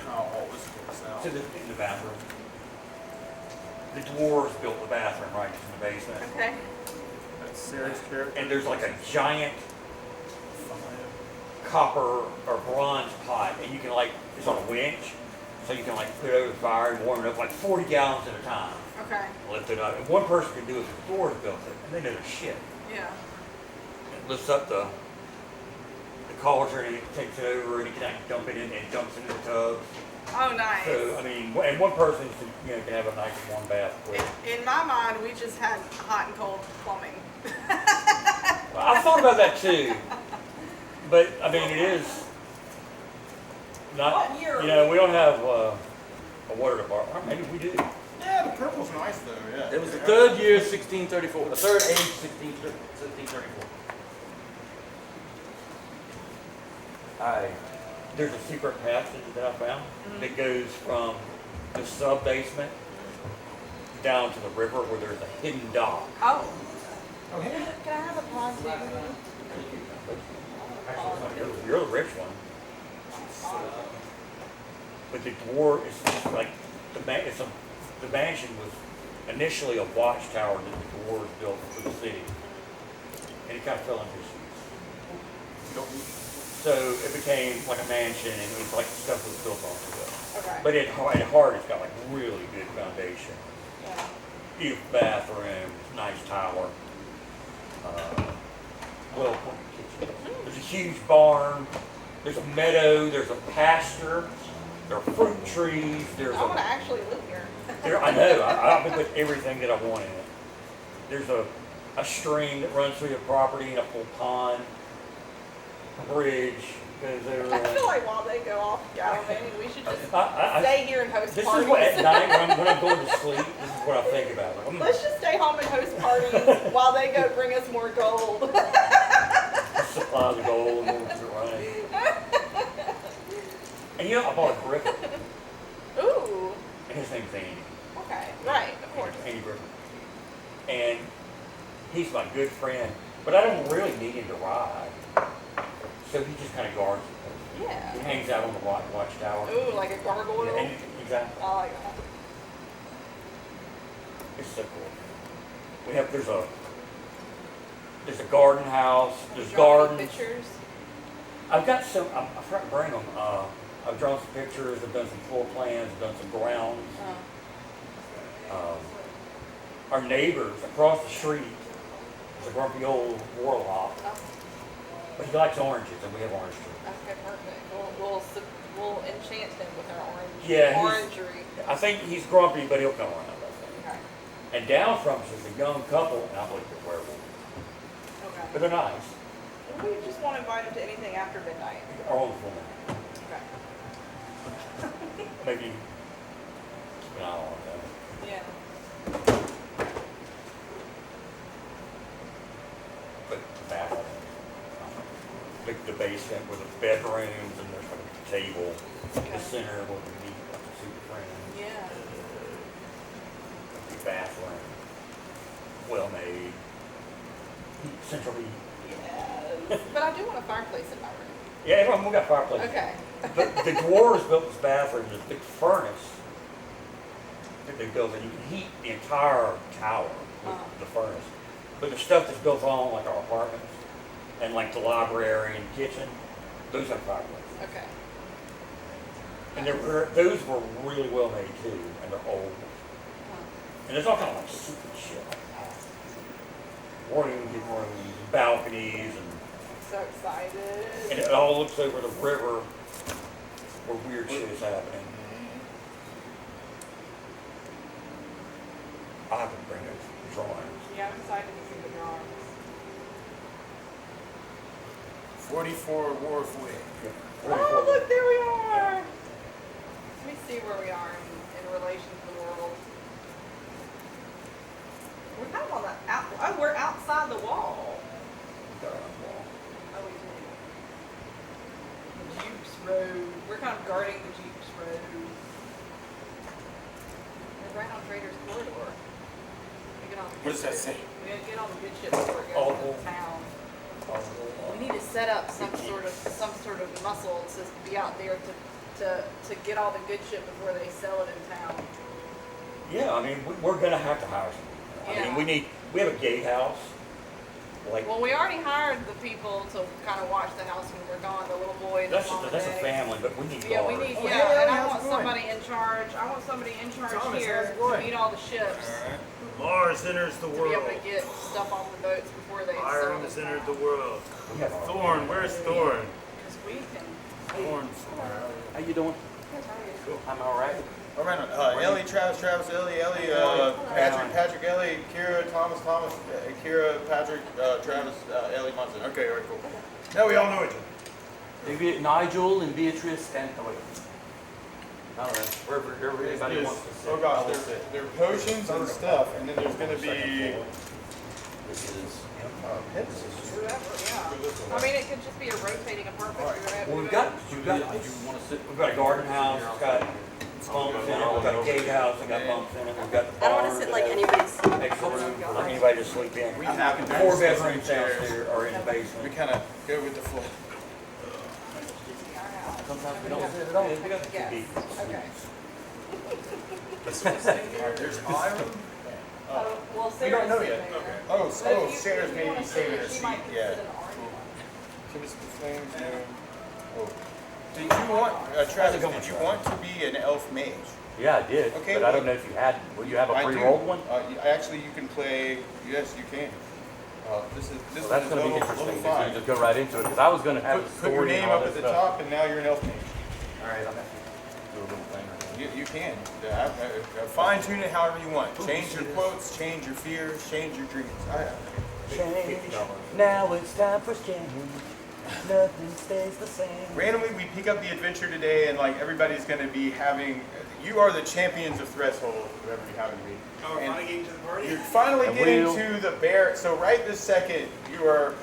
Oh, this is now. to in the bathroom. The dwarves built the bathroom right just in the basement. Okay. That's serious character. And there's like a giant copper or bronze pot, and you can like, it's on a winch, so you can like put it over the fire and warm it up like 40 gallons at a time. Okay. Lift it up. And one person can do it, the dwarves built it, and they know their shit. Yeah. It lifts up the cauldron and it takes it over and it can like, dump it in and it dumps it in the tub. Oh, nice. So, I mean, and one person can have a nice warm bath quick. In my mind, we just had hot and cold plumbing. Well, I thought about that too. But, I mean, it is not, What year? you know, we don't have a water department. Or maybe we do. Yeah, the purple's nice though, yeah. It was the third year, 1634. The third age, 1634. There's a secret passage that I found that goes from the sub basement down to the river where there's a hidden dock. Oh. Oh, yeah. Can I have a plastic? Actually, you're the rich one. But the dwarf is like the mansion was initially a watchtower that the dwarves built for the city, and it kind of fell into disuse. So it became like a mansion, and it was like stuff was built onto it. Okay. But at heart, it's got like really good foundation. Yeah. Beautiful bathroom, nice tower, well appointed kitchen. There's a huge barn. There's a meadow. There's a pasture. There are fruit trees. There's I want to actually live here. I know. I've put everything that I want in it. There's a stream that runs through the property and a full pond. A bridge goes over. I feel like while they go off gallivanting, we should just I- stay here and host This parties. is what at night when I'm going to sleep. This is what I think about. Like, Let's just stay home and host parties while they go bring us more gold. supply the gold and we'll keep it running. And you know, I bought a griffin, Ooh. and his name's Andy. Okay. Right. Of course. Andy Griffin. And he's my good friend, but I don't really need him to ride. So he just kind of guards it. He Yeah. hangs out on the watchtower. Ooh, like a gargoyle. Yeah, and exactly. I like that. It's so cool. There's a garden house. There's Draw any gardens. pictures. I've got some. I forgot to bring them. I've drawn some pictures. I've done some floor plans. I've done some grounds. Our neighbors across the street is a grumpy old warlock, Oh, but he likes oranges, and we have orange trees. okay, perfect. We'll enchant him with our Yeah, orangery. I think he's grumpy, but he'll come around. I think. Okay. And down from us is a young couple, and I believe they're werewolves, Okay. but they're nice. We just won't invite him to anything after midnight. Our old woman. Okay. Maybe keep an eye on them. Yeah. But the bathroom, the basement with the bedrooms, and there's like a table in the center where we meet like the super friends. Yeah. The bathroom, well made, central heat. Yes. But I do want a fireplace in my room. Yeah, everyone, we got fireplaces. Okay. But the dwarves built this bathroom, this big furnace that they built, and you can heat the entire tower with the furnace. But the stuff that's built on, like our apartments, and like the library and kitchen, those have fireplaces. Okay. And those were really well made too, and they're old. And there's all kind of like secret shit like that. Rooms, balconies, So excited. and it all looks over the river where weird shit is happening. I'll have to bring those drawings. Yeah, I'm excited to see the drawings. 44 Wharf Way. Oh, look, there we are. Let me see where we are in relation to the world. We're kind of on the we're outside the wall. Oh, we do. The Jukes Road. We're kind of guarding the Jukes Road. We're right on Trader's Corridor. We get on the What does that good say? ship. We gotta get on the good ship before it goes into town. We need to set up some sort of muscle to be out there to to get all the good shit before they sell it in town. Yeah, I mean, we're gonna have to hire some. I mean, Yeah. we have a gatehouse. Like, Well, we already hired the people to kind of watch the house when we're gone, the little boy and the that's mom and a dad. family, but we need Yeah, we guards. need, Oh, yeah, hey, and I how's want it going? somebody in charge, I want somebody in charge Thomas, here how's it to going? meet all the ships, Mars enters the to be world. able to get stuff off the boats before they sell Iron it. has entered the world. We have our- Thorn, where's Thorn? Because we can, Thorn. How you doing? I'm all right. All right, Ellie, Travis, Ellie, Patrick, Ellie, Kira, Thomas, Kira, Patrick, Travis, Ellie, Munson. Okay, all right, cool. Now we all know each other. Maybe Nigel and Beatrice and oh wait. All right. Wherever everybody There's- wants to sit. Oh gosh, there are potions and stuff, and then there's gonna be This is. whoever, yeah. I mean, it could just be a rotating apartment. All right. You're gonna have Well, to we've go- got, Did you want to sit? we've got a garden house, it's got bumps in it, we've got a gatehouse, it's got bumps in it, we've got the I don't barn. want to sit like anybody's. Extra room for anybody to sleep in. We have 4 bedrooms downstairs or in the we basement. kind of go with the flow. Sometimes we don't sit at all, we got the Yes, TV. okay. There's iron. Oh, well, We don't Sarah's know sitting yet. there. Oh, But if you- Sarah's if you maybe wanna saving sit, her she seat. might Yeah. sit in the orange one. Give us the flames. Oh. Did you want, Travis? Did you want to be an elf mage? Yeah, I did. Okay, but I don't know if you had. Will you have a I do. pre-rolled one? Actually, you can play. Yes, you can. This Well, that's is going to be level interesting. If 5. you just go right into it, because I was going to have the Put your story and name all up that at the stuff. top, and now you're an elf mage. All right, I'm going to do a little thing. You can. Fine tune it however you want. Change your quotes, change your fears, change your dreams. Change, now it's time for change, nothing stays the same. Randomly, we pick up the adventure today, and like everybody's going to be having. You are the champions of Threshold, whoever you happen to be. Oh, we're And finally getting to the party? You're finally And getting we'll- to the bear. So right this second, you are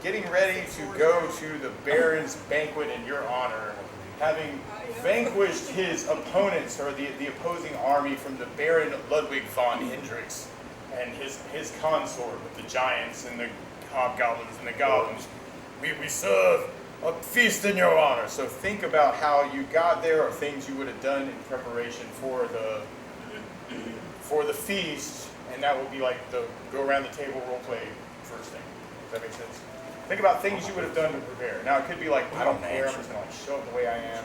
getting ready to go to the Baron's banquet in your honor, having vanquished his opponents or the opposing army from the Baron Ludwig von Hendrix and his consort with the giants and the hobgoblins and the goblins. We serve a feast in your honor. So think about how you got there or things you would have done in preparation for the feast, and that will be like the go around the table role play first thing. Does that make sense? Think about things you would have done to prepare. Now it could be like I don't care, I'm just gonna like show up the way I am.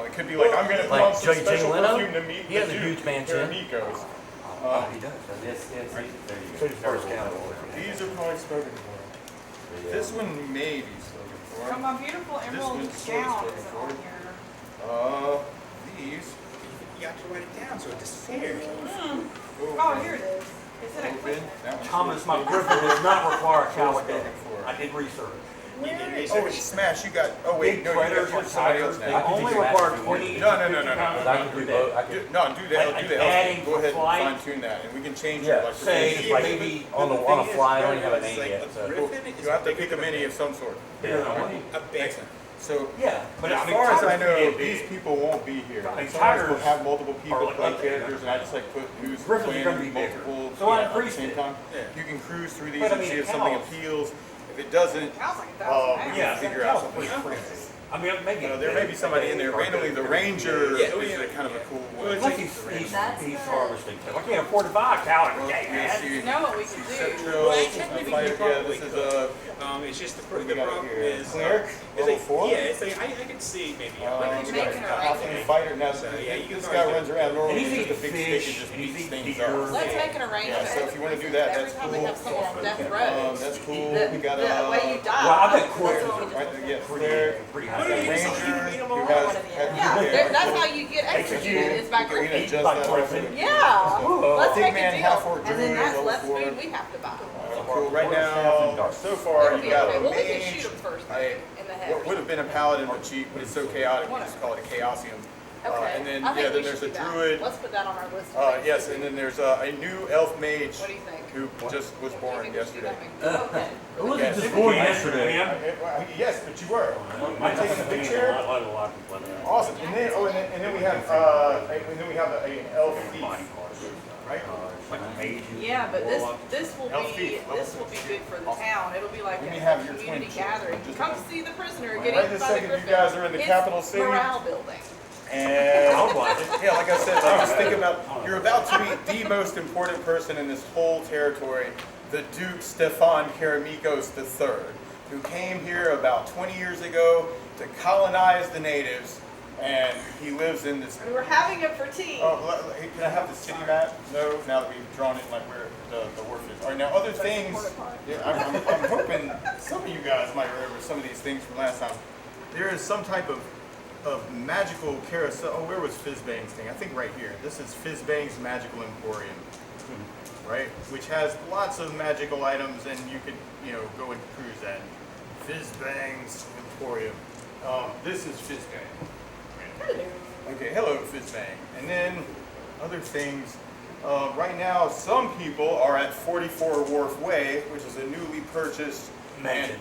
It could be like I'm gonna put Like on some Jay special Leno? perfume to meet He has the a Duke. huge mansion. There are Nico's. Oh, he does. Yes, yes. There you So go. he's first counter. These are probably spoken for. This one may be spoken Oh, for. my beautiful emerald one's sort of gown spoken isn't for. on here. These. You have to write it down so it disappears. Oh, here it is. It's in a Open. quick. That one's Thomas, spoken my griffin does not require a coward spoken deck. for. I did research. Oh, it's Smash. You got. Oh wait, Big no, you predators got like somebody tigers, else they now. only do that require if you 20 want. to No, no, 50 no, no, pounds no, of I can do both. I Do, can. no, do the L, Like do the L. adding Go ahead and flight. fine tune that, and we can change it. Yeah, Like say, the like maybe on a fly, I don't even have a name yet. So. you have to pick a mini of some sort. Yeah. A bear. Excellent. So, Yeah, but as I mean, far as I tigers know, can be these big. people won't be here. Like And sometimes we'll tigers have multiple people are like play up there. characters, and I just like put who's Griffins are playing gonna be bigger. multiple So I at the increased same it. time. Yeah. You can cruise through these But I and mean, see if something cows- appeals. If it doesn't, Cows like we 1,000 can pounds. Yeah, figure that out cows something. are pretty crazy. I mean, maybe. There may be somebody in there. Randomly, the ranger Yeah, is yeah. a kind of a cool Well, one. it's Like like he's harvesting. I can't afford to buy a cow every Well, day, yes, man. you. You know what we can Set do? drills, Well, technically, fighter. you Yeah, probably this is could. a. It's just the What do we got problem here? is Cleric? it's Level like, 4? Yeah, it's like I can see maybe. We like, can we make got an a halfling arrangement. fighter. Now, So, yeah, you this can guy always runs do- around normally And he's with just a eating big stick and fish, just and he's beats eating things deer. up. Let's make an arrangement. Yeah, so if you want to do that, Every that's time we cool. have someone on death row, That's cool. the, We got the way you die. Well, I bet that's quarters what we are just- right there. Yes, Pretty, clear. pretty Well, high. you can Ranger just eat them who all. has. Yeah, that's how you get executed, is by You can griffin. adjust Like that. griffin. Yeah, let's Big make man, a half deal. orc And then druid, that's level less 4. food we have to buy. Cool. Right now, so far It'll you be got okay. a Well, we can mage. shoot 'em first, I- in the head. What would have been a paladin but cheap, but it's so chaotic we just call it a chaosium. Okay. And then I think yeah, then we there's a should do that. druid. Let's put that on our list. of things Yes, to and do. then there's a new elf mage What do you think? who just was Do you born think we should do yesterday. that? Okay. It wasn't Yes. just born yesterday. Yes, but you were. My taking a picture. Awesome. And then and then we have an elf thief, right? Yeah, but this will Elf be thief, level good for the town. It'll be like Let me a have your community twin ship. gathering. Just- Come see the prisoner Right getting this by the second, you griffin. guys are in the It's capital city. morale building. And I'll watch it. yeah, like I said, I was thinking about, you're about to meet the most important person in this whole territory, the Duke Stefan Karamikos III, who came here about 20 years ago to colonize the natives, and he lives in this. We were having it for tea. Hey, can I have the city map? No, now that we've drawn it like where the wharf is. All right, now other things, yeah, I'm hoping some of you guys might remember some of these things from last time. There is some type of magical carousel. Oh, where was Fizzbang's thing? I think right here. This is Fizzbang's Magical Emporium, right? Which has lots of magical items, and you could, go and cruise that. Fizzbang's Emporium. This is Fizzbang. Okay, hello Fizzbang. And then other things. Right now, some people are at 44 Wharf Way, which is a newly purchased mansion,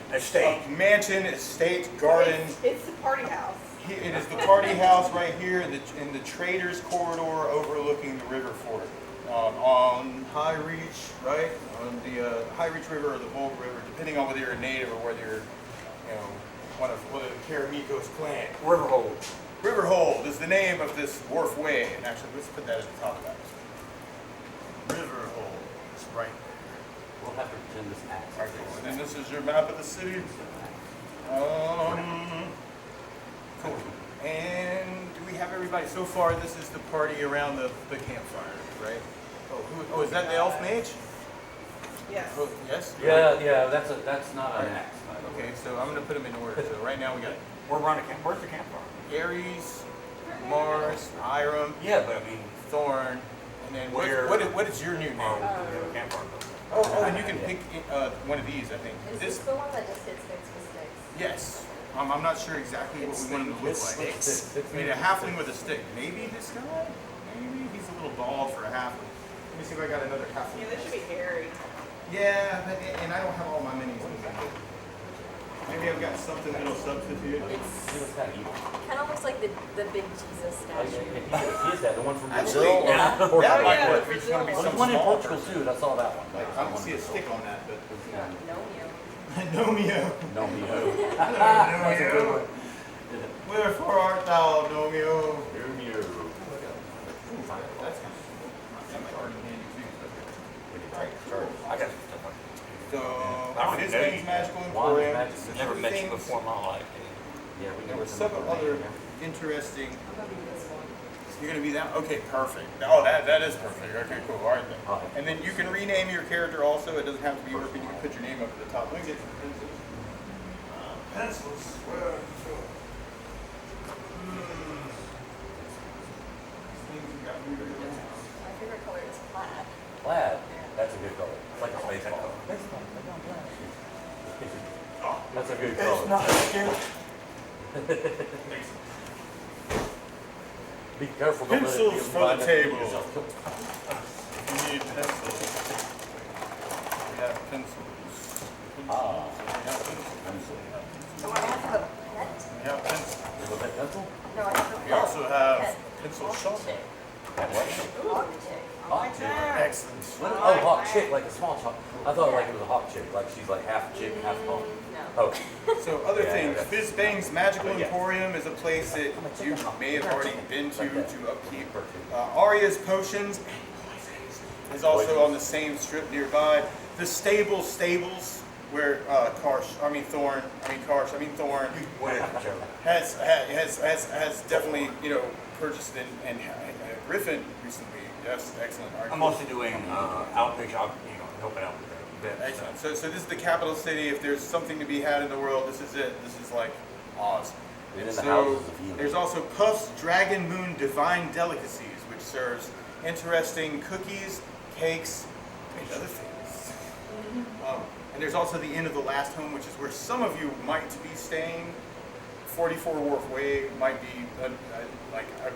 estate, garden. It's the party house. It is the party house right here in the Traders Corridor overlooking the river fort. On High Reach, right? On the High Reach River or the Volga River, depending on whether you're a native or whether you're, one of the Karamikos clan. Riverhold. Riverhold is the name of this wharf way, and actually, let's put that at the top of that. Riverhold, it's right there. We'll have to pretend this acts. Right there. And then this is your map of the city. Cool. And do we have everybody? So far, this is the party around the campfire, right? Oh, is that the elf mage? Yes. Oh, yes? Yeah, that's not an axe. Okay, so I'm going to put them in order. So right now we got Where's the campfire? Aries, Mars, Hiram, Yeah, but I mean, Thorn, and then what is your new name? we have a campfire. Oh, and you can pick one of these, I think. Is this the one that just hits things with sticks? Yes. I'm not sure exactly what we want him to look like. I mean, a halfling with a stick. Maybe this guy? Maybe he's a little bald for a halfling. Let me see if I got another halfling. Yeah, this should be hairy. Yeah, and I don't have all my minis. Maybe I've got something that'll substitute. It's kind of looks like the big Jesus statue. He is that, the one from Actually, Brazil? yeah, that Yeah, might work. It's going to be There's some one in small Portugal person. too, I saw that one. I don't see a stick on that, but. No, Nomeo. No, me. That's a good one. Wherefore art thou, Nomeo? That's kind of cool. That might already be handy too. I got So, I don't his know. name's Magical Wand Emporium. magic. So never three met you things. before in my life. Yeah, we There never were several other interesting. I'm gonna be this one. You're gonna be that? Okay, perfect. Oh, that is perfect. Okay, cool. All right then. All right. And then you can rename your character also. It doesn't have to be working. You can put your name up at the top. Let me get some pencils. Pencils. Where? Sure. Things we got moving around. My favorite color is plaid. Plaid, that's a good color. It's like a space color. That's a good color. Be careful, don't let it Pencils be for the blind. table. Yourself. We need pencils. We have pencils. Ah. We have pencils. Oh, I have a pet? We have pencils. Was that pencil? No, I have a pet. We also have Pet. pencil Hawk sharpener. chick. That what? Hawk chick. Hawk chick. Excellent. What? Oh, hawk chick, like a small chick. I thought like it was a hawk chick, like she's like half chick, half hawk. No. Oh, So other Yeah, things, yeah. Fizzbang's Magical Yeah. Emporium is a place that you may have already been to upkeep. Arya's Potions is also on the same strip nearby. The Stables, where Thorn has definitely purchased and Griffin recently. Yes, excellent. All right, I'm cool. also doing outpatient, helping out with that. Excellent. So this is the capital city. If there's something to be had in the world, this is it. This is like Oz. and in the So houses of healing. there's also Puff's Dragon Moon Divine Delicacies, which serves interesting cookies, cakes, and other things. And there's also the Inn of the Last Home, which is where some of you might be staying. 44 Wharf Way might be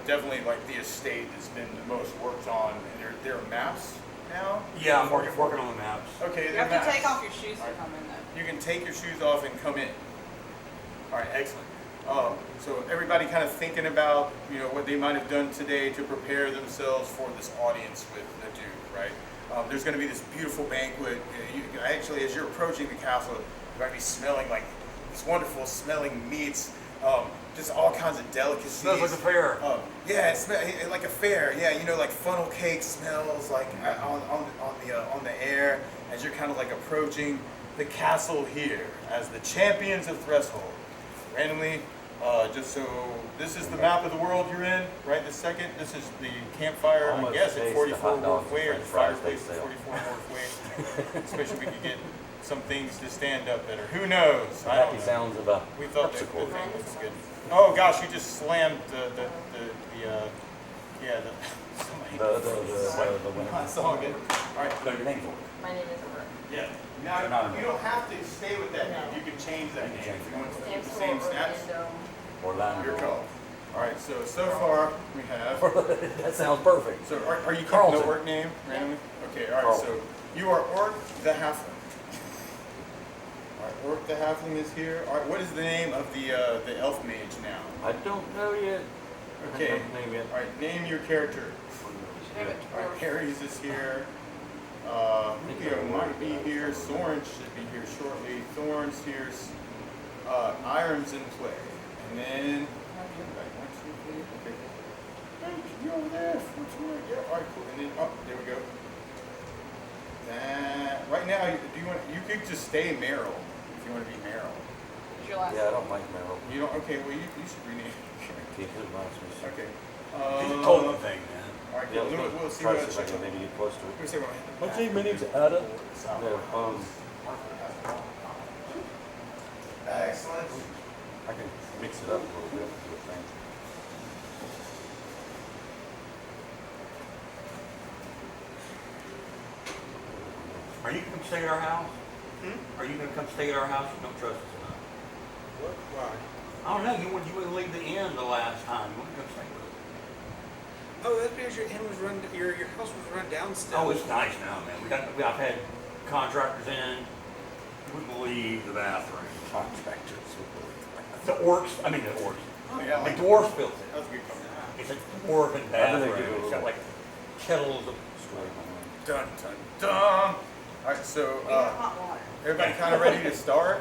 definitely like the estate that's been the most worked on. And there are maps now. Yeah, I'm working on the maps. Okay, You they're have to maps. take off your shoes to come in though. You can take your shoes off and come in. All right, excellent. So everybody kind of thinking about what they might have done today to prepare themselves for this audience with the Duke, right? There's going to be this beautiful banquet. Actually, as you're approaching the castle, you're going to be smelling like these wonderful smelling meats, just all kinds of delicacies. Smells like a fair. Yeah, like a fair. Yeah, you know, like funnel cake smells like on the air as you're kind of like approaching the castle here as the champions of Threshold. Randomly, just so this is the map of the world you're in right this second. This is the campfire, I Almost guess, at tastes 44 the hot dogs Wharf Way, or and the french fireplace fries at they 44 Wharf Way. Especially if we could get some things to stand up better. Who knows? I don't Happy know. sounds of a We thought that the popsicle. thing was good. Oh gosh, you just slammed somebody. The winner. That's all good. All right. Got your name for it. My name is Brooke. Yeah. Not Now, a you don't have to stay with that No. name. You can change that You name can if you want to keep Stands the for same stats. Orlando. Your Orlando. call. All right. So far we have. That sounds perfect. So are you keeping Carlton. the orc name randomly? Okay. All right. Carlton. So you are Orc the Halfling. All right. Orc the Halfling is here. All right. What is the name of the elf mage now? I don't know yet. Okay. Name yet. All right. Name your character. Name it All right, Dwarf. Harry's is here. Rubio might be here. Soren should be here shortly. Thorn's here. Irons in play. And then, okay. Hey, you over there? What's your, yeah, all right, cool. And then, oh, there we go. Right now, do you want? You could just stay Meryl if you want to be Meryl. What's your last Yeah, I don't like Meryl. You don't. Okay, well, you should rename. Keep it last week. Okay. It's a total thing, man. All right, Yeah, cool. We'll see try what to see if I can maybe get close to it. Let me see what. What's your name's Ada? No, Excellent. I can mix it up a little bit. Do a thing. Are you gonna come stay at our house? Hmm? Are you gonna come stay at our house? You don't trust us enough. What? Why? I don't know. You wouldn't leave the inn the last time. You want to come stay with us? Oh, that's because your inn was run. Your house was run down still. Oh, it's nice now, man. I've had contractors in. You wouldn't believe the bathroom. Contractors. The orcs. I mean the orcs. Oh, yeah, The like dwarf built it. that was a good comment. It's a dwarven I bathroom. think they do a It's got little- like kettles of. Dun dun dun. All right, so We have hot water. everybody kind of ready to start?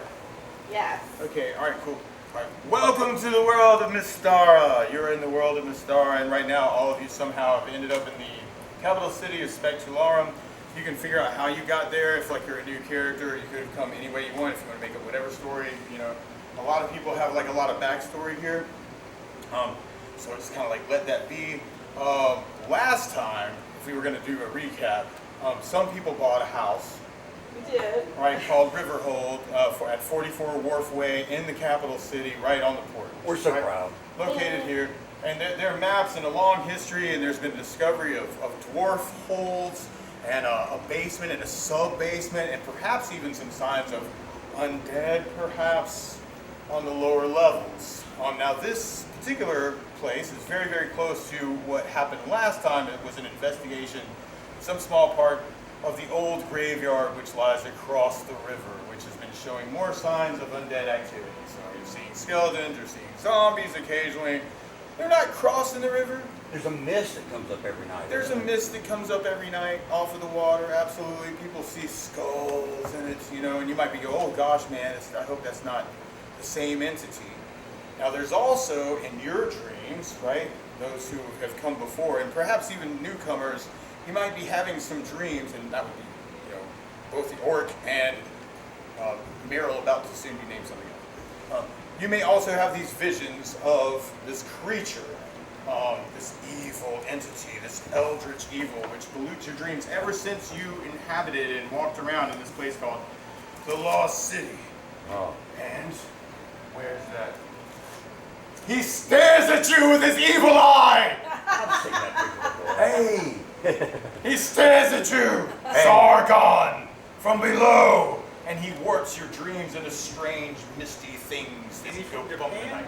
Yes. Okay, all right, cool. All right, welcome to the world of Mystara. You're in the world of Mystara, and right now all of you somehow have ended up in the capital city of Specularum. You can figure out how you got there. If like you're a new character, you could have come any way you want. If you want to make up whatever story, you know. A lot of people have like a lot of backstory here. So just kind of like let that be. Last time, if we were going to do a recap, some people bought a house, We did. right, called Riverhold at 44 Wharf Way in the capital city, right on the port. We're so right? proud. Located here. And there are maps and a long history, and there's been discovery of dwarf holds, and a basement and a sub-basement, and perhaps even some signs of undead, perhaps, on the lower levels. Now this particular place is very, very close to what happened last time. It was an investigation, some small part of the old graveyard which lies across the river, which has been showing more signs of undead activity. So you're seeing skeletons, you're seeing zombies occasionally. They're not crossing the river. There's a mist that comes up every night. There's a mist that comes up every night off of the water, absolutely. People see skulls and it's, you know, and you might be going, oh gosh, man, I hope that's not the same entity. Now there's also in your dreams, right, those who have come before, and perhaps even newcomers, you might be having some dreams, and that would be, you know, both the orc and Meryl about to soon be named something else. You may also have these visions of this creature, this evil entity, this eldritch evil, which pollutes your dreams ever since you inhabited and walked around in this place called the Lost City. Oh. And where's that? He stares at you with his evil eye! I've seen that before. Hey! He stares at you, Sargon, from below! And he warps your dreams into strange, misty things that you go bump the night.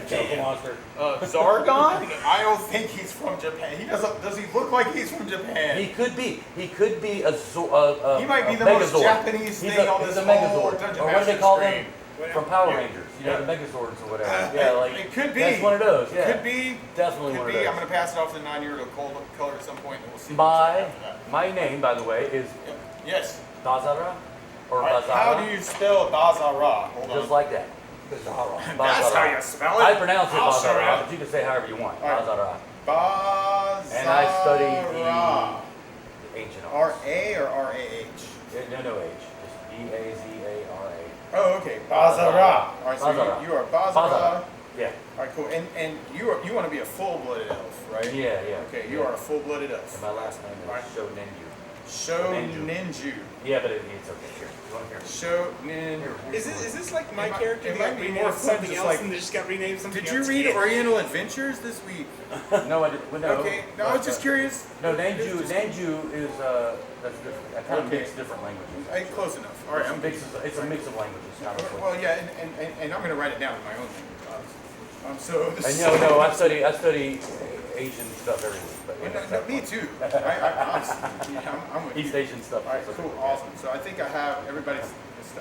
Jungle monster. Zargon? I don't think he's from Japan. He doesn't. Does he look like he's from Japan? He could be. He could be a He might be a the most Megazord. Japanese He's thing a, on he's this a whole Megazord. Dungeon Or what do they Master call stream. them? From Power Yeah. Rangers. You Yeah. know, the Megazords or whatever. Yeah, like it could be. That's one of those. Yeah. Could be. Definitely Could one of be. those. I'm going to pass it off to the 9-year-old color at some point, and we'll see. My after that. my name, by the way, is Yes. Dazara. Or Alright, how Bazara. do you spell Bazara? Hold Just on. like that. Bazara. That's how you spell it? I pronounce it I'll show Bazara, you. but you can say however you want. Alright. Bazara. Bazara. And I studied the ancient arts. R-A or R-A-H? No H. Just B-A-Z-A-R-A. Oh, okay. Bazara. Alright, so Bazara. you are Bazara. Bazara. Yeah. Alright, cool. And you want to be a full-blooded elf, right? Yeah. Okay, you are a full-blooded elf. And my last name is Alright. Shonenju. Shoninju. Yeah, but it's okay. Here, you want to hear? Shonin. Is this like my character? it that might be renamed more fun something just else like- and they just got renamed something Did you else? read Yeah. Oriental Adventures this week? No, I didn't. Well, no. Okay, no, I was just curious. No, Nanju is that's different. I kind of Okay. mix different languages. Close enough. All right, It's a mix of languages. Kind of. well, yeah, and I'm going to write it down in my own language. So this And no, I study Asian stuff every week. But Well, yeah, no, me too. I honestly, I'm with East you. Asian stuff. All right, cool, awesome. So I think I have everybody's.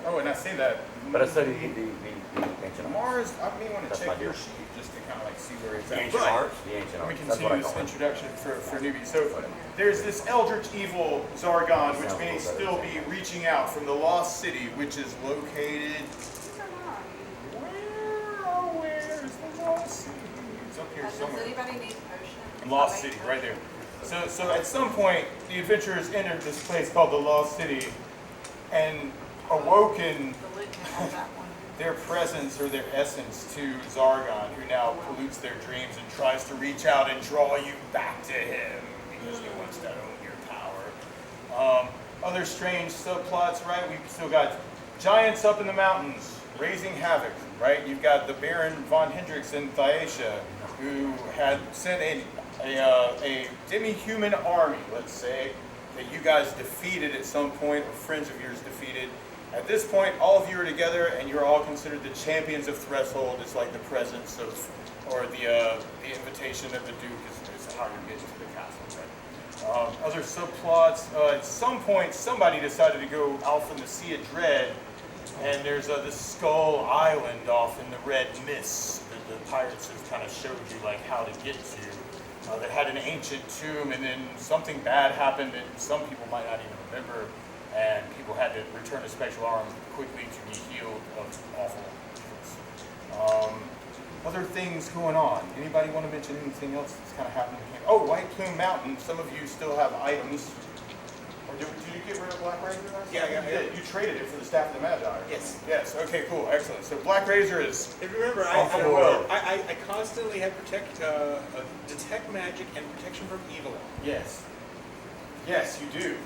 Oh, and I say that. But I study the ancient arts. Mars. I may want to That's check my your deal. sheet just to kind of like see where it's The at. ancient But arts. The ancient let me arts. That's what continue I this call it. introduction for newbies. So there's this eldritch evil Zargon, which Sounds a may little still better. be reaching out from the Lost City, which is located. These are not. Where is the Lost City? It's up here Does somewhere. anybody need potion? Lost City, right there. So at some point, the adventurers entered this place called the Lost City, and awoken The lid on that one. their presence or their essence to Zargon, who now pollutes their dreams and tries to reach out and draw you back to him because he wants to own your power. Other strange subplots, right? We've still got giants up in the mountains raising havoc, right? You've got the Baron von Hendrix in Thaisha, who had sent a demi-human army, let's say, that you guys defeated at some point, or friends of yours defeated. At this point, all of you are together, and you're all considered the champions of Threshold. It's like the presence of, or the invitation of the Duke is how you get into the castle, right? Other subplots, at some point, somebody decided to go off in the Sea of Dread, and there's this Skull Island off in the red mists that the pirates have kind of showed you like how to get to. That had an ancient tomb, and then something bad happened that some people might not even remember, and people had to return to Specularum quickly to be healed of awful evils. Other things going on. Anybody want to mention anything else that's kind of happening here? Oh, White Plume Mountain. Some of you still have items. Or did you get rid of Black Razor? Yeah, I got you did. You traded it for the Staff of the Magi. Yes. Yes. Okay. Cool. Excellent. So Black Razor is. If you remember, I constantly had detect magic and protection from evil. Yes. Yes, you do.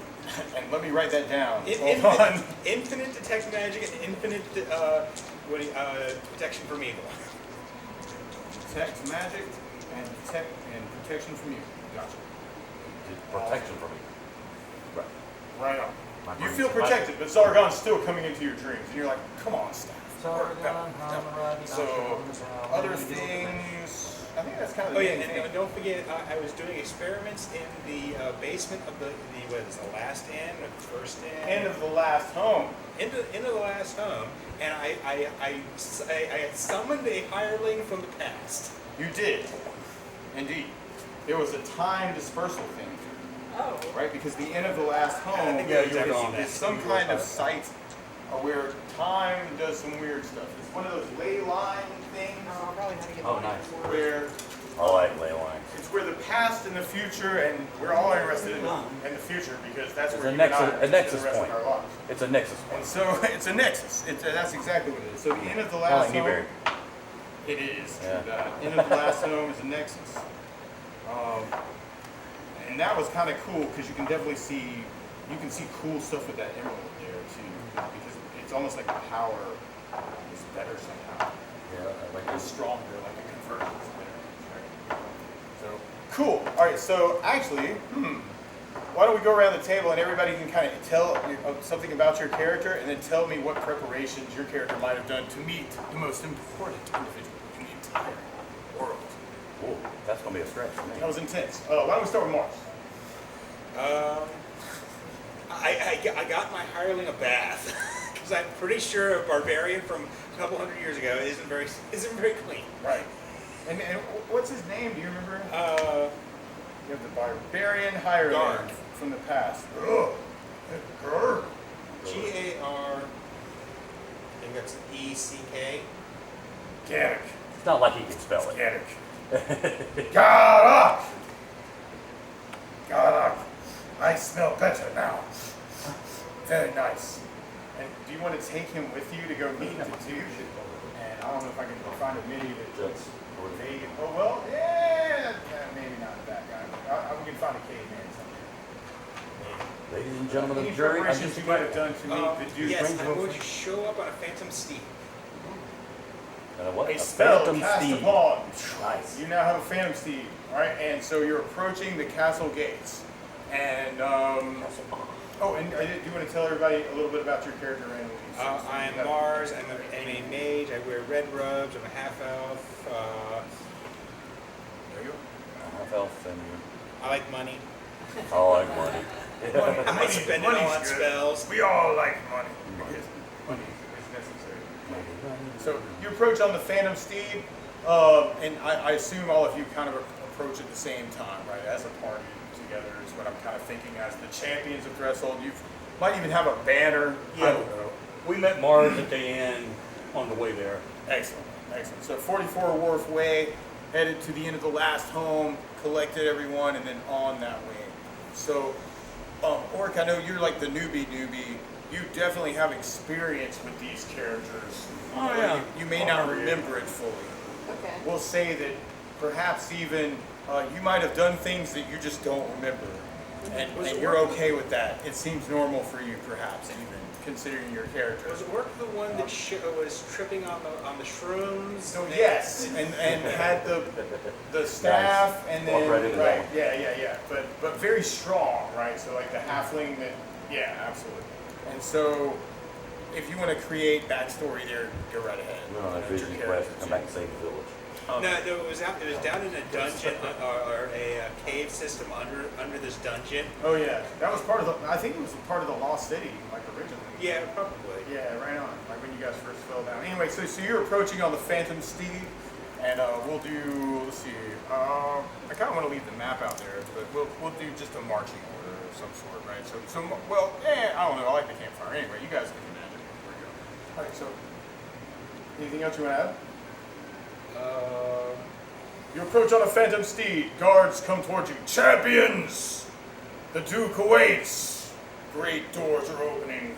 And let me write that down. In- Hold on. Infinite detect magic and infinite protection from evil. Detect magic and protection from you. Gotcha. Protection from me. Right. Right on. My You brain's- feel protected, but Zargon's still coming into your dreams, and you're like, come on, Staff. So, other things. I think that's kind of Oh the yeah, main thing. and don't forget, I was doing experiments in the basement of the what is it, the last inn or the first inn? End of the last home. Into the last home, and I had summoned a hireling from the past. You did. Indeed. It was a time dispersal thing, Oh. right? Because the end of the last home I think we already is on that. some kind of site where time does some weird stuff. It's one of those ley line things Oh, I'll probably have to get Oh, one nice. more. where I like ley lines. it's where the past and the future, and we're all interested in the future because that's It's where a you and I nexus- a spend nexus the rest point. of our lives. It's a nexus And point. so it's a nexus. That's exactly what it is. So the end of the Kind of last like home, Newberry. it is. Yeah. And, end of the last home is a nexus. And that was kind of cool because you can definitely see, cool stuff with that emerald there too, because it's almost like the power is better somehow. Yeah, like It's stronger, like the conversion is better. Right? So cool. All right. So actually, why don't we go around the table and everybody can kind of tell something about your character, and then tell me what preparations your character might have done to meet the most important individual in the entire world. Whoa, that's gonna be a stretch for me. That was intense. Why don't we start with Mars? I got my hireling a bath because I'm pretty sure a barbarian from a couple hundred years ago isn't very clean. Right. And what's his name? Do you remember? You have the barbarian hireling Garg. from the past. Ugh. Garg. Gar. I think that's ECK. Garrick. It's not like he can spell it. Garrick. Garrick. Garrick. I smell better now. Very nice. And do you want to take him with you to go meet the Duke? And I don't know if I can find a mini that's vague. Oh, well, yeah, maybe not that guy. We can find a caveman somewhere. Ladies and gentlemen of Any the jury, I preparations just you might have done to meet the Duke? Yes, I'm going to show up on a phantom steed. what? A spell phantom cast steed. upon. Nice. You now have a phantom steed, all right? And so you're approaching the castle gates. And, oh, and do you want to tell everybody a little bit about your character randomly? I am Mars. I'm a mage. I wear red robes. I'm a half elf. There you go. Half elf and I like money. I like money. I might spend it all on good. spells. We all like money because money is necessary. So you approach on the Phantom Steed, and I assume all of you kind of approach at the same time, right? As a party together is what I'm kind of thinking as the champions of Threshold. You might even have a banner. I don't know. We met Mars at the inn on the way there. Excellent, excellent. So 44 Wharf Way, headed to the end of the last home, collected everyone, and then on that way. So, Orc, I know you're like the newbie. You definitely have experience with these characters. Oh, yeah. You may not remember it fully. Okay. We'll say that perhaps even you might have done things that you just don't remember. And you're okay with that. It seems normal for you, perhaps, even considering your character. Was Orc the one that was tripping on the shrooms? So yes, and had the staff, and then Walk right into that one. yeah. But very strong, right? So like the halfling that, yeah, absolutely. And so, if you want to create backstory there, go right ahead. No, I That's your vision character. quest. Come back and save the village. No, it was down in a dungeon or a cave system under this dungeon. Oh yeah, that was part of the. I think it was part of the Lost City, like originally. Yeah, probably. Yeah, right on. Like when you guys first fell down. Anyway, so you're approaching on the Phantom Steed, and we'll do. Let's see. I kind of want to leave the map out there, but we'll do just a marching order of some sort, right? So well, I don't know. I like the campfire. Anyway, you guys can imagine where you're going. All right. So, anything else you want to add? You approach on a Phantom Steed. Guards come towards you. Champions! The Duke awaits. Great doors are opening.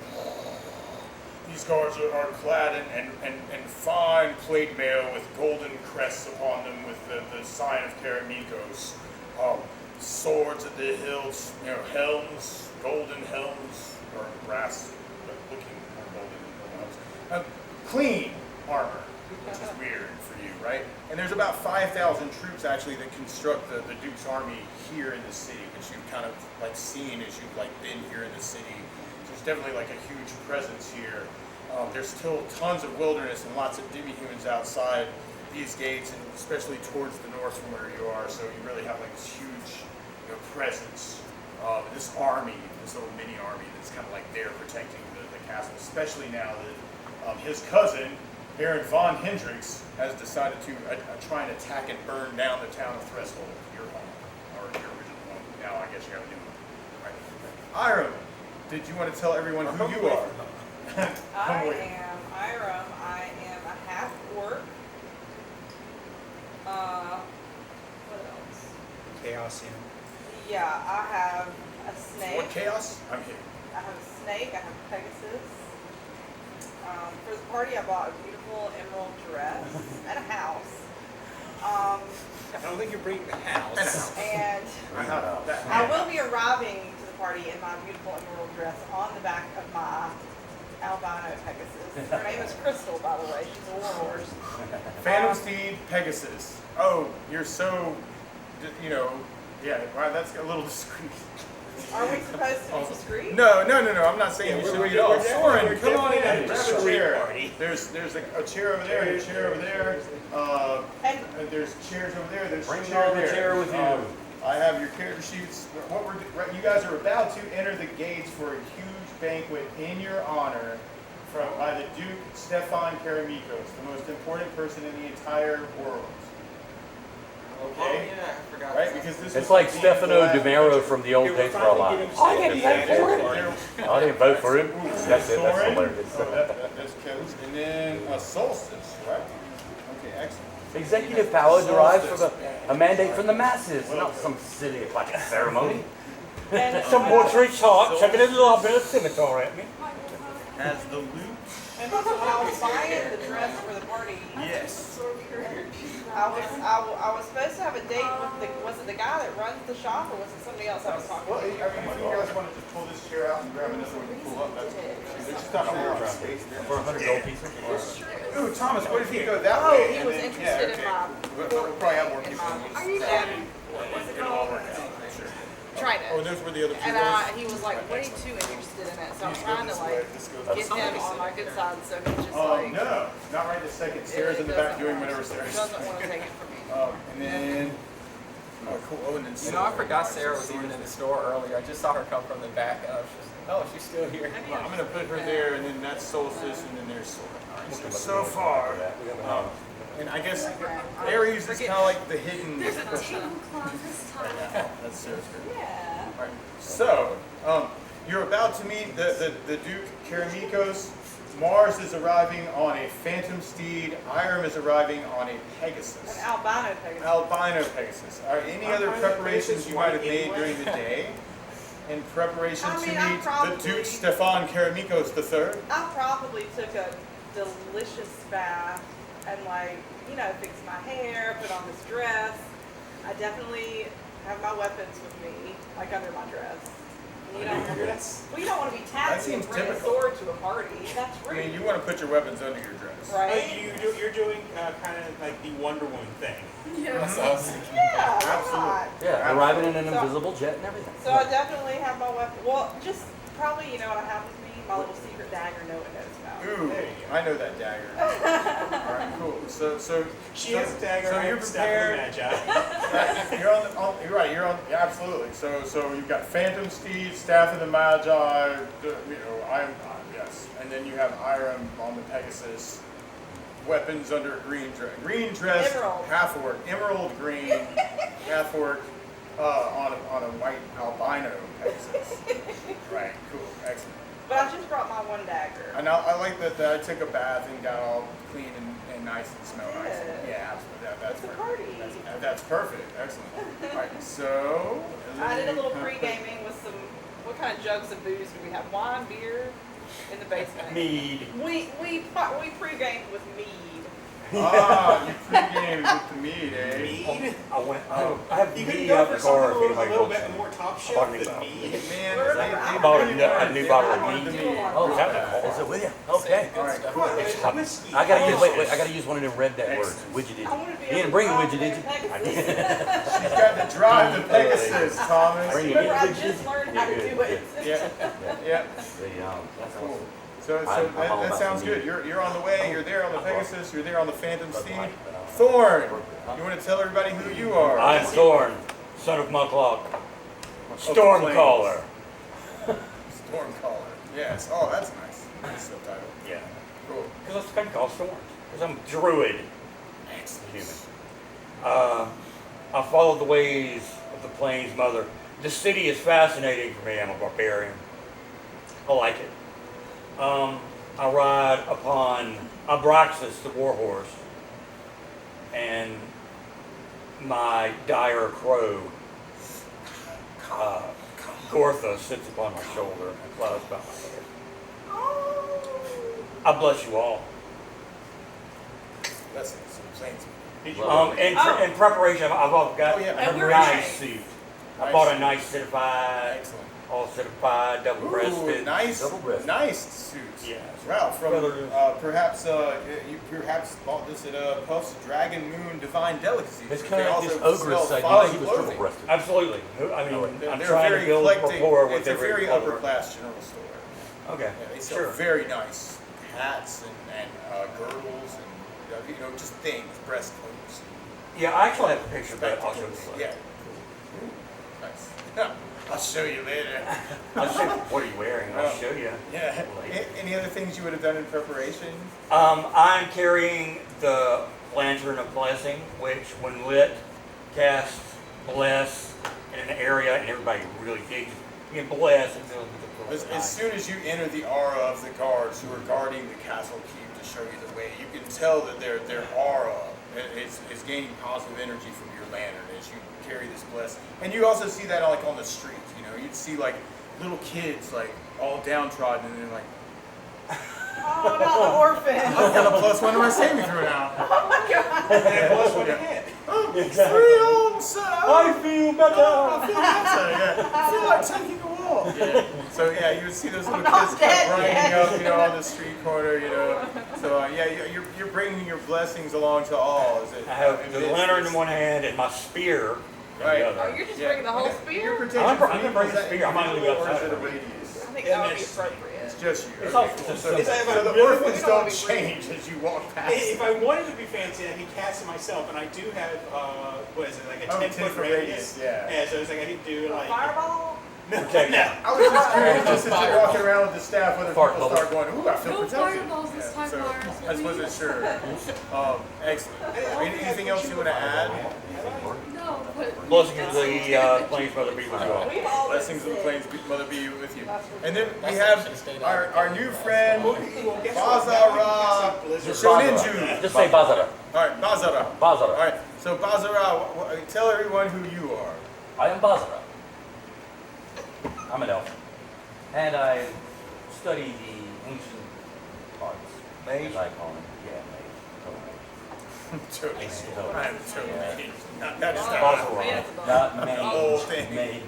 These guards are clad in fine plate mail with golden crests upon them with the sign of Karamikos. Swords at the hilts, helms, golden helms, or brass looking golden helms. Clean armor, which is weird for you, right? And there's about 5,000 troops actually that construct the Duke's army here in the city, which you've kind of like seen as you've like been here in the city. So there's definitely like a huge presence here. There's still tons of wilderness and lots of demi-humans outside these gates, and especially towards the north from where you are. So you really have like this huge presence. This army, this little mini army that's kind of like there protecting the castle, especially now that his cousin, Baron von Hendricks, has decided to try and attack and burn down the town of Threshold, your home, or your original home. Now I guess you have a new one. Right. Iram, did you want to tell everyone who you are? I am Iram. I am a half orc. What else? Chaosium. Yeah, I have a snake. What chaos? I'm here. I have a snake. I have Pegasus. For the party, I bought a beautiful emerald dress and a house. I don't think you're bringing the house. And I will be arriving to the party in my beautiful emerald dress on the back of my albino Pegasus. Her name is Crystal, by the way. She's a warhorse. Phantom Steed, Pegasus. Oh, you're so, yeah, wow, that's a little discreet. Are we supposed to be discreet? No, I'm not saying you should be at all. Soren, come on in, definitely grab a discreet chair. party. There's a chair over there, and a chair over there. And there's chairs over there. There's Bring a chair on the there. chair with you. I have your character sheets. You guys are about to enter the gates for a huge banquet in your honor by the Duke Stefan Karamikos, the most important person in the entire world. Okay? yeah, I forgot. Right? Because this It's was like the Stefano black- DiMero from the old Yeah, we're Days for Our finally Lives. getting I didn't vote for him. There- I didn't vote for him. That's it. That's Soren. hilarious. Oh, that's Kevin's. And then a solstice, right? Okay, excellent. Executive power derives from a mandate from the masses, not some silly like a ceremony. And Some watery talk, chucking a little bit of scimitar at me. As the loot. And so when I was buying the dress for the party, Yes. I was supposed to have a date with was it the guy that runs the shop or was it somebody else I was talking Well, I to? mean, if you guys want to just pull this chair out and grab another one to pull up, that's cool. There's just not a lot of space there. For 100 gold pieces. Ooh, Thomas, what if you go that Oh, way? he and was then- interested in okay. my We'll probably have more in people. my Are you what's it It'll all called? work out. Sure. Trying Oh, to. those were the other two And guys? he was like way too interested in it, so I'm These go trying to this way, like this goes get this way. him on my good side, so he's just Oh, like no, not right this second. Sarah's in the back doing whatever Sarah's doesn't want to take it from me. And then, oh, cool. Oh, and then You know, I forgot Sarah was even in the store earlier. I just saw her come from the back, and I was just, oh, she's still here. I'm gonna put her there, and then that's solstice, and then there's solar. All right, so far, and I guess Aries is kind of like the hidden. There's a tablecloth this time. That's Sarah's favorite. Yeah. All right. So, you're about to meet the Duke Keramikos. Mars is arriving on a phantom steed. Iram is arriving on a Pegasus. An albino Pegasus. Albino Pegasus. Are any other Albino preparations Pegasus you might have white made anyway? during the day in preparation I to mean, I meet the probably- Duke Stefan Keramikos III? I probably took a delicious bath and like, you know, fixed my hair, put on this dress. I definitely have my weapons with me, like under my dress. You don't, well, you don't want to be That tattooed and seems bring a typical. sword to a party. That's I rude, mean, you want to put your weapons under your dress. right? You're doing kind of like the Wonder Woman thing. That's awesome. Yeah, why Absolutely. not? Yeah, arriving in an So- invisible jet and everything. So I definitely have my weapon. Well, just probably, you know what I have with me? My little secret dagger no one knows about. Ooh, There you go. I know that dagger. All right, cool. So She has a dagger. So I you're have Staff of the prepared. Magi. You're on. You're right. You're on. Yeah, absolutely. So you've got Phantom Steed, Staff of the Magi. Yes, and then you have Iram on the Pegasus. Weapons under a green dress. Green dress, Emerald. half orc. Emerald green, half orc. On a white albino Pegasus. Right. Cool. Excellent. But I just brought my one dagger. And I like that I took a bath and got all clean and nice and smell nice. Good. Yeah, absolutely. That's It's a perfect. party. That's perfect. Excellent. All right, so. I did a little pre-gaming with some, what kind of jugs of booze do we have? Wine, beer in the basement. Mead. We pre-gamed with mead. Ah, you pre-gamed with the meat, eh? Mead? I have You could mead go out for the car if something a anybody little wants bit some. more top I shelf bought a new than bottle. mead. Man, I bought a really new wanted bottle it. of I wanted mead. the mead. Oh, Is that the is it with you? Okay. All right, Come cool. on, It's dude. whiskey. I gotta use, wait, I gotta use one of them red deck words. Widgeted. I want to be You able didn't bring a drive widget, did you? that I Pegasus. did. She's got to drive the Pegasus, Thomas. Bring it. Remember, I just learned how to do it. Yeah, yeah. That's Cool. awesome. So I'm all that about sounds the good. meat. You're on the way. You're there on the Pegasus. You're there on the Phantom But Steed. like, Thorn, you want to tell everybody who you are? I'm Thorn, son of Mucklock. Stormcaller. Stormcaller. Yes. Oh, that's nice. Nice subtitle. Yeah. Cool. Because I'm called Storm. Because I'm a druid. Human. I followed the ways of the Plains Mother. The city is fascinating for me. I'm a barbarian. I like it. I ride upon Abraxas, the warhorse, and my dire crow, Gortha, sits upon my shoulder and flies by my head. I bless you all. That's some saints. In preparation, I've got Oh, yeah. a And we're nice nice. suit. I bought a nice certified, Excellent. all certified, double Ooh, breasted. nice, Double-breasted. nice suits. Yeah. Wow, from Feathers. perhaps you perhaps bought this at Puff's Dragon Moon Divine Delicacies. It's They kind of like also this ogress sell idea. fine He was clothing. triple breasted. Absolutely. I mean, They're I'm they're trying very to build eclectic. rapport with It's a every very customer. upper class general store. Okay. Yeah, they sell Sure. very nice hats and girdles and just things, breastplates. Yeah, I actually have a picture, but I'll show you Spectacles. later. Yeah. Ooh, nice. I'll show you later. I'll show you. What are you wearing? I'll show you. Yeah. Any other things you would have done in preparation? I'm carrying the lantern of blessing, which, when lit, cast bless in an area, and everybody really digs being blessed. And As soon as you enter the aura of the guards who are guarding the castle keep to show you the way, you can tell that their aura is gaining positive energy from your lantern as you carry this bless. And you also see that like on the streets. You know, you'd see like little kids like all downtrodden, and they're like, Oh, not the orphan. I've got a +1 to my saving throw now. Oh my god. And +1 to hit. Oh, Exactly. 3 on side. I feel better. I feel better. Yeah. I feel like taking a walk. Yeah. So yeah, you would see those little not kids dead grinding yet. up, you know, on the street corner, you know. So yeah, you're bringing your blessings along to all. Is it? I have the lantern in one hand and my spear in Right. the Oh, other. you're just Yeah. bringing the whole Your spear? protection I'm for gonna you, bring is the that spear. I might leave it individual, or is outside it a for a radius? I think that would be appropriate. It's just you. It's Okay, all- cool. it's So, just- so the really- orphans we don't don't wanna be change as you walk past. If I wanted to be fancy, I could cast it myself, and I do have, what is it, like a 10-foot 10-foot radius? yeah. And so it's like I could do like... Fireball? No, Protect. no. I was just curious, just as you're walking around with the staff, whether Fart people bubble. start going, ooh, I feel No protected. fireballs this time, so Mars. I just wasn't sure. Excellent. Anything else you want to add? No, but Blessing of the plains brother be with you all. We've all Blessings of the been plains, Mother be with you. That's And then we That's have actually stayed our new friend, Well, guess what? Now we can cast Bazara out Blizzard. Shoninju. Just say Bazara. All right, Bazara. Bazara. All right, so Bazara, tell everyone who you are. I am Bazara. I'm an elf. And I study the ancient arts. Mage? As I call them. Yeah, mage. Toad. Toad. I'm Toad. Yeah. That is not Bazara. Not mage. whole thing. Mage.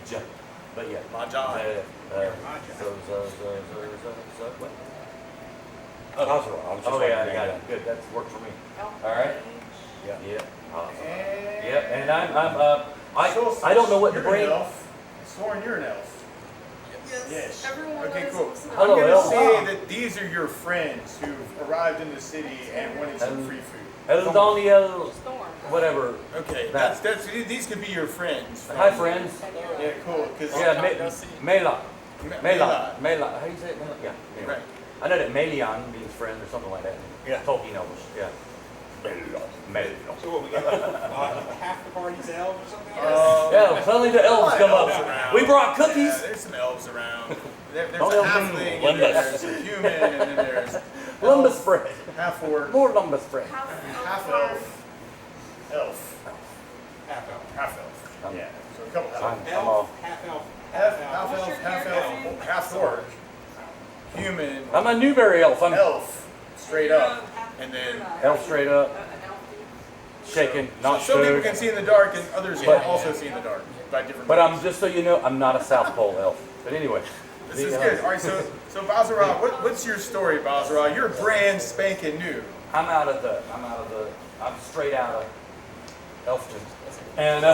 But yeah. Magi. What? Bazara. I was just Oh like, yeah, I got it. Good. That's worked for me. All right. Yeah. Yeah. And Yeah. And I So, I don't know what to you're bring. an elf. Soren, you're an elf. yes, Yes. everyone Okay, knows cool. what's up. I'm Hello, going to elf. say that these are your friends who've arrived in the city and wanted some free food. Eldoniel, Storm. whatever. Okay, That. these could be your friends. Hi, friends. Yeah, cool. Because Yeah, Mela. Mela. Mela. Mela. How do you say it? Mela? Yeah. Anyway. Right. I know that Melion means friend or something like that. Yeah. Tolkien Elvish. Yeah. Mela. So what, we got half the party's elves or something? Yeah, suddenly the elves come up. around. We brought cookies. Yeah, there's some elves around. There's Oh, a elves halfling, and and Limbus. there's a human, and then there's Lumbus elf, bread. half orc, More lumbus bread. half elf, elf, Half elf. half elf. Yeah, so a couple I'm, elves. I'm all. Elf, half elf, Half half elf. elf, half elf, half orc, human, I'm a Newberry elf. I'm elf, straight up, and then. elf straight up, An elf dude. shaken, not Some people stirred. can see in the dark, and others But- can also see in the dark by different. But I'm means. just so you know, I'm not a South Pole elf. But anyway. This is good. All right, so Bazara, what's your story, Bazara? You're brand spanking new. I'm straight out of Elfton. And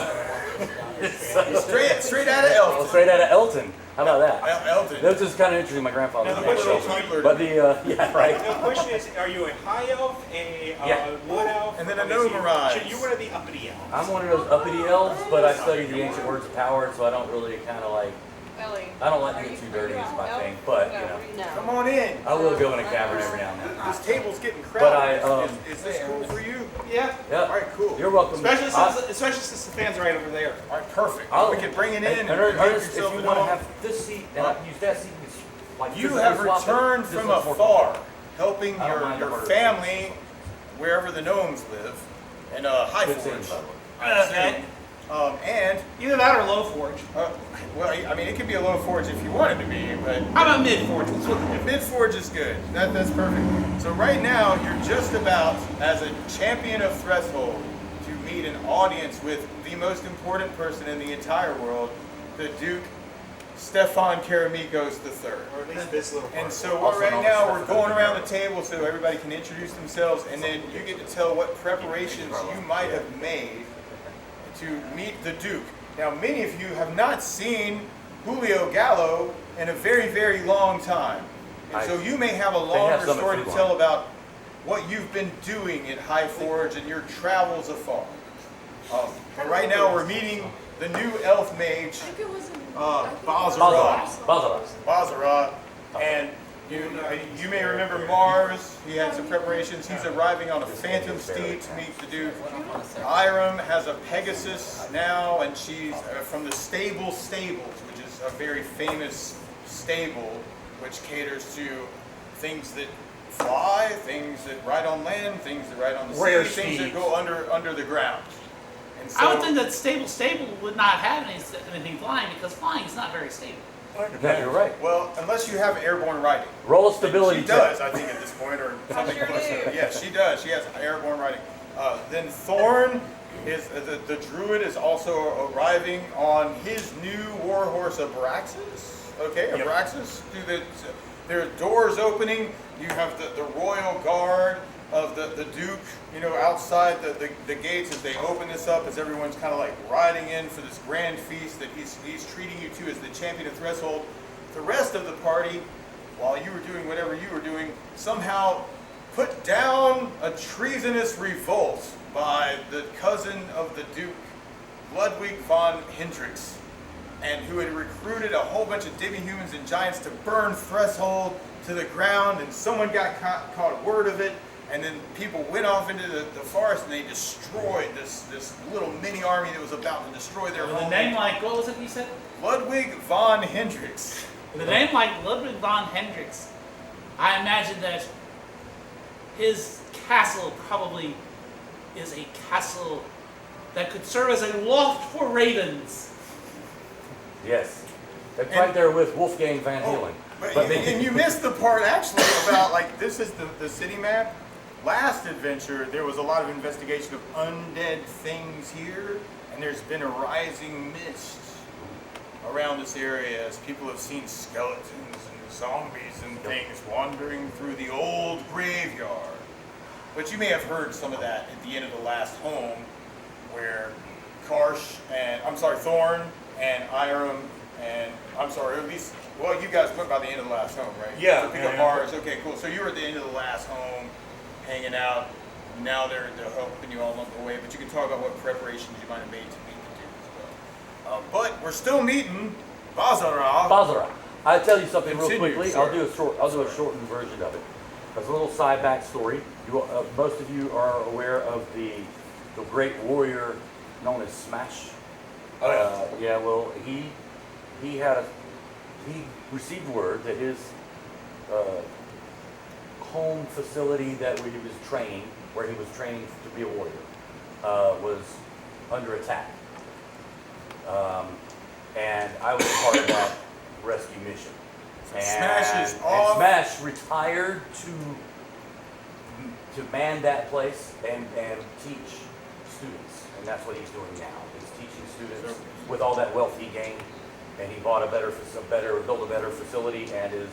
Straight out of Elf. straight out of Elton. How about that? Elton. That was just kind of interesting. My grandfather's Now, name. the Little question- toddler. But the yeah, right. Now, the question is, are you a high elf, a Yeah. wood elf? And then a Okay, gnome so arrives. So you're one of the uppity elves. I'm one of those uppity elves, but I study the ancient words of power, so I don't really kind of like. Ellie. I don't like Are to get you- too dirty. are you Is my elf? thing, but No, you know, No. Come on in. I will go in a cavern every now and then. This table's getting But I, crowded. Is this cool for you? Yeah. Yeah. All right, cool. You're welcome. Especially I- since the fan's right over there. All right, perfect. I'll- We can bring it in and Ernest, make if yourself you at want to home. have this seat and I can use that seat, it's like You physically have swap it. returned This from one's more afar, comfortable. helping I don't mind your the harder family, wherever the gnomes live, in High Good Forge. seeing, by the way. Okay. And, Either that or low forge. well, I mean, it could be a low forge if you want it to be, but How about mid forge? Let's look at mid forge is good. That's perfect. So right now, you're just about, as a champion of Threshold, to meet an audience with the most important person in the entire world, the Duke Stefan Karamikos III. Or at least this little part. And so Also right known now as we're Stefan going around the Karamikos. table so everybody can introduce themselves, and then you get to tell what preparations you might have made to meet the Duke. Now, many of you have not seen Julio Gallo in a very, very long time. And so you may have a longer some story at to Food tell Line. about what you've been doing at High Forge and your travels afar. But right now we're meeting the new elf mage, I think it was in Bazara. Bazara. Bazara, and You may remember Mars. He had some preparations. He's arriving on a phantom steed to meet the Duke. Iram has a Pegasus now, and she's from the Stables, which is a very famous stable, which caters to things that fly, things that ride on land, things that ride on the Rare sea, things that steeds. go under the ground. And so, I would think that stable would not have anything flying because flying is not very stable. Yeah, you're right. well, unless you have airborne riding. Roll a stability She check. does, I think, at this point, or something sure close to do. it. Yes, she does. She has airborne riding. Then Thorn is the druid is also arriving on his new warhorse Abraxas. Okay, Yep. Abraxas. There are doors opening. You have the royal guard of the Duke, outside the gates as they open this up, as everyone's kind of like riding in for this grand feast that he's treating you to as the champion of Threshold. The rest of the party, while you were doing whatever you were doing, somehow put down a treasonous revolt by the cousin of the Duke, Ludwig von Hendrix, and who had recruited a whole bunch of demi-humans and giants to burn Threshold to the ground, and someone got caught word of it, and then people went off into the forest and they destroyed this little mini army that was about to destroy their With a home. name like, what was it you said? Ludwig von Hendrix. With a name like Ludwig von Hendrix, I imagine that his castle probably is a castle that could serve as a loft for ravens. Yes. That's right there with Wolfgang Van Halen. And you missed the part actually about, like, this is the city map. Last adventure, there was a lot of investigation of undead things here, and there's been a rising mist around this area as people have seen skeletons and zombies and things wandering through the old graveyard. But you may have heard some of that at the end of the last home, where Thorn and Iram and, or at least, well, you guys went by the end of the last home, right? Yeah, So pick yeah, up yeah. Mars. Okay, cool. So you were at the end of the last home, hanging out. Now they're helping you all along the way, but you can talk about what preparations you might have made to meet the Duke as well. But we're still meeting Bazara. Basra. I'll tell you something real Continue, quickly. sir. I'll do a shortened version of it. As a little side backstory, most of you are aware of the great warrior known as Smash. Yeah. Well, he received word that his home facility where he was training to be a warrior, was under attack. And I was part of that rescue mission. Smash is off. And Smash retired to man that place and teach students. And that's what he's doing now. He's teaching students with all that wealth he gained. And he bought built a better facility and is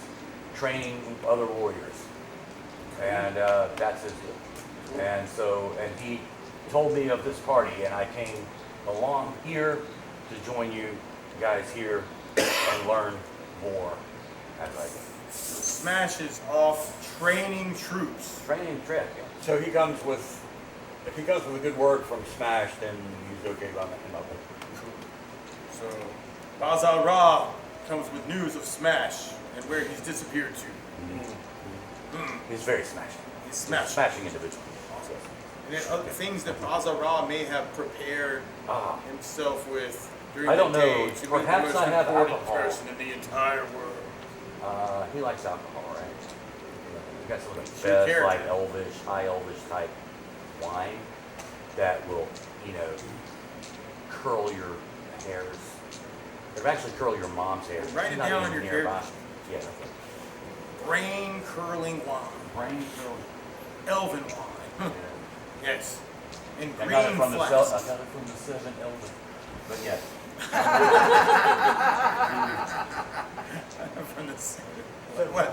training other warriors. And that's his deal. And he told me of this party, and I came along here to join you guys here and learn more as I go. Smash is off training troops. Training trip. Yeah. So if he comes with a good word from Smash, then he's okay by him up. So Bazara comes with news of Smash and where he's disappeared to. He's very smashing. He's He's a smashing. smashing individual. And then other things that Bazara may have prepared himself with during I don't the know. day to be the Perhaps most I have important alcohol. person in the entire world. He likes alcohol, right? He got some of the It's your best, like character. high elvish type wine that will, curl your hairs. It will actually curl your mom's hair. Write She's it not down even on your nearby. character. Yeah, that's it. Brain curling wine. Brain curling. Elven wine. Yes. In I green got it from flasks. I got it from the 7 Elven. But yeah. From the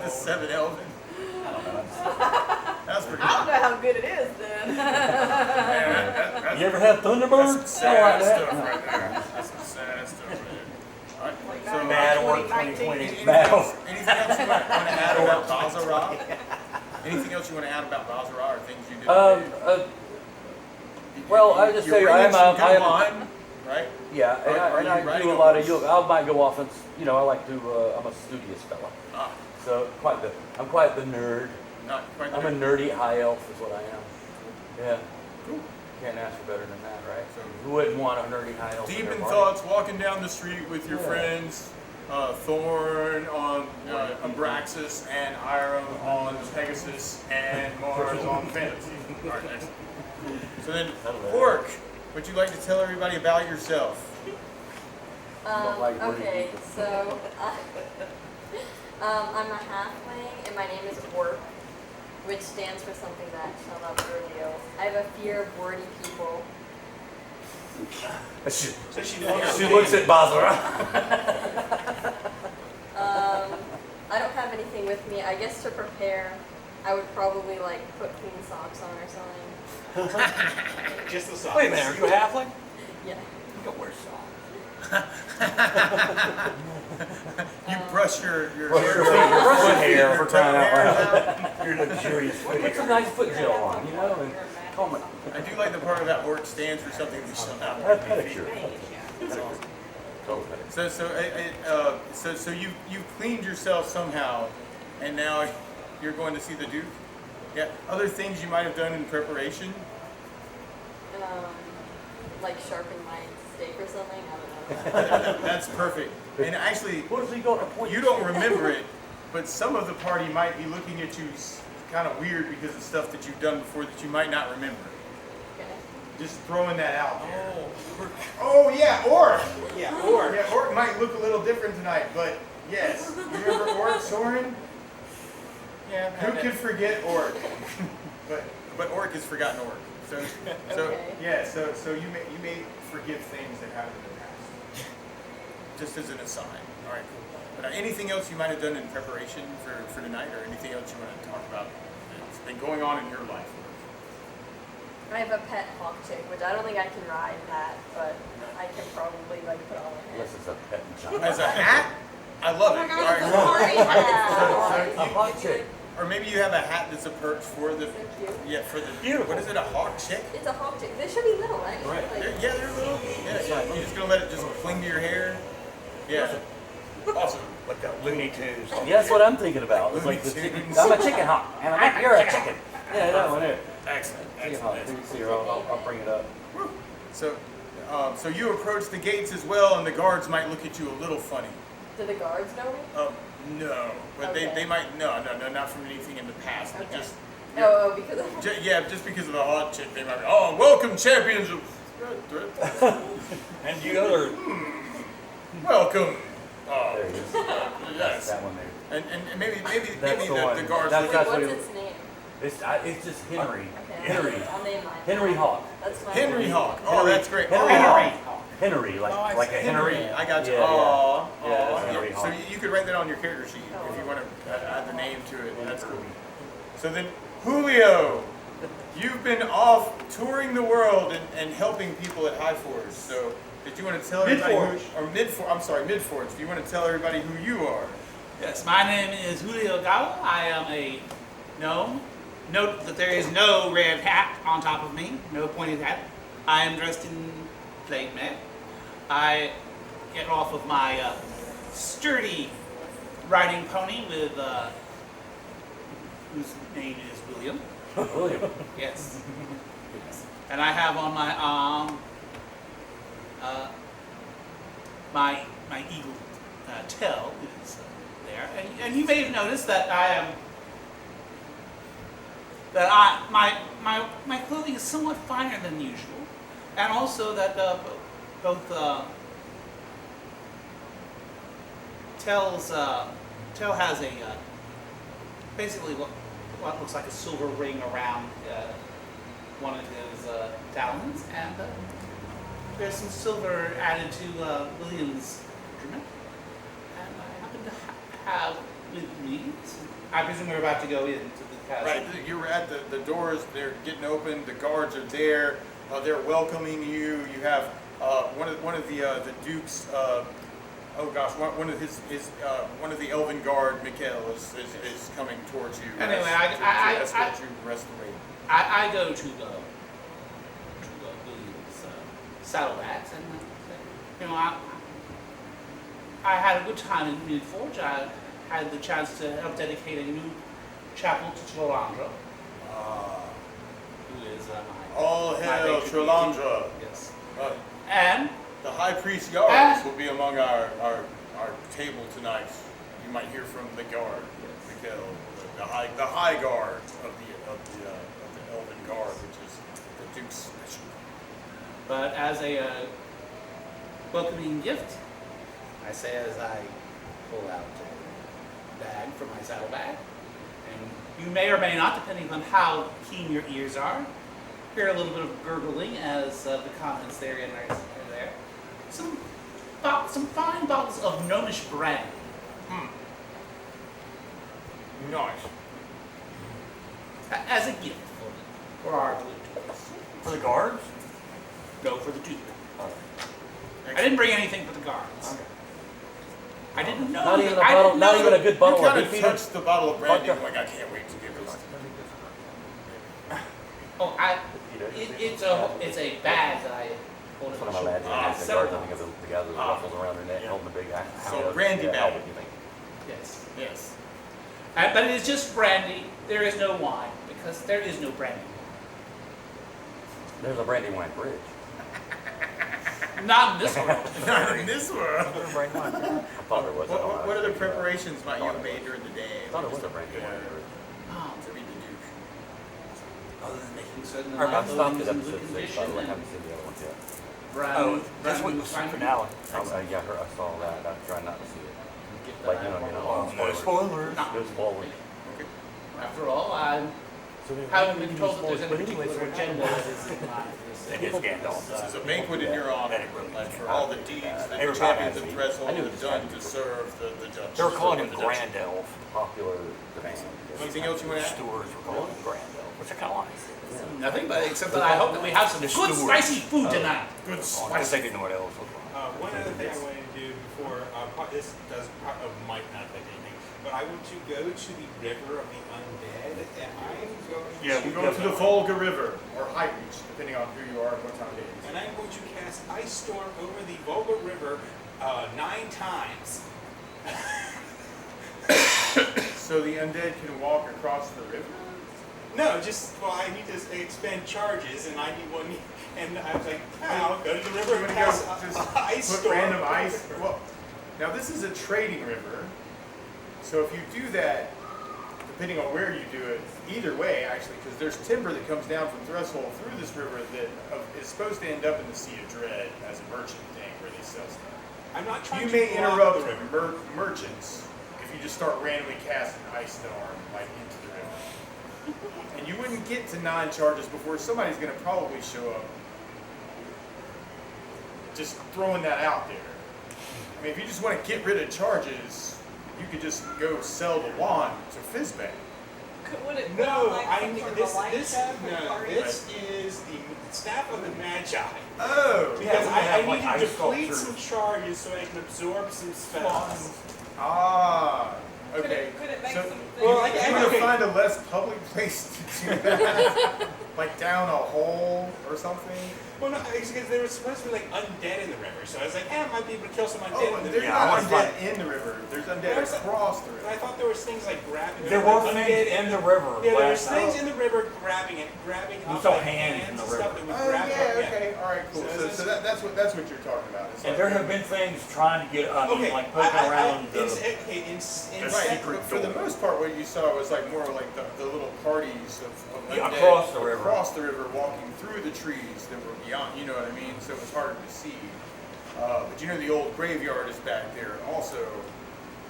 7 Elven? I don't know. That's pretty I don't good. know how good it is then. Man, that's You ever had Thunderbird? some sad stuff right there. That's some sad stuff right there. All right. Like So, Mad Orc 2019. 2020. anything Mad else Orc. you want to add about Bazara? Anything else you want to add about Bazara or things you did? Well, I just You're say bringing I'm some a- good I am- wine, right? Yeah, and Are you I riding do a a lot of horse? yoga. I might go off and, I like to, I'm a studious fella. Ah, So I'm quite the nerd. Not quite I'm a there. nerdy high elf is what I am. Yeah. Cool. Can't ask for better than that, right? So- Who wouldn't want a nerdy high elf? Deep their in party? thoughts, walking down the street with your Yeah. friends, Thorn on Abraxas and Hiram on Pegasus and Mars on Fantasy. All right, next. So then, Orc, would you like to tell everybody about yourself? Don't like wordy Okay, people. so I'm a halfling, and my name is Orc, which stands for something that shall not be revealed. I have a fear of wordy people. She, So she she looks at Basra. I don't have anything with me. I guess to prepare, I would probably like put clean socks on or something. Just the socks. Wait a minute, are you a halfling? Yeah. You don't wear socks. You brush your Brush your foot hair for crying out hairs loud. Your luxurious foot Put some nice foot gel on, you know, and calm it. I do like the part of that Orc stands for something we shall not Pedicure. That's awesome. Oh, So you cleaned yourself somehow, and now you're going to see the Duke. Yeah. Other things you might have done in preparation. Like sharpen my steak or something. I don't know. That's perfect. And actually, what if we go to point? you don't remember it, but some of the party might be looking at you kind of weird because of stuff that you've done before that you might not remember. Okay. Just throwing that out there. Oh yeah, Orc. Yeah, or Yeah, Orc might look a little different tonight, but yes. You remember Orc, Soren? yeah. Who could forget Orc? but Orc has forgotten Orc. So Okay. yeah, so you may forgive things that happened in the past. Just as an aside. All right, cool. But anything else you might have done in preparation for tonight, or anything else you want to talk about that's been going on in your life? I have a pet hawk chick, which I don't think I can ride that, but I can probably like put on a head. Unless it's a pet and As a hat? I love it. All right, cool. Yeah. A hot chick. Or maybe you have a hat that's a perch for the So cute. for the Beautiful. What is it? A hawk chick? It's a hawk chick. They should be little, actually. Right. Like, They're little. Yeah. You're just gonna let it just cling to your hair. Yeah. Awesome. Like that Looney Tunes. Yeah, that's what I'm thinking about. It's like the Looney chicken. Tunes. I'm a chicken hawk, and you're a chicken. Yeah, that one there. Excellent. Chicken hawk. See, I'll bring it up. So, so you approach the gates as well, and the guards might look at you a little funny. do the guards know me? No, but Okay. they might no, not from anything in the past, but Okay. just Oh, because of just because of the hot chick, they might be. Oh, welcome, champions of. And you other, Welcome. There it is. Yes. That one there. And maybe That's the one. the guards That's- look that's at what what's it- its name? It's just Henry. Okay. Henry. I'll name mine. Henry Hawk. That's my Henry Hawk. Oh, Henry- that's great. Henry Oh, Hawk. Henry, like a Henry. I got you. Yeah, yeah. Aw, Yeah, aw. that's Henry So Hawk. you could write that on your character sheet if you want to add the name to it. That's cool. So then, Julio, you've been off touring the world and helping people at High Forge. So did you want to tell everybody Mid-Forge. Do you want to tell everybody who you are? Yes, my name is Julio Galo. I am a gnome. Note that there is no red hat on top of me, no pointed hat. I am dressed in plain mail. I get off of my sturdy riding pony with whose name is William. William. Yes. And I have on my arm my eagle tail is there. And you may have noticed that my clothing is somewhat finer than usual, and also that both Tell has a basically what looks like a silver ring around one of his talons, and there's some silver added to William's instrument. And I happen to have with me. I presume we're about to go into the castle. Right, you were at the doors. They're getting open. The guards are there. They're welcoming you. You have one of the Duke's. Oh gosh, one of the Elven Guard, Mikhail, is coming towards you. Anyway, to escort you rest away. I go to the William's saddlebags, and I had a good time in Mid-Forge. had the chance to help dedicate a new chapel to Trolandra, who is All my hail patron Trolandra. deity. Yes. And And the High Priest Yards will be among our table tonight. You might hear from the guard, Mikhail, the high guard of the Elven Guard, which is the Duke's special. but as a welcoming gift, I say as I pull out a bag from my saddlebag, and you may or may not, depending on how keen your ears are, hear a little bit of gurgling as the contents there are there. Some fine bottles of gnomish brandy. Nice. As a gift for our blue tours. For the guards? No, for the Duke. Oh. I didn't bring anything for the guards. Okay. I didn't know. Not even a I bottle, didn't not know even a good bottle You of kind of beef touched the bottle of brandy. Vodka. I'm like, I can't wait to give this to Oh, it's a bag that I hold in That's my what I'm shoulder. imagining. It has The several guards, I think, of the guys with the ruffles around their neck, holding the big So, brandy bag. helmet, you think? Yes. Yes. But it is just brandy. There is no wine because there is no brandy. There's a brandy wine bridge. Not in this world. Not in this world. I thought there was. I don't know. What other preparations might you have made during the day? I thought it was a brandy wine bridge. To meet the Duke. Other than making certain that I've my stopped clothing at is in episode good 6, by the way. I condition. haven't seen the other ones yet. Brand new refinery. Yeah, I saw that. I'm trying not to see it. Gift Like, that I no bought. spoilers. No spoilers. After all, I haven't been told that there's any particular agenda that is in mind for this. It is Gandalf. This is a banquet in your honor, and for all the deeds that the Everybody champions has of me. Threshold I knew have this done had to to be serve the Dutch. They were calling him the Dutch. Grand Elf. Popular demand. Anything else you want to add? Stewards were calling him Grand Elf, which I kind of like. Nothing but except that I hope that we have some good spicy food tonight. Good I guess they didn't know what else was. One other thing I wanted to do before, this might not affect anything, but I want to go to the River of the Undead, and I'm going We go to the Volga River, or High Reach, depending on who you are and what time of day it is. and I'm going to cast Ice Storm over the Volga River 9 times. So the undead can walk across the river? No, I need to expend charges, and I need one, and I was like, I'll go to the river and cast Ice Put Storm. random ice. Well, now this is a trading river, so if you do that, depending on where you do it, either way actually, because there's timber that comes down from Threshold through this river that is supposed to end up in the Sea of Dread as a merchant thing where they sell stuff. I'm not trying You to may block interrupt the river. merchants if you just start randomly casting Ice Storm like into the river. And you wouldn't get to 9 charges before somebody's going to probably show up. Just throwing that out there. I mean, if you just want to get rid of charges, you could just go sell the wand to Fizzbang. Would it No, like something with a light check or party? this is the Staff of the Magi. Oh! Because Yeah, we I have, like, need to ice deplete sculptures. some charges so I can absorb some spells. Ah! Could Okay. it make So some Well, things? I- you want to okay. find a less public place to do that? Like down a hole or something? Well, no, it's because there was supposed to be like undead in the river, so I was like, I might be able to kill some undead Oh, in the there's river. I not wanna find- undead in the river. There's undead There's- across the But river. I thought there was things like grabbing. There like were things undead in the river. Yeah, there was last things night. in the river grabbing We up saw like hands in hands the and stuff river. that would Oh grab yeah, up. okay, all right, cool. So So that's what you're talking about. It's And like- there have been things trying to get, Okay, like poking around in the second, secret for the most part, what you saw was like more like the little parties of Yeah, undead across the river. across the river, walking through the trees that were beyond. You know what I mean? So it was harder to see. But you know the old graveyard is back there also.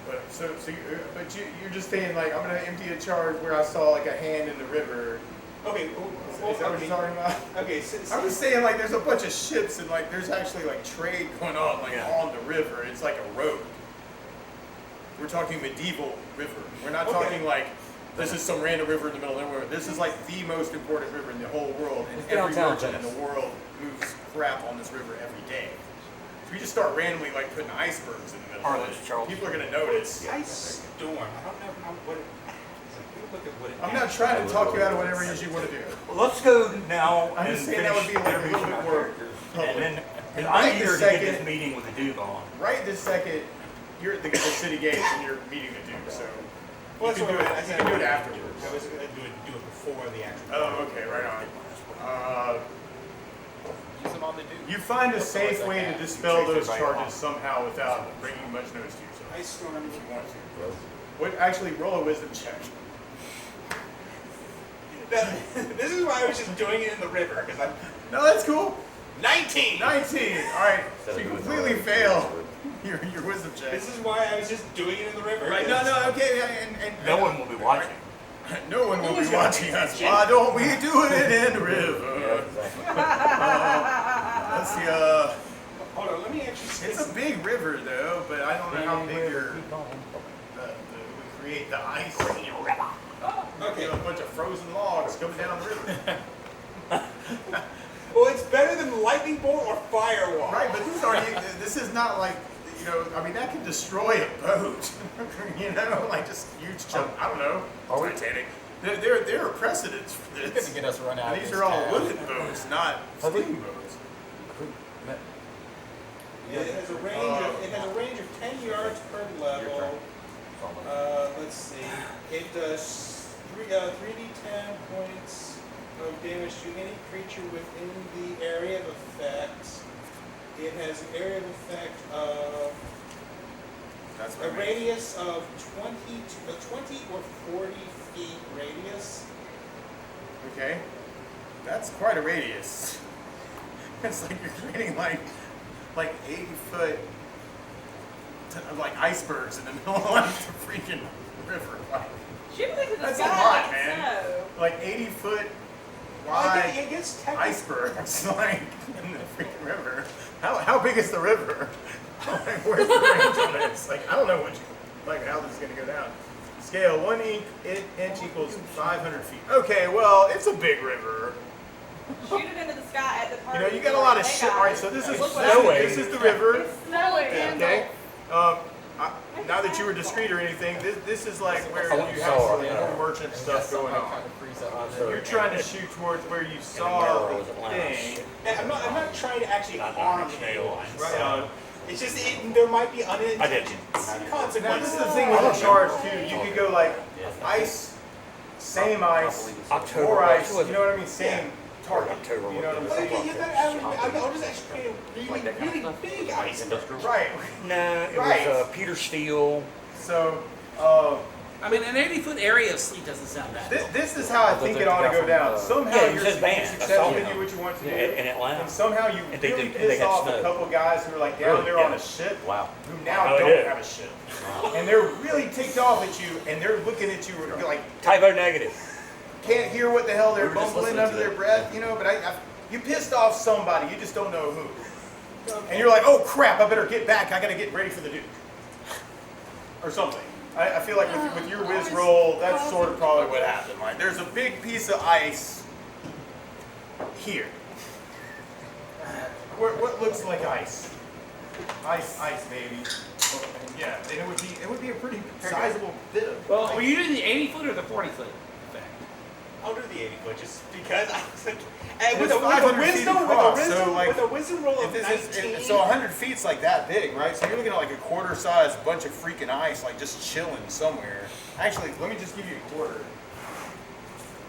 But you're just saying like I'm gonna empty a charge where I saw like a hand in the river. okay, Is that what you're talking about? Okay, I was saying like there's a bunch of ships and like there's actually like trade going on like Yeah. on the river. It's like a road. We're talking medieval river. We're not Okay. talking like this is some random river in the middle of nowhere. This is like the most important river in the whole world, and It's every downtown merchant in Venice. the world moves crap on this river every day. If we just start randomly like putting icebergs in the middle Are of those it, Charles? people are gonna notice. Ice Storm. I don't know what it. Let me look at what it I'm not trying to talk you out of whatever it is you want to do. Well, let's go now I'm and just saying that would finish be like a introducing little bit our more characters. public. And then, And I'm right here this to get second- this meeting with the Duke on. Right this second, you're at the city gates and you're meeting the Duke, so Well, you can do it. You can do it afterwards. I was going to do it before the actual. Oh, okay, right on. Use them on the dude. You find a safe way to dispel those charges somehow without bringing much notice to yourself. Ice storm. If you want to. What? Actually, roll a wisdom check. This is why I was just doing it in the river because I'm No, that's cool. 19. 19. All right. So you completely fail your wisdom check. This is why I was just doing it in the river. Right. No. Okay. And No one will be watching. No one will be one's gonna watching pay us. attention. Why don't we do it in the river? Let's see. Hold on, let me actually say It's a big river though, but I don't know how big we create the ice. Okay. A bunch of frozen logs coming down the river. Well, it's better than lightning bolt or firewall. Right, but these are. This is not like. I mean, that could destroy a boat. Like just huge chunk. I don't know. Titanic. There are precedents for It's this. gonna get us run out. And of these this are all town. wooden boats, not steamboats. It has a range of 10 yards per level. Let's see. It does 3d10 points of damage to any creature within the area of effect. It has an area of effect of That's a what I mean. radius of 20 or 40 feet radius. Okay, that's quite a radius. It's like you're creating like 80-foot like icebergs in the middle of like the freaking river. Shoot it into the That's a sky lot, like man. snow. Like 80-foot I wide guess technically. icebergs like in the freaking river. How big is the river? Like where's the range on this? Like I don't know how this is gonna go down. Scale 1 inch equals 500 feet. Okay, well it's a big river. Shoot it into the sky at the party. You got a lot of Hey, shit. guys, All right, so this is look what I did. this is the river. It's snowing. Okay. Now that you were discreet or anything, this is like where you have some more merchant stuff going on. Kind of freeze up. You're trying to shoot towards where you saw the thing. And I'm not trying to actually harm the aliens. Right on. It's just there might be unintended Now consequences. this is the thing with the charge too. You could go like ice, same ice, more ice. You know what I mean? Same target. You know what I'm Okay, saying? yeah, I'll just actually create a really big ice. Right. No, it Right. was Peter Steele. So. I mean, an 80-foot area of sleep doesn't sound bad. This is how I think it ought to go down. Somehow Yeah, it you're says band. successful in what you want to do. In Atlanta. And somehow you And they really did- and they piss had off a snow. couple guys who are like down Really? there on Yeah. a ship Wow. who now Oh, don't they did. have a ship. And they're really ticked off at you and they're looking at you like Typo negative. can't hear what the hell they're We were just bumbling listening under to their that. breath, but you pissed off somebody, you just don't know who. And you're like, oh crap, I better get back, I gotta get ready for the Duke. Or something. I feel like with your whiz roll, that's sort of probably what happened. Like, there's a big piece of ice here. What looks like ice? Ice, baby. Yeah, and it would be a pretty sizable bit of Well, ice. were you doing the 80-foot or the 40-foot effect? I'll do the 80-foot just because I was like, It's with a 500 feet wisdom across, so, like, with a wisdom roll of If this 19. is, so 100 feet's like that big, right? So you're looking at like a quarter-sized bunch of freaking ice, like just chilling somewhere. Actually, let me just give you a quarter.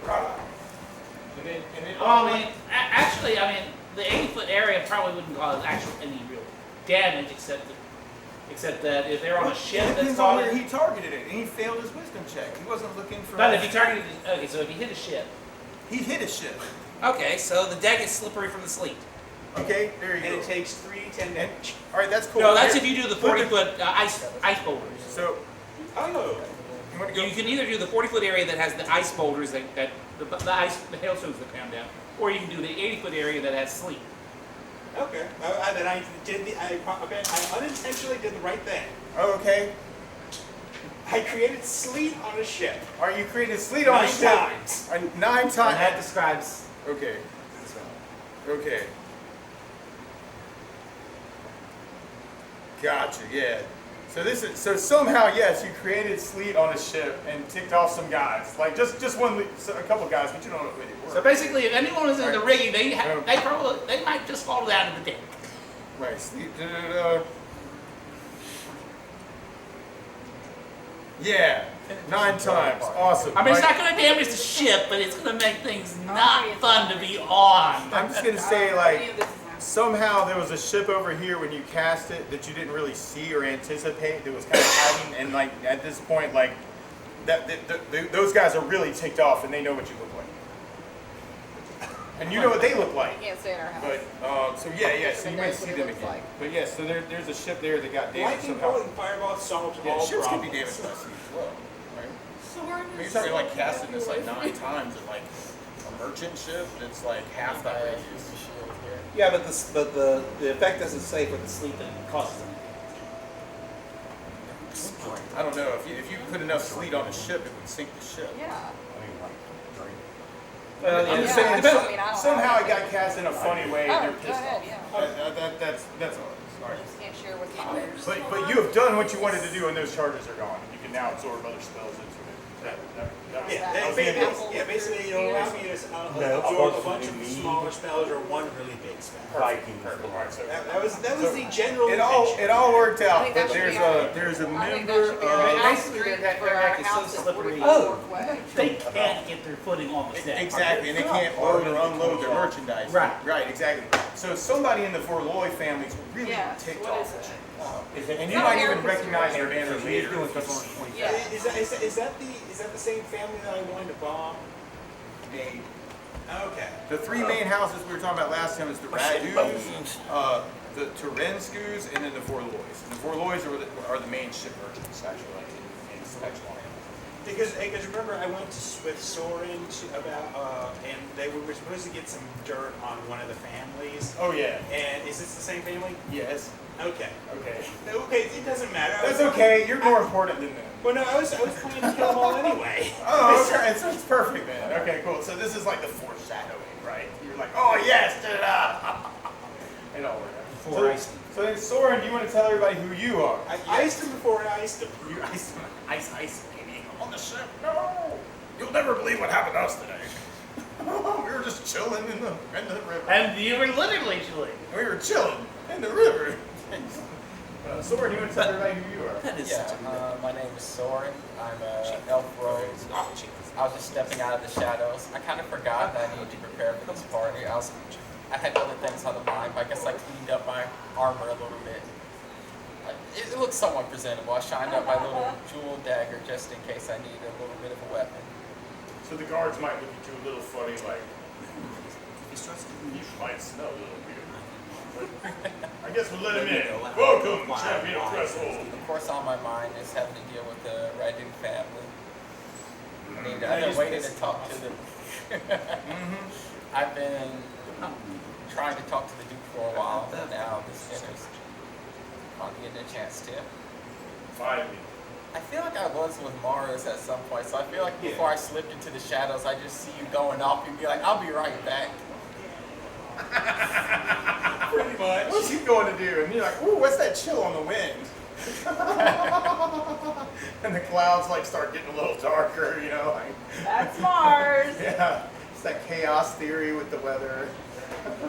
And then Well, I mean, actually, the 80-foot area probably wouldn't cause any real damage, except that if they're on a ship it that's depends on where called. he targeted it, and he failed his wisdom check. He wasn't looking for. But if he targeted, okay, so if he hit a ship. He hit a ship. Okay, so the deck is slippery from the sleet. Okay, there you And go. it takes 3d10 damage. All right, that's cool. No, that's Here, if you do the put 40-foot ice boulders. So Oh. you want to go? You can either do the 40-foot area that has the ice boulders the hailstones that pound down, or you can do the 80-foot area that has sleet. Okay. Then I unintentionally did the right thing. Oh, okay. I created sleet on a ship. Are you creating sleet on a 9 ship? times. 9 And times. that describes. Okay. Okay. Gotcha. Yeah. So somehow yes, you created sleet on a ship and ticked off some guys. Like just a couple guys, but you don't know who they were. So basically, if anyone was in the rigging, they Yeah. they might just fall down to the deck. Right. Sleet. Yeah, 9 times. Awesome. I mean, it's Right. not going to damage the ship, but it's going to make things not fun to be on. I'm just gonna say, Any like, of this is happening. somehow there was a ship over here when you cast it that you didn't really see or anticipate that was kind of hiding, and like at this point, like those guys are really ticked off, and they know what you look like, and you know what they look like. You can't stay in our house. But so yeah, so you might knows see what it them looks again. like. But yeah, so there's a ship there that got damaged Lightning somehow. bolt and fireball solved Yeah, all ships can problems. be damaged by sea as well, right? So we're I mean, you're talking like casting this like 9 times in like a merchant ship that's like half that radius. Yeah, but the effect doesn't say for the sleep that causes them. I don't know, if you put enough sleet on a ship, it would sink the ship. Yeah. Well, I'm just Yeah, saying, I mean, I don't somehow know. it got cast in a funny way, and Oh, they're go pissed ahead, off. yeah. That's all. Sorry. Just can't share with others. But you have done what you wanted to do, and those charges are gone. You can now absorb other spells into it. Basically, it'll allow me to No, absorb a also bunch you of need- smaller spells or one really big spell. Vikings. Alright, so That was the general it all worked I out, think but that should there's be a there's a I think member that should be our of house Basically, street that for our deck is so house at slippery. 44th Way. They can't get their footing on the deck. exactly, and they can't load or unload their merchandise. Right. Exactly. So somebody in the Forloy families really Yes, ticked what off is at it? you. Is it? And It's you not might even Aaron recognize their Fitzgerald. banner She's later. doing stuff on 20. Yeah. Is that the same family that I wanted to bomb? Maybe. Okay. The 3 main houses we were talking about last time is the Radus, the Terenskus, and then the Forloys. And the Forloys are the main ship merchants, actually, like in Specularum. Because remember, I went with Soren and they were supposed to get some dirt on one of the families. Oh yeah. And is this the same family? Yes. Okay. Okay. Okay, it doesn't matter. That's okay. You're more important than them. Well, no, I was planning to kill them all anyway. Oh, okay. It's perfect then. Okay, cool. So this is like the foreshadowing, right? You're like, oh yes, da-da-da. It all worked out. Before iced him. So then, Soren, do you want to tell everybody who you are? I iced him before I iced him. You iced him. Ice, baby. On the ship. No. You'll never believe what happened to us today. We were just chilling in the river. And you were literally chilling. We were chilling in the river. Soren, you want to tell everybody who you are? Yeah, my name is Soren. I'm an elf rogue. I was just stepping out of the shadows. I kind of forgot that I needed to prepare for this party. I had other things on the mind, but I guess I cleaned up my armor a little bit. It looks somewhat presentable. I shined up my little jewel dagger just in case I needed a little bit of a weapon. So the guards might look at you a little funny, like, you might smell a little weird. But I guess we'll let him in. Welcome, champion of Threshold. Of course, on my mind is having to deal with the Radu family. I mean, I've been waiting to talk to them. I've been trying to talk to the Duke for a while, but now this dinner's finally getting a chance to. Finally. I feel like I was with Mars at some point, so I feel like before I slipped into the shadows, I just see you going off and be like, I'll be right back. Pretty much. What's he going to do? And you're like, ooh, what's that chill on the wind? And the clouds like start getting a little darker, you know. Like, That's Mars. yeah, it's that chaos theory with the weather.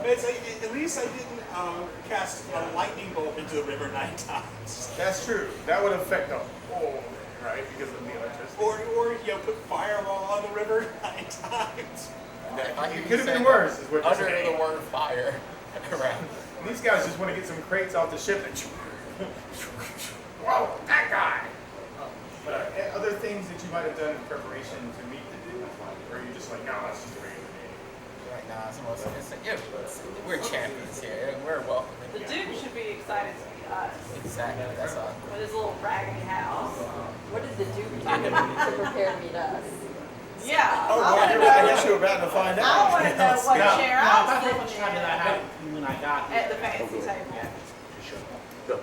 It's like, at least I didn't cast a lightning bolt into the river 9 times. That's true. That would affect the whole thing, right? Because of the electricity. Or put fireball on the river 9 times. It could have been worse, is what you're Under saying. the word fire around. These guys just want to get some crates off the ship and wow, that guy. But other things that you might have done in preparation to meet the dude, or are you just like, no, that's just a regular day? Right now, we're champions here. We're welcome. The Duke should be excited to meet us Exactly. That's all. with his little raggedy house. What did the Duke do to prepare to meet us? Yeah. Oh, I well, wanna I know- guess you're about to find I out. want to know what Now- chair Now, I'm how sitting much time did I in have when I got here? at the fancy table.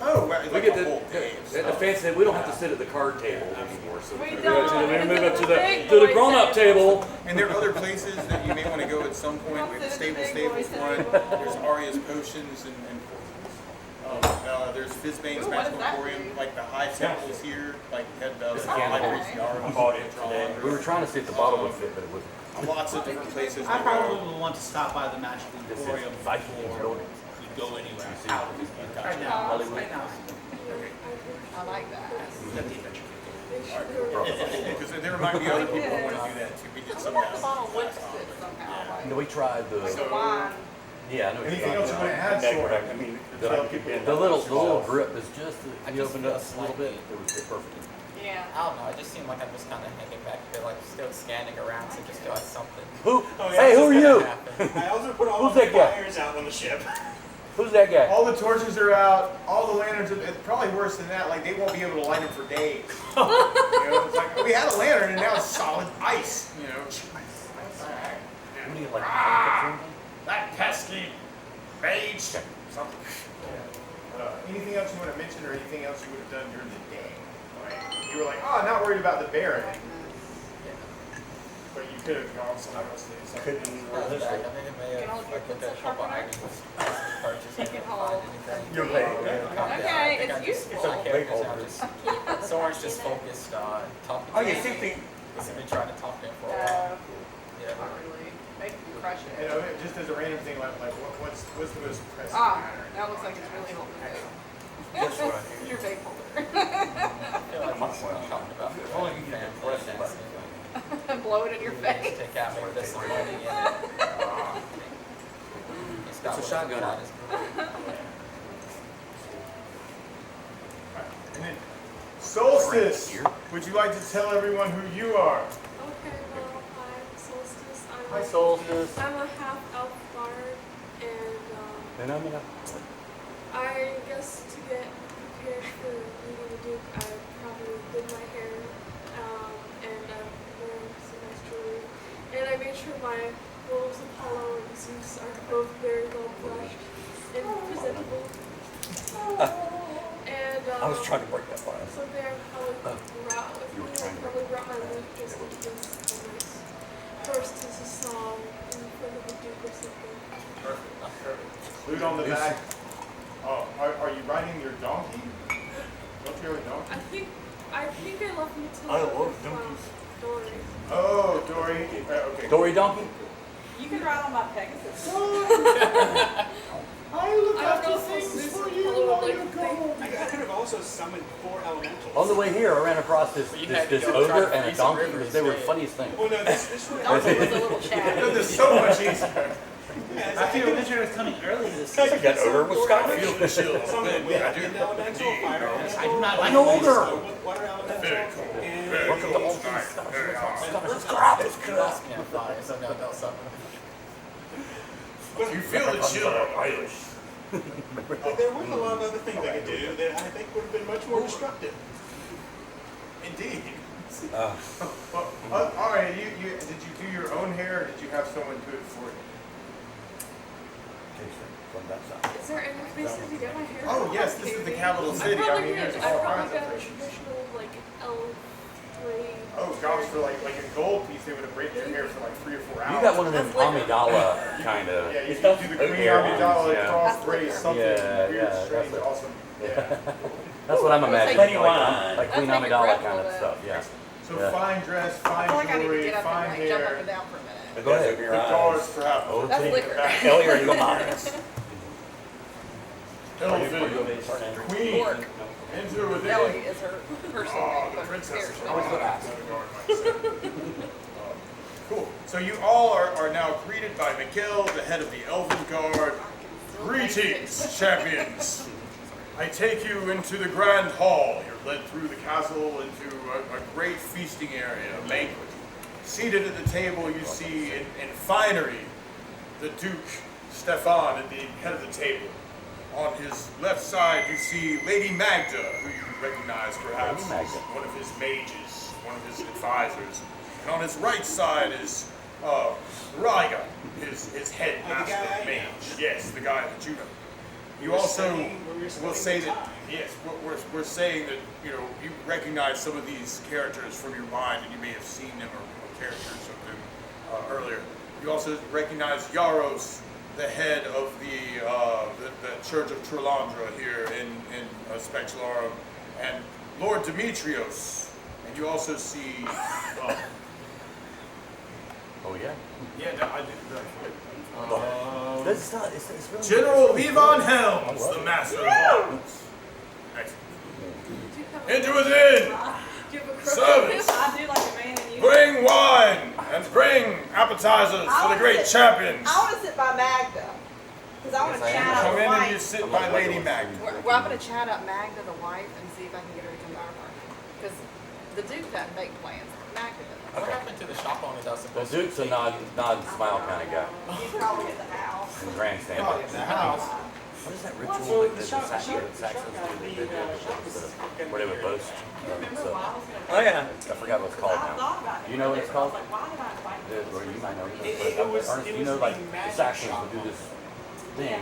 Oh, right, We like get a the, whole day of the stuff. fancy, we don't have to sit at the card table anymore, so We we don't. move up to Big the boy grown-up table. And there are other places that you may want to go at some point. We have Sit the at the big boy Stable Front. table. There's Arya's Potions and potions. There's Fizbane's Ooh, what Magical does that Emporium. do? Like the high temples here, like head This is the candle. libraries, the I Arms, bought it today. We were trying to see if the bottle would fit, but it wasn't. lots of different places to I probably go. would want to stop by the Magical This is Emporium Viking before building. we go anywhere See, out. it's Right now, Hollywood. right now. I like that. We've got the adventure. Because there might be other people who want to do that too. We did some The bottle looks good somehow. No, we tried Like the. the wine. Yeah, I know. Anything else you want to add, Back Soren? where I mean, the little grip is just. If you opened it up a little bit, it was perfect. Yeah. I don't know. It just seemed like I'm just kind of hanging back there, like still scanning around to just do like something. Who? Oh, yeah, Hey, who are you? I also put all Who's the that guy? fires out on the ship. Who's that guy? All the torches are out. All the lanterns. It's probably worse than that. Like they won't be able to light them for days. You know, it's like we had a lantern and now it's solid ice. You know. What do you like? That pesky mage. Something. Anything else you want to mention, or anything else you would have done during the day? Like, you were like, oh, not worried about the Baron, but you could have gone somewhere else. Couldn't I think it may have like looked at a couple items purchased and didn't find anything. You're right. Okay, it's useful. Some characters now just Soren's just focused on talking. Oh, to you him. see the. He's been trying to talk to him for a while. Yeah. Not really. Maybe crush it. You know, just as a random thing, like what's the most pressing Ah, matter? that looks like it's really holding it. That's right. Your vape holder. I feel like he's talking about Only you can press it. Blow it in your face. Take out maybe there's some money in it. It's a shotgun. And then, Solstice, would you like to tell everyone who you are? Okay, well, I'm Solstice. Hi, Solstice. I'm a half elf bard, and And I'm gonna. I guess to get prepared for meeting the Duke, I probably did my hair, and I'm wearing some nice jewelry. And I made sure my wolves Apollo and Zeus are both very well brushed and presentable. And I was trying to break that fire. someday I probably brought with You were me. I trying to- probably brought my lute just in case a nice first is a song in front of the Duke or something. Perfect. Flute on the back. Oh, are you riding your donkey? Don't you have a donkey? I think I left me to I love donkeys. Dory. Oh, Dory. Okay. Dory Donkey? You can ride on my Pegasus. I look I after don't know if things Zeus for and you Apollo while would you like to go. I could have also summoned 4 elementals. On the way here, I ran across this You had to this go try ogre to and a freeze some donkey. rivers, They were the yeah. funniest thing. Well, no, this one. Donkey was a little chatty. This is so much easier. Yeah, I feel Richard was coming early this I think that ogre was Scottish. Summon with an elemental, fire elemental. I do not like An this. ogre! With water elemental, and Welcome to all things Scottish. Crap, it's You lost me on fire, so no, something. You feel the chill. Irish. But there was a lot of other things I could do that I think would have been much more destructive. Indeed. Well, all right. Did you do your own hair, or did you have someone do it for you? From that side. Is there any places to get my hair? Oh yes, this is the capital I city. I probably mean, did. there's I all probably kinds of got a places. traditional like elf braid. Oh gosh, for like a gold piece, they would have braided your hair for like 3 or 4 hours. You got one of them Amidala kind of. Yeah, you do the Queen Amidala Yeah. cross braid, something Yeah, weird, yeah, strange, that's it. awesome. Yeah. That's what I'm imagining. Plenty Like Queen That's like a Amidala red kind of velvet. stuff. Yeah. So Yeah. fine dress, I fine feel like I need to jewelry, get up fine and like jump up hair. and down for a minute. Go ahead. Your The eyes. doors perhaps. Oh, That's take liquor. it. Elliot, you go mine. Elvin, Queen, Pork. enter within. Ellie is her personal Oh, name, the but princess is seriously. Cool. So you all are now greeted by Miguel, the head of the Elven Guard. Greetings, champions. I take you into the grand hall. You're led through the castle into a great feasting area, a banquet. Seated at the table, you see in finery the Duke Stefan at the head of the table. On his left side, you see Lady Magda, who you recognize perhaps Lady Magda. as one of his mages, one of his advisors. And on his right side is Riga, his head The master guy I know. mage. Yes, the guy that you know. You We're also studying- we're will studying say the that, time. yes, we're saying that, you recognize some of these characters from your mind, and you may have seen them or characters of them earlier. You also recognize Yaros, the head of the Church of Trilandra here in Specularum, and Lord Demetrios. And you also see, Oh yeah. yeah, no, I did. That's not. It's really. General Levon Helms, the Master of Arms. Excellent. Do you have Enter within. do you have a Servants, I do like a man and you. bring wine and bring appetizers for the great champions. I want to sit by Magda. Because I want to Yes, I chat am. out Come the in and you wife. sit by Lady Magda. Well, I'm going to chat up Magda, the wife, and see if I can get her to come to our party. Because the Duke doesn't make plans. Magda does. What happened to the shop owner that was Well, supposed to Duke's a nod and smile kind of guy. He's probably in the house. In grandstand. Oh, in the house. What is that ritual that the Saxons do? Where they would boast. So, Oh, yeah. I forgot what it's called I now. thought about it. You know what it's called? I was like, why did I invite Or you might know. Ernest, it you know, was like the the magic Saxons shop. would do this thing,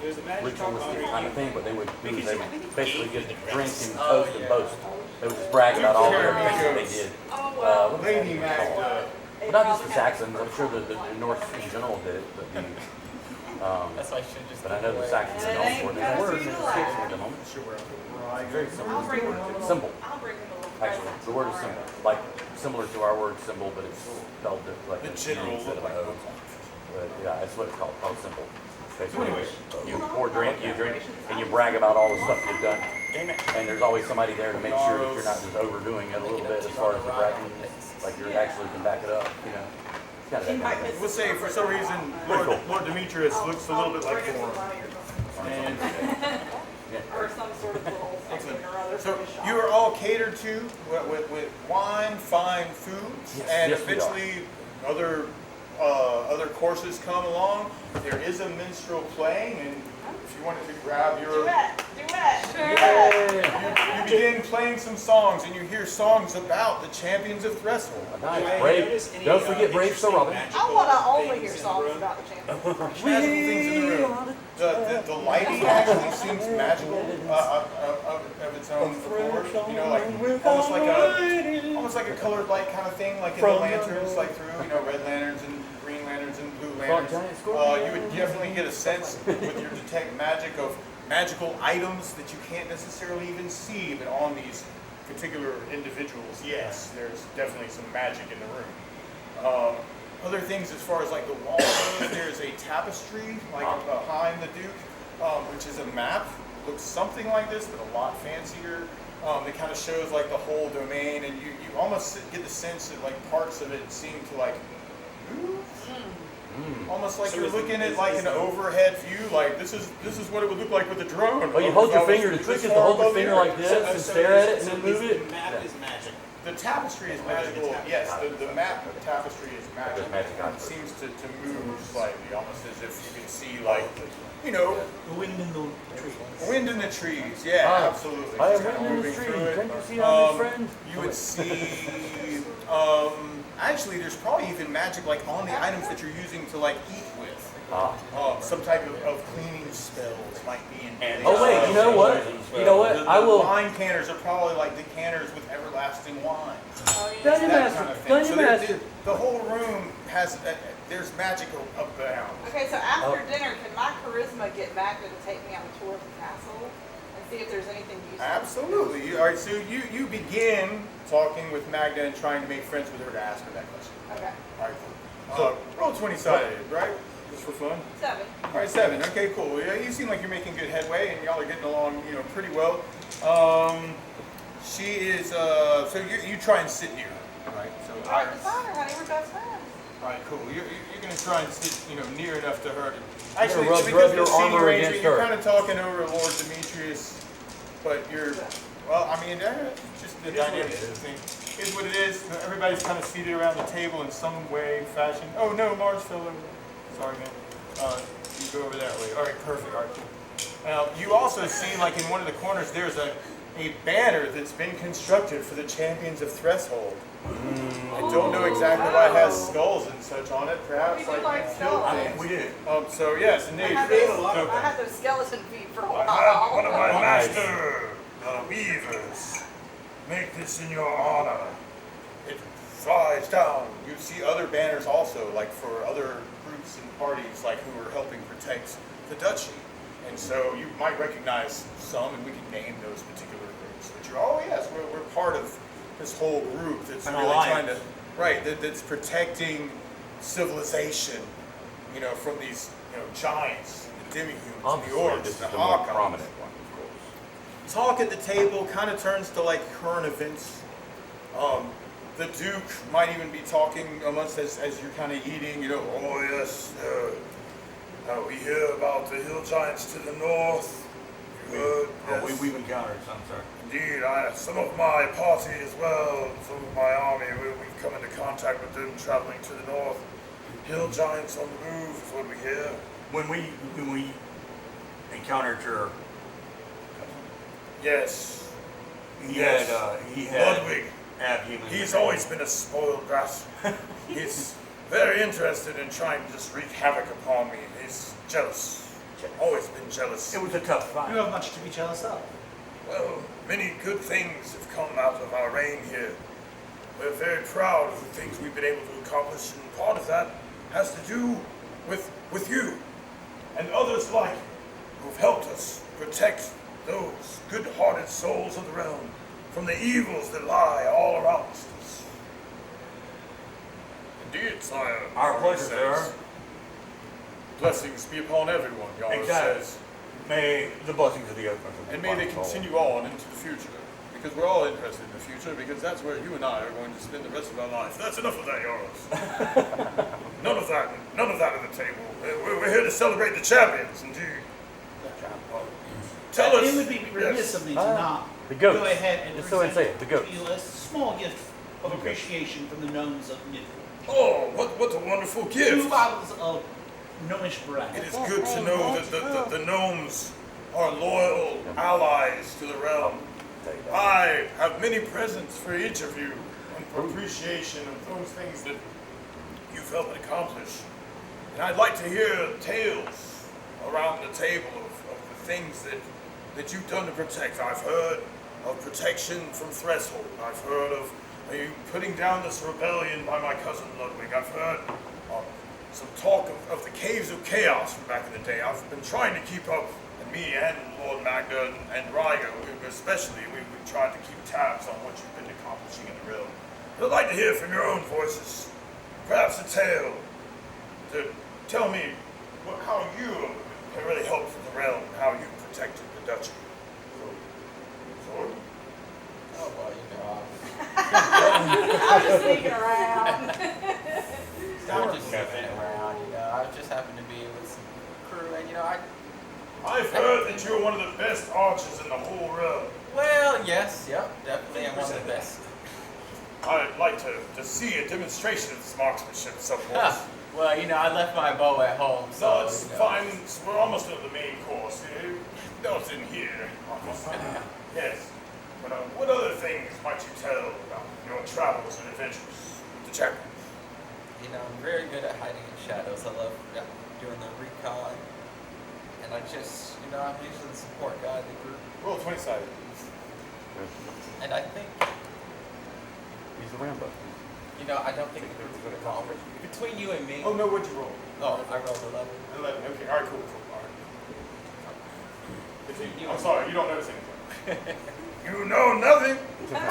It was the magic ritualistic shop. kind of thing, but they would do is they would basically get drink and toast and boast. They would just brag about all the other things that they did. Oh, well. What was that Lady thing called? Magda. Well, not just the Saxons, I'm sure the Norse in general did it, but That's why I should just. but I know the Saxons are known for it. There's a word that escapes me at the moment. Very I'll bring him a simple. little. Symbol. I'll bring him a little. Actually, the word is symbol, like similar to our word symbol, but it's spelled like The a general instead look of like an O. But yeah, that's what it's called symbol. Basically, you pour drink, and you brag about all the stuff you've done. And there's always somebody there to make sure that you're not just overdoing it a little bit as far as the bragging, like you actually can back it up, you know. It's kind of that kind of thing. We'll say for some reason, Lord Demetrius looks a little bit like Thorin. And Or some sort of little something or other. so for the shop. you are all catered to with wine, fine foods, Yes, and yes, we are. eventually other courses come along. There is a minstrel playing, and if you wanted to grab your Duet. Duet. you begin playing some songs, and you hear songs about the champions of Threshold. Nice, brave. Don't forget Brave Sir Robin. I want to only hear songs about the champion. Magical things in the room. The lighting actually seems magical of its own accord. You know, like almost like a colored light kind of thing, like in the lanterns, like through red lanterns and green lanterns and blue lanterns. You would definitely get a sense with your detect magic of magical items that you can't necessarily even see, but on these particular individuals, yes, there's definitely some magic in the room. Other things as far as like the wall goes, there's a tapestry like behind the Duke, which is a map. Looks something like this, but a lot fancier. It kind of shows like the whole domain, and you almost get the sense that like parts of it seem to like move. Almost like So you're is it- looking at is- like is an it- overhead view, like this is what it would look like with a drone. Well, you hold your If I was finger, the this trick is to far hold your above finger the like earth. this and stare at it and then move it. The map is magic. The tapestry is magical. Yes, the map of the tapestry is magical. Magic It items. seems to move slightly, almost as if you can see like, you know, The wind in the trees. wind in the trees. Yeah, Ah, absolutely. I Just am kinda wind in the moving tree. through it. Can't you see I'm his friend? You would see, actually, there's probably even magic like on the items that you're using to like eat with. Some type of cleaning spells might be in place. Oh wait, you know what? You know what? I The will. wine canners are probably like decanters with everlasting wine. Dungeon That Master, kind of thing. Dungeon So Master. the whole room has, there's magic abound. Okay, so after dinner, can my charisma get Magda to take me on a tour of the castle and see if there's anything useful? Absolutely. All right, so you begin talking with Magda and trying to make friends with her to ask her that question. Okay. All right, cool. Roll 20-sided, right? Just for fun. 7. All right, 7. Okay, cool. Yeah, you seem like you're making good headway, and y'all are getting along, pretty well. She is. So you try and sit near her, right? So Right beside her, honey. We're best friends. All right, cool. You're gonna try and sit, near enough to her to. Actually, rub because of your the seating armor arrangement, against you're her. kind of talking over Lord Demetrius, but you're. Well, I mean, just the dynamic of the thing. Is what it is. Everybody's kind of seated around the table in some way, fashion. Oh no, Mars fell over. Sorry, man. You go over that way. All right, perfect. All right, cool. Now, you also see, like in one of the corners, there's a banner that's been constructed for the champions of Threshold. I don't know exactly why it has skulls and such on it. Perhaps We do like like you killed skulls. things. We did. So yes, indeed. I had those skeleton feet for a I had one of while. my master weavers make this in your honor. It flies down. You see other banners also, like for other groups and parties, like who are helping protect the duchy. And so you might recognize some, and we can name those particular groups. But you're, oh yes, we're part of this whole group that's An really alliance. trying to, that's protecting civilization, from these, giants, the demi-humans, the Obviously, orcs, this is the the more hawkeyes. prominent one, of course. Talk at the table kind of turns to like current events. The Duke might even be talking amongst as you're kind of eating, you know, Oh yes, we hear about the hill giants to the north. Good. Yes. We've encountered some, sir. Indeed, some of my party as well, some of my army, we've come into contact with them traveling to the north. Hill giants on the move is what we hear. When we encountered your, Yes. he Yes. had Ludwig. abhuman. He's always been a spoiled brat. He's very interested in trying to just wreak havoc upon me. He's jealous. Always been jealous. It was a tough fight. You have much to be jealous of. Well, many good things have come out of our reign here. We're very proud of the things we've been able to accomplish, and part of that has to do with you and others like you who've helped us protect those good-hearted souls of the realm from the evils that lie all around us. indeed, sire. Our pleasure, Says, sir. Blessings be upon everyone, Yarrow Exactly. says. May the blessings of the open. And may they continue on into the future. Because we're all interested in the future, because that's where you and I are going to spend the rest of our lives. That's enough of that, Yaros. None of that at the table. We're here to celebrate the champions, indeed. Tell us. It would be remiss of me to not the goats. go ahead and Just so I say it, the present goats. to you a small gift of appreciation from the gnomes of Midford. Oh, what a wonderful 2 gift. bottles of gnomish brand. It is good to know that the gnomes are loyal allies to the realm. I have many presents for each of you in appreciation of those things that You've helped accomplish. And I'd like to hear tales around the table of the things that you've done to protect. I've heard of protection from Threshold. I've heard of you putting down this rebellion by my cousin Ludwig. I've heard some talk of the Caves of Chaos from back in the day. I've been trying to keep up, and me and Lord Magda and Rygo especially, we've tried to keep tabs on what you've been accomplishing in the realm. But I'd like to hear from your own voices. Perhaps a tale to tell me how you have really helped the realm, how you protected the duchy. So, Oh, well, you know, I'm just sneaking around. I'm just sitting around, you know. I just happened to be with some crew, and, you know, I've heard that you're one of the best archers in the whole realm. well, yes, yep, definitely I'm one of the best. I'd like to see a demonstration of this marksmanship at some point. Well, you know, I left my bow at home, so. No, it's you know. fine. We're almost at the main course. Don't in here. Yes. But what other things might you tell about your travels and adventures with the champions? You know, I'm very good at hiding in shadows. I love doing the recon. And I just, you know, I'm usually the support guy of the group. Roll 20-sided. And I think, He's the Rambo. you know, I don't think the group would accomplish. Between you and me. Oh, no, what'd you roll? Oh, I rolled 11. 11. Okay, all right, cool. All right. Continue. I'm sorry, you don't notice anything. You know nothing.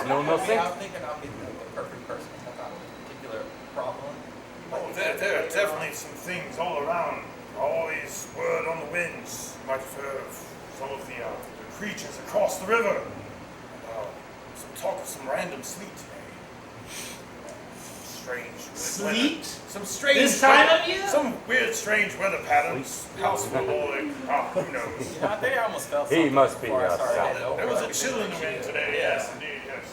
No, no, I mean, I'm thinking I'll be the perfect person about a particular problem. Oh, there are definitely some things all around. Always word on the winds. You might have heard of some of the creatures across the river. Some talk of some random sleet today. Strange. Sleet? Some strange. This time weather- of year? Some weird, strange weather patterns. House full of who knows? You know, I think I almost felt He something must be, before I started south. heading over. There was a Like, chill in the wind today. Yes, indeed. Yes.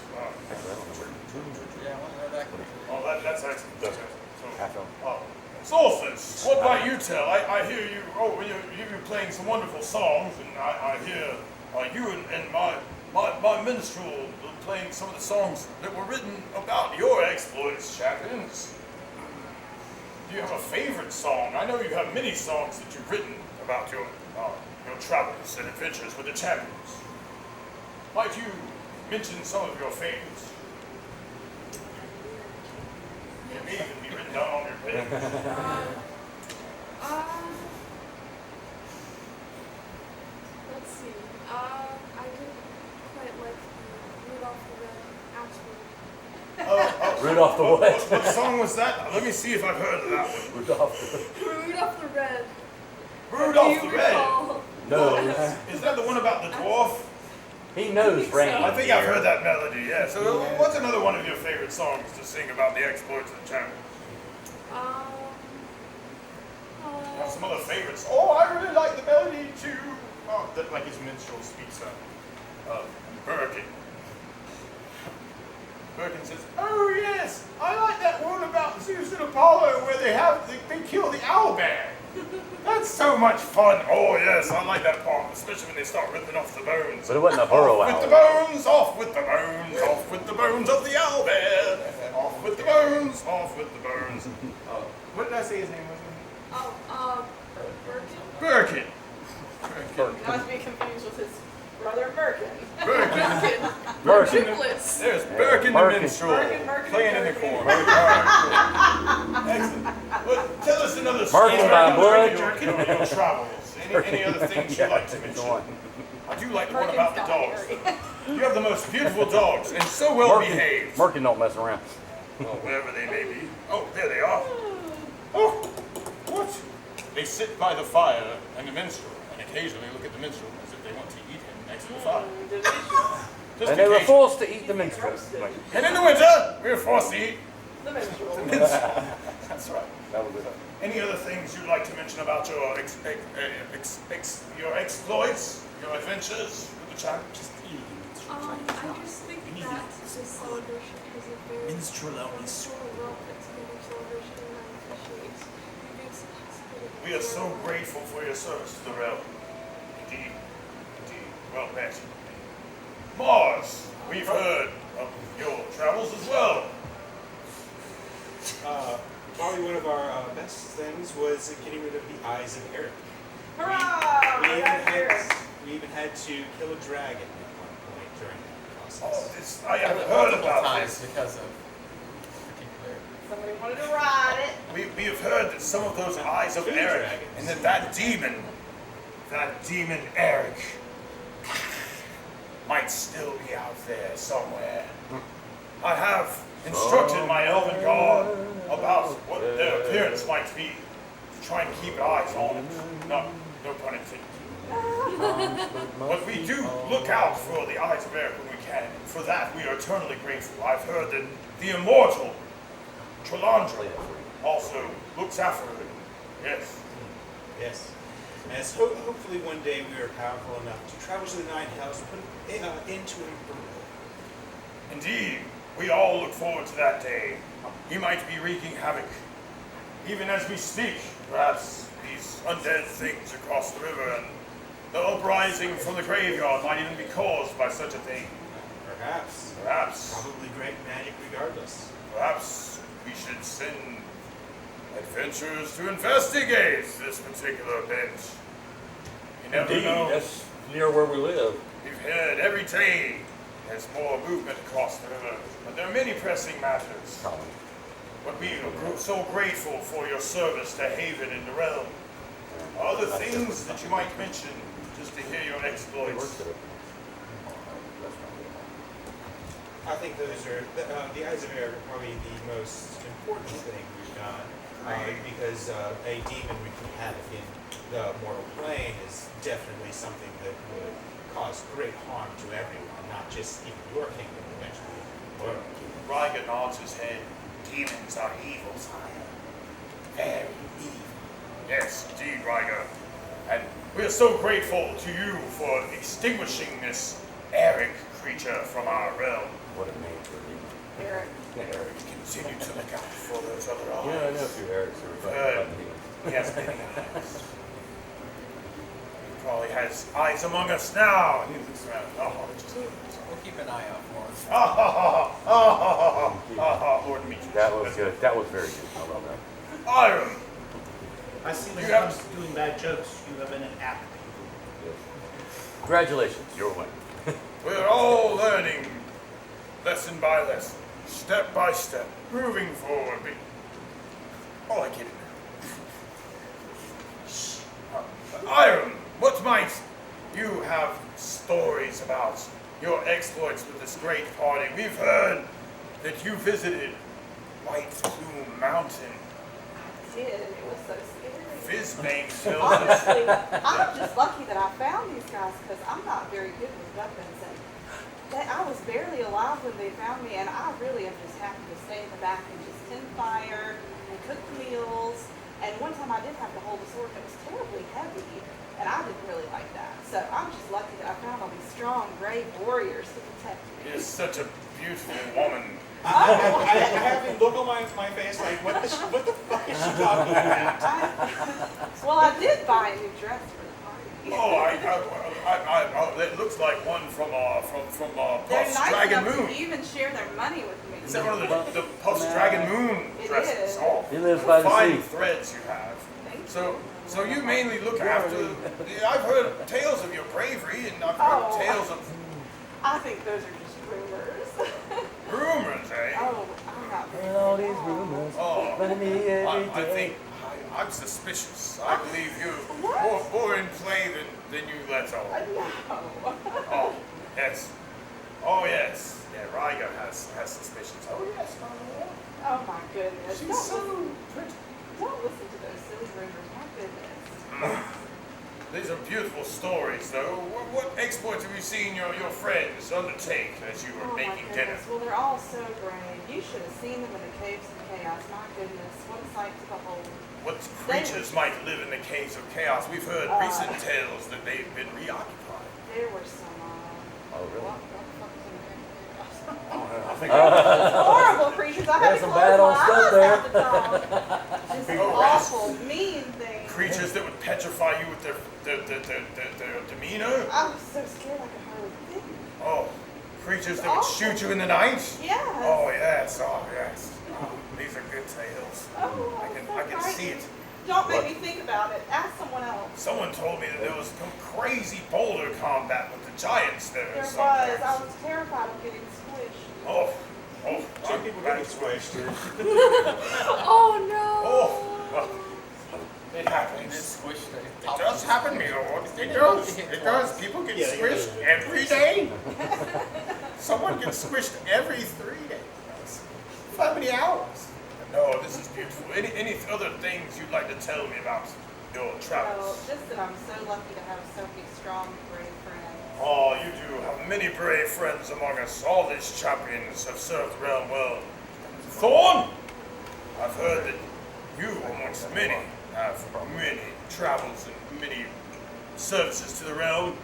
Yeah, I wonder where that comes from. Oh, that's excellent. That's excellent. Half of Solstice, what might you tell? I hear you. Oh, you're playing some wonderful songs, and I hear you and my minstrel playing some of the songs that were written about your exploits, champions. Do you have a favorite song? I know you have many songs that you've written about your travels and adventures with the champions. Might you mention some of your favorites? It may even be written down on your page. Let's see. I didn't quite like the Rudolph the Red Asshole. Rudolph the what? What song was that? Let me see if I've heard of that one. Rudolph Rudolph the Red. Rudolph Do the you Red. recall? No. Is that the one about the dwarf? He knows rain. I think I've heard that melody, yeah. So what's another one of your favorite songs to sing about the exploits of the champion? You have some other favorites. Oh, I really like the melody too. Oh, that like his minstrel speaks of Birkin. Birkin says, "Oh yes, I like that one about Zeus and Apollo where they kill the owl bear. That's so much fun." Oh yes, I like that part, especially when they start ripping off the bones. But it wasn't a burrow Off owl. with the bones, off with the bones, off with the bones of the owl bear. Off with the bones, off with the bones. What did I say his name was? Birkin. Not to be confused with his brother Merkin. Birkin. Merkin. Triplets. There's Birkin the Merkin. minstrel. Merkin, Playing in the Merkin. corner. Excellent. Well, tell us another Merkin story by about blood. your travels. Any other things you'd like to mention? I do like the one about the dogs. You have the most beautiful dogs and so well behaved. Merkin don't mess around. Well, wherever they may be. Oh, there they are. Oh, what? They sit by the fire and the minstrel, and occasionally look at the minstrel as if they want to eat him next to the fire. Just And they were occasionally. forced to eat the minstrel. And in the winter, we're forced to eat. The minstrel. That's right. That was it. Any other things you'd like to mention about your your exploits, your adventures with the child? I just think that this celebration is a very wonderful, well-put-together celebration, and I appreciate you being so hospitable. We are so grateful for your service to the realm. Indeed, indeed. Well met. Mars, we've heard of your travels as well. Probably one of our best things was getting rid of the eyes of Eric. Hurrah! We even had to kill a dragon at one point during that Oh, process. I have heard Multiple about times this. because of particular. Somebody wanted to ride it. We have heard that some of those eyes of Two Eric, dragons. and that demon Eric, might still be out there somewhere. I have instructed my elven guard about what their appearance might be, to try and keep eyes on it. No pun intended. But we do look out for the eyes of Eric when we can, and for that we are eternally grateful. I've heard that the immortal Trolandra also looks after it. Yes. Yes. And so hopefully one day we are powerful enough to travel to the Nine Hells and put an end to him for good. Indeed, we all look forward to that day. He might be wreaking havoc. Even as we speak, perhaps these undead things across the river and the uprising from the graveyard might even be caused by such a thing. Perhaps. Perhaps. Probably great magic regardless. Perhaps we should send adventurers to investigate this particular event. You never Indeed, know. that's near where we live. We've heard every day there's more movement across the river, but there are many pressing matters. But we are so grateful for your service to Haven and the realm. Other things that you might mention, just to hear your exploits. I think those are, the Eyes of Eric are probably the most important thing we've done. Because a demon wreaking havoc in the mortal plane is definitely something that would cause great harm to everyone, not just even your kingdom eventually. Well, Ryga nods his head. Demons are evil, sire. Very evil. Yes, indeed, Ryga. And we are so grateful to you for extinguishing this Eric creature from our realm. What a name for a demon. Eric. Eric, continue to look out for those other eyes. Yeah, I know a few Erics who are Good. talking about He has many eyes. He probably has eyes among us now. And he looks around. Oh, just We'll keep an eye out for him. Lord Demetrius. That was good. That was very good. I love that. Iron. I see when You it have- comes to doing bad jokes, you have been an apt Yes. Congratulations, you're winning. We're all learning lesson by lesson, step by step, moving forward. Oh, I get it now. Iron, what might you have stories about your exploits with this great party? We've heard that you visited White Plume Mountain. I did. It was so scary. fizz bank sells. Honestly, I'm just lucky that I found these guys because I'm not very good with weapons, and I was barely alive when they found me, and I really am just happy to stay in the back and just tend fire and cook the meals. And one time I did have to hold a sword that was terribly heavy, and I didn't really like that. So I'm just lucky that I found all these strong, brave warriors to protect me. You're such a beautiful woman. I have him look on my face like, what the fuck is she talking about? Well, I did buy a new dress for the party. Oh, it looks like one from They're Puff's nice Dragon enough Moon. to even share their money with me. Is that one of the Puff's Dragon Moon It dresses? is. Oh, He lives by the fine sea. threads you have. Thank So you mainly look after. I've heard tales of your bravery, and I've heard Oh. tales of I think those are just rumors. rumors, eh? Oh, I'm not very And all good these at all. rumors Oh, running me every I think day. I'm suspicious. I believe you What? more in play than you let on. No. Oh, yes. Oh, yes. Yeah, Rygo has suspicions. Oh, yes, my lord. Oh my goodness. She's Don't so listen, pretty. don't listen to those silly rumors. My goodness. These are beautiful stories, though. What exploits have you seen your friends undertake as you were Oh my making dinner? goodness. Well, they're all so brave. You should have seen them in the caves of chaos. My goodness. What a sight to behold. What creatures might live in the caves of chaos? We've heard recent tales that they've been reoccupied. There were some, Oh, really? what the fuck was in the caves of chaos? I think Horrible creatures. I had There's to some close bad my old stuff eyes there. half the time. Just Oh, awful, mean things. Creatures that would petrify you with their demeanor? I was so scared I could hardly think. Oh, creatures that would shoot you in the night? Yes. Oh, yes. Oh, yes. Oh, these are good tales. Oh, I can see it. Don't make me think about it. Ask someone else. Someone told me that there was some crazy boulder combat with the giants there. There was. sometimes. I was terrified of getting squished. Oh, Some people get squished. Oh no. Oh, well, it happens. Squished It does happen, my lord. It does. It does. People get squished every day. Someone gets squished every 3 days. For how many hours? No, this is beautiful. Any other things you'd like to tell me about your Well, travels? just that I'm so lucky to have so many strong, brave friends. Oh, you do have many brave friends among us. All these champions have served the realm well. Thorn, I've heard that you, amongst many, have many travels and many services to the realm.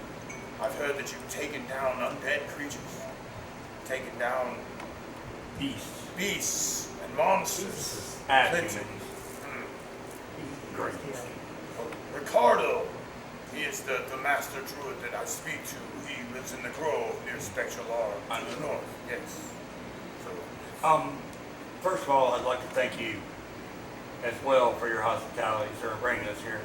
I've heard that you've taken down undead creatures, taken down beasts and monsters. Plenty. great. Ricardo, he is the master druid that I speak to. He lives in the grove near Specularum to the north. Yes. So, First of all, I'd like to thank you as well for your hospitality, sir, bringing us here.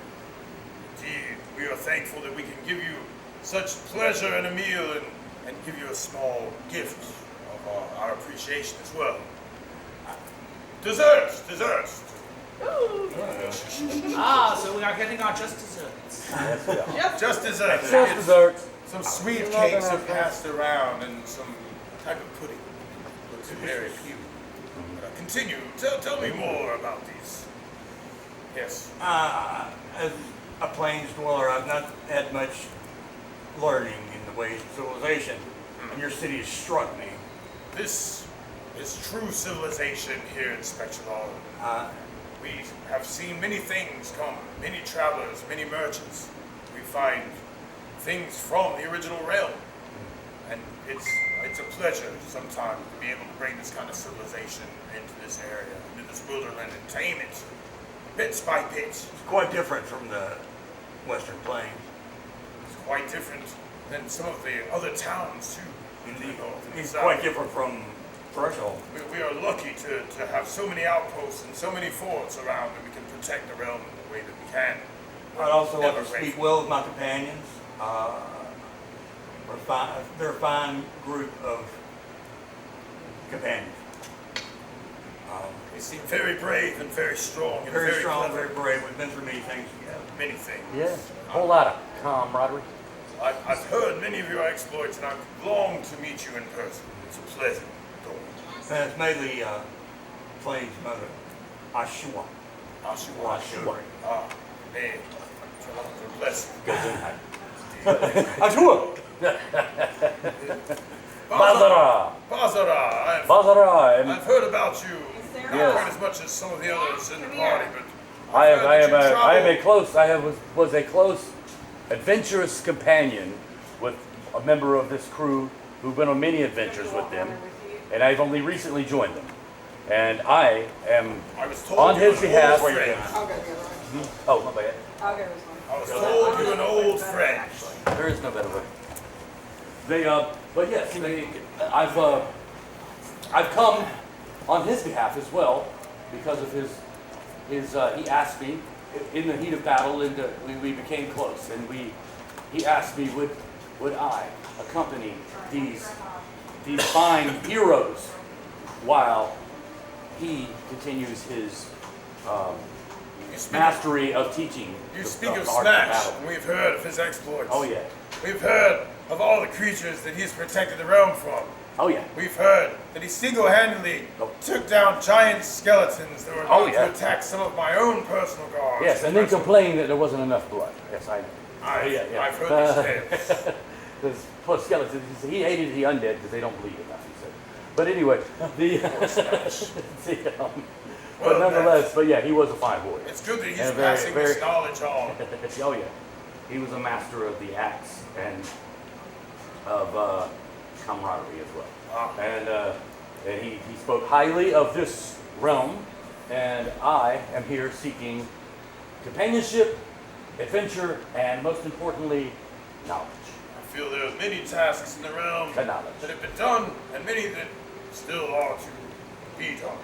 indeed, we are thankful that we can give you such pleasure in a meal and give you a small gift of our appreciation as well. Desserts! So we are getting our just desserts. Just desserts. Just desserts. Some sweet cakes are passed around and some type of pudding. Looks very cute. Continue. Tell me more about these. Yes. As a plains dweller, I've not had much learning in the ways of civilization, and your city has struck me. This is true civilization here in Specularum. We have seen many things come, many travelers, many merchants. We find things from the original realm. And it's a pleasure sometimes to be able to bring this kind of civilization into this area, into this wilderness, and tame it, bits by bits. It's quite different from the Western Plains. It's quite different than some of the other towns too, in the north and the It's south. quite different from Threshold. We are lucky to have so many outposts and so many forts around that we can protect the realm in the way that we can. I'd also like Never to speak grateful. well of my companions. They're a fine group of companions. They seem very brave and very strong and Very strong, clever. very brave. We've been through many things together. Many things. Yeah. A whole lot of camaraderie. I've heard many of your exploits and I've longed to meet you in person. It's a pleasure. And it's mainly Plains mother, Ashua. Ashua. Ashua. May bless you. Gesundheit. Atua! Bazara! Bazara, Bazara! I've heard about you. Sarah? Not Yes. quite as much as some of the others in the Come party, here. but I I've heard that you was a close, adventurous companion with a member of this crew who've been on many adventures with them, and I've only recently joined them. And I am I was told on you his an behalf. old friend. I'll go the other way. Oh, my bad. I'll go this one. I was told you an old friend. There is no better way. But yes, I've come on his behalf as well because of his. He asked me in the heat of battle, and we became close, and he asked me would I accompany these fine heroes while he continues his mastery of teaching. You the- speak the of art Smash, battle. and we've heard of his exploits. Oh yeah. We've heard of all the creatures that he's protected the realm from. Oh yeah. We've heard that he single-handedly took down giant skeletons that were about Oh, yeah. to attack some of my own personal guards. Yes, and then complained that there wasn't enough blood. Yes, I've heard these tales. Those poor skeletons. He hated the undead because they don't bleed enough. He said. But anyway, but Well, nonetheless, but yeah, he was a fine warrior. It's good that he's And passing this knowledge on. Oh yeah, he was a master of the axe and of camaraderie as well. Ah. And he spoke highly of this realm, and I am here seeking companionship, adventure, and most importantly, knowledge. I feel there are many tasks in the realm The knowledge. that have been done, and many that still are to be done.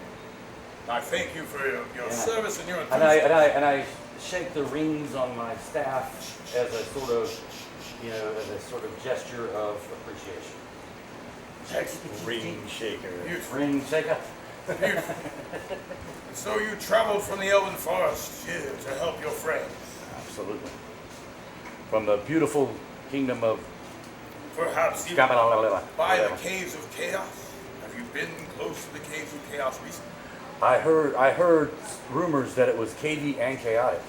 I thank you for your Yeah. service and your And enthusiasm. I shake the rings on my staff as a sort of, as a sort of gesture of appreciation. Ring shaker. Beautiful. Ring shaker. Beautiful. And so you traveled from the Elven Forest here to help your friends. Absolutely. From the beautiful kingdom of Perhaps even Skabalalala. by the Caves of Chaos. Have you been close to the Caves of Chaos recently? I heard rumors that it was cavey and chaotic.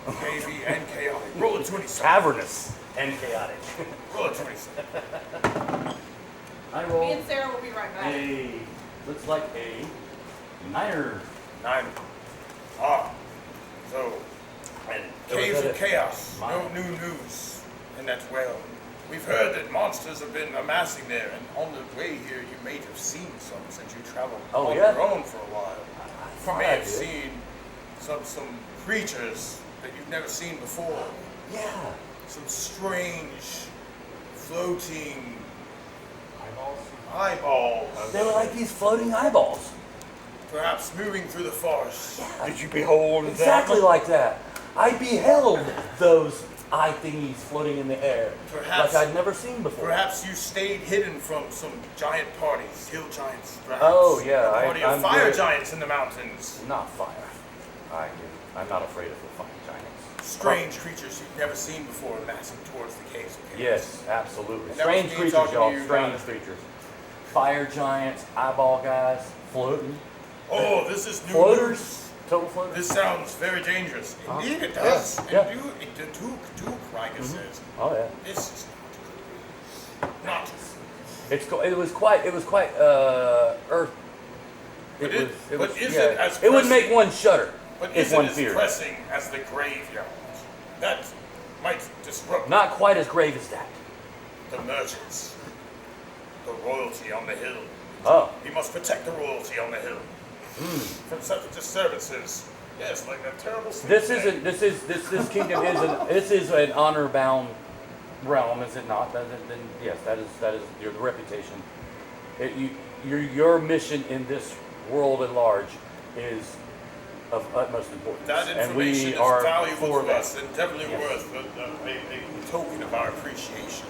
KV and chaotic. Roll a 27. Cavernous and chaotic. Roll a 27. I Me rolled and Sarah will be right back. looks like a niner. 9. Ah. So, And Caves of Chaos. No new news in that well. We've heard that monsters have been amassing there, and on the way here you may have seen some since you traveled on yeah? your own for a while. You thought may I have did. seen some creatures that you've never seen before. Yeah. Some strange, floating eyeballs. They were like these floating eyeballs. Perhaps moving through the forest. Did you behold Exactly that? like that. I beheld those eye thingies floating in the air. Perhaps- like I'd never seen before. Perhaps you stayed hidden from some giant parties, hill giants, perhaps. Oh, yeah, A party of I'm fire very- giants in the mountains. Not fire. I'm not afraid of the fire giants. Strange creatures you've never seen before amassing towards the caves of chaos. Yes, absolutely. And that was Strange me creatures, talking to y'all. you Strange about it. creatures. Fire giants, eyeball guys, floating. Oh, this is new Floaters. news. Total floaters. This sounds very dangerous. Huh? Indeed it does. Yeah. And the Duke, Riker says, Oh yeah. this is not good. It was quite earth. But is it as it would pressing- make one shudder But if is it one as feared. pressing as the graveyard? That might disrupt Not quite as grave as that. the merchants, the royalty on the hill. Oh. We must protect the royalty on the hill from such disturbances. Yes, like that terrible. This kingdom is an honor bound realm, is it not? Then yes, that is your reputation. Your mission in this world at large is of utmost importance, That and information we is are valuable for to that. us and definitely Yes. worth a token of our appreciation.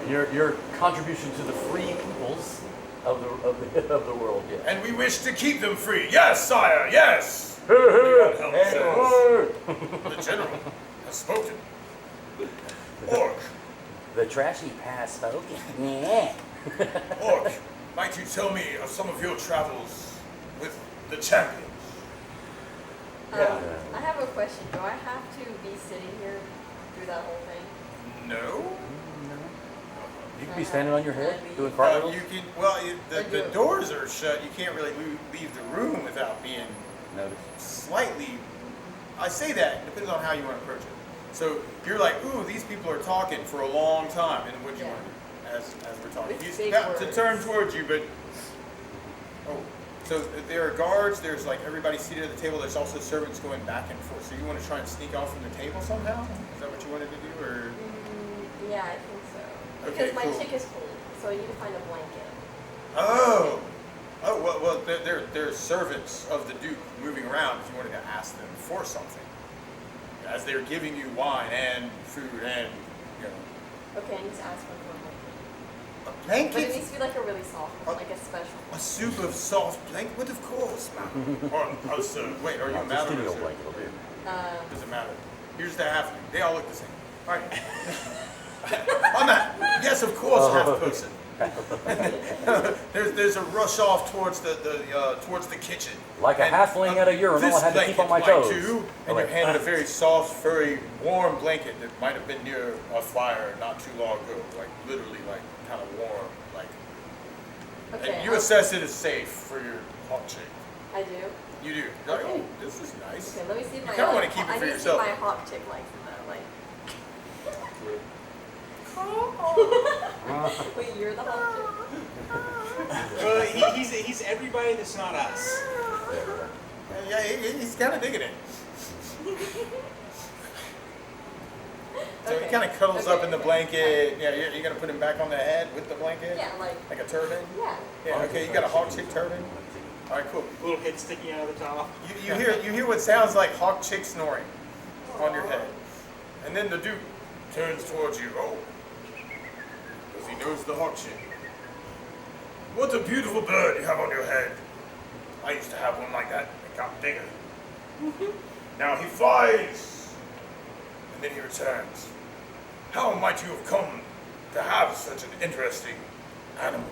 Your contribution to the free peoples of the world. Yes. And we wish to keep them free. Yes, sire, yes! Everyone else says. The general has spoken. Orc, The trashy past spoken. Yeah. Orc, might you tell me of some of your travels with the champions? I have a question. Do I have to be sitting here through that whole thing? No. You can be standing on your head doing cartwheels. You can. Well, the doors are shut. You can't really leave the room without being slightly. I say that depends on how you want to approach it. So you're like, ooh, these people are talking for a long time, and what do you want to do as we're talking? He's about to turn towards you, but so there are guards. There's like everybody seated at the table. There's also servants going back and forth. So you want to try and sneak off from the table somehow? Is that what you wanted to do, or? Yeah, I think so. Okay, Because my cool. chick is cold, so I need to find a blanket. Oh, well, they're servants of the Duke moving around. If you wanted to ask them for something, as they're giving you wine and food and Okay, I need to ask one for a blanket. a But it blanket, needs to be like a really soft one, like a special a soup of soft blanket. What of course, ma'am. Wait, are you a Just madam? any or old sir? blanket will do. Doesn't matter. Here's the half. They all look the same. All right. On that, yes, of course, half person. there's a rush off towards the kitchen. Like a halfling at a urinal, I had to keep on my toes. And you're handed a very soft, furry, warm blanket that might have been near a fire not too long ago, like literally, like kind of warm, like. Okay. And you assess it as safe for your hot chick. I do. You do. You're like, oh, this is nice. Okay, let me see if my. You kinda wanna keep it I for need yourself. to see my hot chick likes it though. Like. Wait, you're the hot chick? Well, he's everybody that's not us. Yeah, he's kind of digging it. So he kind of cuddles up in the blanket. Yeah, you're gonna put him back on the head with the blanket. Yeah, like a turban. Yeah. Yeah. Okay, you got a hawk chick turban. All right, cool. Little head sticking out of the top. You hear what sounds like hawk chick snoring on your head, and then the Duke turns towards you. Oh, because he knows the hawk chick. What a beautiful bird you have on your head. I used to have one like that. It got bigger. Now he flies, and then he returns. How might you have come to have such an interesting animal?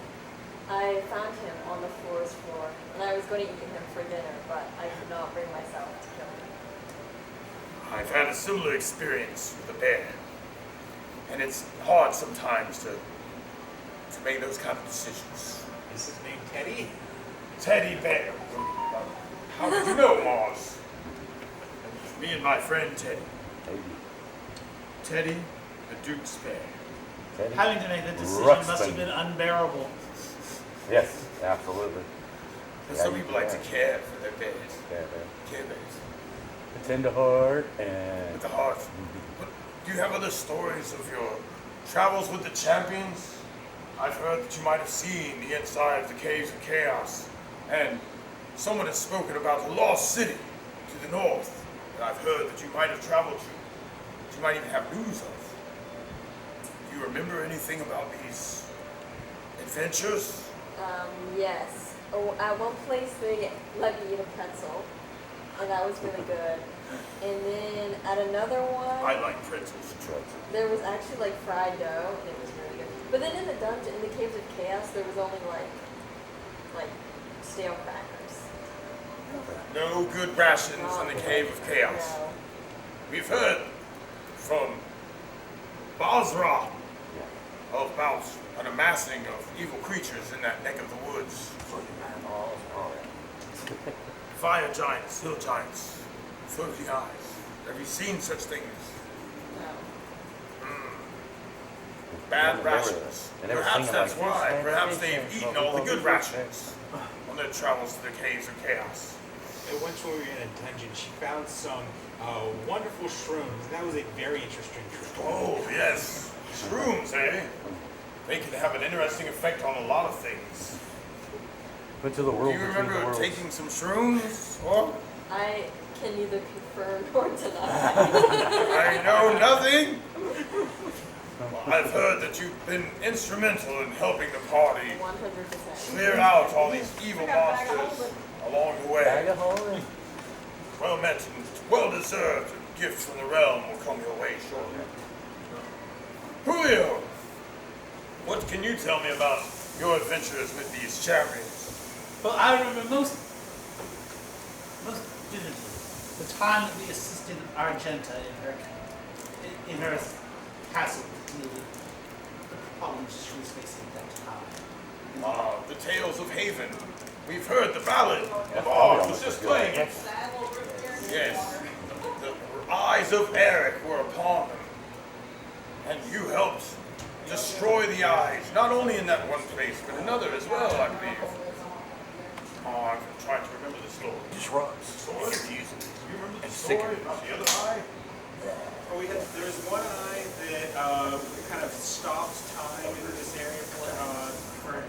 I found him on the forest floor, and I was going to eat him for dinner, but I could not bring myself to kill him. I've had a similar experience with a bear, and it's hard sometimes to make those kind of decisions. Is his name Teddy? Teddy Bear. How did you know, Mars? Me and my friend Teddy. Teddy, the Duke's bear. Teddy? Having to make that decision Ruxpin. must have been unbearable. Yes, absolutely. And Yeah, some you people like to can. care for their bears. Yeah, Care bears. a tender heart and With the heart. But do you have other stories of your travels with the champions? I've heard that you might have seen the inside of the caves of chaos, and someone has spoken about a lost city to the north that I've heard that you might have traveled to, that you might even have news of. Do you remember anything about these adventures? Yes. Oh, at one place they let me eat a pretzel, and that was really good. And then at another one, I like pretzels. there was actually like fried dough, and it was really good. But then in the dungeon, in the caves of chaos, there was only like stale crackers. No good rations in the cave of chaos. No. We've heard from Basra about an amassing of evil creatures in that neck of the woods. Fire giants, hill giants, floating eyes. Have you seen such things? No. Bad rations. They never Perhaps seen that's them like why. this. Perhaps they've eaten all the good rations on their travels to the caves of chaos. And once when we were in a dungeon, she found some wonderful shrooms. That was a very interesting trip. Oh, yes. Shrooms, eh? They can have an interesting effect on a lot of things. went to the Do world you between the remember worlds. taking some shrooms? Or I can neither confirm nor deny. I know nothing. Well, I've heard that you've been instrumental in helping the party 100%. clear out all these evil monsters along the Bag way. of holding. Well met and well deserved. A gift from the realm will come your way shortly. Julio, what can you tell me about your adventures with these champions? Well, I remember most vividly the time that we assisted Argenta in her castle to deal with the problems she was facing at that time. The tales of Haven. We've heard the ballad of Art was just playing. Yes. The eyes of Eric were upon them. And you helped destroy the eyes, not only in that one place, but another as well, I believe. I'm trying to remember the story. Disrupts. Story? Confusing. You remember the And story sickening. about the other eye? Oh, there was one eye that kind of stopped time in this area for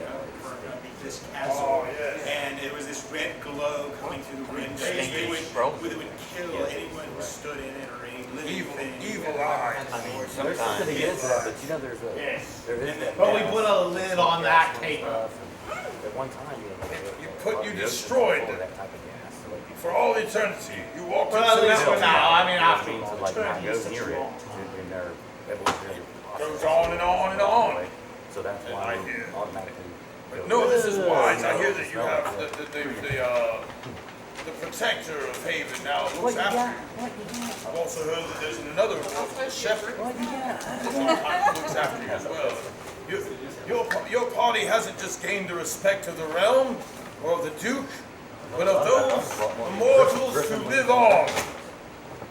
this castle. Oh, yes. And it was this red glow coming through the windows. It would kill anyone who stood in it or any living thing. Evil eye. I mean, there's something against that, but you know, there is that. But we put a lid on that paper. At one time, You destroyed it. that type of gas. So like, For all eternity, you walked Well, into this this one now, I mean, after to like not go near it in their evolutionary Goes on and on and on. So that's And why I we hear- automatically. But no, this is wise. I hear that you have the protector of Haven now looks after you. I've also heard that there's another wolf, the shepherd, that looks after you as well. Your party hasn't just gained the respect of the realm or of the Duke, but of those immortals who live on.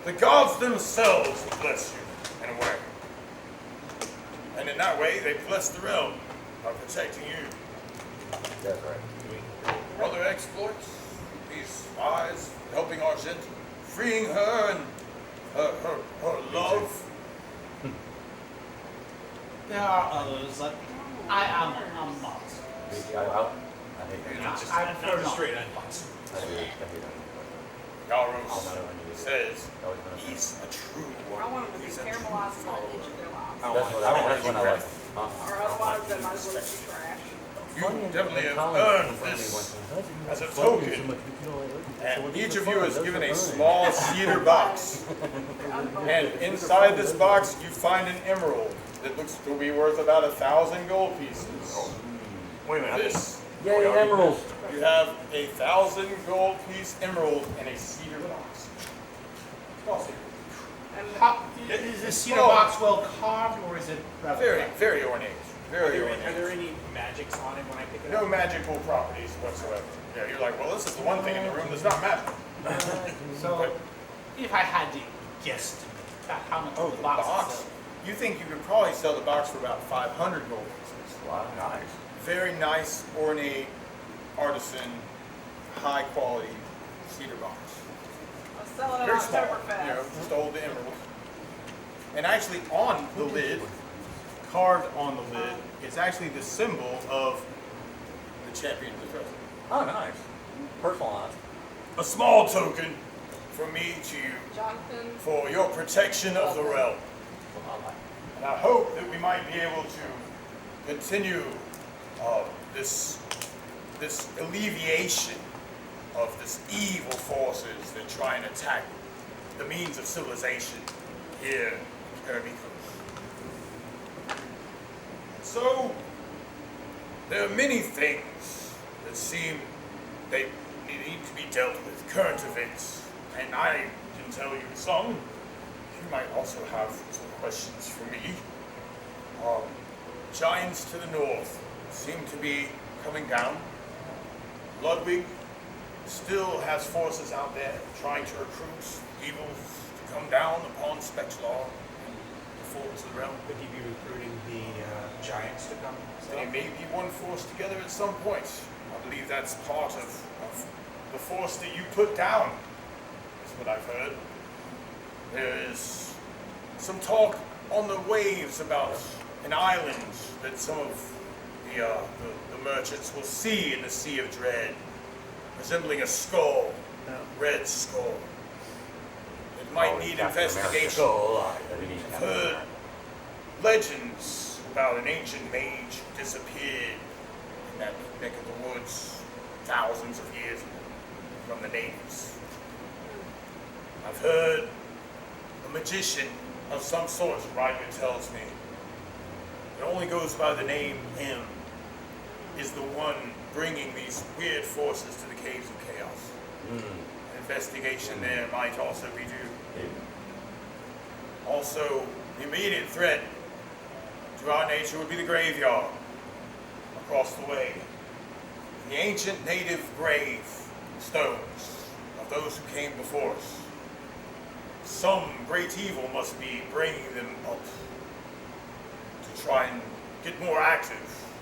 The gods themselves bless you in a way. And in that way, they bless the realm by protecting you. That's right. Other exploits, these eyes helping Argent, freeing her and her love. There are others, like I am not. I hate that. I prefer not. I hate that. Yaros says he's a true one. I want them to be He's a caramelized true on each of their lives. That's what I like. Or otherwise, they might as well just be trash. You definitely have earned this as a token. And each of you is given a small cedar box. And inside this box, you find an emerald that looks to be worth about 1,000 gold pieces. Wait a minute. This, Yay, emeralds. you have 1,000 gold piece emerald in a cedar box. Small cedar. How, is this cedar box well carved, or is it rather Very, very ornate. Very Are ornate. there any magics on it when I pick it No up? magical properties whatsoever. Yeah, you're like, well, this is the one thing in the room that's not magical. So, if I had to guess how much Oh, the the box box. is, You think you could probably sell the box for about 500 gold pieces. Wow, nice. Very nice, ornate, artisan, high quality cedar box. I'm selling it Very on small, Oktoberfest. just hold the emerald. And actually on the lid, carved on the lid, is actually the symbol of the champions of wrestling. Oh, nice. Personalized. A small token from me to you Jonathan, for your protection of the realm. And I hope that we might be able to continue this alleviation of this evil forces that try and attack the means of civilization here in Paramikos. So, there are many things that seem they need to be dealt with, current events, and I can tell you some. You might also have some questions for me. Giants to the north seem to be coming down. Ludwig still has forces out there trying to recruit evils to come down upon Specularum and the forts of the realm. Would he be recruiting the giants to come? They may be one force together at some point. I believe that's part of the force that you put down, is what I've heard. There is some talk on the waves about an island that some of the merchants will see in the Sea of Dread, resembling a skull, red skull. It might need investigation. I've heard legends about an ancient mage who disappeared in that neck of the woods thousands of years ago from the natives. I've heard a magician of some sort, Ryder tells me, it only goes by the name M, is the one bringing these weird forces to the caves of chaos. And investigation there might also be due. Also, the immediate threat to our nature would be the graveyard across the way. The ancient native grave stones of those who came before us. Some great evil must be bringing them up to try and get more active.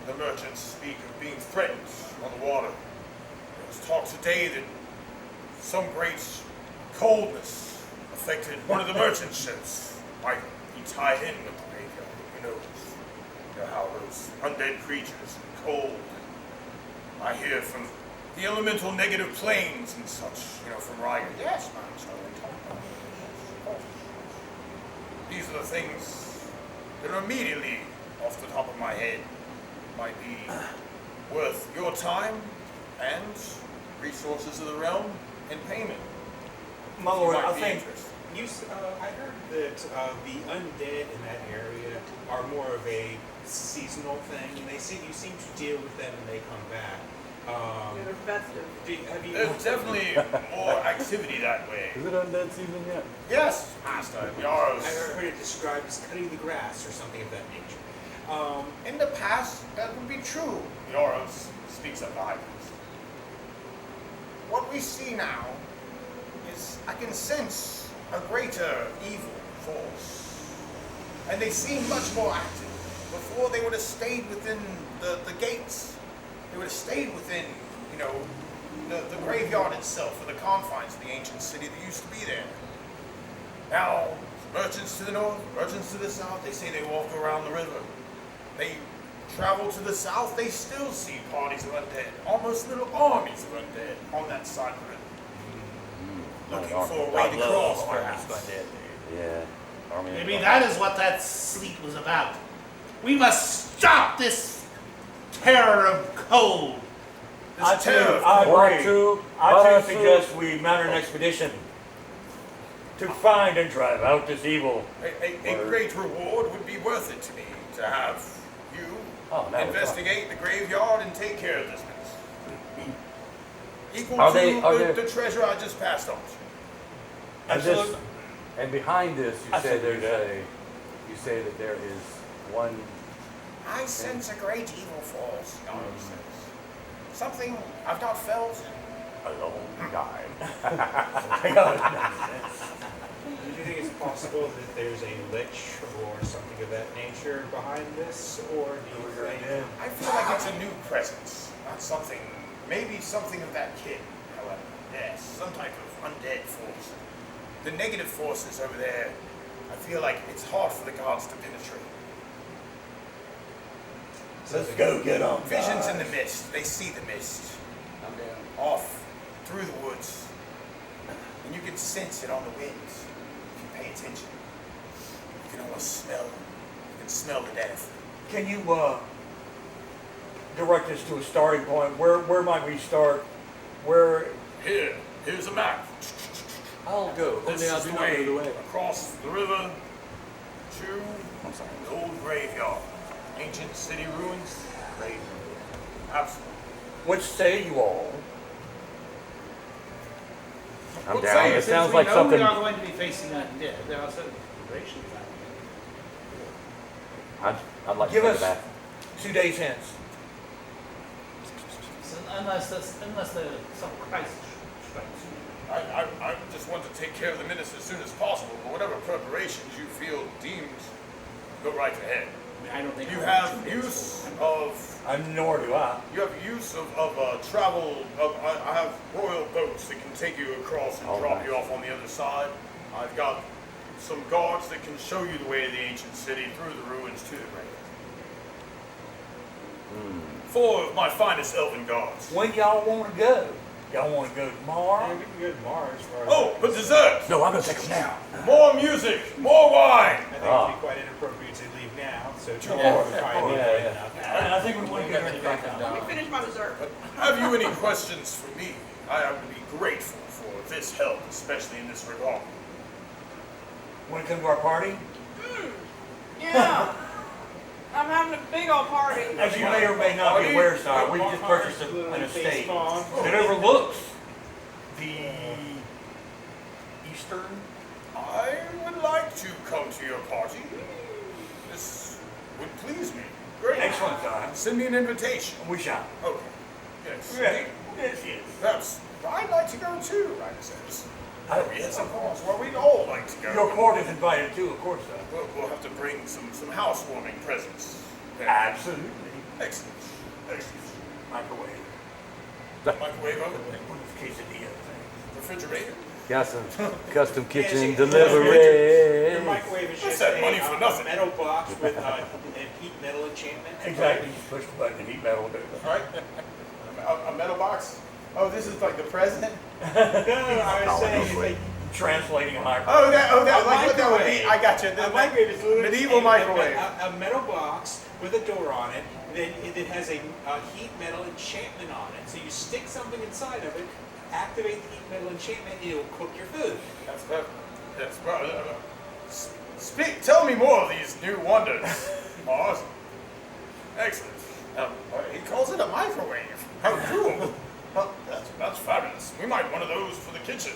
The merchants speak of being threatened on the water. There was talk today that some great coldness affected one of the merchant ships. Might be tied in with the graveyard, who knows? You know how those undead creatures are cold. I hear from the elemental negative planes and such, from Ryan. Yes, man, so we talk about it. These are the things that are immediately off the top of my head might be worth your time and resources of the realm in payment. My lord, might I be think interested. I heard that the undead in that area are more of a seasonal thing. You seem to deal with them and they come back. They're festive. There's definitely more activity that way. Is it undead season yet? Yes, Yaros. I heard it described as cutting the grass or something of that nature. In the past, that would be true. Yaros speaks of the high priest. What we see now is I can sense a greater evil force. And they seem much more active. Before they would have stayed within the gates. They would have stayed within, the graveyard itself, or the confines of the ancient city that used to be there. Now, merchants to the north, merchants to the south, they say they walk around the river. They travel to the south, they still see parties of undead, almost little armies of undead on that side of the river. Looking for a way to cross, perhaps. Yeah. Army of Maybe Undead. that is what that sleep was about. We must stop this terror of cold. I too suggest we mount an expedition to find and drive out this evil. A great reward would be worth it to me to have you investigate the graveyard and take care of this mess. Equal to the treasure I just passed on to you. And behind this, you say that there is one. I sense a great evil force, Yaro says. Something I've not felt in a long time. Do you think it's possible that there's a lich or something of that nature behind this, or do you think? I feel like it's a new presence, not something, maybe something of that kid, however. Yes, some type of undead force. The negative forces over there, I feel like it's hard for the gods to penetrate. Let's go get them. Visions in the mist, they see the mist. Off through the woods. And you can sense it on the wind if you pay attention. You can almost smell it. You can smell the death. Can you direct us to a starting point? Where might we start? Here's a map. I'll go. This is the way across the river to the old graveyard. Ancient city ruins. Graveyard. Absolutely. What say you all? I'm What down. say It you? sounds like something. We are going to be facing undead. There are certain considerations. I'd like to Give think us about. 2 days hence. So unless some crisis strikes. I just want to take care of the menace as soon as possible, but whatever preparations you feel deemed, go right ahead. I don't think You I'll have do this. use of Nor do I. You have use of travel. I have royal boats that can take you across and drop you off on the other side. I've got some guards that can show you the way to the ancient city through the ruins to the grave. 4 of my finest elven guards. When y'all want to go? Y'all want to go tomorrow? Yeah, we can go to Mars. Oh, but dessert! No, I'm gonna take them now. More music! More wine! I think it'd be quite inappropriate to leave now, so tomorrow would probably be late enough. And I think we want to get ready to back Let me finish my dessert. Have you any questions for me? I would be grateful for this help, especially in this regard. Want to come to our party? Yeah. I'm having a big old party. As you may or may not be aware, sir, we just purchased an estate that overlooks the Eastern? I would like to come to your party. This would please me. Great. Excellent time. Send me an invitation. We shall. Okay. Yes. Yes, yes. Perhaps I'd like to go too, Ryder says. I- Oh, yes, of course. Well, we'd all like to go. Your court is invited too, of course, sir. We'll have to bring some housewarming presents. Yeah. Absolutely. Excellent. Excellent. Microwave. Microwave oven, One of those quesadilla things. refrigerator. Got some custom kitchen Your delivery. microwave is What's just that money for nothing? metal box with heat metal enchantment. Exactly. You push the button and heat metal do it. All right. A metal box. Oh, this is like the president. No, I was saying if they Translating a microwave. Oh, that. A Like what that would be. microwave. I got you. A microwave is literally medieval microwave. A metal box with a door on it. Then it has a heat metal enchantment on it. So you stick something inside of it, activate the heat metal enchantment, and it will cook your food. That's perfect. That's Speak. Tell me more of these new wonders, Mars. Excellent. He calls it a microwave. How cool. Well, that's fabulous. We might want one of those for the kitchen.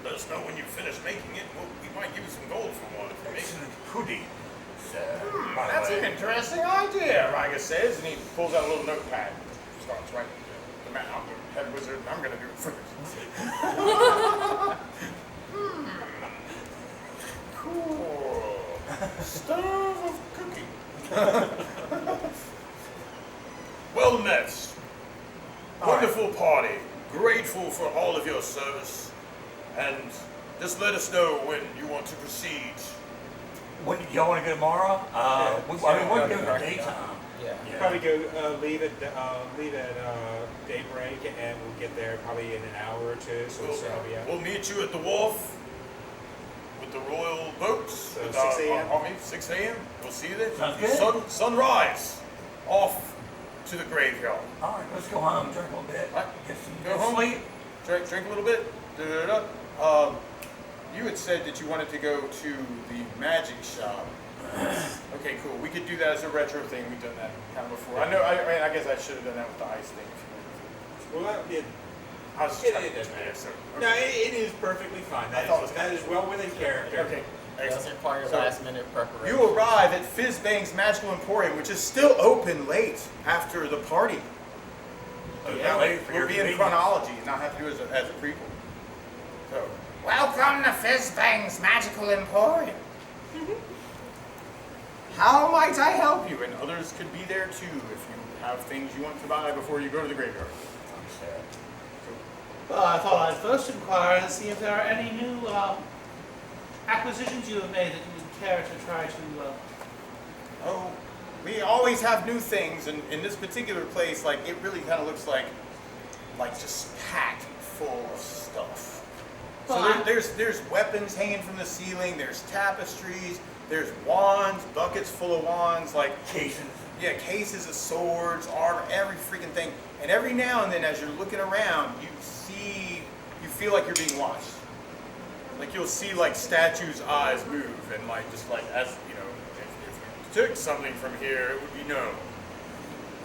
Let us know when you finish making it. We might give you some gold for one if you make it. Excellent pudding, sir. That's an interesting idea, Riga says, and he pulls out a little notepad. Starts writing. The man, I'm the head wizard, and I'm going to do it first. Cool. Stove of cooking. Well met. Wonderful party. Grateful for all of your service. And just let us know when you want to proceed. When y'all want to go tomorrow? We're going to daytime. Yeah. Probably go leave at daybreak, and we'll get there probably in an hour or two. So we'll be out. We'll meet you at the wharf with the royal boats. So with 6 our a.m.? army, 6 a.m. We'll see you there. Sounds good. Sunrise. Off to the graveyard. All right, let's go home, drink a little bit. Right. Get some Go good home. sleep. Drink a little bit. You had said that you wanted to go to the magic shop. Okay, cool. We could do that as a retro thing. We've done that kind of before. I know. I guess I should have done that with the ice thing. Well, that did. I was just trying to get there. So. No, it is perfectly fine. That is well within character. Okay. It does Excellent. require So, last minute preparation. You arrive at Fizzbang's Magical Emporium, which is still open late after the party. Yeah, late for your We'll be in convenience. chronology, not have to do it as a prequel. So, welcome to Fizzbang's Magical Emporium. How might I help you? And others could be there too if you have things you want to buy before you go to the graveyard. Well, I thought I'd first inquire and see if there are any new acquisitions you have made that you would care to try to. Oh, we always have new things, and in this particular place, like it really kind of looks like just packed full of stuff. So Well, there's weapons hanging from the ceiling. There's tapestries. There's wands, buckets full of wands, like Cases. yeah, cases of swords, armor, every freaking thing. And every now and then, as you're looking around, you feel like you're being watched. Like you'll see like statues' eyes move, and like just like as you know, if you took something from here, it would be known.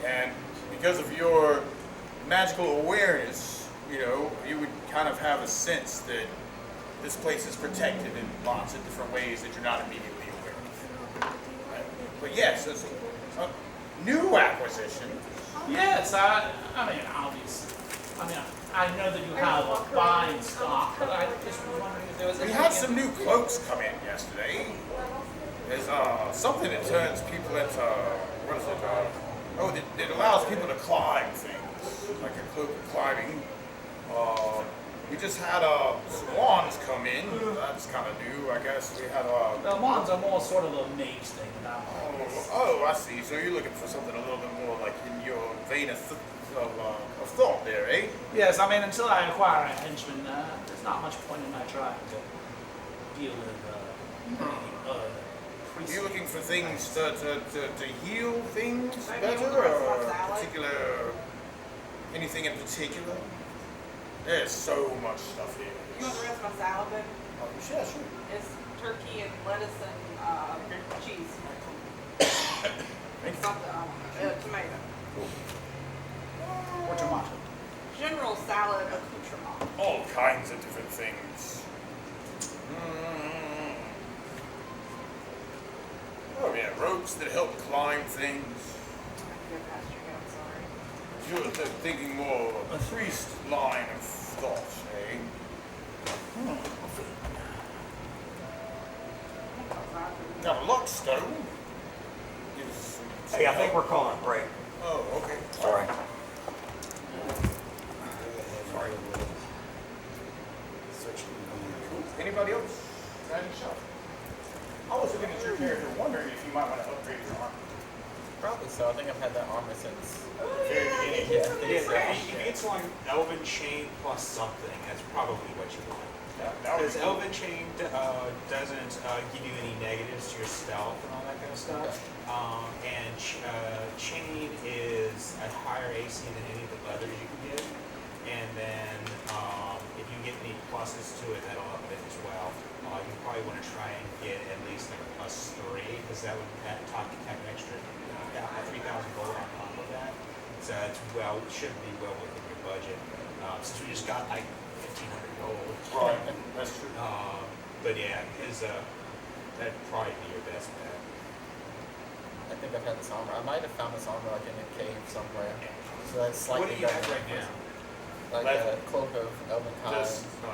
And because of your magical awareness, you know, you would kind of have a sense that this place is protected in lots of different ways that you're not immediately aware of. Right? But yes, it's a new acquisition. Yes, I mean, obviously. I mean, I know that you have a fine stock, but I just was wondering if there was We anything. had some new cloaks come in yesterday. There's something that turns people into what is it? It allows people to climb things, like a cloak of climbing. We just had some wands come in. That's kind of new, I guess. We had The wands are more sort of a mage thing. Not I see. So you're looking for something a little bit more like in your vein of thought there, eh? Yes, I mean, until I acquire a henchman, there's not much point in my trying to deal with Are you looking for things to heal things Maybe better, you want the rest of or my salad? anything in particular? There's so much stuff here. You want the rest of my salad then? Oh, yeah, sure. It's turkey and lettuce and cheese. Thank you. Something, tomato. or tomato. General salad accoutrement. All kinds of different things. ropes that help climb things. Go past your head, I'm sorry. You're thinking more of a priest line of thought, eh? Got a lockstone. Hey, I think we're calling a break. Oh, okay. Sorry. Sorry. Anybody else? Got any shot? I was looking at your character, wondering if you might want to upgrade your armor. Probably so. I think I've had that armor since. Very beginning. Yeah, I think so. If it's on Elven Chain plus something, that's probably what you want. That would Because be cool. Elven Chain doesn't give you any negatives to your stealth and all that kind of stuff. Chain is a higher AC than any of the leathers you can get. And then if you get any pluses to it, that'll up it as well. You probably want to try and get at least like a +3, because that would have an extra 3,000 gold on top of that. So it's should be well within your budget. Since we just got like 1,500 gold. Right, that's true. But yeah, that'd probably be your best bet. I think I've had this armor. I might have found this armor like in a cave somewhere. So that's What slightly do you have better. right now? Like Leather. a cloak of elven kind. No,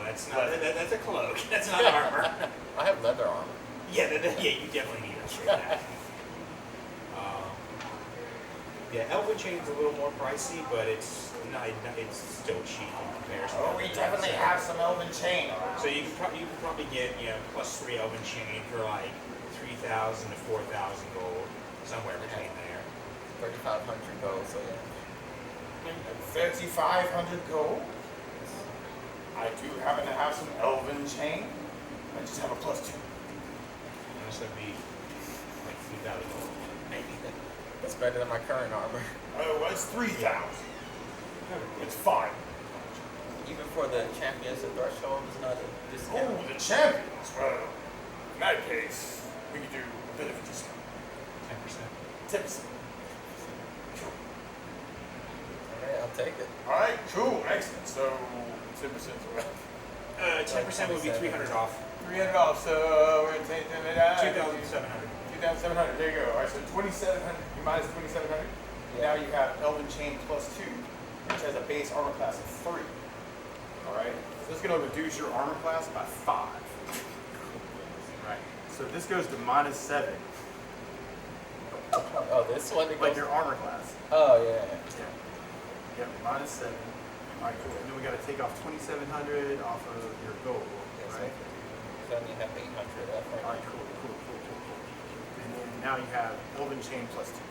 that's not. That's a cloak. That's not armor. I have leather armor. Yeah, you definitely need to trade that. Yeah, Elven Chain's a little more pricey, but it's still cheap in comparison. Oh, we definitely have some Elven Chain. So you can probably get +3 Elven Chain for like 3,000 to 4,000 gold, somewhere between there. 3,500 gold. So yeah. 3,500 gold. I do happen to have some Elven Chain. I just have a +2. Unless that'd be like 3,000 gold, maybe. That's better than my current armor. Oh, well, it's 3,000. It's fine. Even for the champions, the threshold is not a discount. Oh, the champions. Well, in that case, we could do a bit of a discount. 10%. 10%. Alright, I'll take it. All right, cool, excellent. So 10% is what? 10% would be 300 off. $300. So we're taking it out. 2,700. 2,700. There you go. All right, so 2,700. You minus 2,700. Now you have Elven Chain +2, which has a base armor class of 3. All right. So this is going to reduce your armor class by 5. Right. So this goes to -7, Oh, this one? It like goes... your armor class. Oh, yeah. Yep, -7. All right, cool. And then we got to take off 2,700 off of your gold, right? So I only have 800 left. All right, cool. And then now you have Elven Chain +2.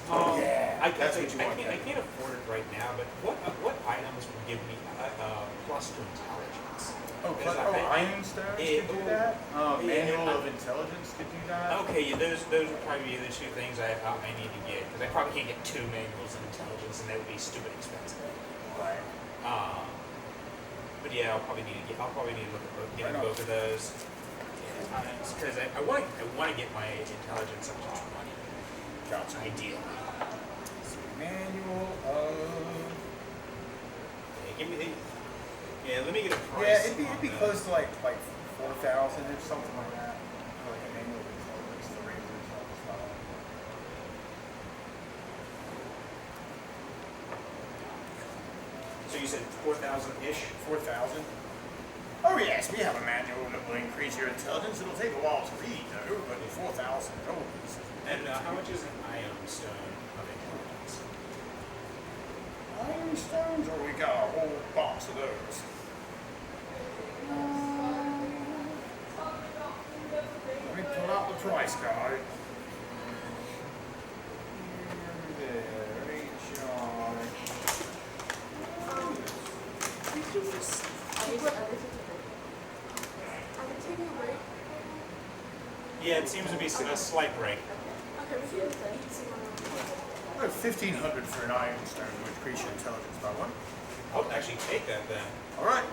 Yeah, that's what you want. I can't afford it right now, but what items would give me plus to intelligence? Ironstones could do that. Manual of Intelligence could do that. Okay, yeah, those would probably be the two things I need to get, because I probably can't get 2 manuals of intelligence, and that would be stupid expensive. Right. But yeah, I'll probably need to look at getting both of those. Because I want to get my intelligence up to 20. Gotcha. Ideally. So manual of. Let me get a price. Yeah, it'd be close to like 4,000 or something like that. For like a manual of intelligence, the razor or something. So you said 4,000-ish? 4,000. Oh yes, we have a manual that will increase your intelligence. It'll take a while to read though, but 4,000 gold. And how much is an ironstone of intelligence? Ironstones, or we got a whole box of those. Let me pull out the price card. Are we taking a break? Yeah, it seems to be a slight break. Okay, we can eat some more. 1,500 for an ironstone to increase your intelligence by 1. I'll actually take that then. All right.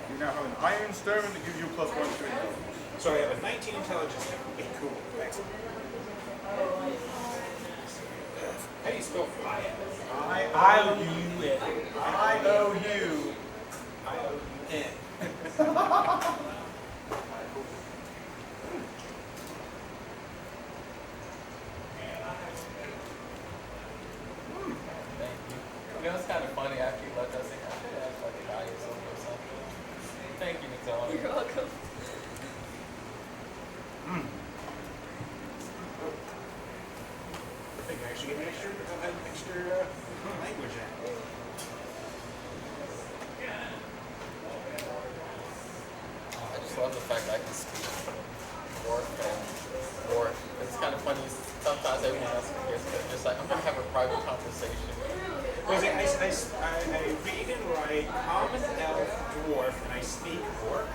You now have an ironstone that gives you a +1 to intelligence. So I have a 19 intelligence now. Cool. Excellent. How do you spell fire? I owe you. you actually get an extra language out. I just love the fact that I can speak York and York. It's kind of funny. Sometimes everyone else gets just like, I'm going to have a private conversation. Well, see, I read and write Common, Elf, Dwarf, and I speak Orc.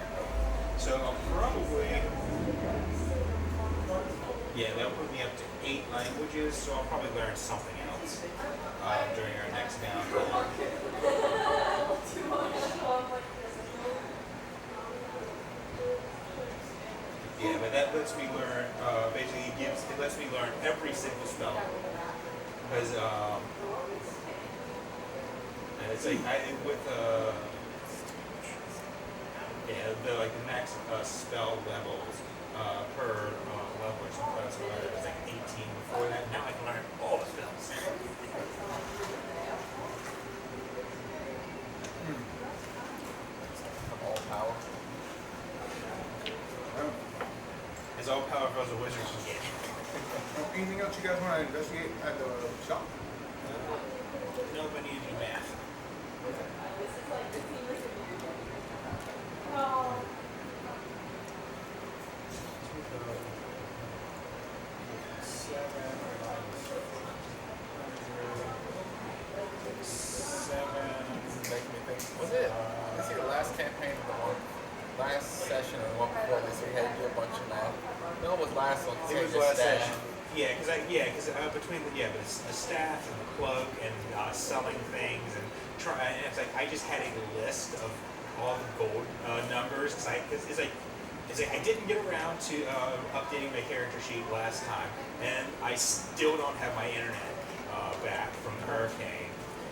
So I'll probably, yeah, that'll put me up to 8 languages. So I'll probably learn something else during our next downtime. Yeah, but that lets me learn. Basically, it lets me learn every single spell. Because and it's like the max spell levels per level or something. So it was like 18 before that. Now I can learn all the spells. All power. As all powerful as a wizard can get. Anything else you guys want to investigate at the shop? No, but I need to do math. Make me think. Was it? Was it the last campaign or the one? Last session or the one before this? We had to do a bunch of math. No, it was last one. It was last session. Yeah, because between the staff and the cloak and selling things and it's like I just had a list of all the gold numbers because it's like I didn't get around to updating my character sheet last time, and I still don't have my internet back from the hurricane.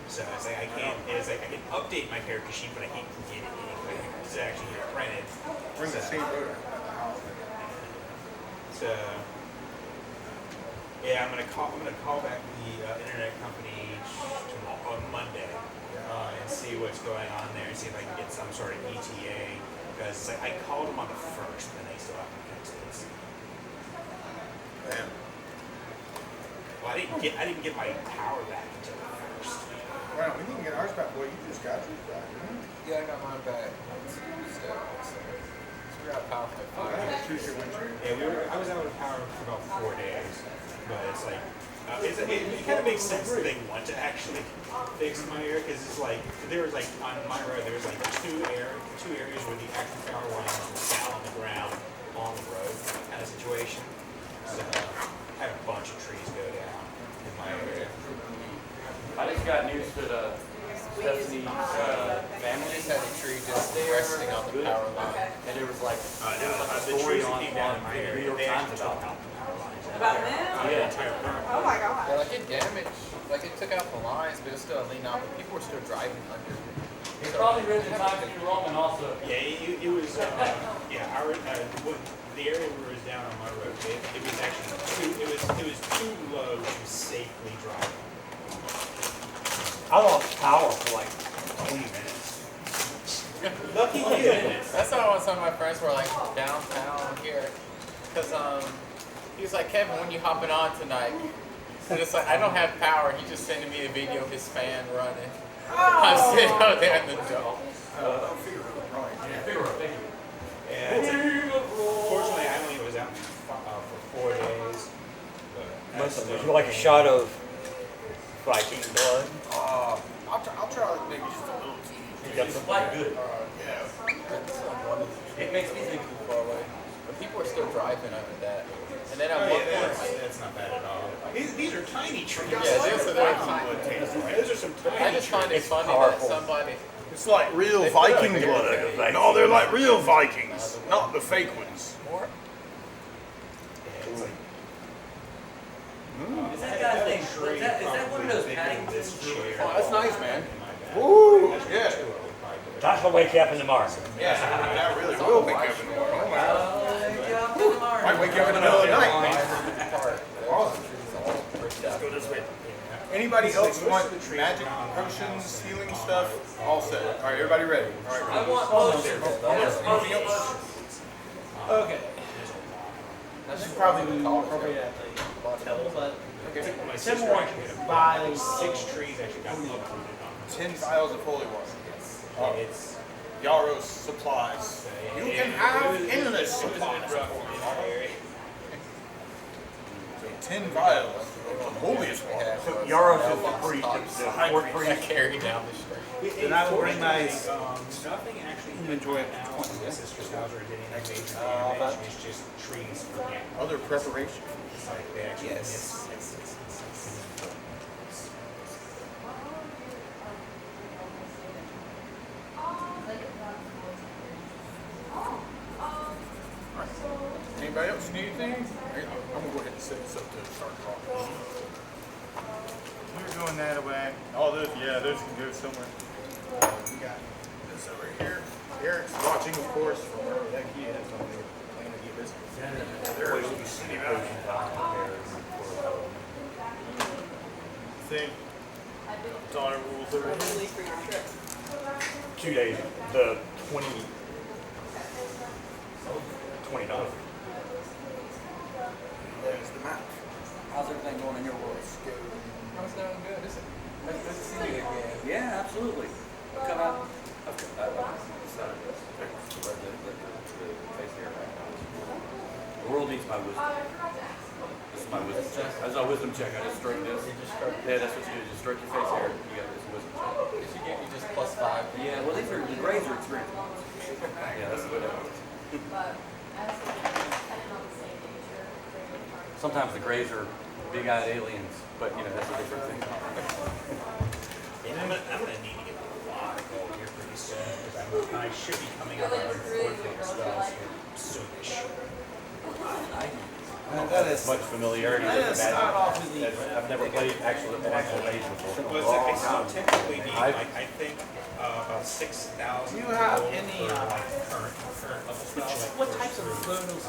So it's like I can't. It's like I can update my character sheet, but I can't get it anywhere. It's actually printed. Bring the same photo. So yeah, I'm gonna call back the internet company tomorrow, on Monday, and see what's going on there, and see if I can get some sort of ETA. Because it's like I called them on the 1st, and they still haven't fixed it. Man. Well, I didn't get my power back until the 1st. Wow, we didn't get ours back. Boy, you just got yours back, didn't you? Yeah, I got mine back on Tuesday. So we got power for Oh, that was Tuesday, Wednesday. Yeah, I was out of power for about 4 days, but it's like it kind of makes sense that they want to actually fix my area because it's like there was like on my road there was like two areas where the actual power lines were down on the ground on the road kind of situation. So I had a bunch of trees go down in my area. I just got news that Stephanie's family just had a tree just resting on the power line. and there was like a The story trees that on came down in my the New area, York they Times actually took about out the power lines. About them? Yeah. Oh my god. Yeah, like it damaged, like it took out the lines, but it was still leaning out. But people were still driving under it. It's probably read the Times New Roman also. Yeah, it was. The area where it was down on my road, it was actually it was too low to safely drive. I lost power for like 20 minutes. Lucky you. That's how some of my friends were like downtown here, because he was like, Kevin, when you hopping on tonight? And it's like I don't have power. He just sending me a video of his fan running. I'm sitting out there in the dome. Yeah, fortunately, I only was out for 4 days. Listen, would you like a shot of Viking blood? I'll try maybe just a little tea. You got some quite good. It makes me think too far away. But people are still driving under that. And then at one point, That's not bad at all. These are tiny trees. yeah, they're tiny. Those are some tiny I just find it It's funny powerful. that somebody. It's like real Viking blood. No, they're like real Vikings, not the fake ones. Is that guy's name? Is that one of those Paddington? Oh, that's nice, man. Woo! Yeah. Time to wake up in the morning. Yeah, that really will wake up in the morning. Oh, wow. Might wake you up in the middle of the night, man. Awesome. Let's go this way. Anybody else want magic, potions, healing stuff? All set. All right, everybody ready? All right, ready. I want potions. Anything else? Okay. This is probably appropriate at the hotel, but Okay. 10 sister more actually had vials. 6 trees actually got uprooted on 10 vials of holy water. Yes. Oh. It's Yaros supplies. You can have endless supplies. rough in our area. So 10 vials of the holiest water. So Yaros is the priest, the court I priest. carried down the street. And I will bring my Nothing actually inventory happened up now to in 20. the sister's house or did any major damage. It's just trees for now. Other preparation. It's like they actually Yes. Anybody else need anything? I'm gonna go ahead and set this up to start talking. You're going that way. All those, yeah, those can go somewhere. We got this over here. Eric's watching, of course, from wherever the heck he is. I'm gonna plan to get this. There is Steve out. Think Donner rules over here. Really for your trip. 2 days, the 29th. There's the map. How's everything going in your world? How's it going? Good. Is it? Nice to see you again. Yeah, absolutely. I've come out. The world needs my wisdom. This is my wisdom check. That's my wisdom check. I just stroke this. Yeah, that's what you do. Just stroke your face here. You got this wisdom check. Did you get me just +5? Yeah, well, these are the grades are experience. Yeah, that's the way that works. Sometimes the grays are big-eyed aliens, but you know that's a different thing. Yeah, I'm gonna need to get a lot of gold here pretty soon because I should be coming up on my 4th day spells here soonish. That is much familiarity with the magic. I've never played an actual mage before. But I still technically need like I think about 6,000. Do you have gold any, for, like current level spells? Like What types of photos?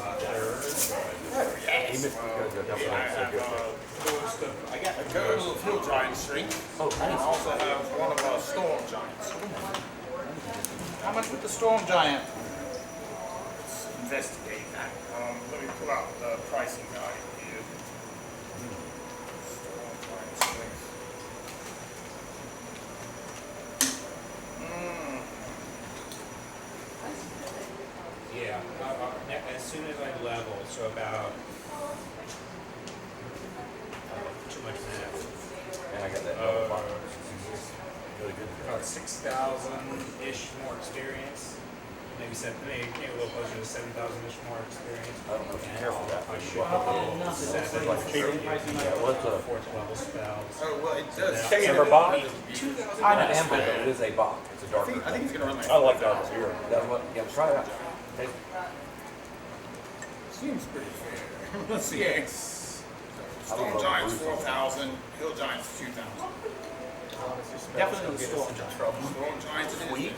I got A girdle of hill giant strength. Oh, And nice. also have one of our storm giants. how much with the storm giant? Let's investigate that. Let me pull out the pricing guide here. Storm giant strength. Yeah, as soon as I level, so about too much math. And I got that Uh, double box. Really good. About 6,000-ish more experience. Maybe a little closer to 7,000-ish more experience. I don't know if you care for that. I but should you want level to- 7 like cheaper. Yeah, what's a 4th level spells. Oh, well, it does. So say Silver that box? I am, but it is a box. It's a I darker. think it's gonna run like. I like that here. That's what. Yeah, try it out. Seems pretty fair. Let's see. Storm love giants Bruce. 4,000, hill giants 2,000. Definitely the storm giant. Storm giants Sweet. is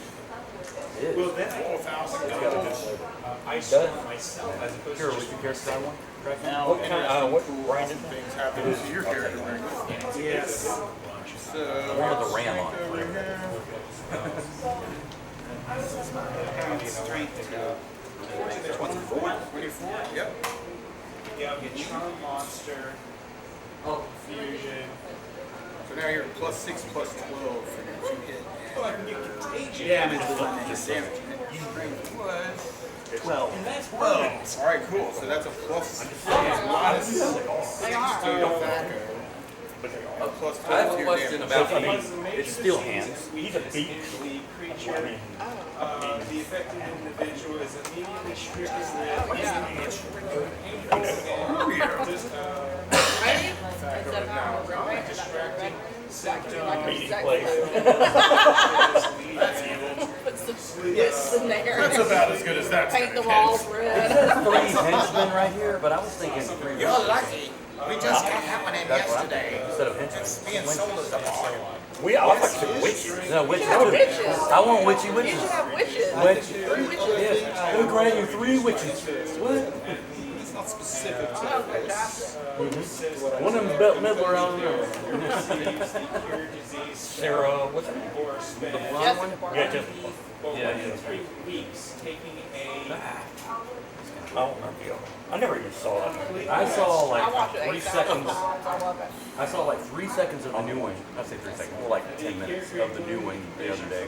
It Well, is. then I 4,000 It's got a gold. good flavor. I storm myself as opposed Here, to would you care to try one? Now, What kind, what brand is Things happen to your character. yes. So, One with a ram on it. over here. Strength. 24. Yep. Yeah, I'll get Charm Monster, Fusion. So now you're +6, +12 for your 2 hit. Oh, I can get Contagion. Yeah, I'm into And that. just damage. Strength was 12. And that's 12. permanent. All right, cool. So that's a plus. Minus 6 They are. to your tobacco. A plus 12 I have to a your question damage. about I mean, the. it's still hands. He's a beat creature. The affected individual is immediately stricken with distracting symptom. Meeting place. That's evil. Yes. In there. That's about as good as that. Paint the walls red. 3 henchmen right here, but I was thinking 3 You're lucky. We just got that one in That's what I'm yesterday. thinking. Instead of henchmen. It's being sold as a bar. I like some witches. No, witches. have witches. I want witchy You witches. should have wishes. Witch. Three witches. Yes. Who grant you 3 witches? What? It's not specific to Oh, fantastic. One of them's Bette Midler on there. Sarah, what's her name? Or spend Jessica Parker. Yeah, just. over 3 weeks taking a don't remember. I never even saw it. I saw I watched like it 3 8,000 seconds. times. I love it. I saw like 3 seconds of the new one. I say 3 seconds, more like 10 minutes of the new one the other day.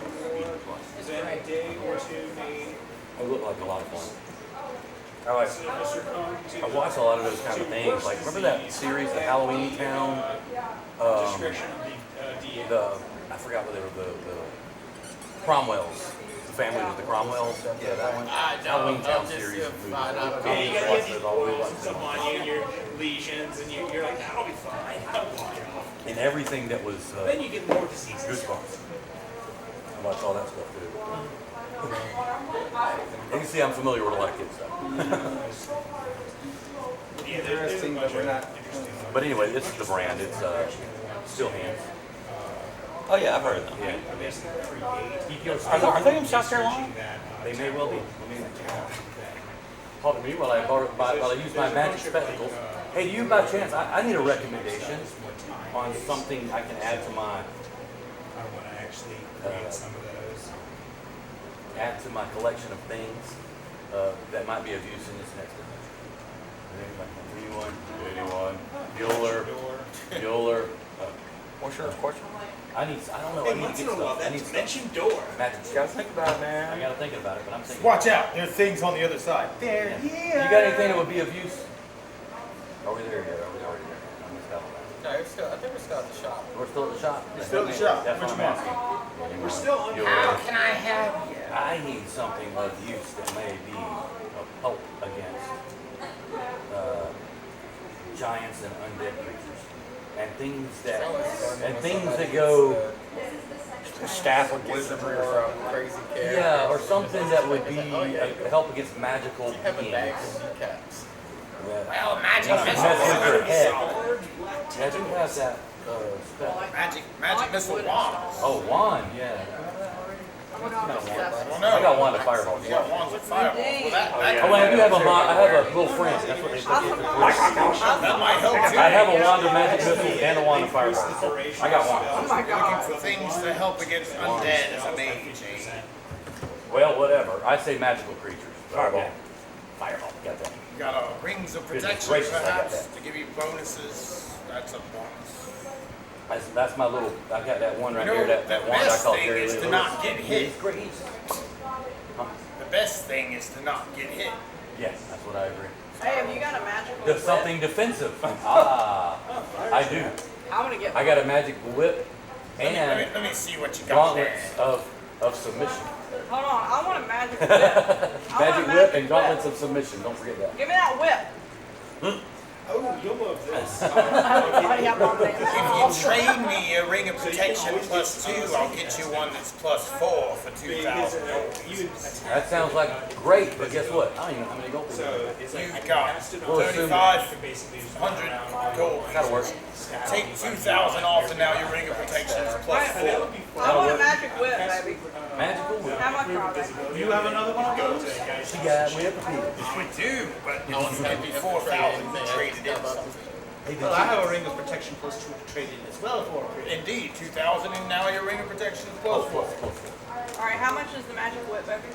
Is that a day or two need? It looked like a lot of fun. I watch a lot of those kind of things. Like, remember that series, The Halloween Town? Discretion of the DA. I forgot what they were, the Cromwells. The family with the Cromwells. Yeah, that one. Halloween Town series of movies. fine. Yeah, you gotta get these boils and stuff on you, your lesions, and you're like, I'll be fine. I'll walk it off. And everything that was Then you get more diseases. Goosebumps. I watch all that stuff too. You can see I'm familiar with a lot of kids stuff. Yeah, there's a bunch of interesting. But anyway, this is the brand. It's Still Hands. Oh yeah, I've heard of them. Yeah. Are they in South Carolina? They may well be. Pardon me while I use my magic spectacles. Hey, do you by chance, I need a recommendation on something I can add to my I want to actually create some of those. add to my collection of things that might be of use in this next adventure. Anyone? Bueller. Question. I don't know. I need to get stuff. I need stuff. Mention door. Magic. You gotta think about it, man. I gotta think about it, but I'm thinking. Watch out, there are things on the other side. There, You got anything that would be of use? Are we there yet? Are we already there? I missed out on that. No, I think we're still at the shop. We're still at the shop. We're still at the shop. That's Which what I'm one? asking. We're still on. How can I have you? I need something of use that may be of help against giants and undead creatures, and things that go. Staff with Wisdom or crazy care. Yeah, or something that would be a help against magical You have a bag beings. of kneecaps. Well, magic missile. Mess with your head. Yeah, do you have that spell? Magic missile wand. Oh, wand, yeah. I don't I got know. wand of fireball. You got wands with fireballs. Well, that Oh, I do have I have a little friend. That's what they put in the that might help too. I have a wand of magic missiles and a wand of fireball. I got one. Oh my God. Looking for things to help against undead as a mage. Well, whatever. I say magical creatures. Fireball. Fireball. Got that. You got rings of Goodness protection gracious, I got perhaps that. to give you bonuses. That's a bonus. That's my little. I got that one right You know, there. the That wand I best call thing Jerry is Lee to Lewis. not get hit. He's great. Huh? The best thing is to not get hit. Yes, that's what I agree. Hey, have you got a magical There's something defensive. Ah, I do. I'm gonna get. I got a magic whip and Let me see what you got there. gauntlets of submission. Hold on, I want a magic whip. I want Magic a whip and whip. gauntlets of submission. Don't forget that. Give me that whip. Oh, you'll love this. Already have one there. If you trade me a ring of protection plus 2, I'll get you one that's plus 4 for 2,000 gold. That sounds like great, but guess what? I don't even know how many gold. So it's like You've got We'll assume 3,500 gold. That'll work. Take 2,000 off, and now your ring of protection is plus 4. I want a magic whip, baby. Magical whip. How much are they? You have another one of those? She got whip appeal. We do, but it'd be 4,000 traded in something. Well, I have a ring of protection plus 2 to trade in as well for a period. Indeed, 2,000, and now your ring of protection is plus 4. All right, how much is the magic whip, baby?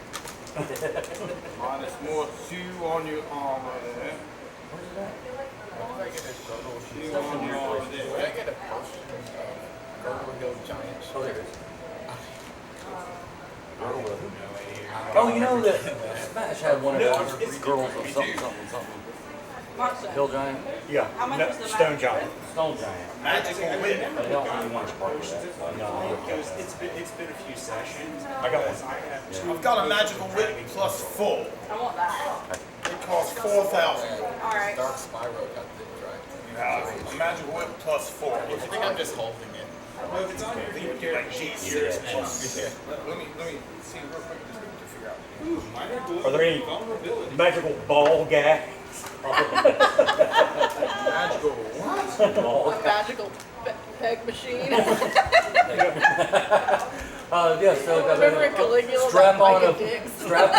Minus more 2 on your armor there. Where did I get a girdle? 2 on your armor Where did I there. get a potion? Girdle Hill Giant. Oh, there it is. Oh, you know that Smash had one of those girls of something. Munson. Hill Giant? Yeah. How much is the Stone magic Giant. whip? Stone Giant. Magical whip. But I don't really want to part with that. So I know. It's been a few sessions. I got one. I have two. I've got a magical whip plus 4. I want that. It costs 4,000 gold. All right. Dark Spyro got things right. You have a magical whip plus 4. I think I'm just holding it. Well, if it's on your lead Like character, years plus. Let me see real quick just to figure out. ooh, minor blow, Are there any vulnerability. magical ball gags? Magical what? Ball. A magical peg machine. Yeah, so Remember in Caligula, strap that on Micah of Diggs? strap. I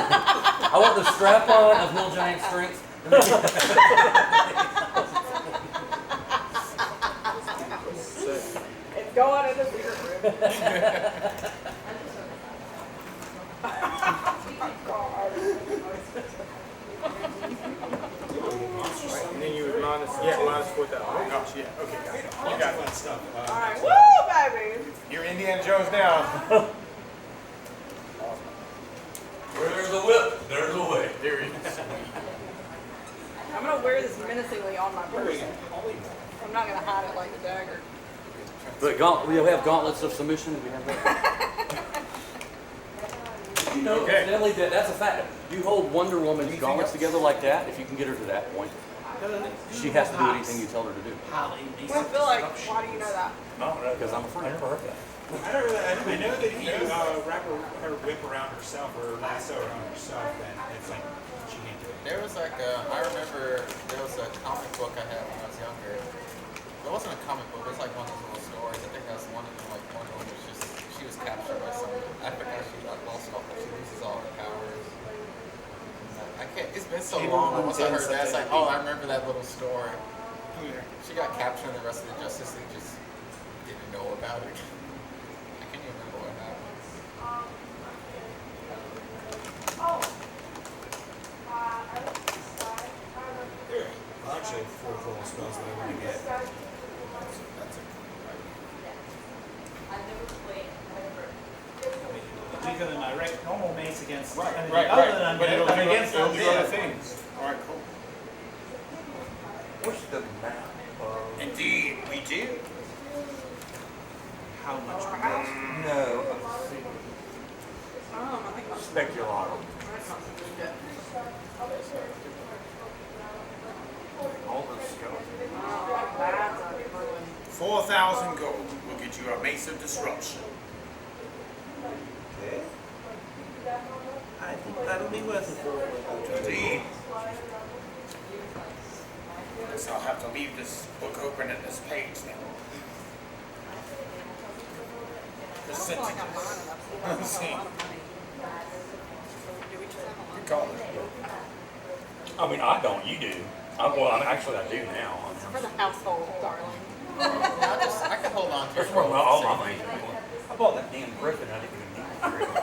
want the strap on of Hill Giant strength. It's going in the secret room. Oh, God. minus 4,000. Oh gosh, yeah. Okay, got it. You Lots got of it. fun stuff. All right, woo, baby. You're Indiana Jones now. Where there's a whip, there's a way. There he is. I'm gonna wear this menacingly on my person. I'm not gonna hide it like the dagger. But we have gauntlets of submission. We have that. You know, Okay. evidently that's a fact. You hold Wonder Woman's gauntlets together like that. If you can get her to that point, she has to do anything you tell her to do. I feel like, why do you know that? Because I'm a friend. I never heard that. I know that if you wrap her whip around herself or lasso around herself, then it's like she can't do it. There was like I remember there was a comic book I had when I was younger. It wasn't a comic book, it was like one of those little stories. I think that was one of them, like one of them was just, she was captured by someone. I forgot she got lost all, she loses all her powers. I can't, it's been so long once I heard that, it's like, oh, I remember that little story. She got captured and the rest of the Justice League just didn't know about it. I can't even remember what happened. Actually, 4 total spells that I want to get. Weaker than my normal mace against anything other than But it'll do against other undead. things. All right, cool. What's the map of? Indeed, we do. How much? No, Specularum. All this stuff. 4,000 gold will get you a mace of disruption. I think that'll be worth it. Indeed. Guess I'll have to leave this book open at this page now. Percentages. Let's see. Good call. I mean, I don't, you do. Actually, I do now. For the household, darling. I can hold on to That's it. where all my money's going. I bought that damn griffin, I didn't even need the griffin.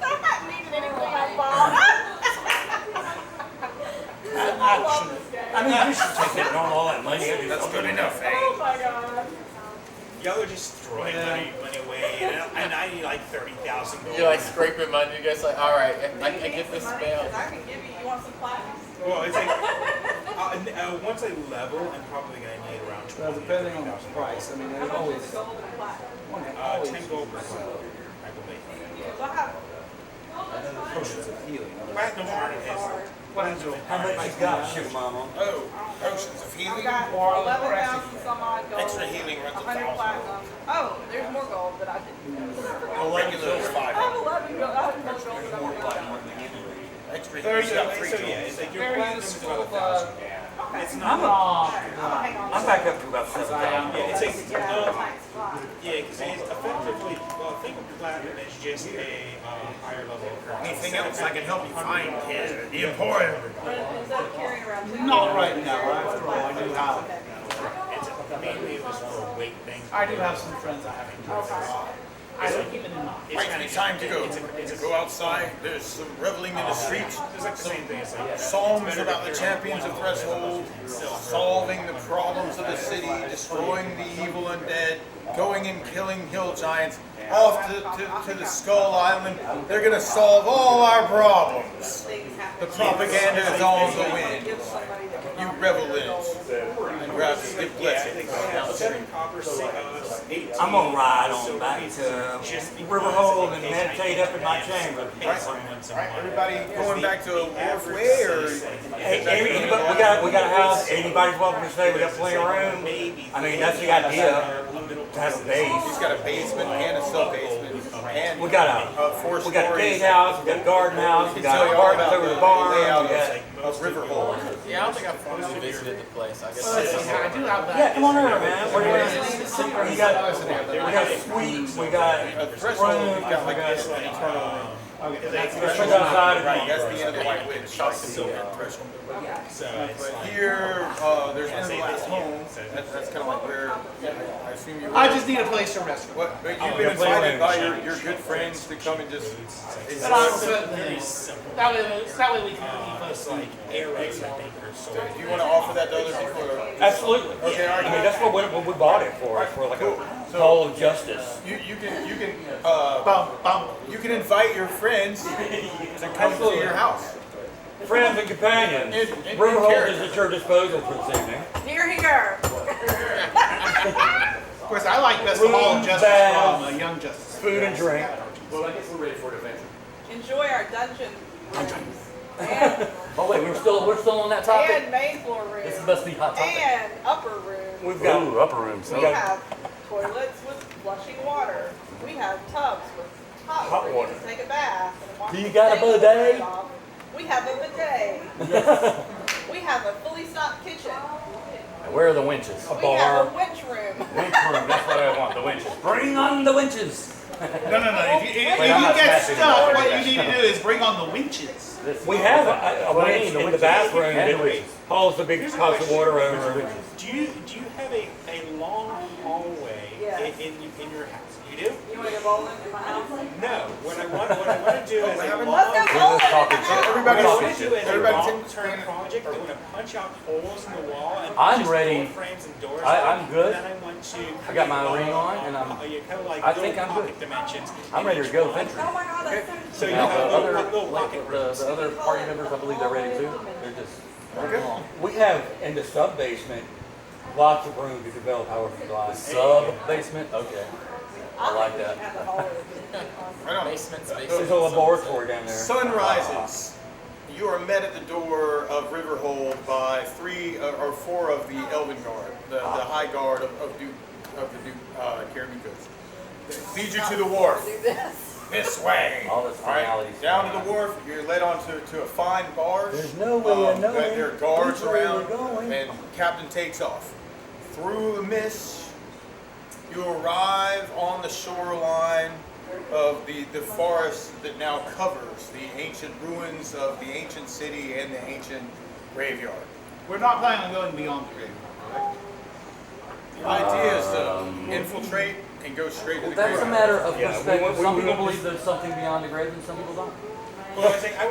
I'm not needing anything I bought. I mean, you should take it on all that money. That's good enough, eh? Oh my god. Y'all are just throwing money away, and I need like 30,000 gold. You're like scraping money, you guys like, alright, I get this spell. I can give you, you want some plaques? Well, it's like, once I level, I'm probably going to need around 20,000. Well, depending on the price, I mean, How there's much always, is gold and plaques? 10 gold per spell, I believe. So I have potions of healing. Platinum shard is. How much you got, sugar mama? Oh, potions of I've healing. got 11,000 some odd gold. Extra healing runs 100 1,000. platinum. Oh, there's more gold that I didn't. A regular is I have 500. 11 gold. I have more gold than I have. Extra So, healing. You got 3 so tools. yeah, it's like your Very platinum is useful, about 1,000. It's not. Hang on. I'm back up to about 7,000. Yeah, it's like, Thanks, fine. yeah, because it's effectively, well, think of platinum as just a higher level of currency. Anything else I can help you find here? The Emporium. Instead of carrying around two Not gold, right now, after all, I do have, It's mainly it was for a weight thing. I do have some friends I haven't Okay. I will keep it in mind. Might be time to go. Go outside. There's some reveling in the streets. It's like the same thing. It's like Songs about the champions of Threshold, solving the problems of the city, destroying the evil undead, going and killing hill giants, off to the Skull Island. They're gonna solve all our problems. Things happen. The propaganda is all the wind. Give somebody that You revel in it. And grab skip blessings down the street. 7 copper, 18. I'm gonna ride on back to Riverhold and meditate up in my chamber. Right, everybody going back to Wharf Way, or Hey, we got a house, anybody's welcome to stay, we got plenty of room. I mean, that's the idea, to have a he's base. got a basement and a sub-basement and We got a four we got a stories. gatehouse, we got a garden house, we got apartments over the barn, we layout got. of Riverhold. Yeah, I don't think I've fully visited the place. I guess. I do have that. Yeah, come on over, man. We got suites, we got A rooms, threshold, you've got we like got. this eternal. Threshold outside Right, and that's the end of White Witch, like the silver threshold. So it's But like, here, there's End of Last Home. That's kind of like where I assume you. I just need a place to rest. What? But Oh, you've been yeah, play invited by around. your good friends to come and just. But I'm certain Very that simple. that way we can keep It's us like arrows, I think, or sort of. Do you want to offer that to other people? Or? Absolutely. Okay, all right. I mean, that's what we bought it for like a call of justice. You can bum bum. you can invite your friends to come to your house. Friends and companions, In room hold character. is at your disposal for this evening. Here, here. Of course, I like best of all Room, justice baths, from Young Justice. Food and drink. Well, I guess we're ready for an adventure. Enjoy our dungeon rooms. And, Oh wait, we're still on that topic. and main floor rooms. This must be hot topic. And upper rooms. We've got Ooh, upper room. We So have toilets with flushing water. We have tubs with hot Hot water. water. You can take a bath. And wash Do you the got a things bidet? off. We have a bidet. We have a fully stocked kitchen. and where are the winches? a We have a bar. winch room. Winch room. That's what I want. The winches. Bring on the winches. No. If you Wait, I'm not get smashing stuck, it. what you need to do is bring on the winches. We have a winch in the bathroom And that winches. hauls the big Here's a pots of question. water over. Do you have a long hallway Yes. in your house? You do? You want to go bowling in my house? No. What I want to do is a Let's go long. bowling in my house. Everybody What I sit. want to do is a Everybody long-term project. I want to punch out holes in the wall and I'm just ready. door frames and doors. I'm good. And then I want to. I got my create ring on, and I'm- you kind of like I little think I'm pocket good. dimensions. I'm in ready to each go one. venture. Oh my God, that's So you Now, have the little pocket rooms. the other party members, I believe they're ready too. They're just running along. We have in the sub basement lots of room to develop however you like. Sub basement. Okay. I like that. Right on. Basement space. There's a laboratory down there. Sun rises. You are met at the door of Riverhold by 3 or 4 of the Elven Guard, the High Guard of the Duke Karamikos. Lead you to the wharf. This way. All this formalities. Down to the wharf. You're led on to a fine barge. There's no way of knowing There are guards which way around, we're going. and captain takes off. Through the mist, you arrive on the shoreline of the forest that now covers the ancient ruins of the ancient city and the ancient graveyard. We're not planning on going beyond the graveyard, correct? The idea is to infiltrate and go straight to the That's a graveyard. matter of Yeah, perspective. we Some people want believe there's something beyond the grave, and some people don't. Well, I was saying, I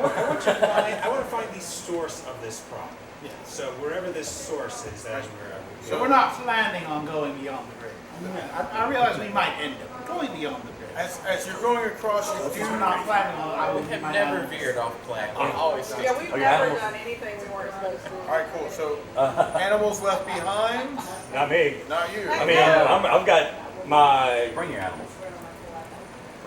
want to find the source of this problem. Yeah. So wherever this source is, that's where I would So we're not planning on going beyond the graveyard. I realize we might end up going beyond the graveyard. As you're going across, you We're do not planning on. I We will have my never own. veered off plan. We always stick. Yeah, we've Okay, never animals. done anything we weren't supposed to. All right, cool. So animals left behind, Not me. not you. I mean, I've got my Bring your animals.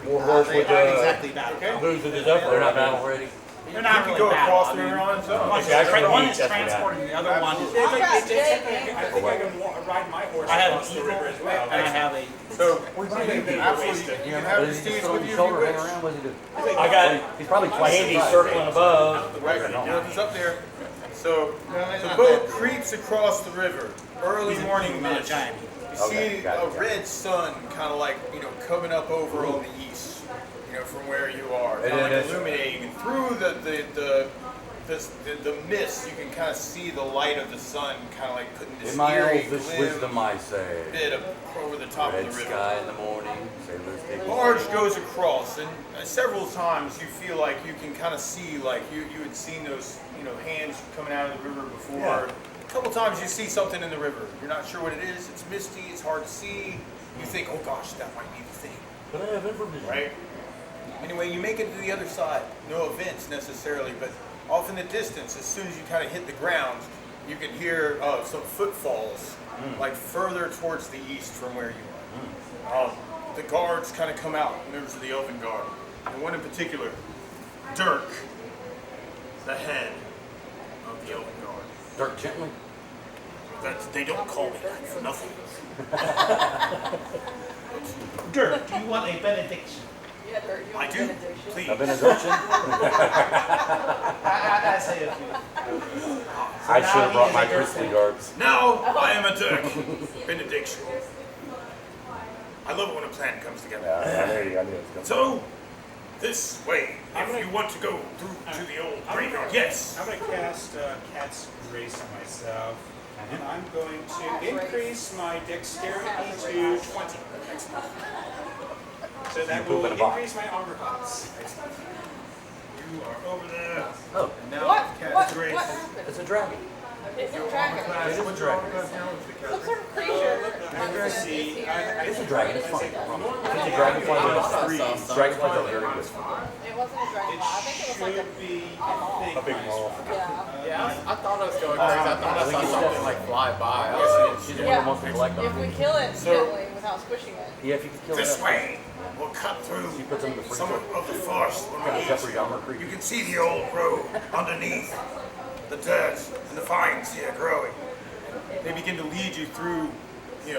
war horse They with aren't exactly battle. Okay. booze with his upper. They're not battle ready. They're You not can really go battle. across I the mean, river on its own. One is Okay, I can one eat, is that's what transporting, the other one is. I've got Jake I and think I can ride my horse I have across an the eagle river as well. and I have a. So Absolutely. absolutely, you can have What the does he just steeds sit on with your you if you shoulder, hang wish. around? What does he do? I got He's probably twice Andy the size. circling above. Right, he's up there. So the boat creeps across the river. Early morning Not a mist. giant. You Okay, see got it, a got it. red sun kind of like, coming up over on the east, from where you are. It Kind of like is. illuminating. And through the mist, you can kind of see the light of the sun kind of like putting this In my eerie elvish glim wisdom, I say, bit of over the top red of the river. sky in the morning, sailors take Barge goes across, and several times you feel like you can kind of see, like you had seen those, hands coming out of the river before. Yeah. A couple times you see something in the river. You're not sure what it is. It's misty. It's hard to see. You think, oh gosh, that might be the thing, But I have information. right? Anyway, you make it to the other side. No events necessarily, but off in the distance, as soon as you kind of hit the ground, you can hear some footfalls, like further towards the east from where you are. The guards kind of come out, members of the Elven Guard. And one in particular, Dirk, the head of the Elven Guard. Dirk gently. They don't call me that for nothing. Dirk, do you want a benediction? Yeah, Dirk, you I want do. benediction? Please. A benediction? I say a few. I should have brought my priestly garbs. Now I am a Dirk. Benediction. I love it when a plan comes together. There you go. I knew it was So, coming. this way, if you want to go through to the old graveyard. Yes. I'm gonna cast Cat's Grace on myself. And I'm going to increase my dexterity to 20. So that You poop will in a box. increase my armor class. You are over there. Oh, And now What? cast What? grace. What happened? it's a dragon. It's a dragon. It is a dragon. Some sort of creature. Let's see. It's a dragon. It's fine. It's a Yeah, dragonfly I with saw a tree. some. Dragonflies are very good. It wasn't a dragon. It I think it was like should be, a I think, A big mole. yeah. Yeah, I thought I was going crazy. I thought I saw something like fly by. I was She's like, one of the most people like If them. we kill it So- gently without squishing it. Yeah, if you could kill it. This way, we'll cut through She puts them in the some freezer. of the forest. Kind of Jeffrey Dahmer creepy. You can see the old road underneath the dirt and the vines here growing. They begin to lead you through,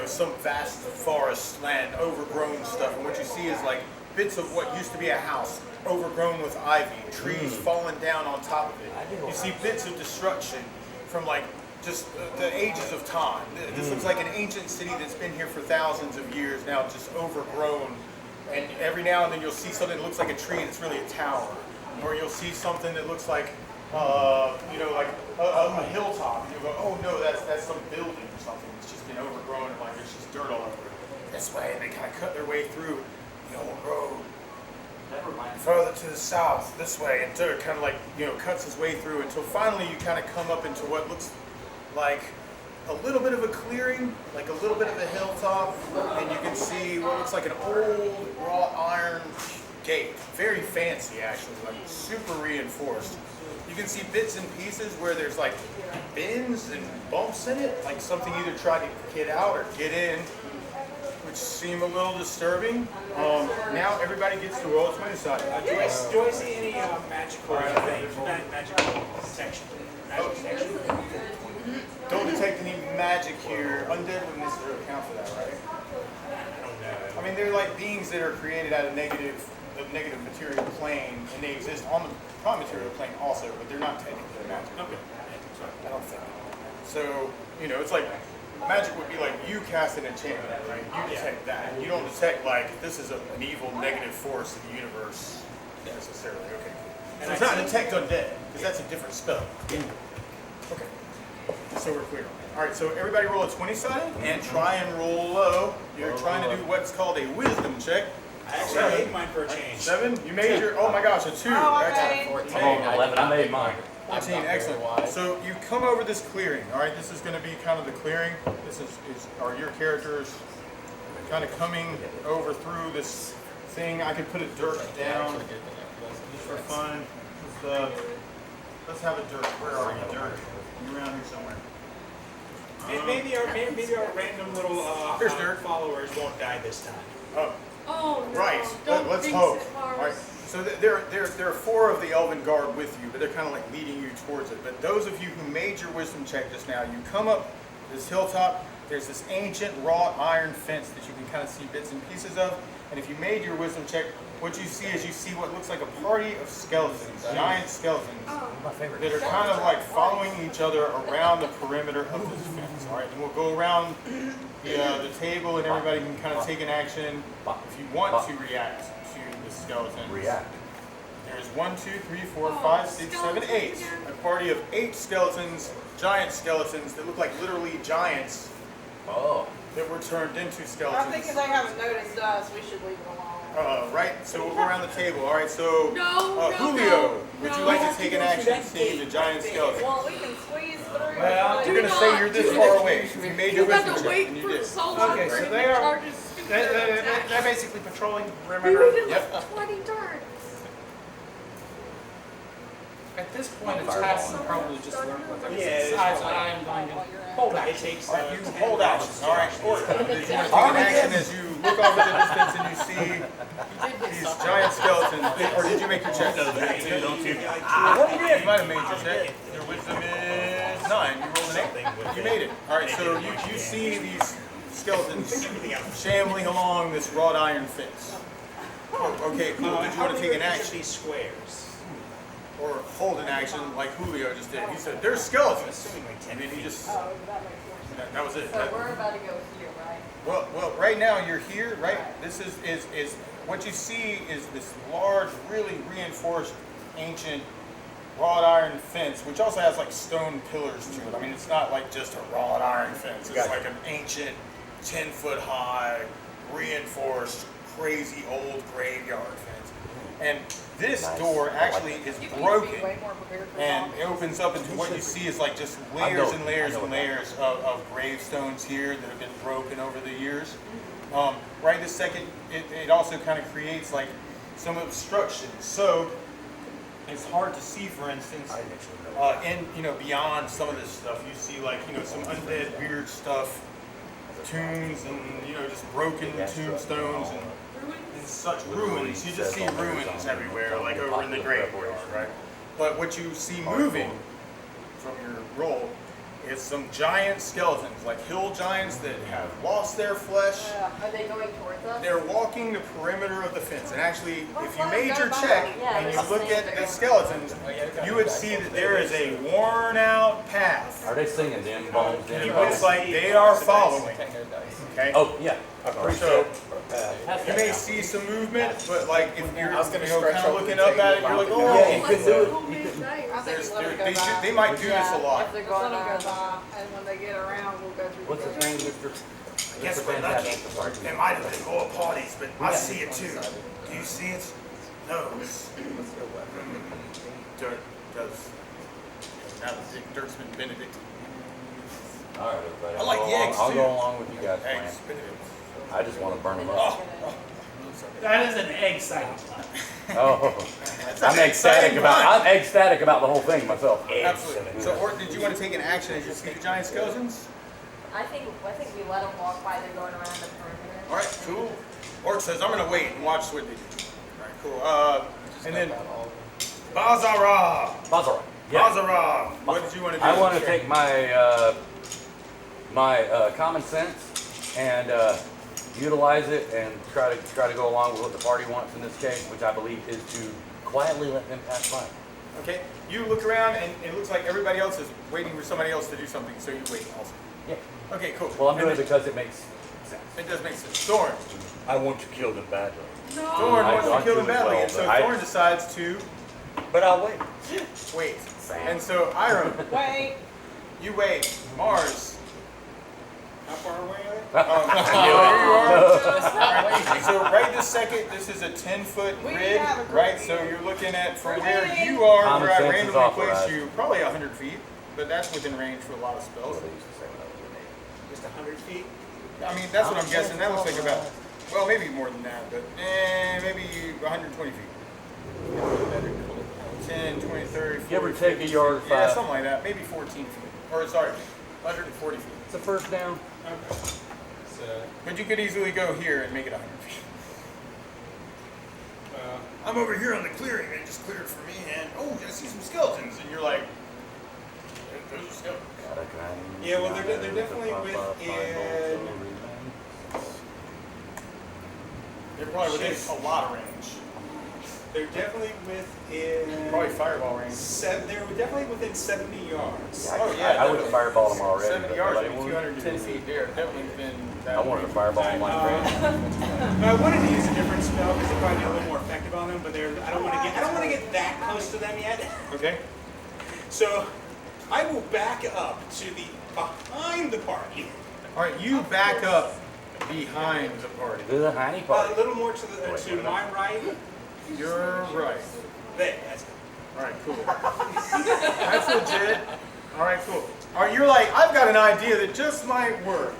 some vast forest land, overgrown stuff, and what you see is like bits of what used to be a house, overgrown with ivy, trees falling down on top of it. You see bits of destruction from like just the ages of time. This looks like an ancient city that's been here for thousands of years now, just overgrown. And every now and then you'll see something that looks like a tree and it's really a tower, or you'll see something that looks like like a hilltop, and you'll go, oh no, that's some building or something. It's just been overgrown and like there's just dirt all over it. This way, and they kind of cut their way through the old road. Further to the south, this way, and dirt kind of like, cuts his way through until finally you kind of come up into what looks like a little bit of a clearing, like a little bit of a hilltop, and you can see what looks like an old wrought iron gate. Very fancy, actually, like super reinforced. You can see bits and pieces where there's like bends and bumps in it, like something either tried to get out or get in, which seem a little disturbing. Now everybody gets to roll 20 side. do I see any magical magical detection? Magic detection? Don't detect any magic here. Undead wouldn't necessarily account for that, right? I don't know. I mean, they're like beings that are created out of negative material plane, and they exist on the prime material plane also, but they're not technically magic. Okay. I don't think. So, it's like magic would be like you cast an enchantment, right? You detect that. You don't detect like this is an evil negative force in the universe necessarily. Okay. So it's not detect undead, because that's a different spell. Okay. So we're clear on that. All right, so everybody roll a 20-sided and try and roll low. You're trying to do what's called a wisdom check. I actually made mine for a change. 7? You made your, oh my gosh, a 2. Oh, I Excellent. made- I'm on 11. I made mine. 14, excellent. So you come over this clearing, all right? This is going to be kind of the clearing. This are your characters kind of coming over through this thing. I could put a dirt down just for fun. Let's have a dirt. Where are you, dirt? You're around here somewhere. Maybe our random little Here's dirt. followers won't die this time. Oh, Oh no. right. Don't Let's jinx hope. it, All Mars. right. So there are 4 of the Elven Guard with you, but they're kind of like leading you towards it. But those of you who made your wisdom check just now, you come up this hilltop. There's this ancient wrought iron fence that you can kind of see bits and pieces of. And if you made your wisdom check, what you see is you see what looks like a party of skeletons, giant skeletons, My favorite. that are kind of like following each other around the perimeter of this fence. All right, and we'll go around the table, and everybody can kind of take an action if you want to react to the skeletons. React. There's 1, 2, 3, 4, 5, 6, 7, 8. A party of 8 skeletons, giant skeletons that look like literally giants Oh. that were turned into I skeletons. think if they haven't noticed us, we should leave them alone. Right, so we'll go around the table. All right, so No, Julio, would you no. like to take an action seeing the giant skeleton? Well, we can squeeze through. Well, Do you're gonna not say you're this do far that. away. If you made You your have wisdom to check, wait and you for did. so long Okay, for so him they to are- charge his stupid attack. They're basically patrolling the We perimeter. waited Yep. like 20 turns. At this point, attacks will probably just learn what they're Yeah, besides, I am going to hold It action. takes All right, you 10 hold action. All right, or did you want to take an action as you look off in the distance and you see these giant skeletons? Or did you make your check? Don't you? You might have made your check. Your wisdom is 9. You rolled an 8. You made it. All right, so you see these skeletons shambling along this wrought iron fence. Okay, cool. Did you want to take an action These squares. or hold an action like Julio just did? He said, "There's skeletons," Assuming like 10 and then he just Oh, that makes more sense. that was it. So we're about to go here, right? Well, right now you're here, right? This is what you see is this large, really reinforced, ancient wrought iron fence, which also has like stone pillars to it. I mean, it's not like just a wrought iron fence. It's like an ancient 10-foot high, reinforced, crazy old graveyard fence. And this door actually is broken, and it opens up into what you see is like just layers and layers and layers of gravestones here that have been broken over the years. Right this second, it also kind of creates like some obstructions. So it's hard to see, for instance, beyond some of this stuff, you see like, some undead weird stuff, tombs and, just broken tombstones and such ruins. You just see ruins everywhere, like over in the graveyard, right? But what you see moving from your roll is some giant skeletons, like hill giants that have lost their flesh. Are they going towards us? They're walking the perimeter of the fence. And actually, if you made your check and you look at the skeletons, you would see that there is a worn out path. Are they singing them bones? It looks like they are following. Okay? Oh, yeah. So, you may see some movement, but like if you're kind of looking up at it, you're like, oh, Yeah, you could do it. they might do this a lot. If they're going to go by, and when they get around, we'll go through. What's his name, Mr.? I guess we're lucky. It might have been more parties, but I see it too. Do you see it? No. Dirt does. Now that Dirk's been Benedict. All right, everybody. I like the eggs, I'll too. go along with you guys' plan. Eggs, Benedict. I just want to burn them up. That is an egg site. Oh, I'm ecstatic about the whole thing myself. Absolutely. So, Ort, did you want to take an action as you see the giant skeletons? I think we let them walk by. They're going around the perimeter. All right, cool. Ort says, I'm going to wait and watch what they do. All right, cool. And then, Bazara. Bazara. Bazara. What did you want to do? I want to take my common sense and utilize it and try to go along with what the party wants in this case, which I believe is to quietly let them pass by. Okay. You look around and it looks like everybody else is waiting for somebody else to do something, so you wait also. Yeah. Okay, cool. Well, I'm doing it because it makes sense. It does make sense. Thorn. I want to kill them badly. Thorn wants to kill them badly, and so Thorn decides to But I'll wait. wait. And so, Iram, Wait. you wait. Mars. How far away are they? There you are. So right this second, this is a 10-foot We grid, have a grid right? here. So you're looking at from We're where waiting. you are, Common where I sense is randomly authorized. placed you, probably 100 feet, but that's within range for a lot of spells. Just 100 feet? I mean, that's what I'm guessing. That looks like about, well, maybe more than that, but maybe 120 feet. 10, 20, 30, 40, Give or take a yard or yeah, five. something like that. Maybe 14 feet. Or, sorry, 140 feet. It's a first down. Okay. So, But you could easily go here and make it 100 feet. I'm over here on the clearing. They just cleared for me, and oh, I see some skeletons. And you're like, those are skeletons. yeah, well, they're definitely within. They're probably within a lot of range. They're definitely within. Probably fireball range. They're definitely within 70 yards. Oh yeah, I would have fireballed them already. 70 but yards, nobody maybe wanted 210 to. feet. They're definitely within that. I wanted to fireball them like crazy. But I wanted to use a different spell because it'd probably be a little more effective on them. But I don't want to get that close to them yet. Okay. So I will back up to the behind the party. All right, you back up behind the party. This is a tiny A party. little more to my right. You're right. There. That's it. All right, cool. That's legit. All right, cool. All right, you're like, I've got an idea that just might work.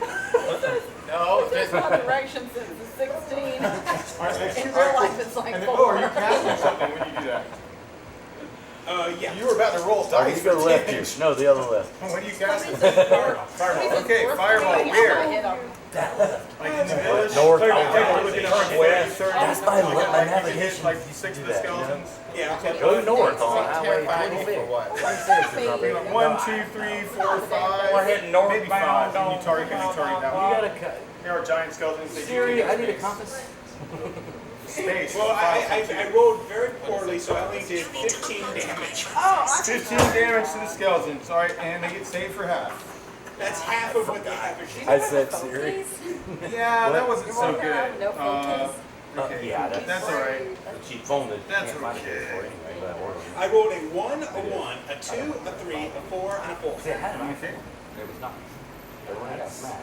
No, There's no direction since the 16. All right, In real life, it's like and then, 4. oh, are you casting something when you do that? Yeah. You were about to roll Oh, dice. you go for left damage. here. No, the other left. What are you casting? Fireball. Okay, fireball. Where? Like in the village? North. Take a look at West. 30, That's my like, my like, navigation. like 6 of the skeletons. Yeah. Okay. Go north on Highway 25. 1, 2, 3, 4, 5. We're heading Maybe 5. northbound. And you target that You one. gotta cut. There are giant skeletons. They do Siri, take I need a space. compass. Space. Well, I rolled very poorly, so I only did 15 damage. 15 damage to the skeletons. All right, and they get saved for half. That's half of what the average is. I said Siri. Yeah, that wasn't so You good. want no focus? Okay, Yeah, that's all right. a cheap phone that you That's can't find it okay. for anyway, but I ordered it. I rolled a 1, a 1, a 2, a 3, a 4, and a 4. See, I had an iPhone. It was nice. But when I got smashed,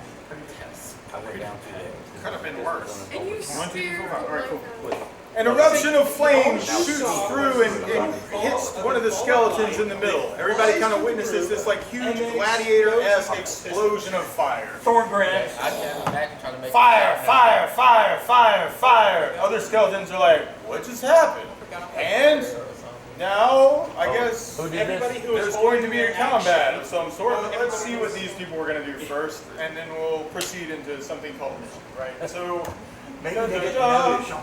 I went down to the. Could have been worse. And you 1, 2, 3, 4, 5. spear All right, cool. like An eruption of flame shoots through and hits one of the skeletons in the middle. Everybody kind of witnesses this like huge gladiator-esque explosion of fire. Thornbrand. I can't imagine trying to make Fire, fire, fire, fire, fire. Other skeletons are like, what just happened? And now, I guess Who did Everybody this? who is there's going to holding be a their combat action. of some sort, but let's see what these people were going to do first, and then we'll proceed into something called mission, right? So, Maybe they get to know you, Sean.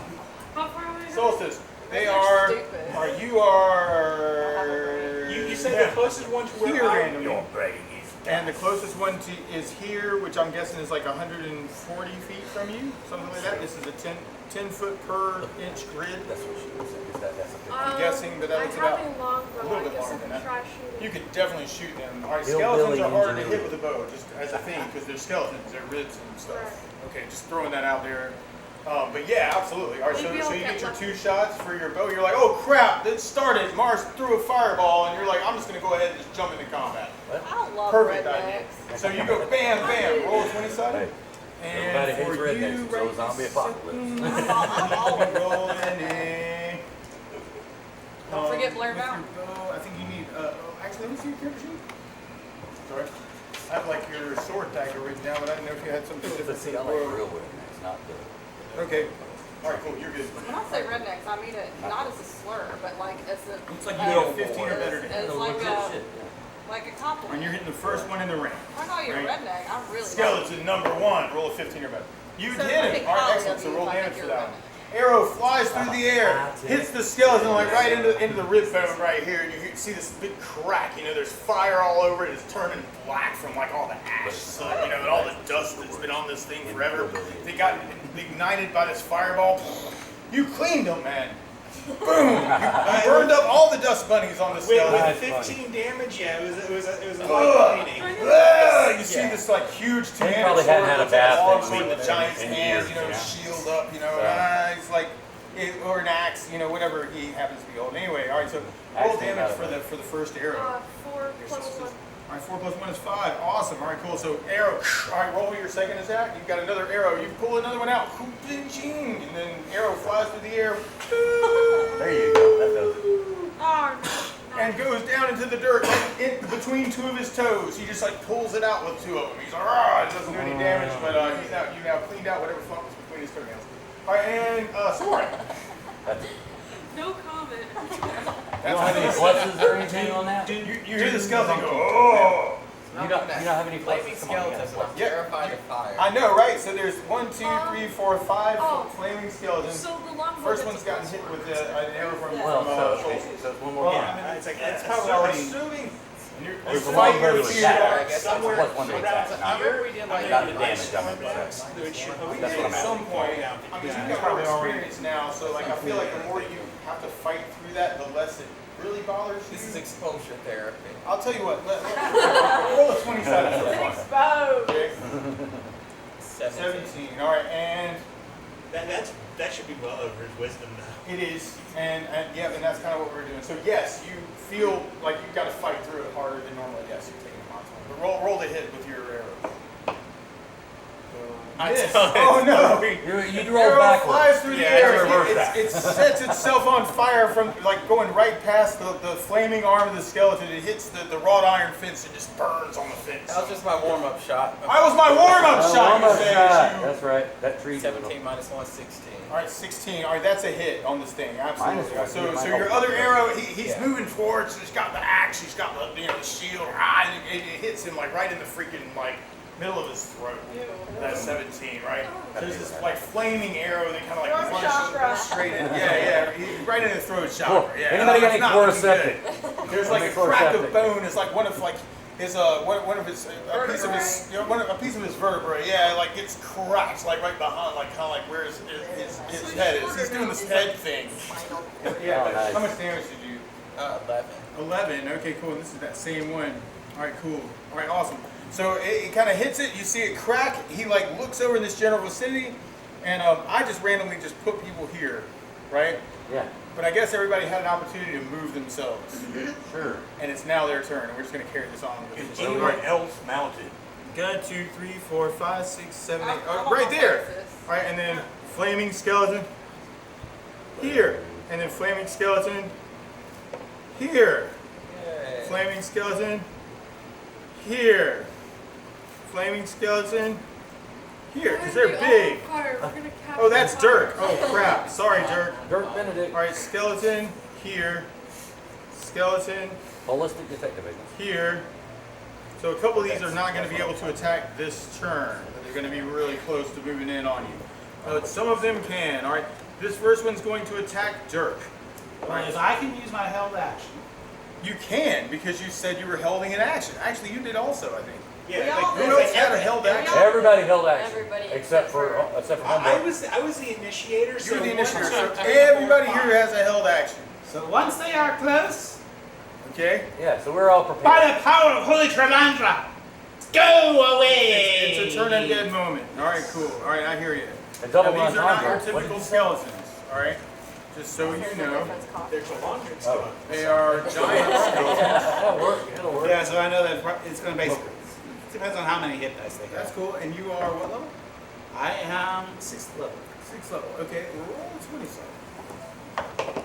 how far away is Solstice, they They're are, stupid. you are You said the closest one to where here I randomly. Your brain is And the closest one to is here, which I'm guessing is like 140 feet from you, something like that. This is a 10 foot per inch grid. That's what she was saying. Is that's a good I'm guessing, but that looks I have about a long a bow. little I bit guess I longer than can that. try shooting. You could definitely shoot them. All right, Hillbilly skeletons are hard to hit ingenuity. with a bow, just as a thing, because they're skeletons, they're ribs and stuff. Right. Okay, just throwing that out there. But yeah, absolutely. All right, so, Maybe so I'll you get get your lucky. 2 shots for your bow. You're like, oh crap, it started. Mars threw a fireball, and you're like, I'm just going to go ahead and just jump into combat. I love Perfect rednecks. idea. So you go bam, bam, roll a 20 sided. Hey, everybody And hates for rednecks you, until right zombie this apocalypse. second, rolling in. Don't forget Blair with your Mountain. bow, I think you need, actually, let me see your character sheet. Sorry. I have like your sword dagger written down, but I didn't know if you had something different. But see, I like real rednecks, not the. Okay. All right, cool, you're good. When I say rednecks, I mean it not as a slur, but like as a. Looks like you got a 15 or better to hit. As No, like legit a, shit. like a And compliment. you're hitting the first one in the ring. I know you're right? a redneck. I really. Skeleton number 1, roll a 15 or better. You So did pretty it. All right, highly excellent. of So you roll if I damage think for you're that a one. Arrow flies through the air, hits the skeleton like right into the rib bone right here, and you see this big crack. You know, there's fire all over it. It's turning black from like all the ash, so, you know, and all the dust that's been on this thing forever. They got ignited by this fireball. You cleaned them, man. Boom! You burned up all the dust bunnies on the With skeleton. 15 damage, yeah, it was a Ugh. light cleaning. Ugh. You see this like huge They two-handed probably hadn't had a sword, looks like bath long in sword, the weeks, giant's in hands, years, you know, yeah. shield up, you know, Yeah. it's like, or an axe, you know, whatever he happens to be holding. Anyway, all right, so roll Axe ain't damage got for it. the first arrow. 4 plus 1. All right, 4 plus 1 is 5. Awesome. All right, cool. So arrow. All right, roll your second attack. You've got another arrow. You pull another one out. And then arrow flies through the air. There you go. That does it. Oh, no. And goes down into the dirt, like in between 2 of his toes. He just like pulls it out with 2 of them. He's like, ah, it doesn't do any damage, but you now cleaned out whatever funk was between his toenails. All right, and Soren. That's it. No comment. You don't have any pluses or anything on that? You hear the skeleton go, oh. You don't have any Flaming pluses? Come on, you skeletons, got I'm Yeah, terrified of fire. I know, right? So there's 1, 2, 3, 4, 5 Oh. flaming skeletons. So the long bow First gets one's a gotten plus hit 1. with an arrow from Well, so Solstice. it's one more Well, game. Yeah, it's like That's that's probably already assuming. You're There's a fighting long your bow to fear. attack. I guess somewhere Plus 1 to around attack. here. I remember we did like Not the damage I'm gonna That's That's what I'm at some asking. point. I mean, you've got more experience now, so like I feel like the more you have to fight through that, the less it really bothers you. This is exposure therapy. I'll tell you what. Roll a 20 sided for fun. Exposed. Okay. 17. 17. All right, and That should be well over his wisdom though. it is, and yeah, and that's kind of what we're doing. So yes, you feel like you've got to fight through it harder than normally. Yes, you're taking a lot of time. But roll the hit with your arrow. Miss. Oh no! You roll Arrow backwards. flies through the Yeah, air. reverse that. It sets itself on fire from like going right past the flaming arm of the skeleton. It hits the wrought iron fence and just burns on the fence. That was just my warm-up shot. That was my warm-up shot. Warm-up you say, shot. you- That's right. That tree. 17 minus 1, 16. All right, 16. All right, that's a hit on this thing. Absolutely. Minus So, one. so your other arrow, he's Yeah. moving towards. He's got the axe. He's got the the shield. Ah, and it hits him like right in the freaking like middle of his throat. That's 17, right? There's this like flaming arrow that kind of like Throat chakra. runs straight in. Yeah, right in the throat chakra. Cool. Yeah. Anybody got It's any not looking chloroseptic? good. There's like a Any crack of chloroseptic? bone. It's like one of like his one of his a piece of his a piece of his vertebrae. Yeah, like gets cracked like right behind, like kind of like where his head is. He's doing this head thing. Yeah. Oh, nice. How much damage did you? 11. 11. Okay, cool. And this is that same one. All right, cool. All right, awesome. So it kind of hits it. You see it crack. He like looks over in this general vicinity, And I just randomly just put people here, right? Yeah. But I guess everybody had an opportunity to move themselves. Sure. And it's now their turn, and we're just going to carry this on. Is anyone else mounted? Got 2, 3, 4, 5, 6, 7, 8. I'm Oh, on right there. horses. All right, and then flaming skeleton here, and then flaming skeleton here, flaming skeleton here, flaming skeleton here, because they're big. Oh, that's Dirk. Oh crap. Sorry, Dirk. Dirk Benedict. All right, skeleton here, skeleton Holistic detective agency. here. So a couple of these are not going to be able to attack this turn. They're going to be really close to moving in on you. Some of them can. All right. This first one's going to attack Dirk. All Well, right. if I can use my held action. You can because you said you were holding an action. Actually, you did also, I think. We all Who else had a held action? Everybody held action. Everybody except for I Humboldt. was the initiator, You so were the once initiator. I- So everybody here has a held action. So once they are close, Okay? Yeah, so we're all by prepared. the power of Holy Trilandra, go away! It's a turn undead moment. All right, cool. All right, I hear you. A double Now, these are not your entendre. What typical did you say? skeletons. All right? Just so you know, There's a laundry Oh. they are giant skeletons. That'll work. It'll work. Yeah, so I know that it's going to basically, depends on how many hit dice they That's have. cool. And you are what level? I am 6th level. 6th level. Okay, roll 20 side.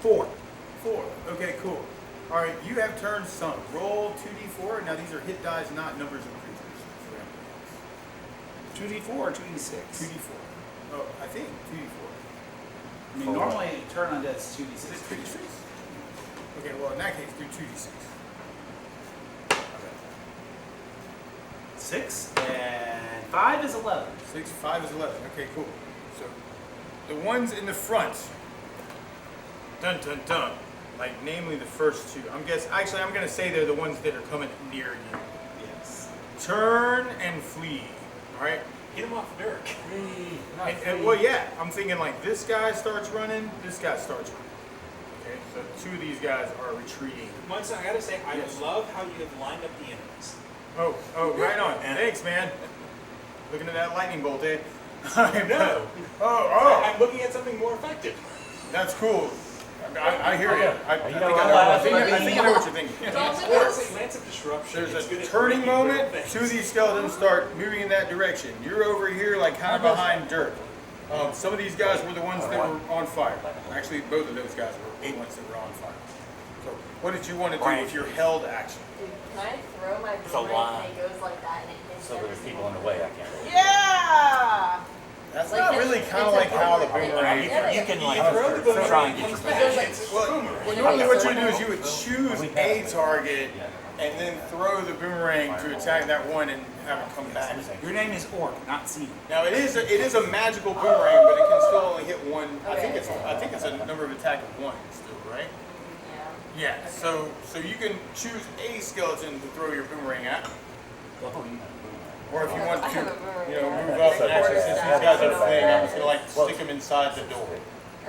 4. 4. Okay, cool. All right, you have turned sun. Roll 2d4. Now these are hit dice, not numbers of creatures. 2d4 or 2d6? 2d4. Oh, I think 2d4. I mean, normally turn on that's Is it 2d6. 2d6? Okay, well in that case, do 2d6. 6 and 5 is 11. 6, 5 is 11. Okay, cool. So the ones in the front, dun dun dun, like namely the first two. I'm going to say they're the ones that are coming near you. Yes. Turn and flee. All right. Hit him off Dirk. And well, yeah, I'm thinking like this guy starts running, this guy starts running. Okay, so 2 of these guys are retreating. Munson, I gotta say, I Yes. love how you have lined up the enemies. Oh, right on. Thanks, man. Looking at that lightning bolt, eh? No. Oh, I'm looking at something more effective. that's cool. I hear you. I think know, I know what you're thinking. It's a Lance of Disruption. There's It's good a at turning breaking moment. things. 2 of these skeletons start moving in that direction. You're over here, like kind of behind Dirk. Some of these guys were the ones that were on fire. Actually, both of those guys were the ones that were on fire. So, what did you want to do with your held action? Dude, can I throw my a boomerang line. and it goes like that and it hits So there's every people in single the way. I can't. Yeah! That's Like not this- really kind of it's a like how the boomerang. boomerang. Yeah, You can like throw the boomerang try and and get comes your It goes like, Well, normally what you would do is you would choose a target and then throw the boomerang to attack that one and have it come back. Your name is Orc, not Seed. Now it is a magical boomerang, but it can still only hit one. I think it's a number of attack of 1 still, right? yeah. Yeah. So you can choose a skeleton to throw your boomerang at, or if you want I to, have a boomerang. move up and actually since these guys are fleeing, I'm just gonna like stick them inside the door.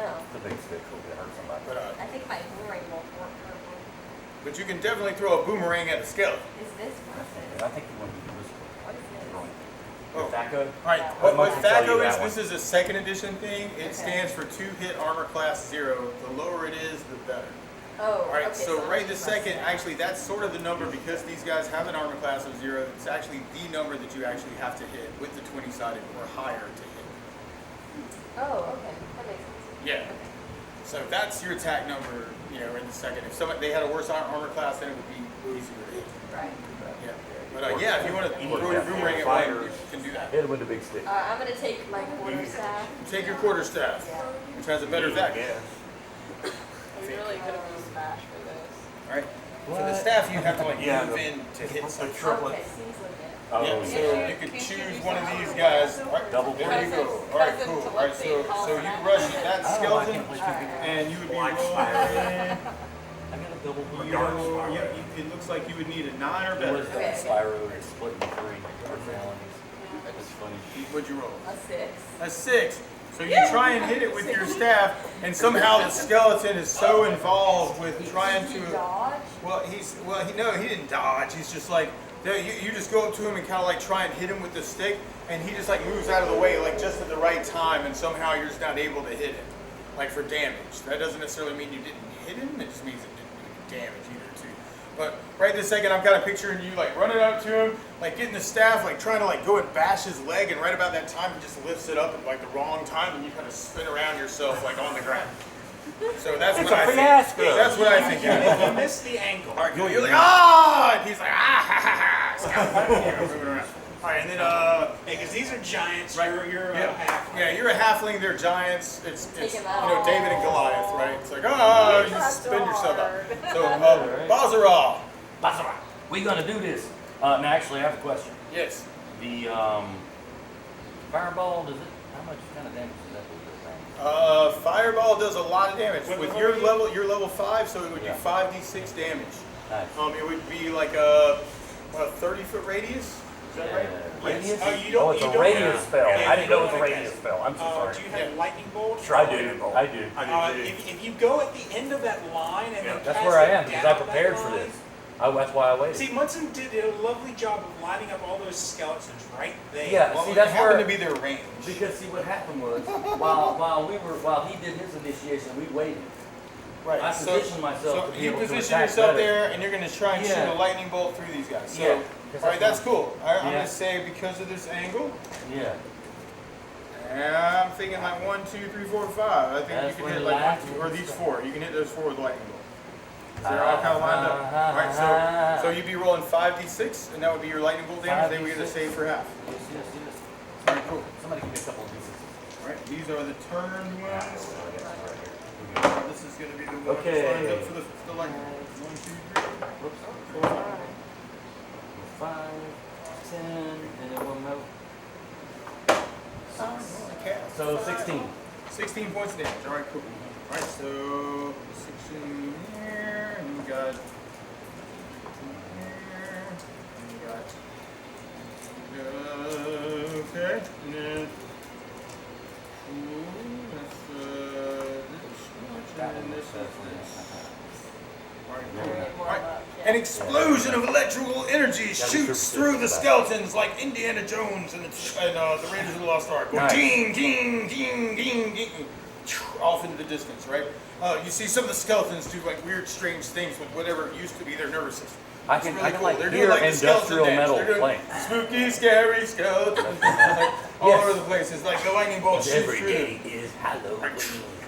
Oh, The big stick will hurt somebody. But I think my boomerang won't work. you can definitely throw a boomerang at a skeleton. Is this worth I think you want to do this What is this? one. Oh. Thaco? All right, What what must tell you THACO that is, one? this is a 2nd edition thing. It Okay. stands for 2 hit armor class 0. The lower it is, the better. Oh, All right, okay, so right I'm this just second, messing actually that's sort of the number because these guys have an armor class of 0. It's actually the number that you actually have to hit with the 20-sided or higher to hit. Oh, okay. That makes sense. Yeah. So that's your attack number, in the second. If they had a worse armor class, then it would be easier to hit. Right. Yeah. But yeah, if you want to throw your boomerang at one, you can do that. Hit him with the big stick. I'm gonna take my quarterstaff. Take your quarterstaff, Yeah. which has a better attack. We really could have used Smash for this. All right. For the staff, you have to Yeah, move the- in to hit something. Okay, seems legit. Oh, Yeah, so you could choose one of these guys. All right, Double there you go. All right, cool. All right, so you rush that skeleton, and you would be rolling. I got a double It looks like you would need a 9 or What better. is that? Spyro is split in 3 personalities. That's funny. What'd you roll? A 6. A 6. So you try and hit it with your staff, and somehow the skeleton is so involved with trying Did he to. dodge? Well, he didn't dodge. He's just like Yeah, you just go up to him and kind of like try and hit him with the stick, and he just like moves out of the way like just at the right time, and somehow you're just not able to hit him, like for damage. That doesn't necessarily mean you didn't hit him. It just means it didn't do damage either too. But right this second, I'm kind of picturing you like running up to him, like getting the staff, like trying to like go and bash his leg, and right about that time, he just lifts it up at like the wrong time, and you kind of spin around yourself like on the ground. So that's what I think. That's what I think. You missed the angle. All right, cool. You're like, ah! And he's like, ah, ha, ha, ha. Moving around. All right, and then, because these are giants. Right. You're Yeah. a half. Yeah, you're a halfling. They're giants. It's Taking you that know, all. David and Goliath, right? It's like, ah, you Not spin yourself hard. up. So, Bazara. Basara, we gonna do this. Now, actually, I have a question. Yes. The fireball, does it? How much kind of damage does that do to the thing? Fireball does a lot of damage. What With level your are you? level, you're level 5, so it would Yeah. do 5d6 damage. Nice. It would be like a 30-foot radius. Is that right? Radius? Oh, you don't- Oh, it's you a don't- radius spell. Yeah, I didn't you know it was a don't radius like spell. I'm so sorry. Do you have lightning bolt? I do. I do. If you go at the end of that line and then That's cast where I it am because I down prepared that for line- this. That's why I waited. See, Munson did a lovely job of lining up all those skeletons right there. Yeah. Well, See, it that's happened where- to be their range. Because see, what happened was while he did his initiation, we waited. Right. I positioned myself to be you able to position attack yourself better. there, and you're going to try and shoot Yeah. a lightning bolt through these guys. So, Yeah, 'cause all right, that's that's what- cool. I'm Yeah. going to say because of this angle, Yeah. and I'm thinking like 1, 2, 3, 4, 5. I think That's you can where hit the like last 1, 2, or one these is. 4. You can hit those 4 with lightning bolt. So they're all kind of lined up. All right, so you'd be rolling 5d6, and that would be your lightning bolt damage. Then we get a 5d6. save for half. Yes, yes, yes. All right, cool. Somebody give me a couple of pieces. All right, these are the turned ones. This is going to be the one Okay. that's lined up for the lightning bolt. 1, 2, 3, Whoops. 4, 5. 5, 10, and then one more. Okay. So 16. 16 points of damage. All right, cool. All right, so 16 here, and you got 16 here, and you got okay, and then this and this. All right, cool. All right. An explosion of electrical energy shoots through the skeletons like Indiana Jones and the Raiders of the Lost Ark. Go Nice. ding, ding, ding, ding, ding, off into the distance, right? You see some of the skeletons do like weird, strange things with whatever used to be their nervous system. I It's can, really I can cool. like They're hear doing like the skeleton industrial dance. metal They're doing playing. spooky, scary skeletons, like, all Yes. over the place. It's like the lightning bolt shoots Every through them. day is Halloween.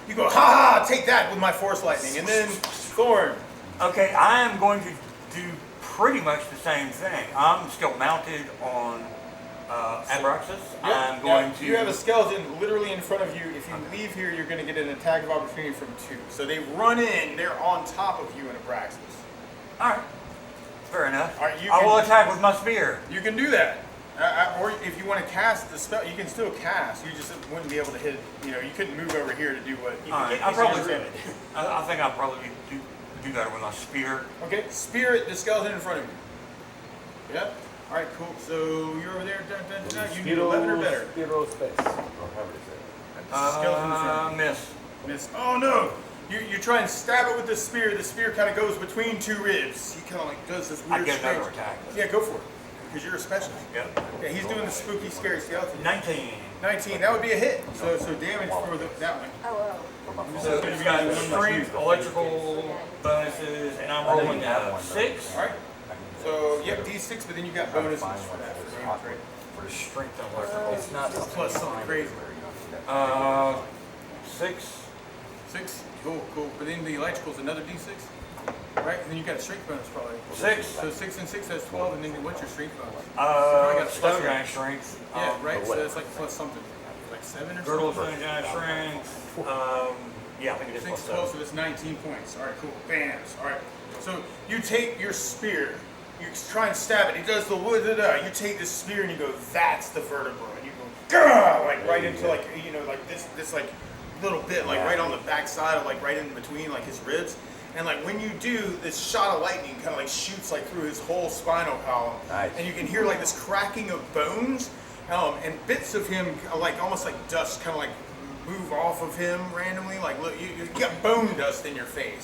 You go, ha ha, take that with my force lightning, and then Thorn. Okay, I am going to do pretty much the same thing. I'm still mounted on Abraxas. I'm going to. You have a skeleton literally in front of you. If you leave here, you're going to get an attack of opportunity from 2. So they run in. They're on top of you in Abraxas. All right, fair enough. All right, you I will can- attack with my spear. You can do that. Or if you want to cast the spell, you can still cast. You just wouldn't be able to hit. You know, you couldn't move over here to do what. You All can right, get I'll these probably guys in. I think I'll probably do better with my spear. Okay, spirit the skeleton in front of you. Yep. All right, cool. So you're over there. Dun, dun, dun, dun. You need 11 or better. Spiro space. Or however you say it. Skeleton in front of you. Miss. Miss. Oh no! You try and stab it with the spear. The spear kind of goes between 2 ribs. He kind of like does this I weird get another strange- attack. Yeah, go for it. Because you're a specialist. Yep. Yeah, he's doing the spooky, scary skeleton. 19. 19. That would be a hit. So damage for that one. Oh, So we've got strength, electrical bonuses, and I'm rolling a 6. All right. So yep, D6, but then you got bonuses for that. For strength and electrical. It's not Plus something crazy. 6. 6. Cool. But then the electrical's another D6. Right? And then you got a strength bonus probably. 6. So 6 and 6, that's 12. And then what's your strength bonus? Stone giant strength. Yeah, right. So that's like plus something. Like 7 or Girdle of something. stone giant strength. Yeah, I think it is 6 plus 12, 7. so that's 19 points. All right, cool. Bams. All right. So you take your spear, you try and stab it. It does the wood. You take the spear and you go, that's the vertebra. And you go, gah, like right into like like this like little bit, like right on the back side of like right in between like his ribs. And like when you do, this shot of lightning kind of like shoots like through his whole spinal column. Nice. And you can hear like this cracking of bones, and bits of him like almost like dust kind of like move off of him randomly. Like look, you got bone dust in your face,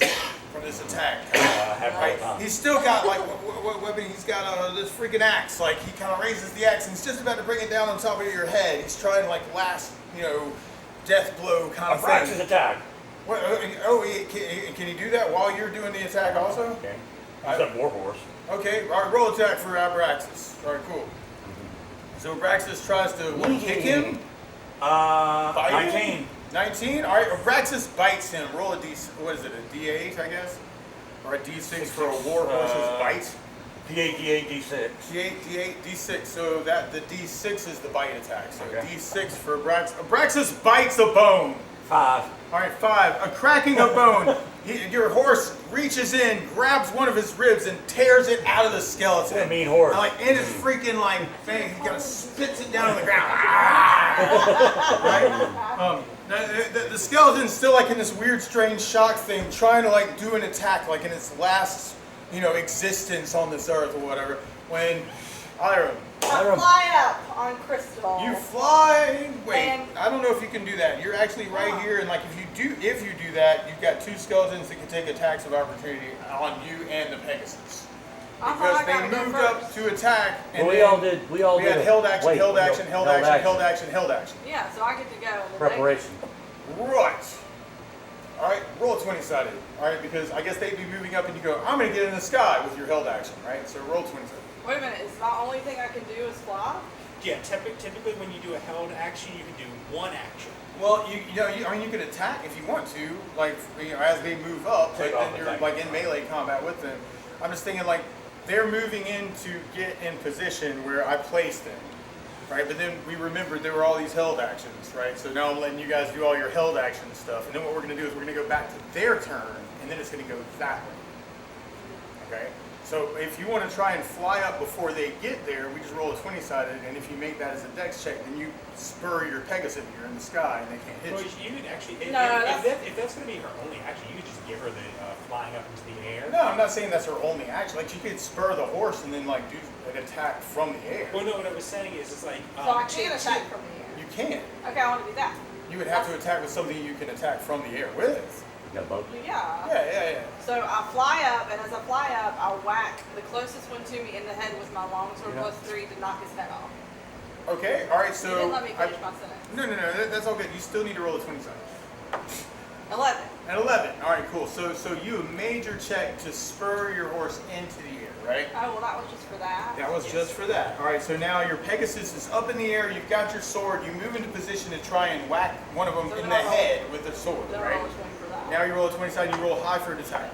from this attack. Have all Right? the time. He's still got like what weapon? He's got this freaking axe. Like he kind of raises the axe and he's just about to bring it down on top of your head. He's trying to like last, death blow kind of Abraxas thing. attack. Can he do that while you're doing the attack also? Okay. He's a warhorse. Okay, all right, roll attack for Abraxas. All right, cool. So Abraxas tries to kick him. Bite him? 19. 19? All right, Abraxas bites him. Roll a what is it, a D8, I guess? Or a D6 for a warhorse's bite? D8, D8, D6. D8, D8, D6. So the D6 is the bite attack. So Okay. D6 for Abraxas. Abraxas bites a bone. 5. All right, 5. A cracking of bone. Your horse reaches in, grabs one of his ribs, and tears it out of the skeleton. What a mean horse. And it's freaking bang, he kind of spits it down on the ground. Right? The skeleton's still in this weird, strange shock thing, trying to do an attack, in its last, existence on this earth or whatever. When I fly up on Crystal. you fly, wait, And- I don't know if you can do that. You're actually right here, and if you do that, you've got 2 skeletons that can take attacks of opportunity on you and the Pegasus. Because they moved up to attack, and Well, we all we did had it. held action, Wait, held action, held held action, action. held action, held action. Yeah, so I get to go. And then Preparation. Right. All right, roll a 20-sided. All right, because I guess they'd be moving up, and you go, I'm going to get in the sky with your held action, right? So roll 20-sided. Wait a minute, is the only thing I can do is fly? Yeah, typically when you do a held action, you can do one action. Well, you can attack if you want to, as they move up, but Take off then you're attack. in melee combat with them. I'm just thinking they're moving in to get in position where I placed them, right? But then we remembered there were all these held actions, right? So now I'm letting you guys do all your held action stuff, and then what we're going to do is we're going to go back to their turn, and then it's going to go that way. Okay? So if you want to try and fly up before they get there, we just roll a 20-sided, and if you make that as a dex check, then you spur your Pegasus if you're in the sky, and they can't hit Well, you. you could actually, if that's going to be her only action, you could just give her the flying up into the air. No, I'm not saying that's her only action. She could spur the horse and then do an attack from the air. Well, no, what I was saying is, it's like. So I can attack from the air. You can. Okay, I want to do that. You would have to attack with something you can attack from the air with. You got a boat? Yeah. Yeah. So I fly up, and as I fly up, I whack the closest one to me in the head with my longsword Yeah. +3 to knock his head off. Okay. All right. So You didn't let me finish my sentence. No. That's all good. You still need to roll a 20-sided. 11. An 11. All right. Cool. So you made your check to spur your horse into the air, right? Oh, well, that was just for that. That was just for that. All right, so now your Pegasus is up in the air. You've got your sword. You move into position to try and whack one of them So in then the I roll- head with the sword, Then I right? roll a 20 for that. Now you roll a 20 side. You roll high for an attack.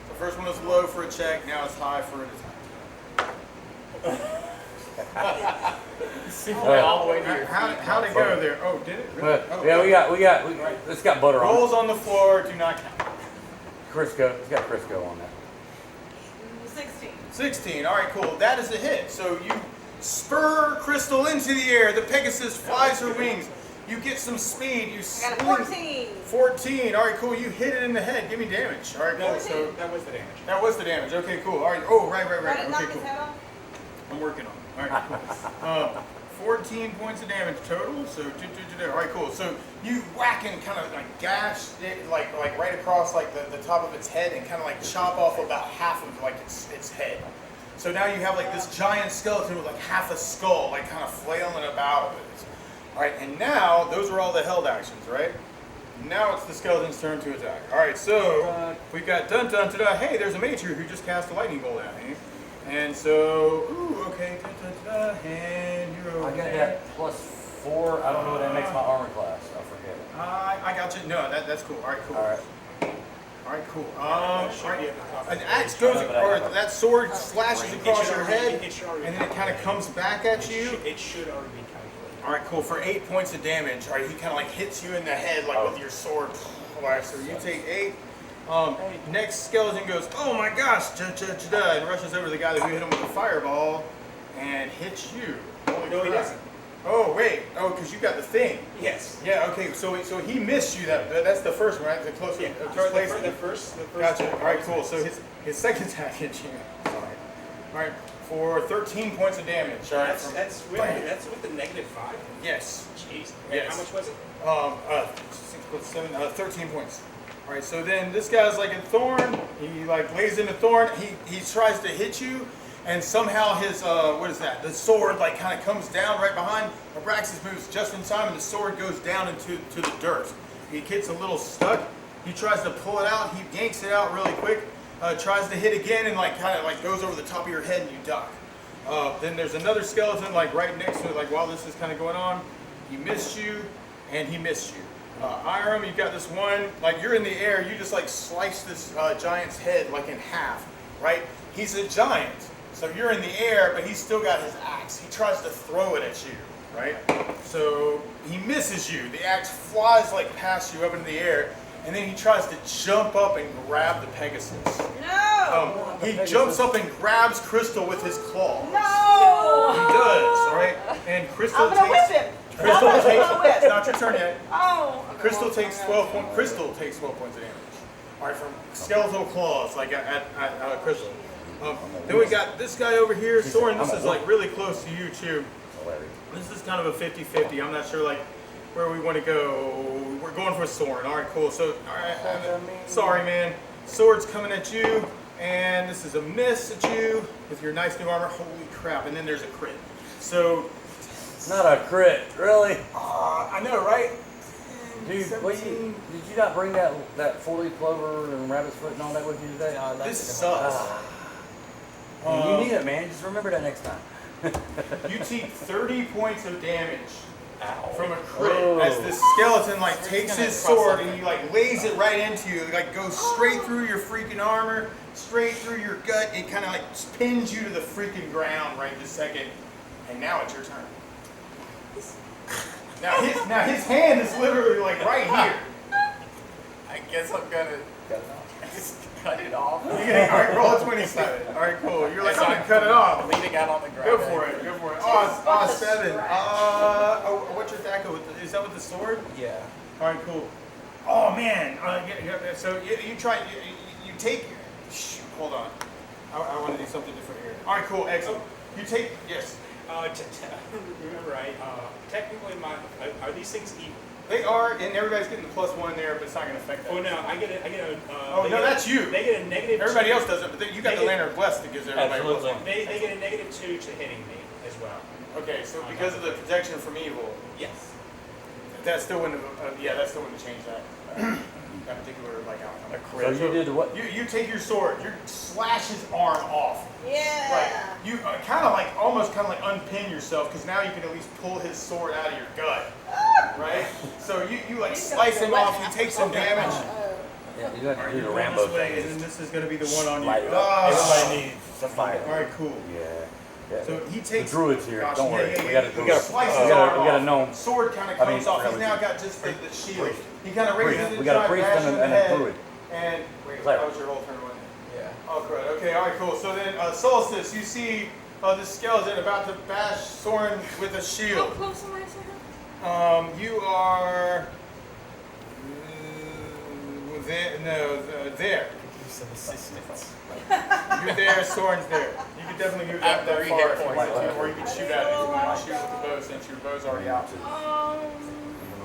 The first one was low for a check. Now it's high for an attack. All the way to your How'd it go there? Oh, did it? Really? Well, Oh, yeah, it's got butter on it. Rolls on the floor do not count. Crisco, it's got Crisco on that. 16. 16. All right, cool. That is a hit. So you spur Crystal into the air. The Pegasus flies her wings. You get some speed. You I got a swing. 14. 14. All right, cool. You hit it in the head. Give me damage. All right, cool. So That was the damage. that was the damage. Okay, cool. All right. Oh, right. I didn't knock Okay, his cool. head off? I'm working on it. All right, cool. 14 points of damage total. So, all right, cool. So you whack and kind of gash it, right across the top of its head, and kind of chop off about half of its head. So now you have this giant skeleton with half a skull, kind of flailing about of it. All right, and now those are all the held actions, right? Now it's the skeleton's turn to attack. All right, so we've got dun dun dun dun. Hey, there's a mage here who just cast a lightning bolt at me. And so, okay, dun, dun, dun, and you're over I got there. that +4. I don't know what that makes my armor class. I forget it. I got you. No, that's cool. All right, cool. All right. All right, cool. All right. An axe goes, or that sword slashes across your head, and then it kind of comes back at you. It should already be calculated. All right, cool. For 8 points of damage, all right, he kind of hits you in the head with your sword. All right, so you take 8. Next skeleton goes, oh my gosh, and rushes over to the guy that we hit him with a fireball and hits you. Holy No, he crap. doesn't. Oh wait, because you got the thing. Yes. Yeah. Okay. So he missed you. That's the first one, right? The closest. Yeah. Placement. The first. Gotcha. All right. Cool. So his second attack hits you. Sorry. All right. For 13 points of damage. All right. That's with the -5. Yes. Jeez. Yes. How much was it? 6 + 7. 13 points. All right, so then this guy's like a thorn. He like lays in a thorn. He tries to hit you, and somehow his what is that? The sword like kind of comes down right behind. Abraxas moves just in time, and the sword goes down into the dirt. He gets a little stuck. He tries to pull it out. He yanks it out really quick. Tries to hit again, and like kind of like goes over the top of your head, and you duck. Then there's another skeleton like right next to it. Like while this is kind of going on, he missed you, and he missed you. Iram, you've got this one, like you're in the air, you just like slice this giant's head like in half, right? He's a giant, so you're in the air, but he's still got his axe. He tries to throw it at you, right? So he misses you. The axe flies like past you up into the air, and then he tries to jump up and grab the Pegasus. No! He jumps up and grabs Crystal with his claws. No! He does, all right? And Crystal I'm gonna whip takes... him! Crystal takes... It's not your turn yet. Oh! Crystal takes 12 points. Crystal takes 12 points of damage. All right, from skeletal claws, like at Crystal. Then we got this guy over here, Soren. This is like really close to you too. This is kind of a 50-50. I'm not sure like where we want to go. We're going for Soren. All right, cool. So, all right, sorry, man. Sword's coming at you, and this is a miss at you with your nice new armor. Holy crap! And then there's a crit. So. It's not a crit, really. I know, right? Dude, did you not bring that 4-leaf clover and rabbit's foot and all that with you today? This sucks. You need it, man. Just remember that next time. You take 30 points of damage from a crit Oh. as this skeleton like takes his sword and he like lays it right into you. It like goes straight through your freaking armor, straight through your gut. It kind of like pins you to the freaking ground right this second. And now it's your turn. Now his hand is literally like right here. I guess I'm gonna just cut it off. All right, roll a 27. All right, cool. You're like, I'm gonna cut it off. Leaning out on the ground. Go for it. Go for it. Oh, 7. What's your attack with? Is that with the sword? Yeah. All right, cool. Oh man. So you try. You take. Hold on. I want to do something different here. All right, cool. Excellent. You take. Yes. Remember, technically, are these things evil? They are, and everybody's getting the +1 there, but it's not going to affect that. Oh no, I get a. Oh no, that's you. They get a negative. Everybody 2. else doesn't, but you got the Lantern Blessed that gives everybody Absolutely. +1. They get a -2 to hitting me as well. Okay, so because of the protection from evil, Yes. that still wouldn't. That still wouldn't change that. That particular like outcome. So you did what? You take your sword, you slash his arm off. Yeah! Right. You kind of like almost kind of like unpin yourself because now you can at least pull his sword out of your gut. Right? So you like slice him off, you take some damage. Yeah, you got to do the Going Rambo this way, thing. and then this is going to be the one on you. Light it up. Everybody needs some fire. All right, cool. Yeah. So he takes. The druid's here. Gosh, Don't worry. yeah, We got a He druid. slices We his got arm a off. gnome. Sword kind of I comes mean, off. He's really, now got just the shield. priest. He kind of raises Priest. it. We got a try priest bash and him in a the head, druid. And wait, Claire. that was your whole turn, wasn't it? Yeah. Oh, correct. Okay, all right, cool. So then, Solstice, you see this skeleton about to bash Soren with a How shield. close am I to him? You are there. No, there. Some assistance. You're there. Soren's there. You could definitely move that far if you wanted to, or you could shoot at it if you want to shoot with the bow since your bow's already out.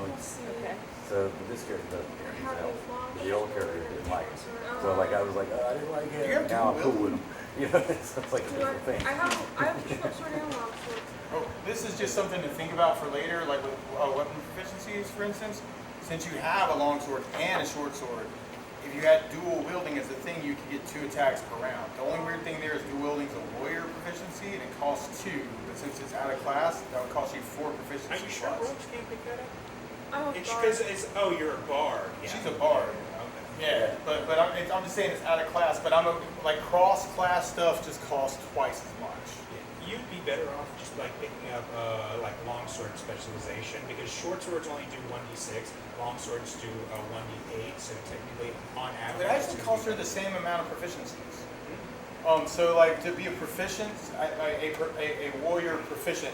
Let's see. Okay. So this character doesn't care. He's How an elf. long? The old character didn't like it. So like I was like, I didn't like You have it. to Now I'm will. cool with him. You know, it's like a Do different thing. I have a short sword and a long sword. Oh, this is just something to think about for later, like with weapon proficiencies, for instance. Since you have a long sword and a short sword, if you had dual wielding as a thing, you could get 2 attacks per round. The only weird thing there is dual wielding is a warrior proficiency, and it costs 2. But since it's out of class, that would cost you 4 proficiency Are you sure slots. rogues can't pick that up? I'm a It's bard. because it's you're a bard. Yeah. She's a bard. Okay. Yeah, but I'm just saying it's out of class. But like cross class stuff just costs twice as much. Yeah. You'd be better off just like picking up like longsword specialization because short swords only do 1d6, long swords do 1d8. So technically, on average, It actually costs her the same amount of proficiencies. So like to be a proficient, a warrior proficient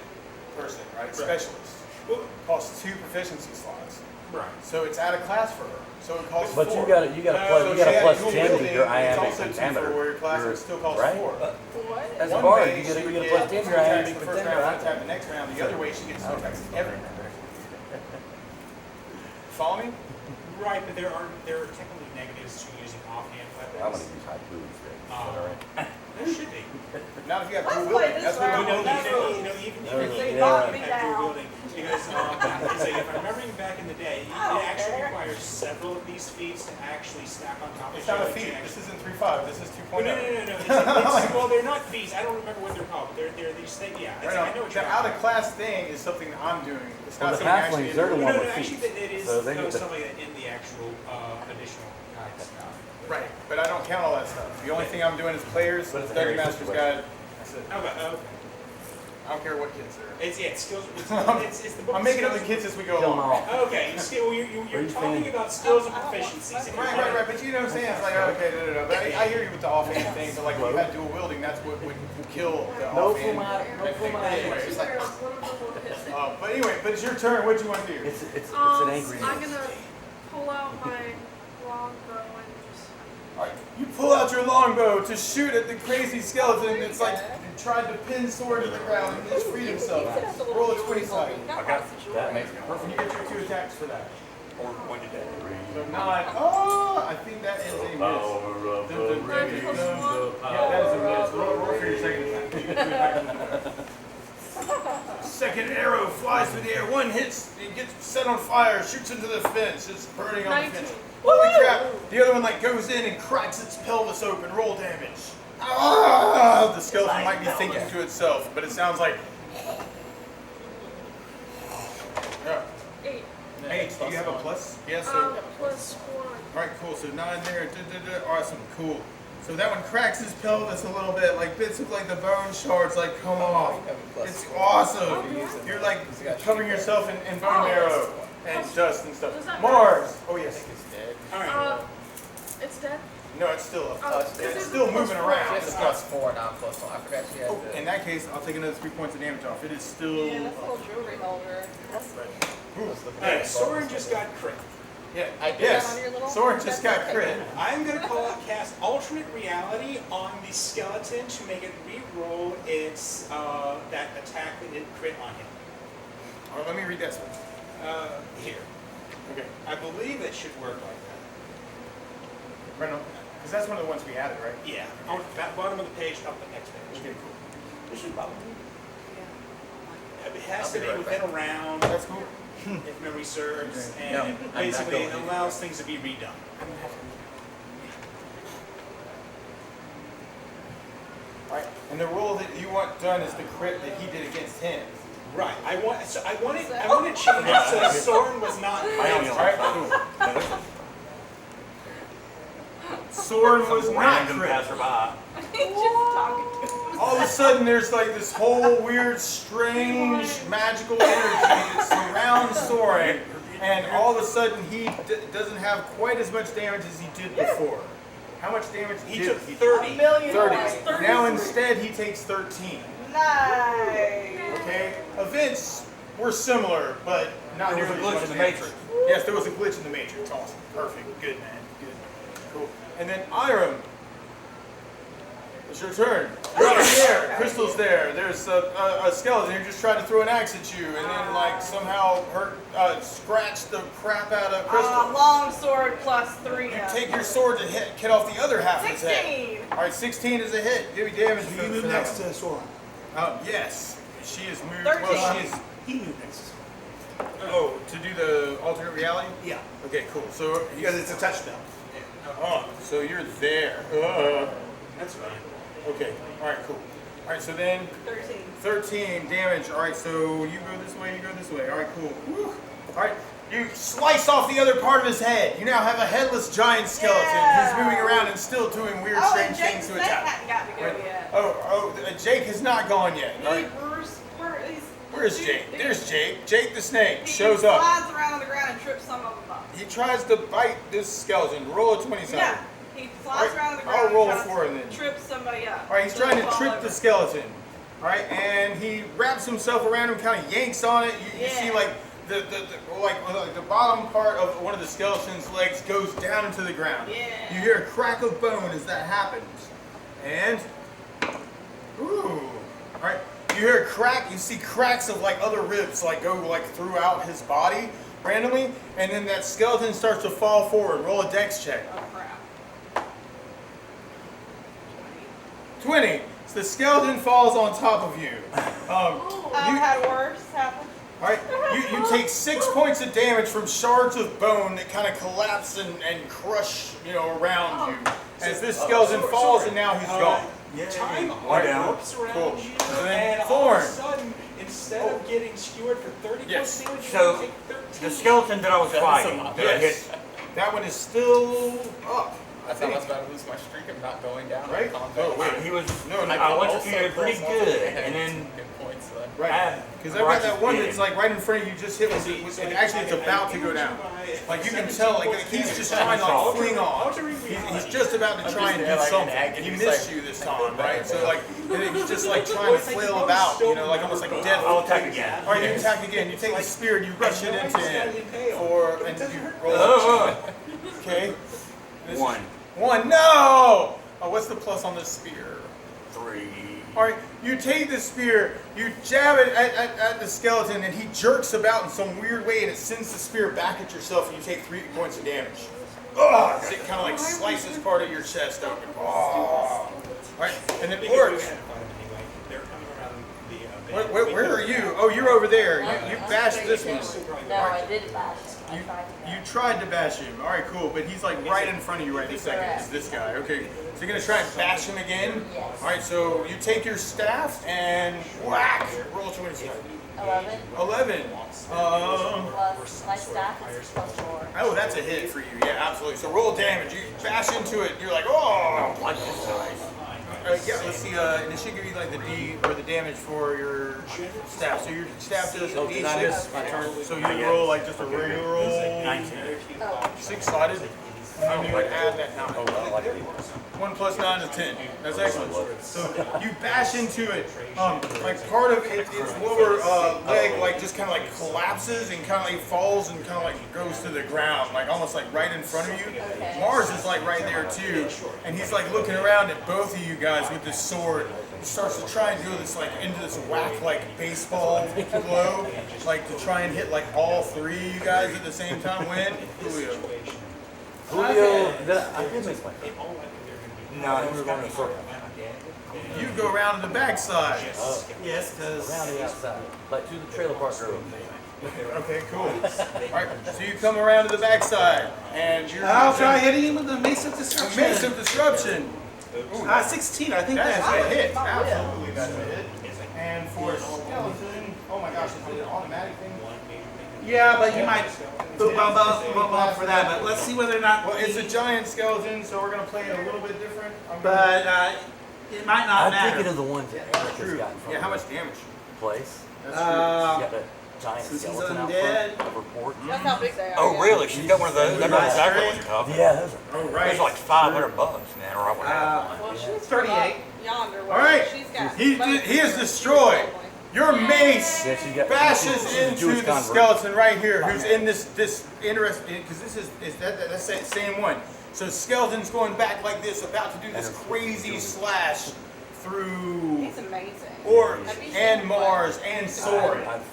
person, right? Specialist costs 2 proficiency slots. Right. So it's out of class for her. So it costs 4. But you got a plus 10 to your iambic pentameter. For warrior class, it still costs right? 4. What? As a One bard, way you get she would a plus 10 to your two attacks iambic the first round, 1 attack pentameter. the next round. The other way she gets 2 attacks every round. Follow me? Right, but there are technically negatives to using offhand weapons. I'm gonna use haikus then. Is that all right? There should be. Not if you have Let's dual play wielding. this That's what round. dual wielding is. Even They if knocked you me have dual down. wielding, because it's like, if I'm remembering back in the day, I don't it actually care. requires several of these feats to actually stack on top of It's each not a other. feat. to This actually- isn't 3.5. This is 2.0. No. It's, well, they're not feats. I don't remember what they're called. They're these things. Yeah, Right I now, know what the you're out of class thing is something that I'm doing. It's Well, not the something actually. halflings, they're the No, one no, with actually, feet. it is So they get something in the actual additional kind of stuff. Right, but I don't count all that stuff. The only thing I'm doing is players, But it's a Dungeon very Master's situation. Guide. That's it. Okay. I don't care what kids there are. It's skills. It's the book. I'm of making up skills the kids as we go Kill 'em along. all. Okay, you're you talking saying? about skills and proficiencies. Right, but you know what I'm saying? It's like, okay, no. But I hear you with the offhand thing, but like if you had dual wielding, that's what would kill the No offhand. Anyway, it's like, but anyway, but it's your turn. What do you want to do? It's an angry. I'm gonna pull out my longbow and just. All right, you pull out your longbow to shoot at the crazy skeleton that's like tried to pin sword to the ground and just freed himself. Roll a 20 side. I got that makes me And perfect. you get your 2 attacks for that. Or when did that? So 9. Oh, I think that is a miss. Yeah, that is a miss. Roll for your second attack. You get 2 attacks. Second arrow flies through the air. One hits, it gets set on fire, shoots into the fence. It's burning on the fence. Holy crap! The other one like goes in and cracks its pelvis open. Roll damage. Ah! The skeleton might be thinking to itself, but it sounds like. Yeah. 8. 8. Do you have a plus? Yes. Plus 1. Alright, cool. So 9 there. Awesome. Cool. So that one cracks his pelvis a little bit, like bits of like the bone shards like come off. It's awesome. You're like covering yourself in bone marrow and dust and stuff. Mars. Oh yes. It's dead? No, it's still up. Oh, It's still moving around. It's plus 4, not plus 1. I forgot she had Oh, in that case, I'll take another 3 points of damage off. It is still. Yeah, that's a little jewelry holder. Alright, Soren just got crit. Yeah. I did. Yes. On your little- Soren just got that's crit. I'm going to cast alternate reality on the skeleton to make it re-roll its that attack that it crit on him. All right, let me read this one. Here. Okay. I believe it should work like Right on. Because that's one of the ones we added, right? that. Yeah. On the bottom of the page, up the next page. Okay, cool. This is probably. It has to be within a round, That's cool. if memory serves, Okay. and Yeah, it I'm not basically going it to. allows things to be redone. Alright. And the roll that you want done is the crit that he did against him. Right. I want to change it so Soren was not. Alright, cool. Soren was not Random crit. passerby. He's just talking to him. All of a sudden, there's like this whole weird, strange, magical energy that surrounds Soren, and all of a sudden, he doesn't have quite as much damage as he did before. How much damage He did took he? 30. 30. Now instead, he takes 13. Nice. Okay? Events were similar, but not There was a nearly as glitch much in the damage. matrix. Yes, there was a glitch in the matrix. Awesome. Perfect. Good, man. Good. Cool. And then Iram. It's your turn. You're up in the air. Crystal's there. There's a skeleton who just tried to throw an axe at you and then like somehow scratched the crap out of Crystal. Long sword plus 3. You take your sword to cut off the other half of his head. 16. All right, 16 is a hit. Give me damage. You move next to Soren. Yes. She is moved. 13. Well, she is. He moved next. Oh, to do the alternate reality? Yeah. Okay, cool. So Because it's a touchdown. oh, so you're there. That's fine. Okay. All right, cool. All right, so then 13. 13 damage. All right, so you go this way, you go this way. All right, cool. Whew. All right, you slice off the other part of his head. You now have a headless giant skeleton who's moving around and still doing weird, Oh, and strange Jake's things to snake attack. hadn't got to go Right. yet. Jake has not gone yet. All right. Where's Jake? There's Jake. Jake the snake shows up. He slides around on the ground and trips some of them up. He tries to bite this skeleton. Roll a 20 sided. Yeah. He slides around on the ground I'll roll and a tries 4 to and then. trip somebody up. All right, he's So trying they to fall trip over. the skeleton. All right, and he wraps himself around him, kind of yanks on it. You see like the bottom part of one of the skeleton's legs goes down into the ground. Yeah. You hear a crack of bone as that happens, and ooh, all right. You hear a crack. You see cracks of like other ribs like go like throughout his body, randomly, and then that skeleton starts to fall forward. Roll a dex check. Oh crap. 20. So the skeleton falls on top of you. I've had worse happen. All right, you take 6 points of damage from shards of bone that kind of collapse and crush, around you. As this skeleton falls, and now he's gone. Time down. warps around Cool. you, So then and all of Thorn. a sudden, instead of getting skewered for 30 Yes. plus damage, So, you take 13. The skeleton that I was fighting, that I hit, Yes. That one is still up. I thought I was about to lose my streak of not going down. Right? in combat. Oh, wait. he was, No, I went to Also it pretty plus good, one, and then good points then. Right. Because I've got that one that's like right in front of you, just hit with actually it's about to go down. Like you can tell, like he's just trying to like fling off. He's just about to try and do something. He missed you this time, right? So like he's just like trying to flail about, like almost like death. I'll attack again. All right, you attack again. You take the spear and you rush it into him and you roll. Okay. This is- 1, 1. No. Oh, what's the plus on this spear? 3. All right, you take the spear, you jab it at the skeleton, and he jerks about in some weird way, and it sends the spear back at yourself, and you take 3 points of damage. Oh, it kind of like slices part of your chest open. Oh. All right, and then Orc. They're coming around the Where are you? Oh, you're over there. You bashed this one. No, I did bash him. I tried to You tried to bash him. All right, cool. But he's like right in front of you right this second. It's this guy. Okay. So you're going to try and bash him again? Yes. All right, so you take your staff and whack. Roll 20. 11 11. plus my staff is plus 4. Oh, that's a hit for you. Yeah, absolutely. So roll damage. You bash into it. You're like, oh. Like this size. Yeah, let's see. And it should give you like the D or the damage for your staff. So your staff does a D6. So you roll like just a regular roll. 19. 6-sided. And you would add that 9. 1 plus 9 is 10. That's excellent. So you bash into it. Like part of its lower leg, like just kind of like collapses and kind of like falls and kind of like goes to the ground, like almost like right in front of you. Okay. Mars is like right there too, and he's like looking around at both of you guys with this sword. He starts to try and do this like into this whack like baseball blow, like to try and hit like all 3 of you guys at the same time. When Julio. I did make one. No, we were going in a circle. You go around to the backside. Yes, because Around the outside, like to the trailer park road. Okay, cool. Alright, so you come around to the backside, and you're I'll try hitting him with the Mace of a Disruption. Mace of Disruption. 16, I think That's that's a it. hit. Absolutely, that's a hit. And for a skeleton, oh my gosh, is it an automatic thing? Yeah, but you might bump up for that. But let's see whether or not. Well, it's a giant skeleton, so we're gonna play it a little bit different. But it might not I'm matter. thinking of the ones that Eric has True. got in front Yeah, of how the much damage? place. That's She's got that giant Since he's skeleton out undead. front of her porch. That's how big they are. Oh, yeah. really? She's got one of those? That's exactly what you're talking about. Yeah, those are. true. Oh, It right. was like $500, man, or I would have one. Well, she's 38. yonder. All right. She's got. He is destroyed. Your mace Yeah, she's got. bashes she's a into Jewish the convert. skeleton right here, who's in this interesting, because this is that's the same one. So skeleton's going back like this, about to do this crazy slash through He's amazing. Orc Have you seen and him Mars and Soren. I've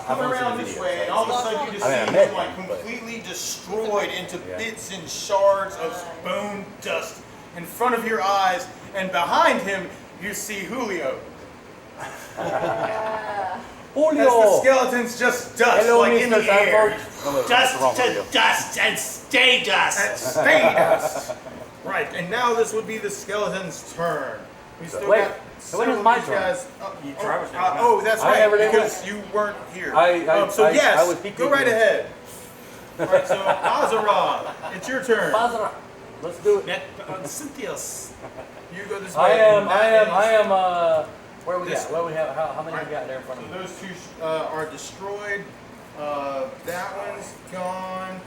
Come only seen around the this video, way, and so- all of a sudden you just I mean, I see met him like him, but- completely destroyed into bits and shards of bone dust in front of your eyes, and behind him you see Julio. As the Julio! skeleton's just dust, Hello, like in the Mr. air. Sanford. No, wait, that's the wrong video. dust and stay dust. And stay dust. Right, and now this would be the skeleton's turn. We still Wait, got so when some is of my these turn? guys. Travis never went. Oh, that's I right, never did because you weren't here. So I yes, was peeking go right in. ahead. All right, so Azeroth, it's your turn. Bazara. Let's do it. Cynthios. You go this I way. am, and I that am, is- where we This- got? Where we have? How many Right. we got there in front So of me? those two are destroyed. That one's gone.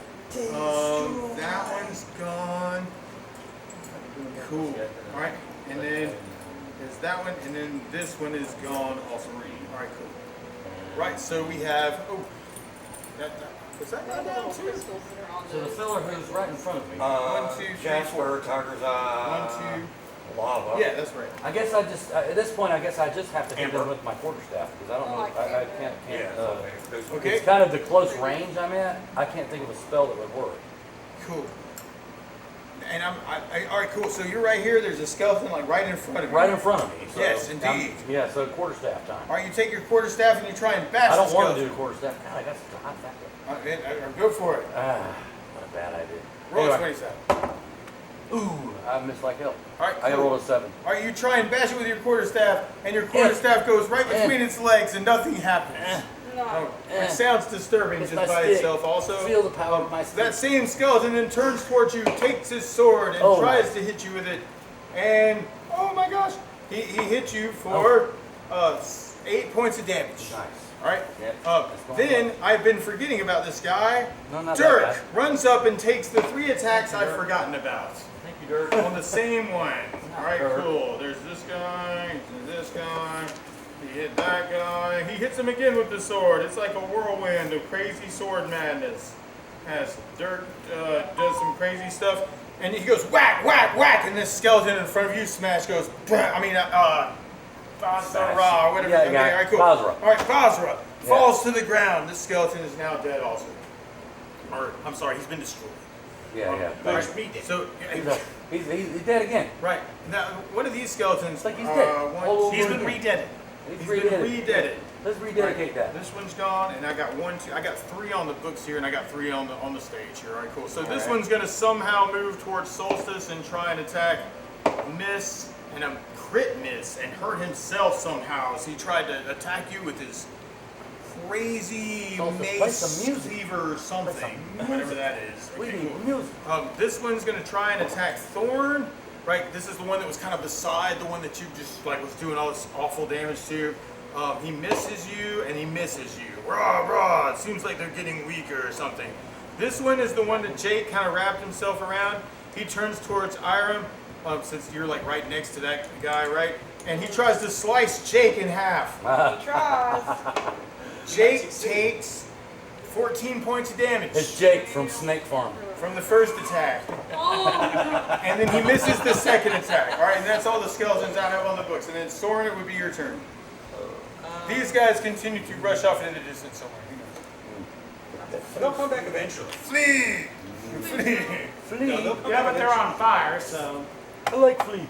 That one's gone. Cool. All right, and then there's that one, and then this one is gone also. All right, cool. Right, so we have. Oh, was that What right little down too? crystals that are on So the this? fella who's right in front of me. 1, 2, 3, Jasper, Tiger's Eye. 1, 2. Lava. Yeah, that's right. I guess at this point, I guess I just have to hit them with my quarterstaff because I don't know. I can't. Okay. It's kind of the close range I'm at. I can't think of a spell that would work. Cool. And all right, cool. So you're right here. There's a skeleton like right in front of you. Right in front of me. So Yes, indeed. Yeah, so quarterstaff time. All right, you take your quarterstaff and you try and bash I don't the want skeleton. to do the quarterstaff. God, I got to hot that. Go for it. What a bad idea. Roll a Anyway. 27. Ooh, I missed like hell. All right, I got cool. rolled a 7. All right, you try and bash it with your quarterstaff, and your quarterstaff goes right between its legs, and nothing happens. Oh, it sounds disturbing It's just my by stick. itself. Also, Feel the power of my stick. that same skeleton then turns towards you, takes his sword, and Oh, tries nice. to hit you with it. And oh my gosh, he hit you for 8 points of damage. Nice. All right. Yeah, Then I've been forgetting about this guy. No, not that Dirk guy. runs up and takes the 3 attacks I've forgotten about. Thank you, Dirk. On the same one. All right, Dirk. cool. There's this guy. There's this guy. He hit that guy. He hits him again with the sword. It's like a whirlwind of crazy sword madness. As Dirk does some crazy stuff, and he goes whack, whack, whack, and this skeleton in front of you smash goes. Basra, whatever. Yeah, Okay, all right, cool. Basra. All right, Basra falls to the ground. This skeleton is now dead, also. Or I'm sorry, he's been destroyed. Yeah. All right, so He's dead again. right now, one of these skeletons, It's like he's dead. All over he's been again. redeaded. He's He's been redeaded. redeaded. Let's rededicate that. This one's gone, and I got 3 on the books here, and I got 3 on the stage here. All right, cool. So this right. one's gonna somehow move towards Solstice and try and attack, miss, and a crit miss, and hurt himself somehow. So he tried to attack you with his crazy Solstice, play mace some music. cleaver or something, whatever that is. We Okay, need cool. music. This one's gonna try and attack Thorn. Right, this is the one that was kind of beside the one that you just like was doing all this awful damage to. He misses you and he misses you. Rah, rah. It seems like they're getting weaker or something. This one is the one that Jake kind of wrapped himself around. He turns towards Iram, since you're like right next to that guy, right? And he tries to slice Jake in half. He tries. Jake takes 14 points of damage It's Jake from Snake Farm. from the first attack. And then he misses the second attack. All right, and that's all the skeletons I have on the books. And then Soren, it would be your turn. These guys continue to rush off into the distance somewhere. They'll come back eventually. Flee! Flee! Flea. Yeah, but they're on fire, so. I like Flea.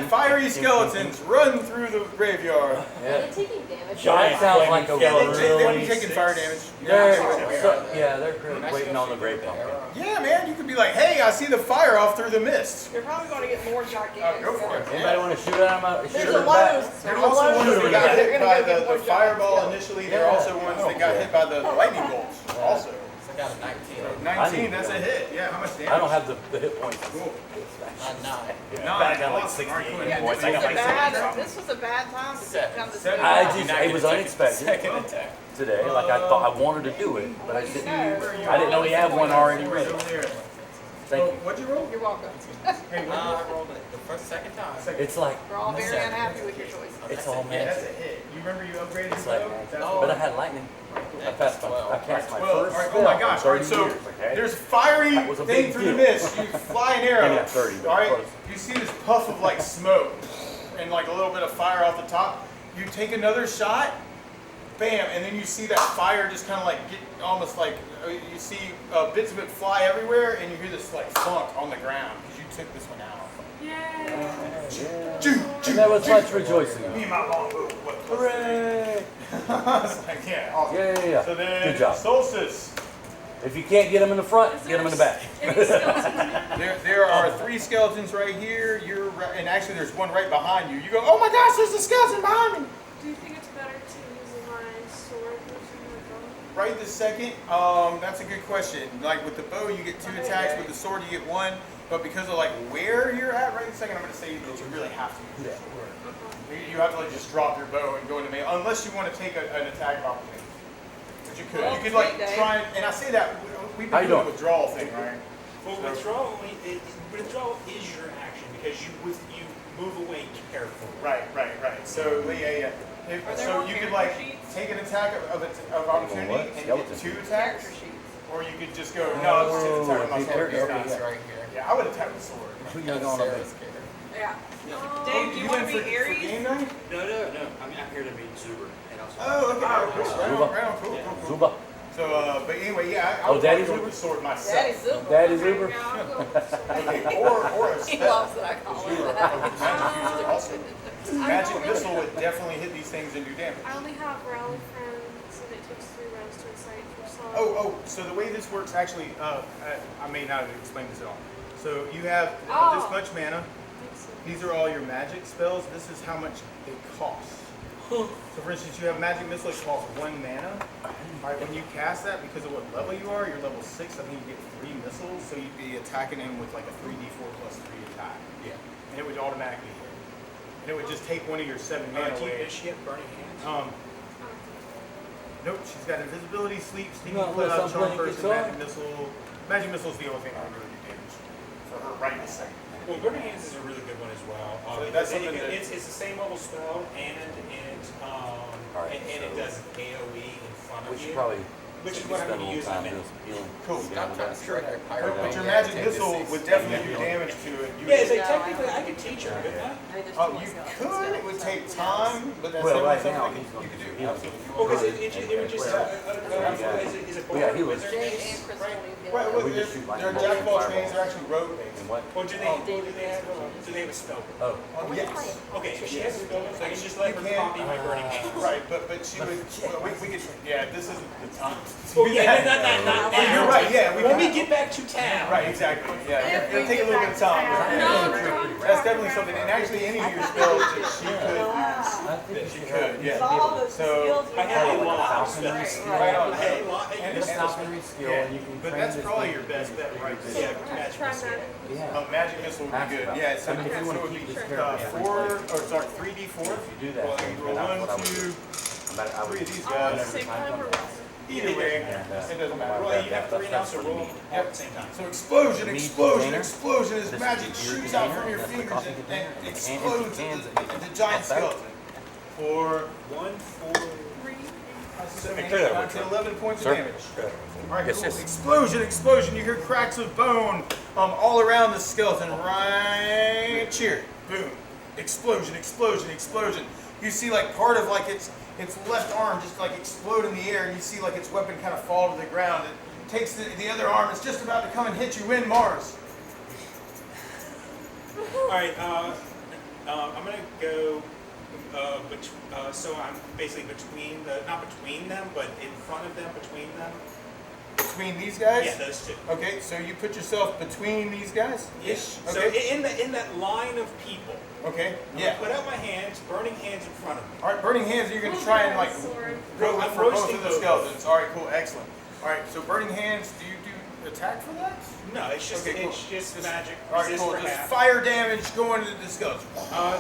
Fiery skeletons run through the graveyard. Are Yeah. they taking damage? Giant sounds like a Yeah, they'll be really. taking fire damage. They're waiting on the great pumpkin. Yeah, man, you could be like, hey, I see the fire off through the mist. You're probably going to get more gigantic. Go for it. Anybody want to shoot at him? Shoot There's at a the lot back? of They're also ones that got hit by the fireball giant initially. They're also ones that got hit by the lightning bolts. Also. So I got a 19. 19, that's a hit. Yeah, how much damage? I don't have the hit points. Cool. Nine. I got like 68 Yeah, points. I got like 70 this was a bad time to come to Seven. It was unexpected Second attack. today. Like I thought I wanted to do it, but I didn't know he had one already ready. Over there. Thank you. What'd you roll? You're welcome. Hey, what I rolled it the second time. It's like We're all very unhappy with your choice. it's all Yeah, that's magic. a hit. You remember you upgraded It's your like, bow? but I had lightning. I passed my, I cast my 12. first All right, spell oh my in gosh. All right, 30 so years, okay? there's fiery That was a thing big through the deal. mist. You fly an arrow. Yeah, 30, but all right, close. you see this puff of like smoke and like a little bit of fire off the top. You take another shot, bam, and then you see that fire just kind of like get almost like you see bits of it fly everywhere, and you hear this like thunk on the ground because you took this one out. And there was much rejoicing. Me and my longbow. Hooray! It's like, yeah, awesome. Yeah. So then, Good job. Solstice. If you can't get him in the front, get him in the back. There are 3 skeletons right here. And actually there's one right behind you. You go, oh my gosh, there's a skeleton behind me. Do you think it's better to use my sword versus my bow? Right this second, that's a good question. Like with the bow, you get 2 attacks. With the sword, you get 1. But because of like where you're at right this second, I'm going to say that you really have to use the sword. You have to like just drop your bow and go into melee, unless you want to take an attack of opportunity. But you could. Well, You could like Dave. try and I say that we've How been you doing doing? the withdrawal thing, right? Well, withdrawal is your action because you move away carefully. Right. So yeah. Are there So more you could character like sheets? take an attack of opportunity what? and get Skeleton. 2 attacks, Character sheets. or you could just go no, I'll just attack with my sword. Okay, It's yeah. right here. Yeah, I would attack with sword. Who you got going on there? Sarah's scared. Yeah. Dave, do you want to be for Aries? game night? No. I'm here to meet Zuber and also. Oh, okay. Right on, cool. Zuba. So, but anyway, yeah, I Oh, would Daddy's go with Uber? the sword myself. Daddy's Uber. Daddy's Uber. Okay, or a He spell. loves that I call him that. Magic user also. I Magic don't missile really- would definitely hit these things and do damage. I only have Rally Friends, and it takes 3 rounds to incite for some. So the way this works, actually, I may not have explained this at all. So you have Oh. this much mana. These are all your magic spells. This is how much they cost. So for instance, you have Magic Missile, it costs 1 mana. Alright, when you cast that, because of what level you are, you're level 6, I think you get 3 missiles, so you'd be attacking him with like a 3d4 plus 3 attack. Yeah. And it would automatically hit. And it would just take one of your 7 mana away. Does she have burning hands? Nope, she's got invisibility, sleep, sneaky, No, put out, unless I'm charm playing person, guitar. magic missile. Magic missile's the only thing I can really do damage for her right this second. Well, burning hands is a really good one as well. So Because that's something that- it's the same level spell, and it does AOE in front We of should you. probably Which is spend what a I'm going to little use on time it. doing some healing. Cool. You down with that? But your magic missile would definitely do damage to it. You Yeah, would- so technically I could teach her, couldn't I? you could, it would take time, but that's Well, definitely right now, something he's you going could to do. do healing. Well, because it would just, is it We got both healers. wizard Jake based, and Crystal right? need to Right, get well, We just shoot they're lightning jack of all bolts and trades, they're fireballs. actually rogue based. And what? Or do they have a spell? Oh. Yes. Okay, if she has a spell, so I can just let her You can- copy my burning hands. Right, but she would, well, we could, yeah, this isn't the time. to Oh do yeah, that. not But now. you're right, yeah. When we get back to town. Right, exactly, yeah. If It'll we take a get little bit of time. back to but- town. No, That's definitely something, and actually any of your spells that she could, yeah. All the So, skills we I have have. a lot of Falconry spells. skill. right on. I have a lot. And It's it's falconry skill, yeah, and you can but train that's this probably thing your best bet right Yeah, there. magic Try missile. Yeah. Magic missile would be good, yeah, so I mean, if you so want it to would keep be this character, 3d4. if you do that, Well, then you roll that's what I 1, would do. 2, I would 3 of these All at the guys. same time or Either way, And, it doesn't matter. Well, you have 3 now, so roll all at the same time. So explosion, Mead explosion, container. explosion as This magic is your shoots out container, from your that's the fingers coffee and container, and explodes empty into cans the giant outside. skeleton. For 1, 4. 7, 8, clear that 9, one, 10, sir. 11 points Sir? of damage. Alright, Yes, cool. yes. Explosion, explosion. You hear cracks of bone all around the skeleton right here. Boom. Explosion, explosion, explosion. You see like part of like its left arm just like explode in the air, and you see like its weapon kind of fall to the ground. It takes the other arm. It's just about to come and hit you in Mars. Alright, I'm gonna go, so I'm basically between not between them, but in front of them, between them. Between these guys? Yeah, those two. Okay, so you put yourself between these guys? Yes. So Okay. in that line of people, Okay. I'm Yeah. gonna put out my hands, burning hands in front of me. All right, burning hands. You're gonna try and like Sword. go I'm for both roasting of the both. skeletons. All right, cool, excellent. All right, so burning hands. Do you do attack for that? No, it's just Okay, cool. it's just magic. All right, Resist cool. for Just half. fire damage going to the skeleton.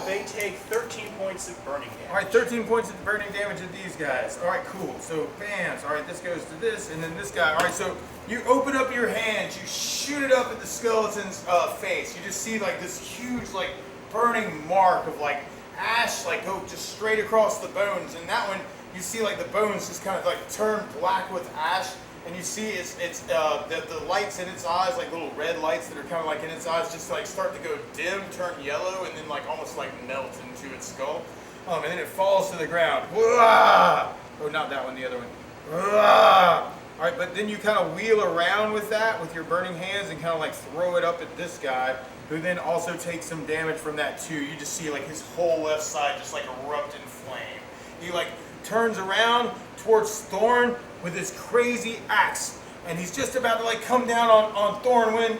They take 13 points of burning damage. All right, 13 points of burning damage to these guys. All right, cool. So bams. All right, this goes to this, and then this guy. All right, so you open up your hands, you shoot it up at the skeleton's face. You just see like this huge like burning mark of like ash like go just straight across the bones, and that one you see like the bones just kind of like turn black with ash, and you see the lights in its eyes, like little red lights that are kind of like in its eyes, just like start to go dim, turn yellow, and then like almost like melt into its skull, and then it falls to the ground. Wah! Oh, not that one, the other one. Wah! All right, but then you kind of wheel around with that with your burning hands and kind of like throw it up at this guy, who then also takes some damage from that too. You just see like his whole left side just like erupt in flame. He like turns around towards Thorn with his crazy axe, and he's just about to like come down on Thorn when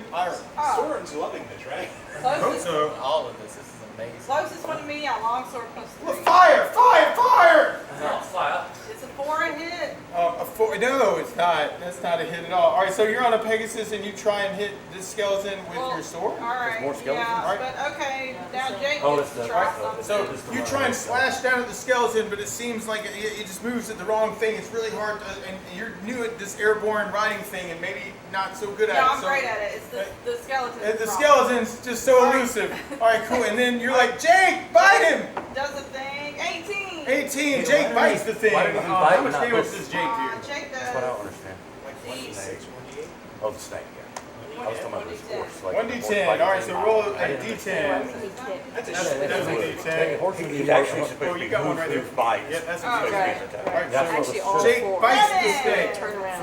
Soren's loving this, right? I hope Closest, so. All of this is amazing. closest one to me, a longsword plus Well, 3. fire! Fire! Fire! It's a 4 a hit. No, it's not. That's not a hit at all. All right, so you're on a Pegasus and you try and hit this skeleton with Well, your sword. All right. more skeletons? Yeah, All right. but okay. Now Jake Oh, gets it's to the- try right, something. So you try and slash down at the skeleton, but it seems like it just moves at the wrong thing. It's really hard to, and you're new at this airborne riding thing, and maybe not so good at Yeah, it. I'm so, great at it. It's the skeleton. The skeleton's just so elusive. All right, cool. And then you're like, Jake, bite him. Does a thing. 18. 18. Jake bites the thing. Why did he How bite much not damage this? does Jake do? Jake That's what I does don't understand. D6. Oh, the snake, yeah. I was talking about this horse. Like 1d10. All right, so roll a I didn't d10. That's a That's a d10. He's actually supposed Oh, to be you got one right there. hoof bites. Yeah, that's a Oh, good right. All right, That's what so Actually, all Jake four. bites the snake Turn around.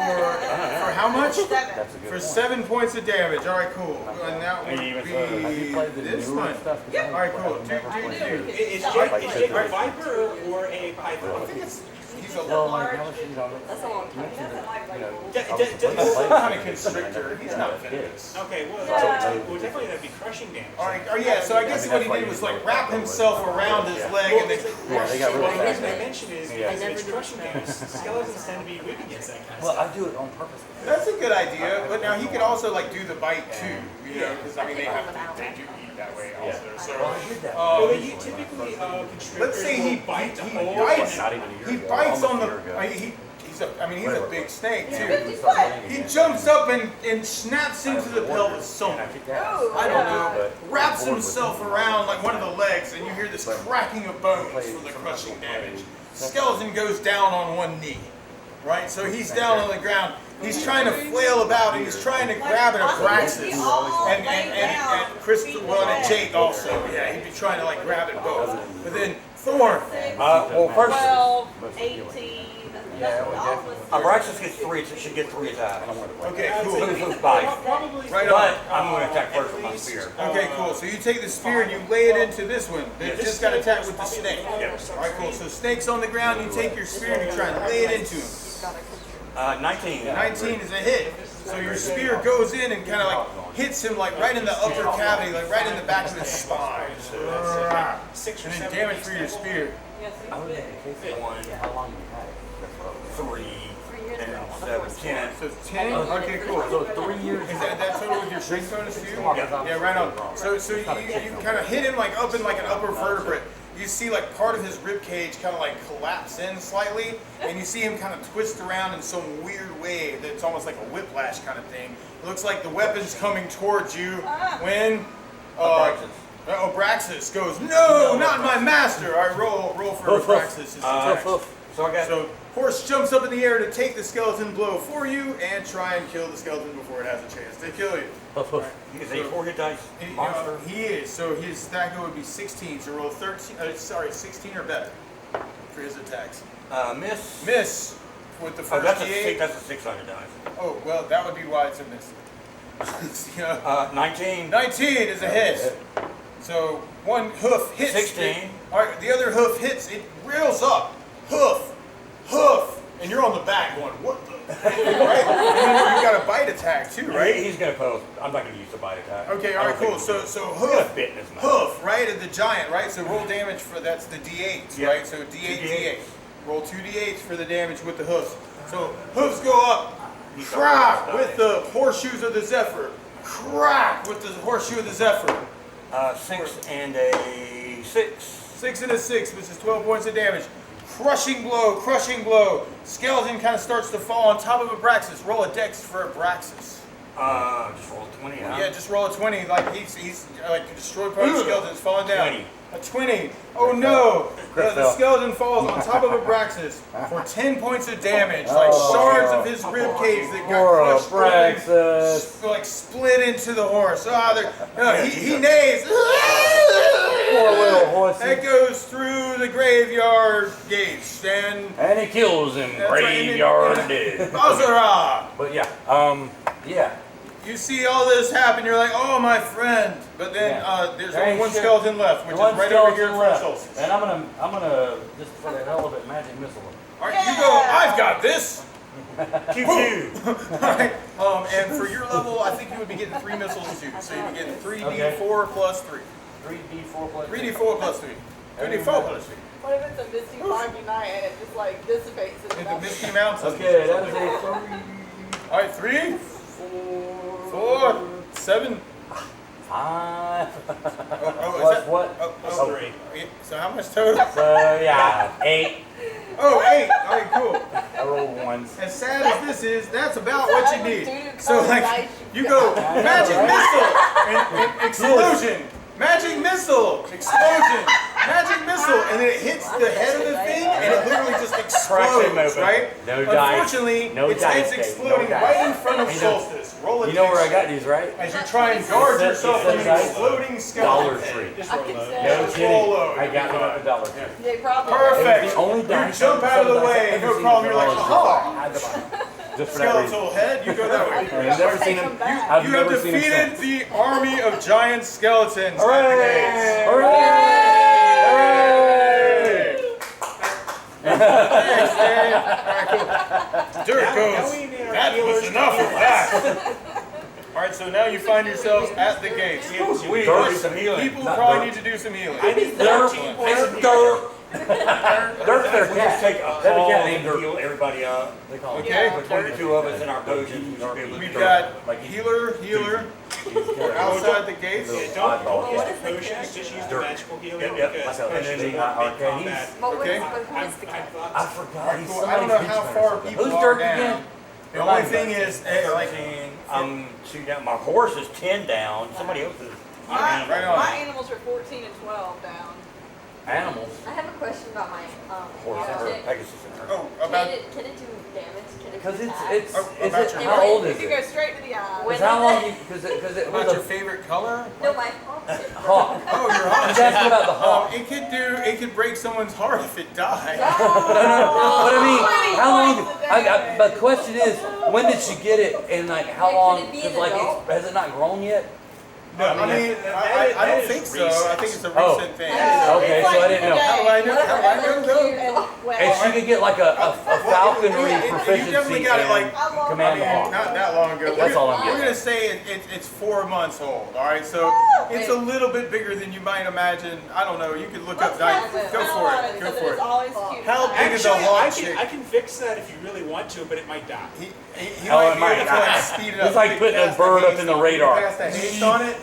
for how much? That's a good For one. 7 points of damage. All right, cool. And that would And even be so, Have you played the this newer one. stuff? All right, cool. I've never Do- played do- it. Is Like Jake the- a viper or a python? I think he's a Well, little like, how much, you know, That's a long you time. mentioned that, you know, Does- I was does- playing does- the kind of game, constrictor. and I He's never not did. venomous. Okay, well, definitely that'd be crushing damage. All right. Oh yeah. So I guess what he did was like wrap himself around his leg and then Yeah, they got rid Well, of the reason I that. mention is Yeah. because I never it's did crushing that. damage. Skeletons tend to be weak against that kind of Well, I stuff. do it on purpose. That's a good idea, but now he could also like do the bite too, you know, because I mean they do eat that way also. So Well, I did that. Well, um, they typically constrictors let's say he will bite the he hole. bites Not even a year he ago, bites on almost a the year ago. he's a big snake too. We start playing He again. jumps up and snaps into the pelvis so And I much. kicked ass. I don't know, But wraps bored with himself it. around like one of the legs, and you hear this cracking of bones from the crushing damage. Skeleton goes down on one knee, right? So he's down on the ground. He's trying to flail about, and he's trying to grab at Abraxas and Crystal, well, and Jake also. Yeah, he'd be trying to like grab at both. But then Thorn, Well, first, 12, 18. Yeah, it would definitely. Abraxas gets 3, so it should get 3 attacks. okay, cool. Hoof bites. Right But on. I'm going to attack first with my spear. Okay, cool. So you take the spear and you lay it into this one that just got attacked with the snake. All right, cool. So snake's on the ground. You take your spear and you try and lay it into him. 19. 19 is a hit. So your spear goes in and kind of like hits him like right in the upper cavity, like right in the back of his spine. And then damage for your spear. I would make a case of 1, how long you had it. That's what I was 3, and 7, 10. So 10. Okay, cool. So 3 years. Is that total with your strength bonus too? Yeah. Yeah, right on. So you kind of hit him like up in like an upper vertebrae. You see like part of his rib cage kind of like collapse in slightly, and you see him kind of twist around in some weird way that's almost like a whiplash kind of thing. It looks like the weapon's coming towards you when Abraxas goes, no, not my master. All right, roll for Abraxas. So I got So horse jumps up in the air to take the skeleton blow for you and try and kill the skeleton before it has a chance to kill you. He's a 4 hit dice monster. He is. So his stack would be 16. So roll 13. 16 or better for his attacks. Miss. Miss with the Oh, first that's a, D8. that's a 600 dice. Oh well, that would be why it's a miss. Yeah. 19. 19 is a hit. So one hoof hits. 16. All right, the other hoof hits. It reels up. Hoof, and you're on the back going, what the? Right? And then you got a bite attack too, right? He's going to pose. I'm not going to use the bite attack. Okay, all I right, don't think cool. he'll do So it. hoof, He's got a bit in his mouth. hoof, right, of the giant, right? So roll damage for that's the D8s, Yeah. right? So D8, D8. Roll 2 D8s for the damage with the hoofs. So hoofs go up, crack with the horseshoes of the Zephyr, crack with the horseshoe of the Zephyr. 6 and a 6. 6 and a 6, which is 12 points of damage. Crushing blow, crushing blow. Skeleton kind of starts to fall on top of Abraxas. Roll a dex for Abraxas. Just roll 20, huh? Yeah, just roll a 20. Like he's like destroyed part of the skeleton. It's falling down. 20. A 20. Oh no! The fell. skeleton falls on top of Abraxas for 10 points of damage. Like shards of his rib cage that got Poor crushed. Abraxas. Like split into the horse. He neighs. Poor little horsey. That goes through the graveyard gates and And he kills him. That's right, Graveyard and dead. Bazara! But yeah, yeah. You see all this happen, you're like, oh my friend. But then Yeah. there's There only ain't one shit. skeleton left, which is One right over here skeleton in left. front of Solstice. And I'm gonna just for the hell of it, magic missile him. Alright, you go, I've got this. Pew pew. Alright, and for your level, I think you would be getting 3 missiles too. So you'd be getting 3d4 plus 3. 3d4 plus 3d4 plus 3. 3d4 plus 3. What if it's a misty foggy night and it just like dissipates in In the nothing? Misty Mountains. Okay, that is a 3. Alright, 3, 4, 7. 5. Is Plus that what? Oh, 3. So how much total? So yeah, 8. Oh, 8. Alright, cool. I rolled 1s. As sad as this is, that's about what you need. Dude, So like, nice. you go magic missile and explosion, magic missile, explosion, magic missile, and then it hits the head of the thing, and it literally just explodes, right? No dice. Unfortunately, No its dice, head's baby. exploding No dice. right in front of You know- Solstice. Roll a You know where I check got these, right? as you try and guard yourself from an exploding Dollar skeleton. Tree. I can No say. Just kidding. roll low. I got them at the Dollar Tree. They probably. Perfect. It was the only You dice jump out of the way, no problem. You're like, aha! I had to buy them. Just for that reason. Skeletal head, you go that way. I've never seen them. I've You have never seen them defeated since. the army of giant skeletons. Hooray! Thanks, man. All right, cool. Dirt goes. That was enough of that. All right, so now you find yourselves at the gates. We need some healing. People Not probably dirt. need to do some healing. I need Dirt. 13 It's dirt. Dirt's their We just cat. take a They have a haul cat and named Dirt. heal everybody up. They call it Okay. Between the two of us and our potions, we should be able to We've do got it. Like healer. We're outside the gates. Yeah, don't use the potions, just use the magical healing Yep, because like a- potions and then won't the make arcade. combat. But what Okay. is, but who is the cat? I forgot. He's Cool. I don't know how far people Who's are Dirt down. again? The only thing is, like, 13, I'm 2 down. My horse is 10 down. Somebody else is. My, Right on. my animals are 14 and 12 down. Animals. I have a question about my Horse and her magic. Pegasus and her. oh, about Can it do damage? Can it Because do it's attacks? is about it your- how old You is can go it? straight to the eye. When Because how is long? it? Because it about was your a favorite color. No, my hawk. hawk. Oh, your hawk. He's asking about the hawk. It could break someone's heart if it died. But I mean, how long? But the question is, when did she get it, and like how Could long? it be Because an like, adult? has it not grown yet? No, I mean, I don't think so. I think it's a Oh. recent thing. Okay, so I didn't know. How do I know? How do I know though? And she could get like a falconry You proficiency definitely got it like, in I command mean, the hawk. not that long ago. That's all I'm We're getting. gonna say it's 4 months old. All right, so it's a little bit bigger than you might imagine. I don't know. You could look up. Go for it. Go for it. Always cute. How big is a Actually, hawk I chick? can fix that if you really want to, but it might die. He Oh, might it be might able to like not. speed it up. It's like putting a Pass bird the up in the haste on it. radar. Pass the haste on it.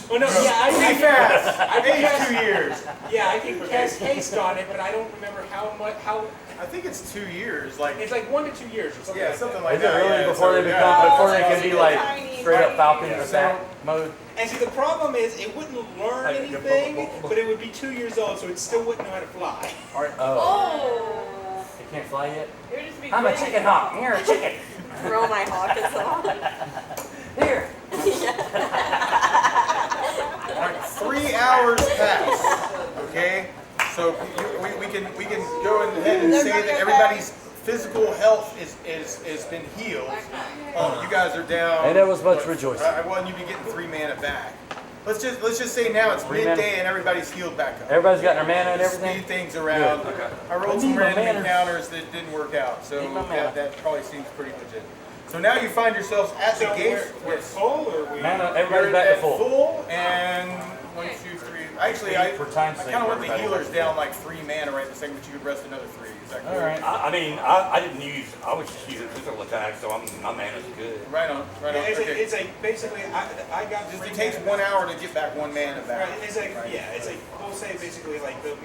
Well, no, yeah, I Pretty can, fast. I can Haste cast, 2 years. yeah, I can cast haste on it, but I don't remember how much. How I think it's 2 years. Like it's like 1 to 2 years or something. yeah, like something that. like Is it that. really yeah, before so, they yeah. become before they can be like Tiny, straight up falcon Yeah. attack mode? And see, the problem is it wouldn't learn Like, anything, but it would be 2 years old, so it still wouldn't know how to fly. Oh, Oh. it can't fly yet. It would just be I'm a great. chicken hawk. You're a chicken. Throw my hawk at someone. Here. All right, 3 hours pass. Okay, so we can go ahead and say that everybody's physical health is been healed. You guys are down. And there was much what, rejoicing. Well, and you'd be getting 3 mana back. Let's just say now it's 3 mana? midday and everybody's healed back up. Everybody's got their mana and everything. Speed things around. Good. Okay. I rolled I some need my random manners. encounters that didn't work out, so Need my mana. that probably seems pretty legit. So now you find yourselves at the So gates. we're full, or we? Mana, You're everybody's back at to full. and 1, 2, 3. Actually, I For time's sake, kind of want the everybody. healers down like 3 mana right this second, but you could rest another 3. Is that All cool? right. I mean, I didn't use. I was just using physical attack, so my mana's good. Right on. Right on. It's, Okay. it's like basically I got. It takes 1 hour to get back 1 mana back. Right, it's like yeah, it's like we'll say basically like the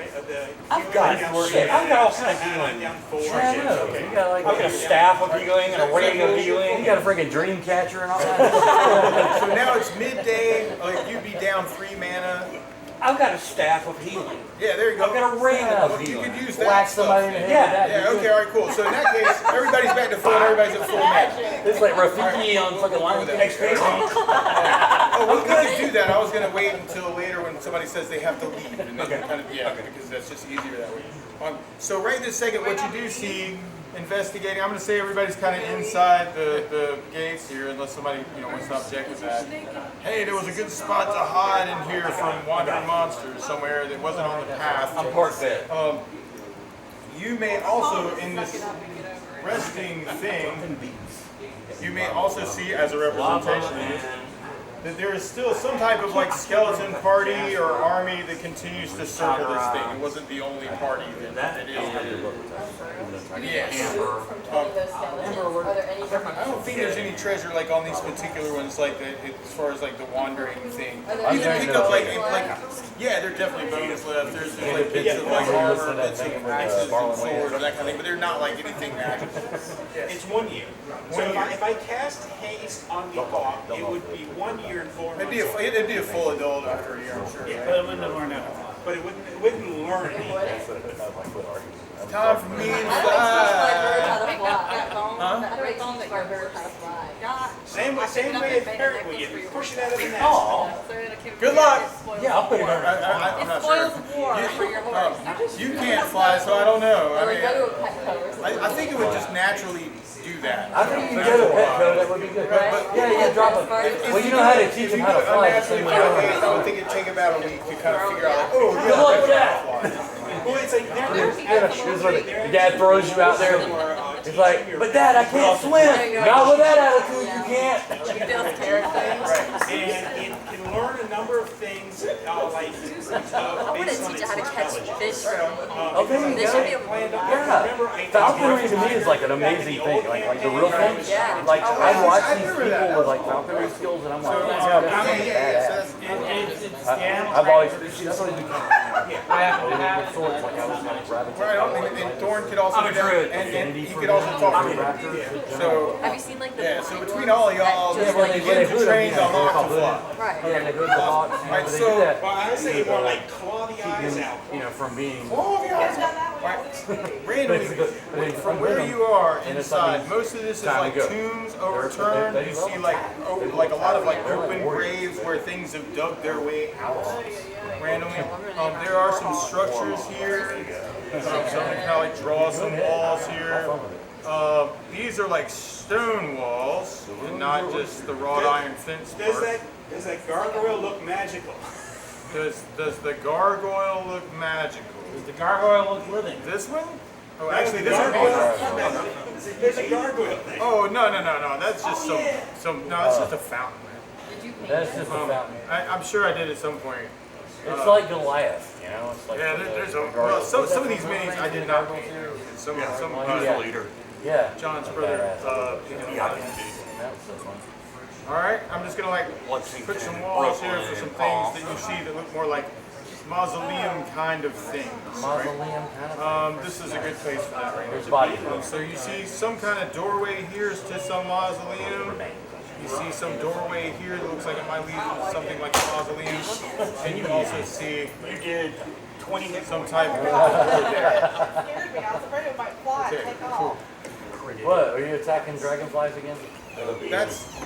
I've got shit. I've got all kinds kinds of healing. down 4. Yeah, I know. You got like I've got a staff of healing and a ring of healing. You got a freaking dream catcher and all that. So now it's midday. Like you'd be down 3 mana. I've got a staff of healing. Yeah, there you go. I've got a ring Yeah, of You healing. could use that Whack stuff. somebody in the head Yeah. with that. Yeah, you're okay, good. all right, cool. So in that case, everybody's back to full and everybody's at full mana. It's like Rafiki on fucking Lion King. Oh, we could do that. I was going to wait until later when somebody says they have to leave. And then kind of, because that's just easier that way. So right this second, what you do see investigating, I'm going to say everybody's kind of inside the gates here, unless somebody wants to object to that. Hey, there was a good spot to hide in here from wandering monsters somewhere that wasn't on the path. I'm part fed. You may also, in this resting thing, you may also see as a representation that there is still some type of like skeleton party or army that continues to circle this thing. It wasn't the only party that it is. Yes. From killing those skeletons, are there any different? I don't think there's any treasure like on these particular ones, like as far as like the wandering thing. Are there You can any pick up like bonus yeah, there are definitely bones left. There's like bits of like armor, bits of axes and swords and that kind of thing, but they're not like anything magical. It's 1 year. So if I cast haste on the hawk, it would be 1 year and 4 months. It'd be a full adult after a year, I'm sure. Yeah. Right? But it wouldn't have learned how to fly. but it wouldn't learn anything. That's my foot argument. Time for me to How do I teach my bird how to fly. fly? Huh? How do I teach my bird how to fly? Same way a parrot would get push it out of the nest. Aw. Good luck. Yeah, I'll put it on. I'm It not sure. spoils war for your horse. You can't fly, so I don't know. Or I like mean, go to a Petco or something. I think it would just naturally do that. I think you can go to Petco, that would be good. Yeah, drop it. Well, you know how to teach them how to fly. Naturally, I would think it'd take about a week to kind of figure out, like, oh, Good luck with that. Well, it's like Your dad throws you out there. It's like, but Dad, I can't swim. Not with that attitude, you can't. and it can learn a number of things, like I want to based on teach you its how to catch intelligence. fish. Okay, They should be able yeah. Falconry to me is like an amazing thing, like the real thing. Yeah. Like I watch these people with like falconry skills, and I'm like, wow, that's badass. I've always, that's what I do. With swords, like I was kind of gravitating. And Thorn could also do that, and he could also talk to you. So, Have you seen like the yeah, so between all of y'all, Just like, you get to train the hawk to fly. Right. Yeah, they go to the hawks, you know, Right, but they so- do that. Well, I would say more like claw the eyes out. You know, from being. Randomly, from where you are And it's like inside, most of this is time like to go. tombs overturned. You see like a lot of like open graves where things have dug their way out randomly. There are some structures here. Someone kind of like draw some walls here. These are like stone walls and not just the wrought iron fence part. Does that gargoyle look magical? Does the gargoyle look magical? Does the gargoyle look living? This one? Oh, actually, this one. There's a gargoyle thing. Oh no! That's just some. No, that's just a fountain. That's just a fountain. I'm sure I did at some point. It's like Goliath, you know? It's like Yeah, there's a. Well, some of these minis I did not paint. Some leader. Yeah. John's brother. All right, I'm just gonna like put some walls here for some things that you see that look more like mausoleum kind of things. Mausoleum kind of. This is a good place for that right There's now. bodies. So you see some kind of doorway here to some mausoleum. You see some doorway here that looks like it might lead to something like a mausoleum. And you also see You did 20 some type of Scared me. I was afraid it might fly and take off. What? Are you attacking dragonflies again?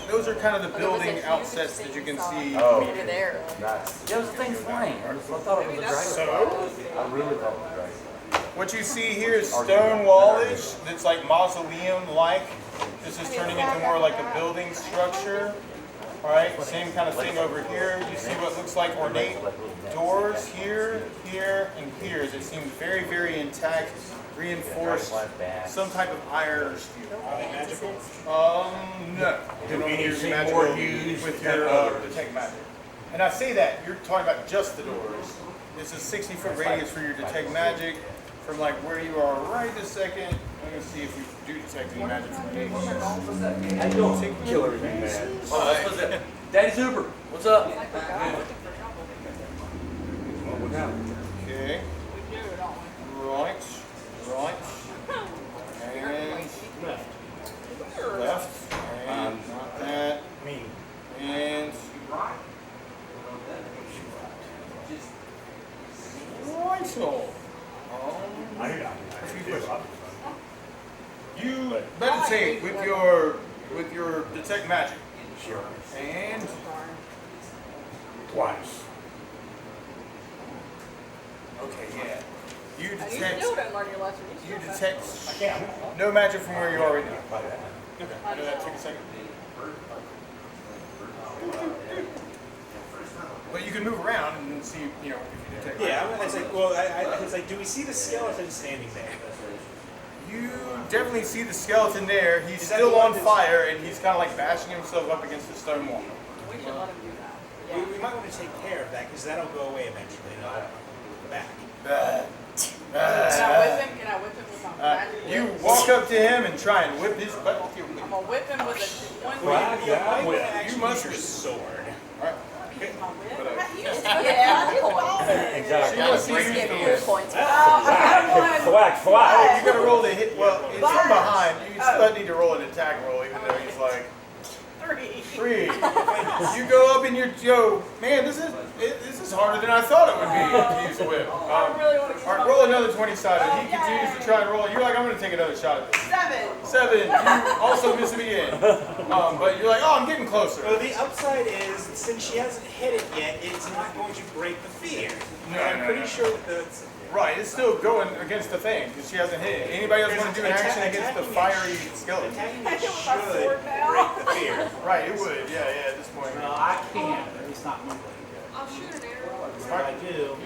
those are kind of the building outsets that you can see. Oh. Over there. Nice. Yeah, the thing's flying. I thought it was a dragonfly. I really thought it was a dragonfly. What you see here is stone wallage that's like mausoleum-like. This is turning into more like a building structure. All right, same kind of thing over here. You see what looks like ornate doors here, here, and here that seem very, very intact, reinforced, some type of iron or steel. Are they magical? No. You don't use magical with your detect magic. And I say that, you're talking about just the doors. It's a 60-foot radius for your detect magic from like where you are right this second. I'm going to see if we do detect any magic from here. How you doing? Kill everything, man. What's up? Daddy Super, what's up? Okay. Right. Right. And left. And not that. And right. So. You meditate with your detect magic. Sure. And Twice. okay, yeah. You You detect still don't learn your lesson. you detect no magic from where you are right now. Okay. I know that took a second. But you can move around and see, you know, if you detect. Yeah, it's like, well, it's like, do we see the skeleton standing there? You definitely see the skeleton there. He's Is that still the one on fire, and he's kind of like bashing himself up against the stone wall. We should let him do that. We might want to take care of that because that'll go away eventually. And I'll go back. Can I whip him? Can I whip him with my magic You whip? walk up to him and try and whip his butt with your whip. I'm gonna whip him with a one Well, whip. yeah, you must use your sword. Alright. My whip? Yeah, Exactly. She wants to Just use give the cool points. I got one. Thwack, Oh, thwack. you gotta roll to hit. Well, it's from behind. You still need to roll an attack roll, even though he's like 3. 3. You go up and you're, yo, man, this is This is harder than I thought it would be to use the whip. I really want to use All right, my roll whip. another 20-sided. He continues to try and roll it. You're like, I'm going to take another shot at this. 7. 7. You also miss it again. But you're like, oh, I'm getting closer. Well, the upside is, since she hasn't hit it yet, it's not going to break the fear. No, I'm no, pretty no. sure that that's... Right, it's still going against the thing because she hasn't hit it. Anybody else want to do an action against the fiery skeleton? Attacking I it hit with my should sword now. break the fear. Right, it would. Yeah, at this point. Well, I can't, at least not moving. I'll shoot an arrow. If I do,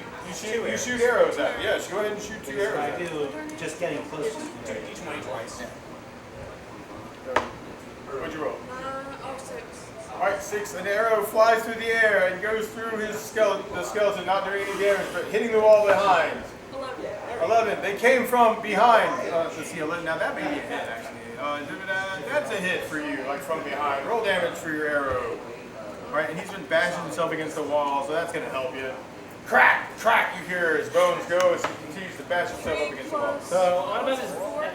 You shoot arrows at it. Yes, go ahead and shoot 2 if arrows I at it. do, just getting close to Do D20 twice. What'd you roll? Oh, 6. Alright, 6. An arrow flies through the air and goes through the skeleton, not doing any damage, but hitting the wall behind. 11. 11. They came from behind. Let's see, 11. Now that may be a hit, actually. That's a hit for you, like from behind. Roll damage for your arrow. Alright, and he's been bashing himself against the wall, so that's going to help you. Crack! Crack! You hear his bones go as he continues to bash himself up against the wall. So, what about his,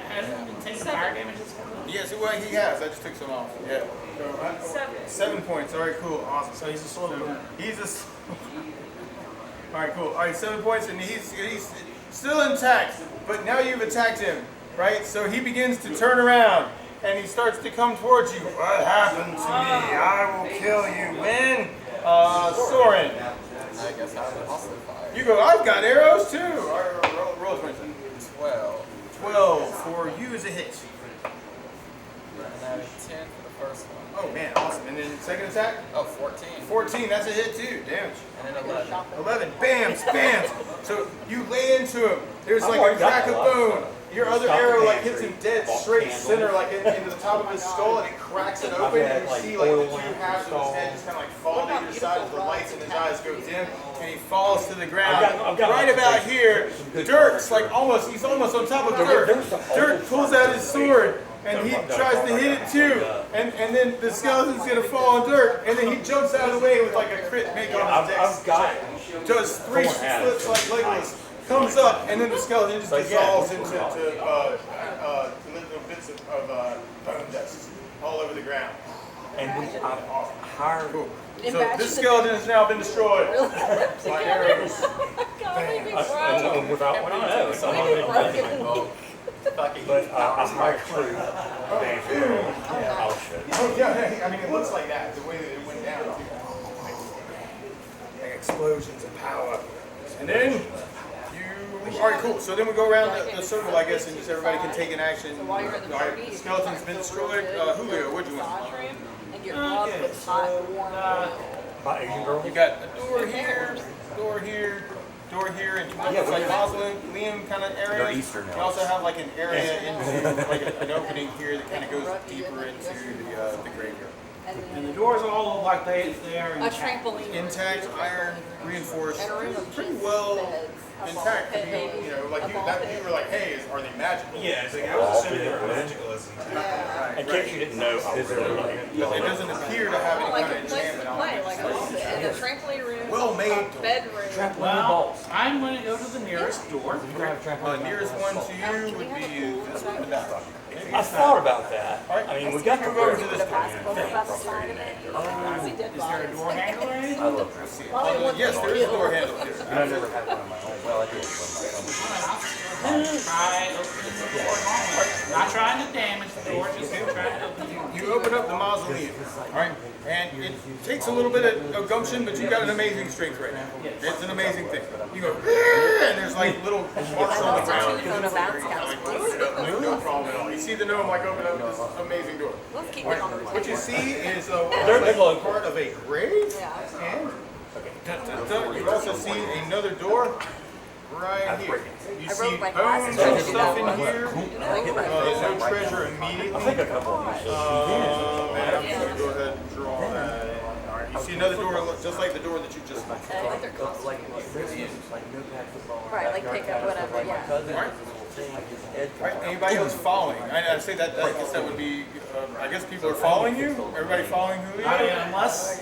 hasn't he been taking fire damage this time? Yes, well, he has. I just took some off. Yeah. So, 7 points. All right, cool. Awesome. So he's a slow burner. He's a... All right, cool. All right, 7 points, and he's still intact, but now you've attacked him, right? So he begins to turn around, and he starts to come towards you. What happened to me? I will kill you. When? Soren. I guess I would also fire. You go, I've got arrows too. All right, roll 20. 12. 12 for you is a hit. And then 10 for the first one. Oh man, awesome. And then second attack? Oh, 14. 14, that's a hit too. Damage. And then 11. 11. Bams, bams. So you lay into him. There's I've like already a got crack a of lot of bone. stuff. Your other Stop the arrow like pantry, hits him dead bought straight candles. center, like into the top of his skull, and it cracks it open, had, and you like, see like the oil two lamp halves of his head just kind of like fall to either side as the lights in his eyes go dim, and he falls to the ground. I've got Right lots of about things. here, Some good Dirk's colors. like almost, he's almost on top of There Dirk. was some Dirk awful pulls out his sword, and he tries to hit it too, and then the skeleton's gonna fall on Dirk, and then he jumps out of the way with like a crit make on his dex. I've got Does 3 Someone has. flips like Legolas, comes up, and then the skeleton just But yeah. dissolves into little bits of bone dust all over the ground. and we hired. Cool. So Imagine this the- skeleton has now been destroyed. Really clipped By together. arrows. God, we Without one, I know. It's not did even broken. But I hired crew. Dance girl. Yeah, I'll show you. Oh yeah, I mean it looks like that, the way that it went down too. Like explosions of power. And then you, all right, cool. So then we go around the circle, I guess, and just everybody can take an action. So while you're at the All right, party, the skeleton's been destroyed. Julio, what'd you want? Massage room, and your glove Okay, with hot, warm oil. My Asian girl. You got a door here, door here, door here, and Yeah, it's like mausoleum kind of area. They're Eastern You also elves. have like an area into like an opening here that kind of goes deeper into the graveyard. And the doors all look like they are A intact. trampoline. Intact, iron, reinforced, And a room of pretty just well beds, a ball intact. pit, You maybe, know, like a you, ball that, pit. you were like, hey, are they magical? Yeah, it's like I was assuming they were magical as in Yeah. In case you didn't know, I really like it. It doesn't appear to have any Like kind a of place to enchantment on play, it. like a ball pit. And a trampoline room. Well made a door. bedroom. Well, I'm going to go to the nearest door. Nearest one to you would be this one in the back. I thought about that. I mean, we got the Move over room. to this one. Is there a door handle or anything? I love her. Yes, there is a door handle here. And I never had one on my own. Well, I did when my son. Try opening the door normally. Not trying to damage the door, just trying to open it. You open up the mausoleum, all right? And it takes a little bit of gumption, but you've got an amazing strength right now. It's an amazing thing. You go, and there's like little marks on the ground. No problem at all. You see the gnome like open up this amazing door. Let's keep All it on the right, what you see is They're like part of a grave, Yeah. and you also see another door right here. You I see broke my glasses bones trying and to do stuff that in once. here. There's no treasure I immediately. think a couple of them. And I'm just gonna go ahead and draw that in. All right, you see another door, just like the door that you just left. I think they're close. Like no pack football. Right, like pick up whatever, yeah. All right, anybody else following? I say that, I guess that would be, I guess people are following you? Everybody following Julio? I mean, unless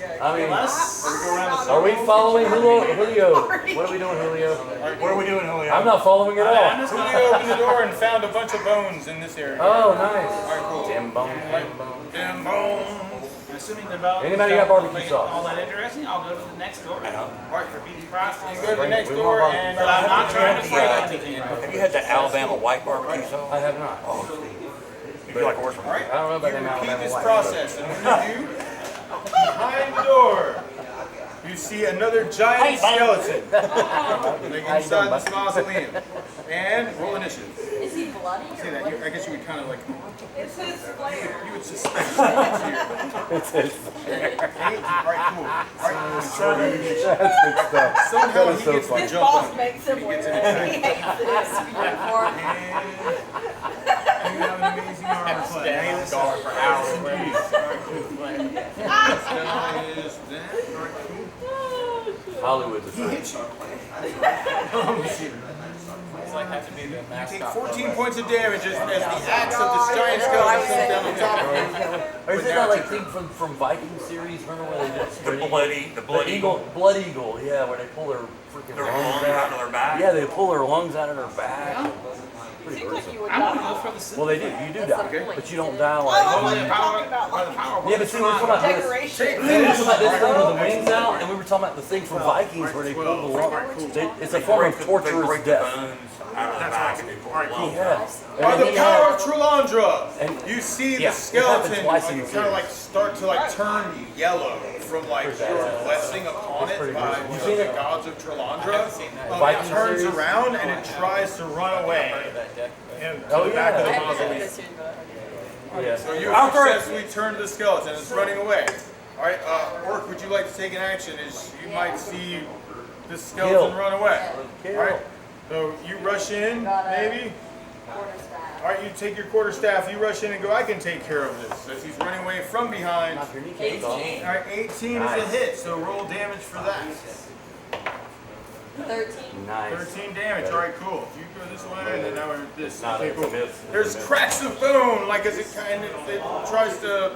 Or we go around the Are we circle? following Julio? What are we doing, Julio? What are we doing, Julio? I'm not following at all. Julio opened the door and found a bunch of bones in this area. Oh, nice. All right, cool. Dim bone, dim bone. Them bones. assuming the development Anybody got barbecue sauce? all that interesting, I'll go to the next door. Alright, Repeat the process. you go to the next door and But I'm not trying to break Yeah. anything. Have you had the Alabama white barbecue sauce? I have not. You feel like a horse from Alright, I don't know about you them repeat Alabama this white, process, and when you do, behind the door, you see another giant skeleton like inside this mausoleum. And roll initiative. Is he bloody? See that? I guess you would kind of like, It's his flair. you would suspect something here. 8? Alright, cool. Alright, so That's good stuff. somehow That is he so gets the funny. His jump boss on you. makes him He wear gets it. an He attack. hates it. And you have an amazing arm play. Going for hours. Indeed. Alright, cool. That is that. Alright, cool. Hollywood is He hits you. It's like have to be the You mascot. take 14 points of damage as the axe of this giant skeleton comes down on top of you. Or is it that like thing from Viking series? Remember where they did The blood eagle. Blood eagle, yeah, where they pull their freaking Their lungs lungs out of their back? Yeah, they pull their lungs out of their back. Pretty Seems like gruesome. you would I'm gonna go die. for the simple. Well, they do. You do die, but you don't die Oh, like. I By thought the you were talking about by the like power. Yeah, but see, we're talking about this. decoration. We were talking about this thing with the wings out, and we were talking about the thing from Vikings where they pull the lung. It's a form of torturous death. Yeah. By the power of Trulandra, And- you see yeah, the it skeleton happened twice in the kind of like series. start to like turn yellow from like your blessing upon it pretty by gruesome. You the seen it? gods of Trulandra. It Viking turns series? around and it tries to run away to Oh, the back of yeah. the I haven't mausoleum. done this yet, but Yeah. So you have successfully turned the skeleton. It's running away. All right, Orc, would you like to take an action? As you might see the skeleton Kill. run away. Kill. All right, so you rush in, maybe. All right, you take your quarterstaff. You rush in and go. I can take care of this. As he's running away from behind. Knock your kneecaps off. 18. All right, 18 is a hit. So roll damage for that. 13. Nice. 13 damage. All right, cool. You go this way, and then now we're this. Nah, Okay, it's a cool. miss. It's a There's miss. cracks of bone, like as it kind of it tries to,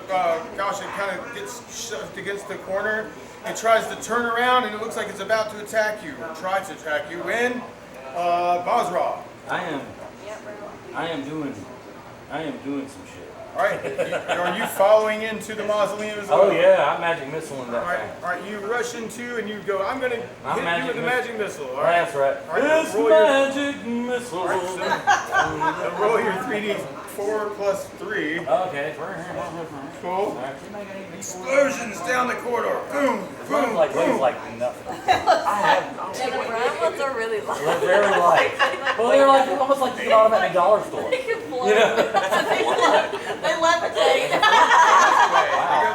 gosh, it kind of gets shoved against the corner. It tries to turn around, and it looks like it's about to attack you, or try to attack you. When Basra. I am doing some shit. All right, are you following into the mausoleum as well? Oh yeah, I'm magic missile in that All right, thing. all right. You rush into and you go. I'm gonna hit you magic with the missile. magic missile. All right. That's right. All right, It's roll your- magic missile. So roll your 3d4 plus 3. Okay. Cool. Explosions down the corridor. Boom, boom, Like boom. like nothing. And the brown ones are really light. They're very light. Well, they're like almost like you got them at the dollar store. They can float. You know? They levitate. They go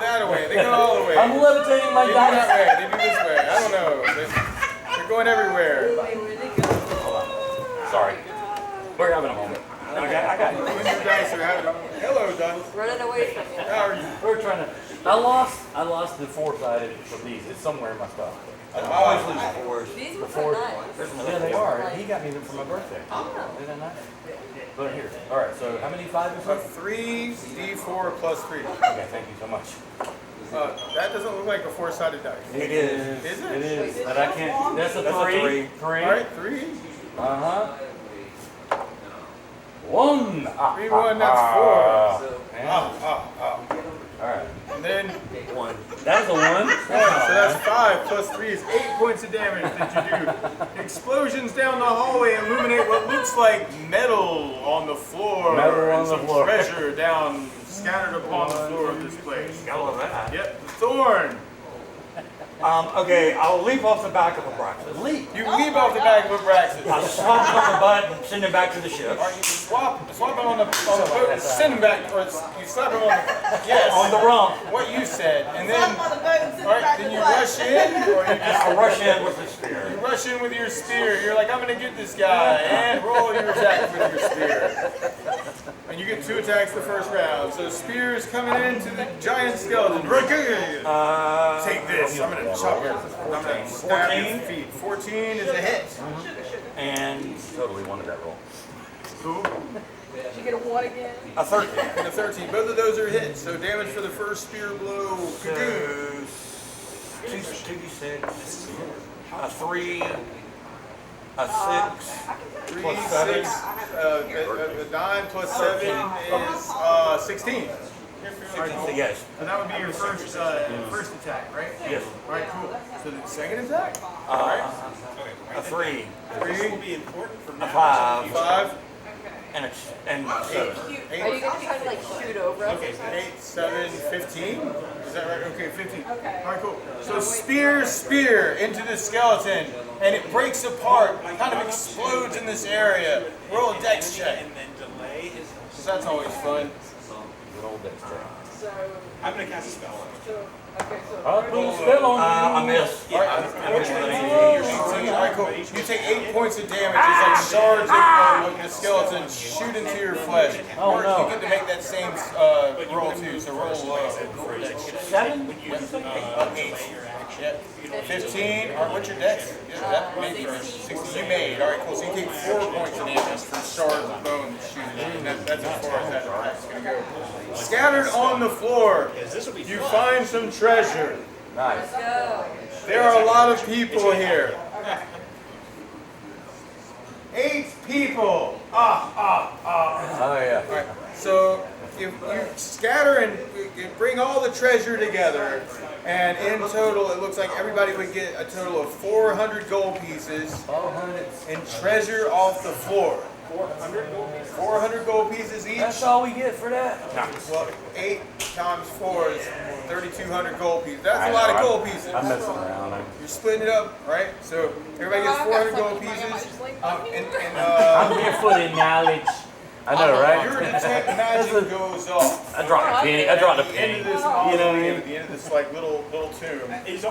that way. They go all the way. I'm levitating my They do that dice. way. They do this way. I don't know. They're going everywhere. Sorry. We're having a moment. I got you. You and your dice are having a... Hello, Dunn. Running away from you. How are you? We're trying to. I lost the four-sided from these. It's somewhere in my stuff. These ones are nice. Yeah, they are. He got me them for my birthday. Oh. Isn't that nice? But here. All right. So how many fives is that? 3d4 plus 3. Okay. Thank you so much. That doesn't look like a 4-sided dice. It is. Is it? It is. But I can't. That's a three. Three. All right, 3. Uh-huh. 1. 3, 1, that's 4. All right. And then, That's a 1. so that's 5 plus 3 is 8 points of damage that you do. Explosions down the hallway illuminate what looks like metal on the floor. Metal on and the some floor. treasure down, scattered upon the floor of this place. Gotta love that. Yep, Thorn. Okay, I'll leap off the back of a Braxis. Leap. You leap off the back of a Braxis. I'll swap him on the butt and send him back to the ship. Or you swap him on the boat and send him back, or you slap him on the, yes, On the rump. what you said, and then, Slap on the boat and send it alright, back then to you the rush in, or you just I'll rush in with the spear. You rush in with your spear. You're like, I'm gonna get this guy, and roll your attack with your spear. And you get 2 attacks the first round. So spear is coming into the giant skeleton. Take this. I'm gonna chop your. I'm gonna stab your feet. 14 is a hit. And Totally wanted that roll. Cool. Did you get a 1 again? a 13. And a 13. Both of those are hits. So damage for the first spear blow. So, 2d6, a 3, a 6, 3, plus 7. 6, a 9 plus 7 is 16. Yes. And that would be your first attack, right? Yes. All right, cool. So the second attack? A 3, This will be important for a now. 5, 5, and a 7. Are you gonna try to like shoot over us? Okay, 8, 7, 15. Is that right? Okay, 15. Okay. All right, cool. So spear into the skeleton, and it breaks apart, kind of explodes in this area. Roll a dex check. And then delay is. So that's always fun. Good old dex check. So, I'm gonna cast a spell on it. okay, so. I'll put a spell on I miss. All right, all right, cool. You take 8 points of damage as like shards of the skeleton shoot into your flesh. Oh, no. You get to make that same roll too, so roll low. 7? 8. Yeah. 15. All right, what's your dex? Yeah, that made for 60. You made. All right, cool. So you take 4 points of damage from shards of bone shooting at you. That's as far as that attack's gonna go. Scattered on the floor, you find some treasure. Nice. Go. There are a lot of people here. 8 people. Oh, yeah. All right. So if you scatter and you bring all the treasure together, and in total, it looks like everybody would get a total of 400 gold pieces and treasure off the floor. 400 gold pieces. 400 gold pieces each. That's all we get for that? Well, 8 times 4 is 3,200 gold pieces. That's a lot of gold pieces. I'm messing around. You're splitting it up, right? So everybody gets 400 gold pieces. I'm barefoot in knowledge. I know, right? Your detect magic goes off. I dropped a penny. I dropped a At the end penny. of this You know what I mean? at the end of this like little tomb. Is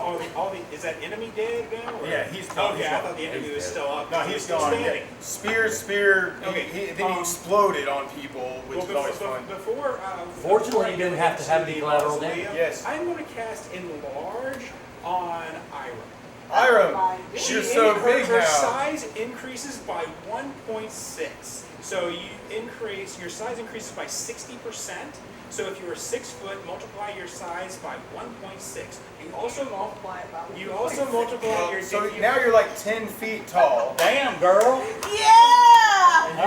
is that enemy dead now? Or? Yeah, he's Oh, gone. okay, I thought the enemy was still up. No, he's still gone. standing. Yeah. Spear. Okay, Then he exploded on people, which Well, is always fun. before, Fortunately, you didn't have to have any collateral mausoleum, damage. Yes. I'm going to cast Enlarge on Ira. Iram, you're so big Her now. size increases by 1.6. So your size increases by 60%. So if you were 6 foot, multiply your size by 1.6. You also multiply your. So now you're like 10 feet tall. Damn, girl. Yeah! You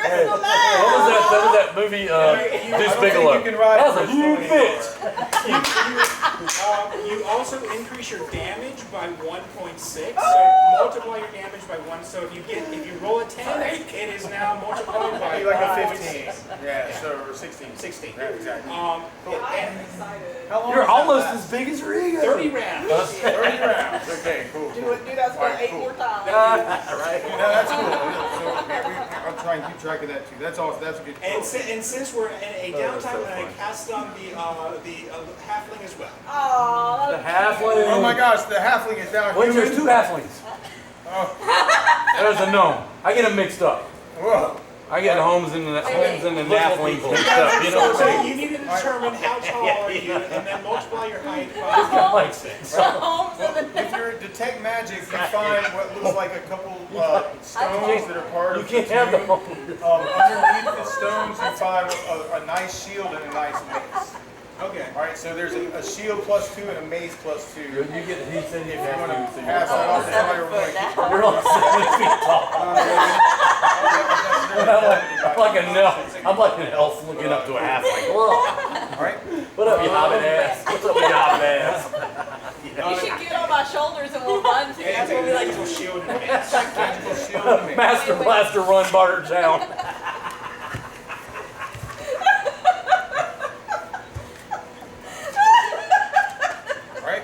Hey, what was that movie, Deuce Bigelow? That was a huge bitch. You also increase your damage by 1.6. So multiply your damage by 1. So if you roll a 10, it is now multiplied by like a 1.6. 15. Yeah, so or 16. 16. Yeah, exactly. I am excited. How long You're is that almost last? as big as Rigo. 30 rounds. 30 rounds. Okay, cool. Do that All right, 8 cool. more times. Right. No, that's cool. So I'm trying to keep track of that too. That's awesome. That's a good. And since we're in a that's downtime, so I'm going fun. to cast on the halfling as well. Aw, The that's halfling. Oh my gosh, the halfling is down. Wait, there's 2 halflings. Oh, There's a gnome. I get them mixed up. whoa. I get Holmes and the halflings mixed up. You know what I'm So saying? you need to determine how tall are you, and then multiply your height by. Like, If you're detect magic, you find what looks like a couple stones that are part you of can't the have the tomb. Holmes. Underneath the stones, you find a nice shield and a nice mace. Okay. All right, so there's a shield +2 and a mace +2. You get, he said If you you want have to to, so pass that off to somebody or want to keep you're like 7 feet tall. I'm like an elf. I'm like an elf looking up to a halfling. All right. What up, you hobbit ass? What's up, you hobbit ass? You should get on my shoulders and we'll run together. We'll be like a shield and mace. Magical shield and mace. Master Blaster run Barter Town. All right.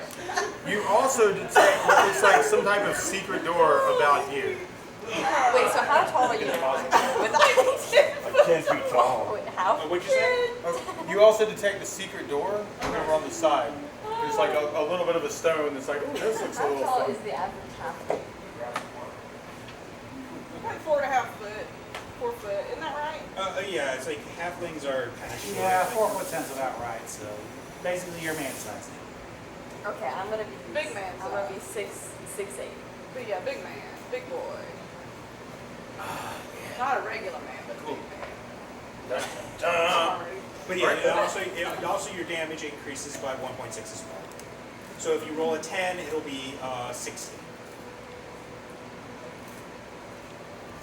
You also detect what looks like some type of secret door about you. Wait, so how tall are you? With Like 10 feet tall. Wait, how? What'd you say? Oh, you also detect a secret door over on the side. There's like a little bit of a stone that's like, oh, this looks a How little tall fun. is the average halfling? Like 4.5 foot, 4 foot, isn't that right? Yeah, it's like halflings are kind of short. Yeah, 4 foot sounds about right. So basically, your man size. Okay, I'm gonna be Big man I'm gonna be size. 6'8". But yeah, big man, big boy. Not a regular man, but a big man. Sorry. But yeah, also your damage increases by 1.6 as well. So if you roll a 10, it'll be 60.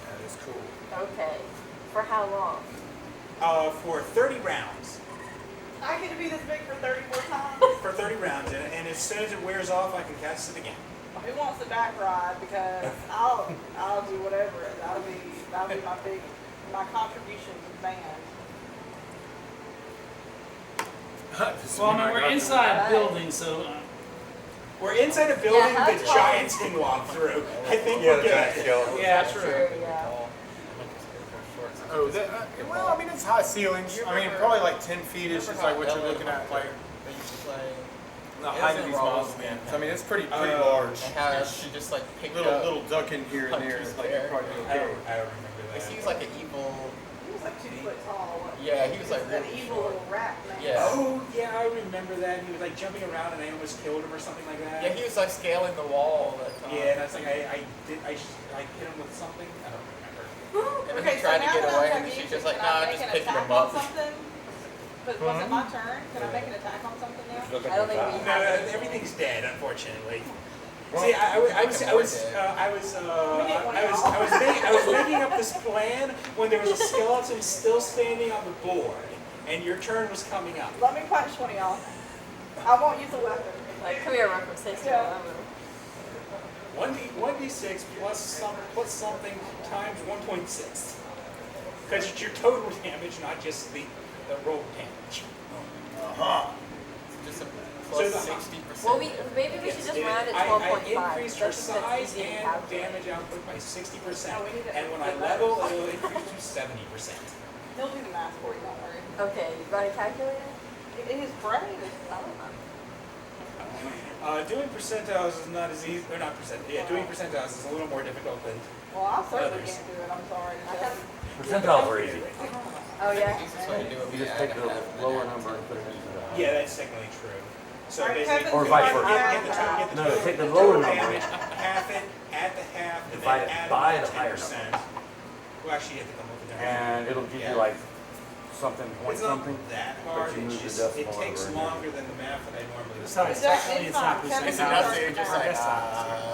That is cool. Okay. For how long? for 30 rounds. I get to be this big for 34 times. For 30 rounds, and as soon as it wears off, I can cast it again. Who wants the back ride? Because I'll do whatever. That'll be my contribution to the band. Well, I mean, we're inside a building, so. We're inside a building how that tall- giants can walk through. I think we're good. Yeah, true. Yeah. Oh, well, I mean, it's high ceilings. I mean, probably like 10 feet is just like what you're looking at, like the height of these models, man. So, I mean, it's pretty large. And how she just like picked Little up. little ducking here and there. punches Like, there. you're probably I okay. don't remember He that. seems like an evil. He was like 2 foot tall. Yeah, he was like that really evil short. little rat man. Yeah. Oh, yeah, I remember that. He was like jumping around and I almost killed him or something like that. Yeah, he was like scaling the wall all that time. Yeah, and I was like, I hit him with something. I don't remember. And then Okay, he tried so to get now that away, I'm and she's music, just like, can I nah, make just an picking attack him on up. something? But was it my turn? Can I make an attack on something now? I don't think we No, have. everything's dead, unfortunately. Well, See, I was making up this plan when there was a skeleton still standing on the board, and your turn was coming up. Let me punch one of y'all. I won't use a weapon. Like, come here, Rocco, say something. Yeah. 1d6 plus something times 1.6. Because it's your total damage, not just the roll damage. Just a So plus the- 60%. Well, maybe we should just round it 12.5. I increased her That's size easy to and calculate. damage output by 60%. Oh, we need to- And when I level, it'll increase to 70%. He'll do the math for you, don't worry. Okay, you got a calculator? In his brain is, I don't know. Doing percentiles is not as easy, or not percent, yeah, doing percentiles is a little more difficult than, well, I certainly Others. can't do it, I'm sorry to tell you. Percentiles are easy. Oh, yeah? The easiest way to do it would You be just add take a the half and lower add number and two. put it into the. yeah, that's technically true. So Alright, basically. Kevin's Or vice doing versa. half Get the that. No, total take the total lower number. damage, half it, add the half, and Divide then it add by another the higher 10%. Well, actually, you have to come up with that. And it'll give you Yeah. like something, point It's not something. that but hard, you it's move the just, it decimal takes over and longer than the math that I normally do. Besides, It's technically, it's not fine. It's Kevin's enough doing to it just now.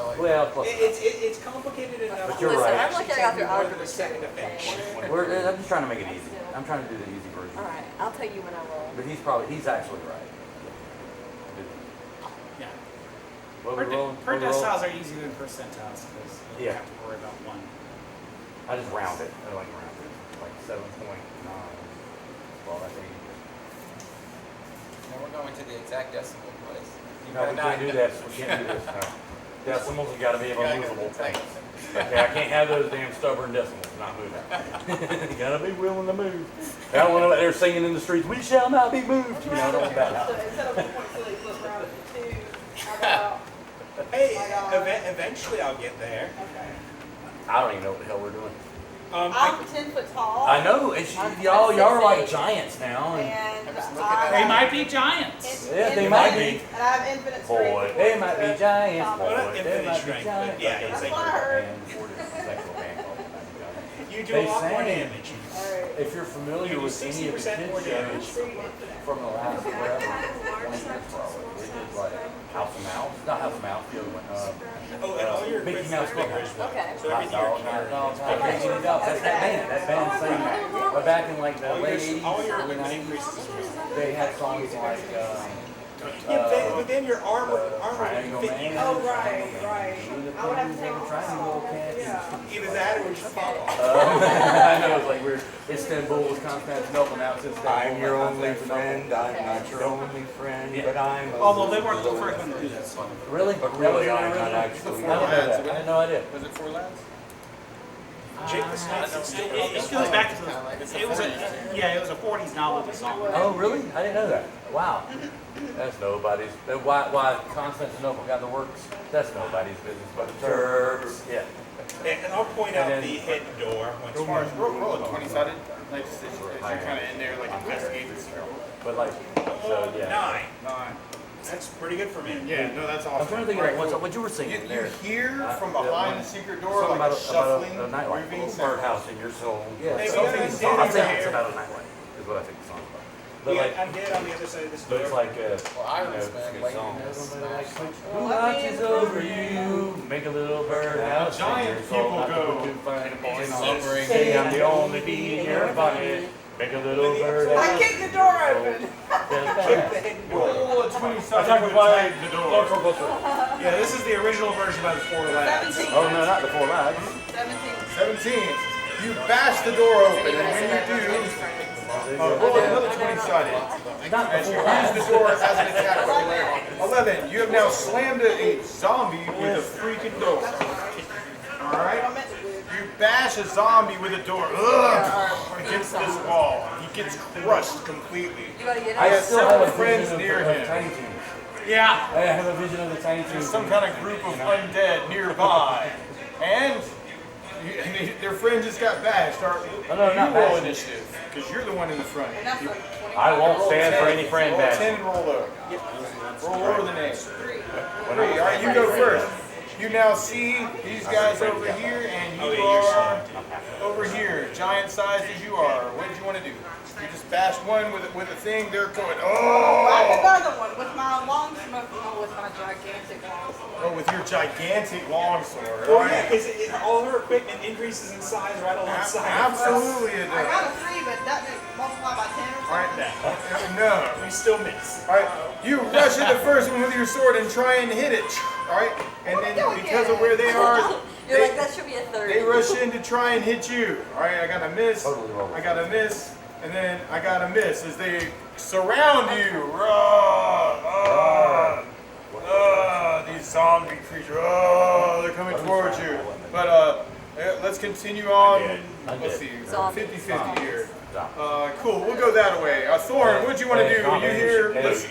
like, Well, plus. It's complicated enough. But you're that it right. I'm actually like I got takes me through more than a algebra second to too, finish. okay? I'm just trying to make it easy. I'm trying to do the easy version. Alright, I'll tell you when I roll. But he's actually right. Yeah. What we rolling? What we rolling? Percentiles are easier than percentiles because you Yeah. don't have to worry about one. I just round it. I like round it. Like 7.9. Well, that's 80. Now we're going to the exact decimal place. You No, we better can't not- do that. We can't do this. No. Decimals have got to be You gotta go movable to the exact- things. Okay, I can't have those damn stubborn decimals not moving. You gotta be willing to move. I don't want to let they're singing in the streets, "We shall not be moved." You know, I don't want that. So instead of 1.2, flip around to 2. How about, Hey, my God. eventually I'll get there. okay. I don't even know what the hell we're doing. I'm 10 foot tall. I know it's I'm y'all are like 6'8". giants now. And I'm just looking I at They have might be giants. Yeah, they might be. And I have infinite strength. Boy, according they might to be giants. Thomas. Well, Boy, not they infinite might be strength, giants. but yeah, That's it's what I like heard. Sexual band called Giants. you do They a lot more sang. damage. Alright. If you're familiar You do with any of the 60% more kids damage. shows from the last forever, 20 years probably, they did like House of Mouse, not House of Mouse, the other one. Oh, and all your Mickey equipment's Mouse bigger as well. Okay. So Hot everything you're dog, hot carrying dog, is hot bigger. diggity dog. That's that band. That band sang that. But back in like the late 80s, All your early equipment 90s, increases as well. they had songs like Yeah, but then your armor Triangle would fit you. Man. Oh, right, right. I would have to take all Triangle the Cat. Yeah. Either that or just fall off. I know it's like we're Istanbul was Constantinople, now it's Istanbul. I'm your not only Constantinople. friend, I'm not your only friend, but I'm. Although they weren't the first one to do that song. Really? But That was really, an I'm original? not actually. I didn't know that. I had no idea. Was it 4 lads? Jake the Snake's still It goes back to it was a 40s novelty song. Oh, really? I didn't know that. Wow. That's nobody's. Why Constantinople got the works? That's nobody's business but the Turks. Yeah. And I'll point out And then- the hidden door once As far as roll a 20-sided, like as Sure. you're kind of in there, like investigating the secret. But like, so yeah. 9. That's pretty good for me. Yeah, no, that's awesome. I'm trying to think Alright, of cool. what you were singing You there. hear from that behind one- the secret door something like a about shuffling, a nightlight, moving a sound. birdhouse in your soul. Yeah, Hey, we something. got I a think it's here. about a nightlight. Is what I think the song's about. But Yeah, like, I'm dead on the other side of this but door. it's like Well, it's Iris, a man, good Lady song. Miss, Smash. Who watches over you? Make a little birdhouse. Giant in your soul, people not to go. put too fine a point on it. Slumbering. Say I'm the only bee in your pocket. Make a little bird. I kicked the door open. Roll a 20 I sided talked to about attack the door. local booker. Yeah, this is the original version by the 4 lads. 17. Oh, no, not the 4 lads. 17. 17. You bash the door open, and when you do, roll another 20 sided. As you use the door as an attack roll. 11. You have now slammed a zombie with a freaking door. Alright? You bash a zombie with a door against this wall. He gets crushed completely. He has several friends near him. Yeah. I have a vision of the tiny There's team. some kind of group of undead nearby. And their friend just got bashed. Oh, no, You not roll bashed. initiative, because you're the one in the front. You I won't stand for any friend roll bash. 10 and roll over. Roll over the name. 3. Alright, you go first. You now see these guys over here, and you are over here, giant sized as you are. What did you want to do? You just bashed one with a thing, they're going, Whack oh! another one with my long smoke, with my gigantic long sword. Oh, with your gigantic longsword. Well, yeah, because all her equipment increases in size right alongside. Absolutely it I does. got a 3, but doesn't it multiply by 10 or something? Alright, no. We still miss. Alright, you rush at the first one with your sword and try and hit it. Alright, and then because of where they are, You're like, that should be a 30. they rush in to try and hit you. Alright, I got a miss. I got a miss. And then I got a miss as they surround you. These zombie creatures. They're coming towards you. But let's continue on. Let's see. 50-50 here. Cool. We'll go that way. Thorn, what'd you want to do? You hear this?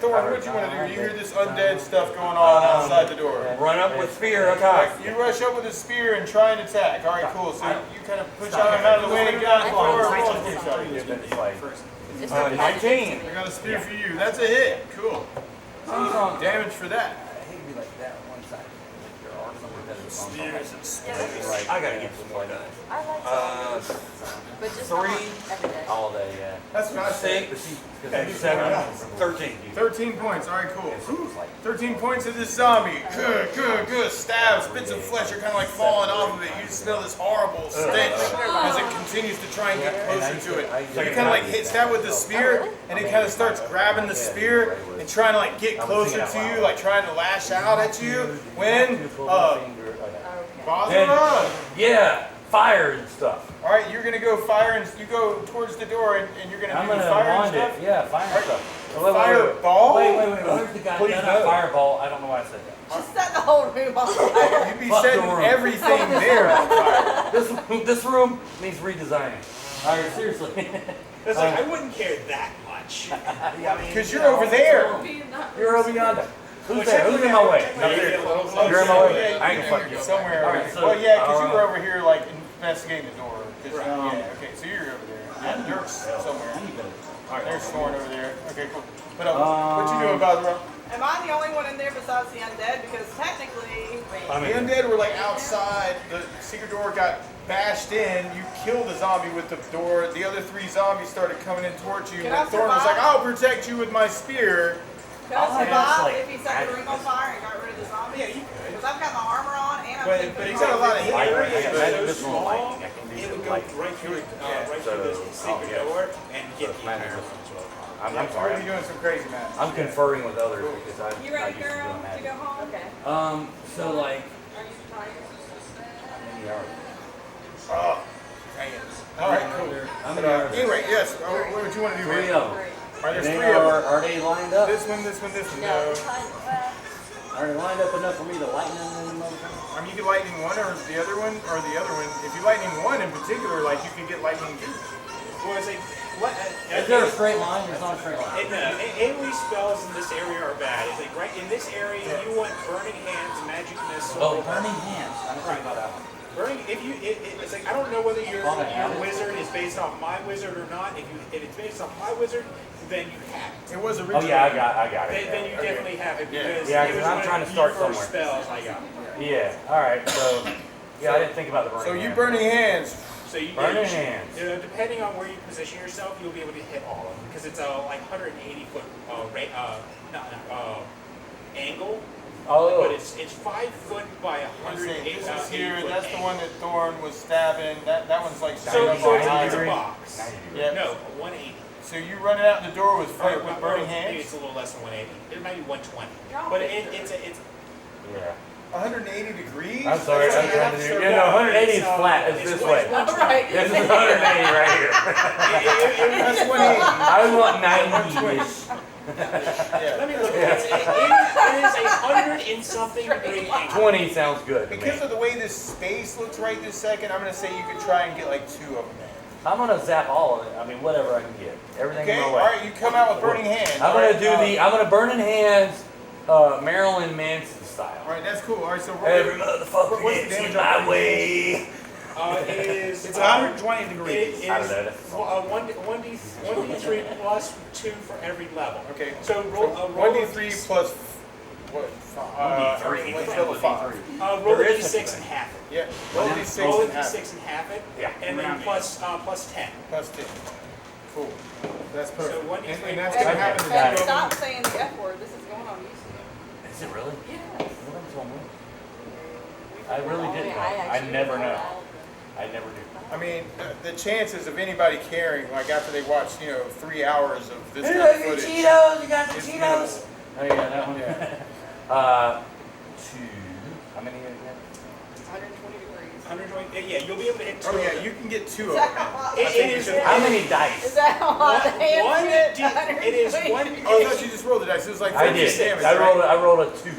Thorn, what'd you want to do? You hear this undead stuff going on outside the door. Run up with spear, attack. You rush up with a spear and try and attack. All right, cool. So you kind of push out of the way and get out of the door. 19. I got a spear for you. That's a hit. Cool. Damage for that. Spears and spears. I gotta get some more done. I like zombies, but just 3. not every day. All day, yeah. That's what I said. 6. 7. 13. 13 points. All right, cool. 13 points of this zombie. Good. Stabs. Bits of flesh are kind of like falling off of it. You just smell this horrible stench as it continues to try and get closer to it. You kind of like hit stab with the spear, and it kind of starts grabbing the spear and trying to like get closer to you, like trying to lash out at you. When Basra, Yeah, fire and stuff. all right, you're gonna go fire and you go towards the door and you're gonna I'm do the gonna fire and wand stuff. it. Yeah, fire Alright. stuff. Fireball? Wait. Where's the guy? Please No, no. not fireball. I don't know why I said that. Just set the whole room on fire. You'd be Fuck the setting room. everything there on fire. This room needs redesigning. All right, seriously. It's like, I wouldn't care that much. Because you're over there. You're over yonder. Who's there? Who's in my way? Up there. You're in my way. I ain't gonna fuck you. Somewhere. All right, so, well, yeah, because you were over here, like, investigating the door. Yeah, okay, so you're over there. Yeah, Dirk's somewhere. All right, there's Thorn over there. Okay, cool. But what you doing, Basra? Am I the only one in there besides the undead? Because technically, The undead were, like, outside. The secret door got bashed in. You killed the zombie with the door. The other 3 zombies started coming in towards you. Can And I Thorn was survive? like, I'll protect you with my spear. could I that's survive like if he set the ring on fire and got rid of the zombies? Yeah, you could. Because I've got my armor on and I'm But taking he's got a lot of hit I area got is magic so missile and small, lightning. I can do it would the go lightning. right through So, the secret door and get the magic entire missile. room. I'm sorry. You're doing some crazy math. I'm conferring with others because I You ready, used to girl, do to magic. go home? Okay. So like, Are you tired? Oh, dang it. All right, cool. I'm But, in the anyway, yes. What would you want to do? 3 here? of them. All right, there's And 3 they of them. are they lined up? This one, this one, this one. No, No. Are they lined up enough for me to lighten them? Motherfucker? I mean, you can lightning one or the other one, or the other one. If you lightning one in particular, like you can get lightning 2. Well, it's like, what? Is there a straight line? There's not a straight line. AoE spells in this area are bad. It's like right in this area, you want Burning Hands, Magic Missile. Oh, burning hands. I don't think about that one. Burning, if you, it's like I don't know whether your wizard is based off my wizard or not. If it's based off my wizard, then you have it. It was Oh originally. yeah, I got it. Then you definitely have it because Yeah, it 'cause was I'm one trying of to the start first somewhere. spells I got. Yeah. All right. So yeah, I didn't think about the burning. So you hands. burning hands. So you Burning should- hands. depending on where you position yourself, you'll be able to hit all of them because it's a like 180 foot angle. but it's 5 foot by Let's see, 108. this is here. That's the one that Thorn was stabbing. That one's like So, showing up so on it's iron. a box. Yeah. No, 180. So you run it out the door with Or burning maybe hands? it's a little less than 180. It might be 120. But it's Yeah. 180 degrees? I'm sorry, I'm trying to do. Yeah, no, 180 is flat. It's this way. This is 180 right here. That's 180. I would want 90-ish. Let me look at it. It is 100 and something degree angle. 20 sounds good to me. Because of the way this space looks right this second, I'm going to say you could try and get like 2 of them in. I'm gonna zap all of it. I mean, whatever I can get. Everything Okay, in my all way. right, you come out with burning hands. I'm gonna do I'm gonna burn in hands, Marilyn Manson style. All right, that's cool. All right, so Every motherfucker what's the gets in damage on my burning way. It is. It's 120 degrees. It I don't is know, that's 1d3 plus 2 for every level. Okay. So roll 1d3 plus what? 1d3. Let's roll a 5. roll a There is d6 and half it. Yeah, roll a d6 Roll a and half it. d6 and half it. Yeah. And then plus 10. Plus 10. Cool. That's perfect. So 1d3 and that's going to happen to Hey, you. stop saying the F word. This is going on YouTube. Is it really? Yes. What was on I really didn't know. I actually never know know. that. I never do. I mean, the chances of anybody caring, like after they watch, 3 hours of this Hey, kind of look at footage, Cheetos. You got some is Cheetos. minimal. Oh yeah, that one. Yeah. 2. How many again? 120 degrees. 120. Yeah, you'll be able to hit 2. Oh yeah, you can get 2 of them. It is. How many dice? Is that how hot the hands One get? it is 1. Oh, I thought you just rolled the dice. It was like I 36 did. damage. I rolled a 2.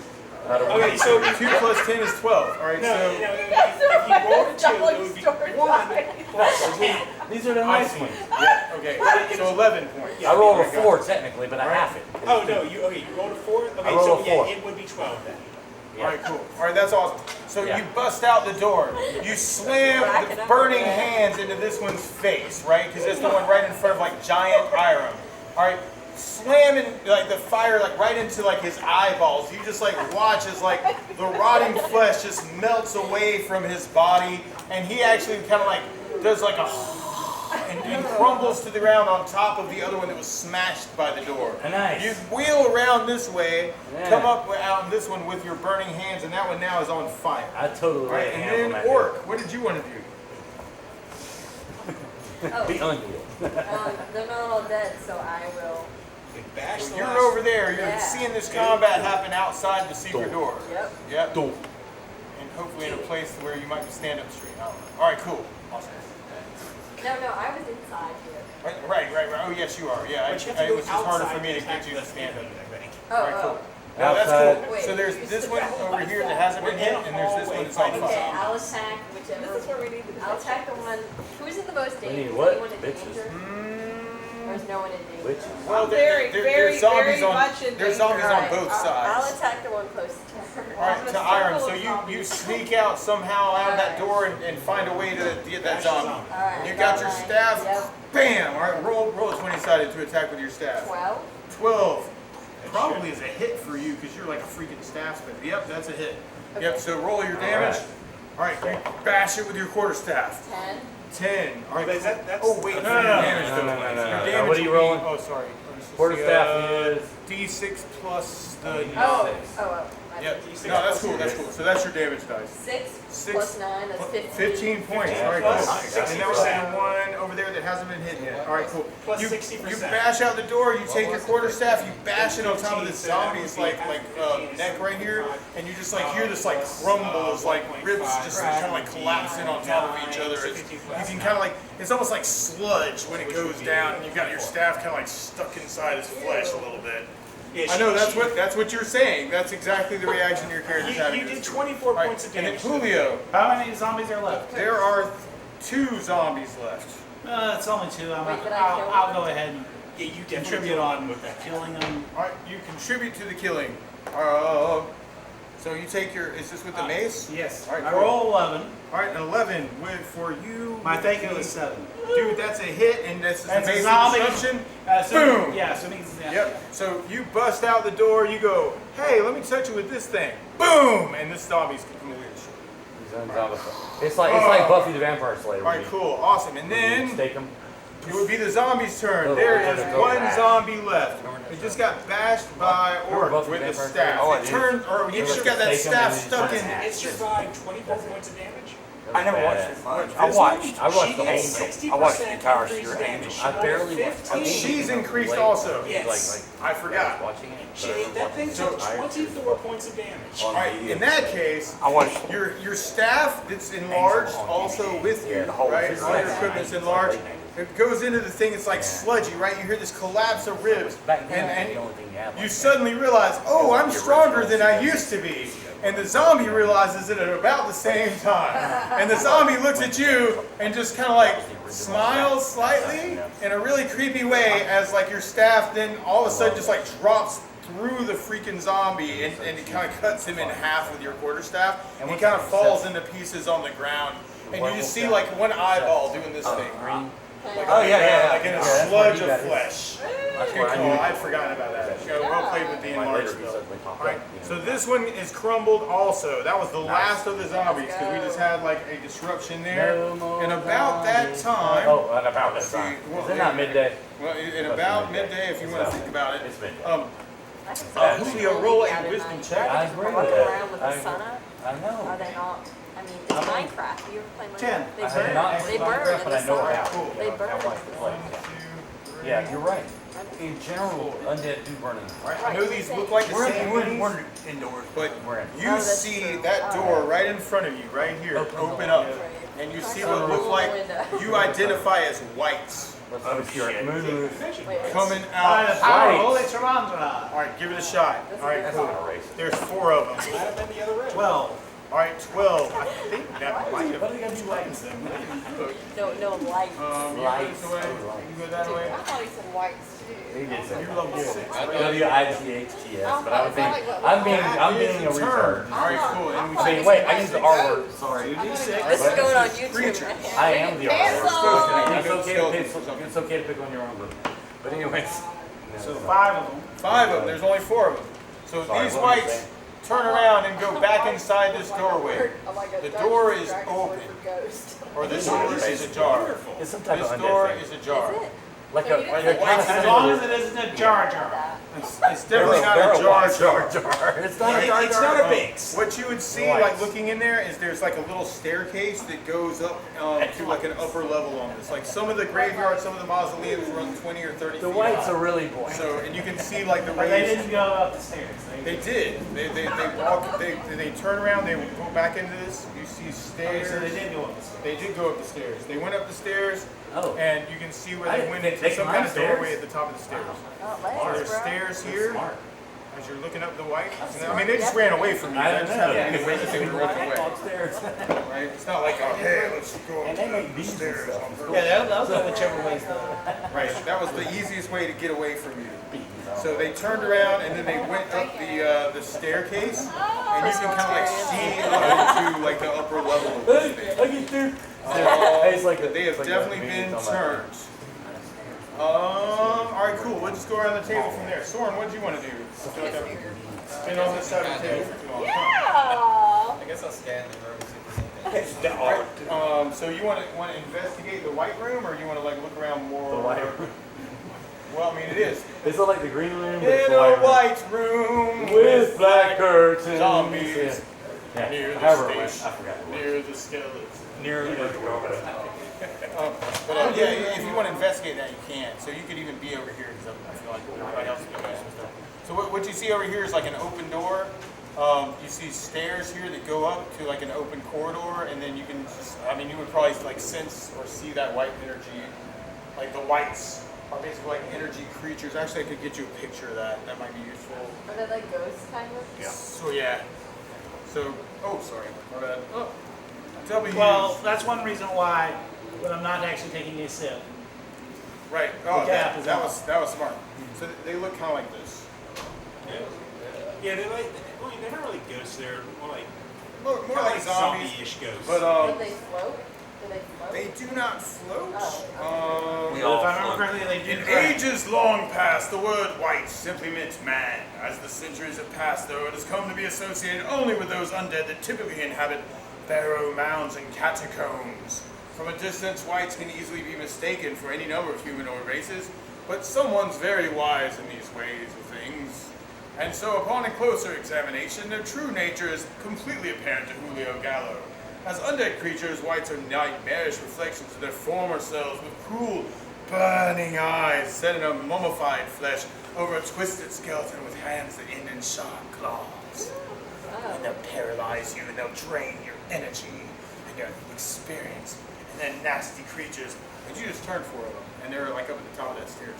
Okay, so 2 plus 10 is 12. All right, no, so if you roll a 2, it would be 1 plus 10. These are the nice ones. yeah, okay. So 11 points. I rolled a 4 technically, but I half it. Oh no, you rolled a 4. Okay, I rolled so a 4. yeah, it would be 12 then. All right, cool. All right, that's awesome. So Yeah. you bust out the door. You slam the burning hands into this one's face, right? Because it's the one right in front of like giant Iram. All right, slamming like the fire like right into like his eyeballs. You just like watch as like the rotting flesh just melts away from his body, and he actually kind of like does like a and crumbles to the ground on top of the other one that was smashed by the door. Nice. You wheel around this way, Yeah. come up out in this one with your burning hands, and that one now is on fire. I totally All right, laid and hands on then that Orc, what did you want to do? Oh, Be unhealed. they're not all dead, so I will. Bash the You're last- over there. You're Yeah. seeing this combat happen outside the secret door. Yep. Yep. Door. And hopefully in a place where you might stand up straight. I don't know. All right, cool. Awesome. No, I was inside here. Right. Oh, yes, you are. Yeah, But you have to it go was just harder for outside me to attack get you to the stand up. enemy, I think. Oh, All right, cool. No, Outside. that's cool. Wait, So there's you this said one that over here that hasn't been hit, and there's this one that's on Okay, fire. I'll attack whichever. This is where we need to I'll attack the one. Who's in the most We danger? need Is what? anyone in Bitches. danger? Or is no one in danger? Witches. Well, Very, very, there's zombies very on, much in there's danger. zombies on Alright, both I'll sides. attack the one closest to her. All right, to Iron. So circle of you zombies. sneak out somehow out of that door and find a way to get that zombie. Alright, You got your mine. staff. Yep. Bam! All right, roll a 20-sided to attack with your staff. 12. 12. Probably is a hit for you because you're like a freaking staff spinner. Yep, that's a hit. Yep. So roll your damage. All right, you bash it with your quarterstaff. 10. 10. All right. But is that- oh wait, No, for no, your no, damage no, though. no, no, no, Your no. damage What are you will be- rolling? Oh, sorry. Quarterstaff is D6 plus the. Oh. Yep. No, that's cool. That's cool. So that's your damage dice. 6 plus 9, that's 15. 15 points. All right, Plus cool. And that was 60%. the one over there that hasn't been hit yet. All right, cool. Plus You 60%. bash out the door. You take your quarterstaff. You bash it on top of this zombie's neck right here, and you just like hear this like crumble as like ribs just kind of like collapsing on top of each other. You can kind of like it's almost like sludge when it goes down, and you've got your staff kind of like stuck inside his flesh a little bit. Yeah, I know that's what you're saying. That's exactly the reaction your character's having. You did 24 All right, points of and then damage. Julio, How many zombies are left? there are 2 zombies left. It's only 2. Wait, did I kill I'll one? go ahead and Yeah, you contribute on killing them. All right, you contribute to the killing. So you take your. Is this with the mace? Yes. All right, I cool. roll 11. All right, 11 for you. My thank you is 7. Dude, that's a hit, and that's the That's a mace zombie. of destruction. So, Boom. Yeah, so it means. Yeah. Yep. So you bust out the door. You go, hey, let me touch you with this thing. Boom, and this zombie's completely destroyed. it's like Buffy the Vampire Slayer. All right, cool, awesome, and Then then stake them. it would be the zombie's turn. Oh, There yeah, is that's one over. zombie left. He just got bashed by Orc with the staff. Oh, It turned, or you just got that staff stuck in. It survived 24 points of damage. I never watched it much. I watched the Angel. I watched the entire series of Angel. I barely watched. She's increased also. Yes. I forgot. Watching it. That thing took 24 points of damage. All right. In that case, I watched your staff that's enlarged also with you, right? All your equipment's enlarged. It goes into the thing. It's like sludgy, right? You hear this collapse of ribs, and you suddenly realize, oh, I'm stronger than I used to be. And the zombie realizes it at about the same time. And the zombie looks at you and just kind of like smiles slightly in a really creepy way as like your staff then all of a sudden just like drops through the freaking zombie and it kind of cuts him in half with your quarterstaff. And he kind of falls into pieces on the ground. And you just see like one eyeball doing this thing. Like, like in a sludge of flesh. Good call. I'd forgotten about that. Well played with the enlarged build. Alright, so this one is crumbled also. That was the last of the zombies because we just had like a disruption there. And about that time. Oh, and about that time. Is it not midday? Well, in about midday, if you want to think about it. It's midday. Julio, roll a wisdom check. I agree walk with that. around with the sun up. I know. Are they not? I mean, it's Minecraft. You ever play Minecraft? 10. They I have burn. not They played burn Minecraft, in but the I know sun. how. They burn. I watched the play. Yeah, you're right. In general, undead do burn in. Alright, I know these look like the same we're things, indoors. but Oh, you that's see true. that door right in front of you, right here, open up. And you see what look like you identify as whites Oh, shit. coming out. Holy Tarantula. Alright, give it a shot. Alright, That's cool. not a racist. There's 4 of them. Might have been the other way. 12. Alright, 12. I think that might have been lights. No lights. You go this way. You go that way. I thought he said whites too. He did say You're level 6. WIGHTS, but I'm being a retard. Alright, cool. And we I mean, wait, I used the R word. Sorry. This is going on YouTube, man. I am the R word. Cancel. It's okay to pick on your own group. But anyways. So 5 of them. 5 of them. There's only 4 of them. So Sorry, these what were you whites saying? turn around and go back inside this doorway. The door is open. Or this door is ajar. It's some type This of undead door thing. is ajar. Like No, a, you didn't like say a kind of As long as it isn't a Jar Jar. It's definitely not a jar. It's not a jar. It's not a base. What you would see, like looking in there, is there's like a little staircase that goes up to like an upper level on this. Like some of the graveyards, some of the mausoleums run 20 or 30 The feet whites high. are really boring. So, and you can see like the But they raised. didn't go up the stairs. They did. They walk. They turn around. They go back into this. You see stairs. So they did go up the stairs. They did go up the stairs. They went up the stairs, Oh. and you can see where I they didn't went think into they some climbed kind of doorway stairs. at the top of the stairs. Oh, So legs, there's bro. stairs here Smart. as you're looking up the white. I mean, they just ran away from you. I That's don't not know. any way that they would run away. Upstairs. Right? It's not like, oh, hey, let's go And up they the make beans and stairs. stuff. on purpose. Yeah, they'll go whichever way's the. Right. That was the easiest way to get away from you. So they turned around and then they went up the staircase, and you can kind of like see into like the upper level of this thing. I get through. It's like They have definitely been turned. All right, cool. We'll just go around the table from there. Soren, what do you want to do? I feel like I've been on this side of the table for too long. Yeah. I guess I'll scan the room and see if there's anything. All right. So you want to investigate the white room, or you want to like look around more? The white room. Well, I mean, it is. It's not like the green room, but it's In the a white white room. room With black curtains. zombies Yeah. near However the it went, station, I forgot. near the skeletons. Near the But yeah, if you want to investigate that, you can. So you could even be over here because I feel like everybody else is doing some stuff. So what you see over here is like an open door. You see stairs here that go up to like an open corridor, and then you can just, I mean, you would probably like sense or see that white energy. Like the whites are basically like energy creatures. Actually, I could get you a picture of that. That might be useful. Are they like ghosts kind of? Yeah. So yeah. So, oh, sorry. My bad. Oh. W. Well, that's one reason why when I'm not actually taking a sip. Right. Oh, The cap is that off. was smart. So they look kind of like this. Yeah, they're like, well, they're not really ghosts. They're more like More kinda like zombies. zombie-ish ghosts. But Do they float? Do they float? they do not float. Oh, We Well, all if I remember float. correctly, they do. In drag. ages long past, the word white simply meant man. As the centuries have passed, though, it has come to be associated only with those undead that typically inhabit pharaoh mounds and catacombs. From a distance, whites can easily be mistaken for any number of humanoid races, but someone's very wise in these ways of things. And so upon a closer examination, their true nature is completely apparent to Julio Gallo. As undead creatures, whites are nightmarish reflections of their former selves with cruel, burning eyes set in a mummified flesh over a twisted skeleton with hands that end in sharp claws. And they'll paralyze you and they'll drain your energy and your experience. And then nasty creatures, and you just turn 4 of them, and they're like up at the top of that stairs.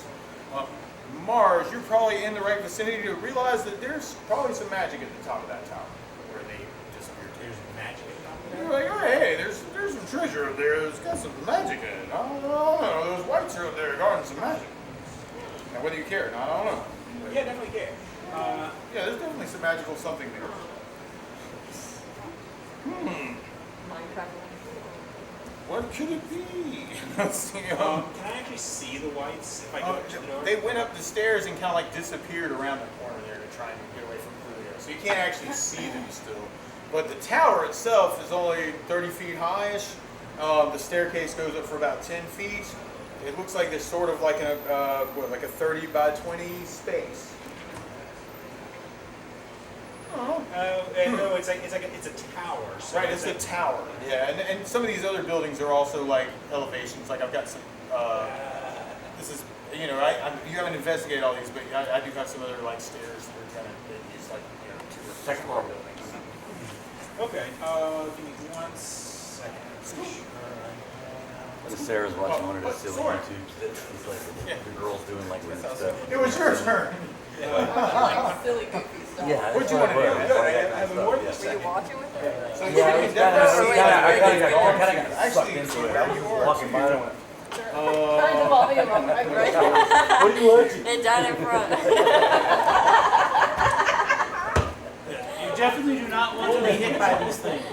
Mars, you're probably in the right vicinity to realize that there's probably some magic at the top of that tower where they disappeared. There's magic at the top of that? You're like, oh, hey, there's some treasure up there that's got some magic in it. I don't know, those whites are up there guarding some magic. Now, whether you care or not, I don't know. Yeah, definitely care. Yeah, there's definitely some magical something there. Minecraft. What could it be? Let's see. Can I actually see the whites if I go up to the door? They went up the stairs and kind of like disappeared around the corner there to try and get away from Julio. So you can't actually see them still. But the tower itself is only 30 feet high-ish. The staircase goes up for about 10 feet. It looks like there's sort of like a 30 by 20 space. No, it's a tower. So Right, it's a tower. Yeah, and some of these other buildings are also like elevations. Like I've got some. This is you haven't investigated all these, but I do have some other like stairs that are kind of used like to the second floor buildings. Okay. Give me 1 second. Sarah's watching one of the silly Sorry. YouTubes that it's like the girls doing like weird stuff. It was your turn. Like silly goofy stuff. Yeah, What'd you want to do? Have more than a Were you second. watching with her? So you Yeah, can definitely see I kind of got Actually, sucked into it. I was walking by and I went, Turn the volume up, right? what are you watching? And down in front. You definitely do not want to be hit by these things.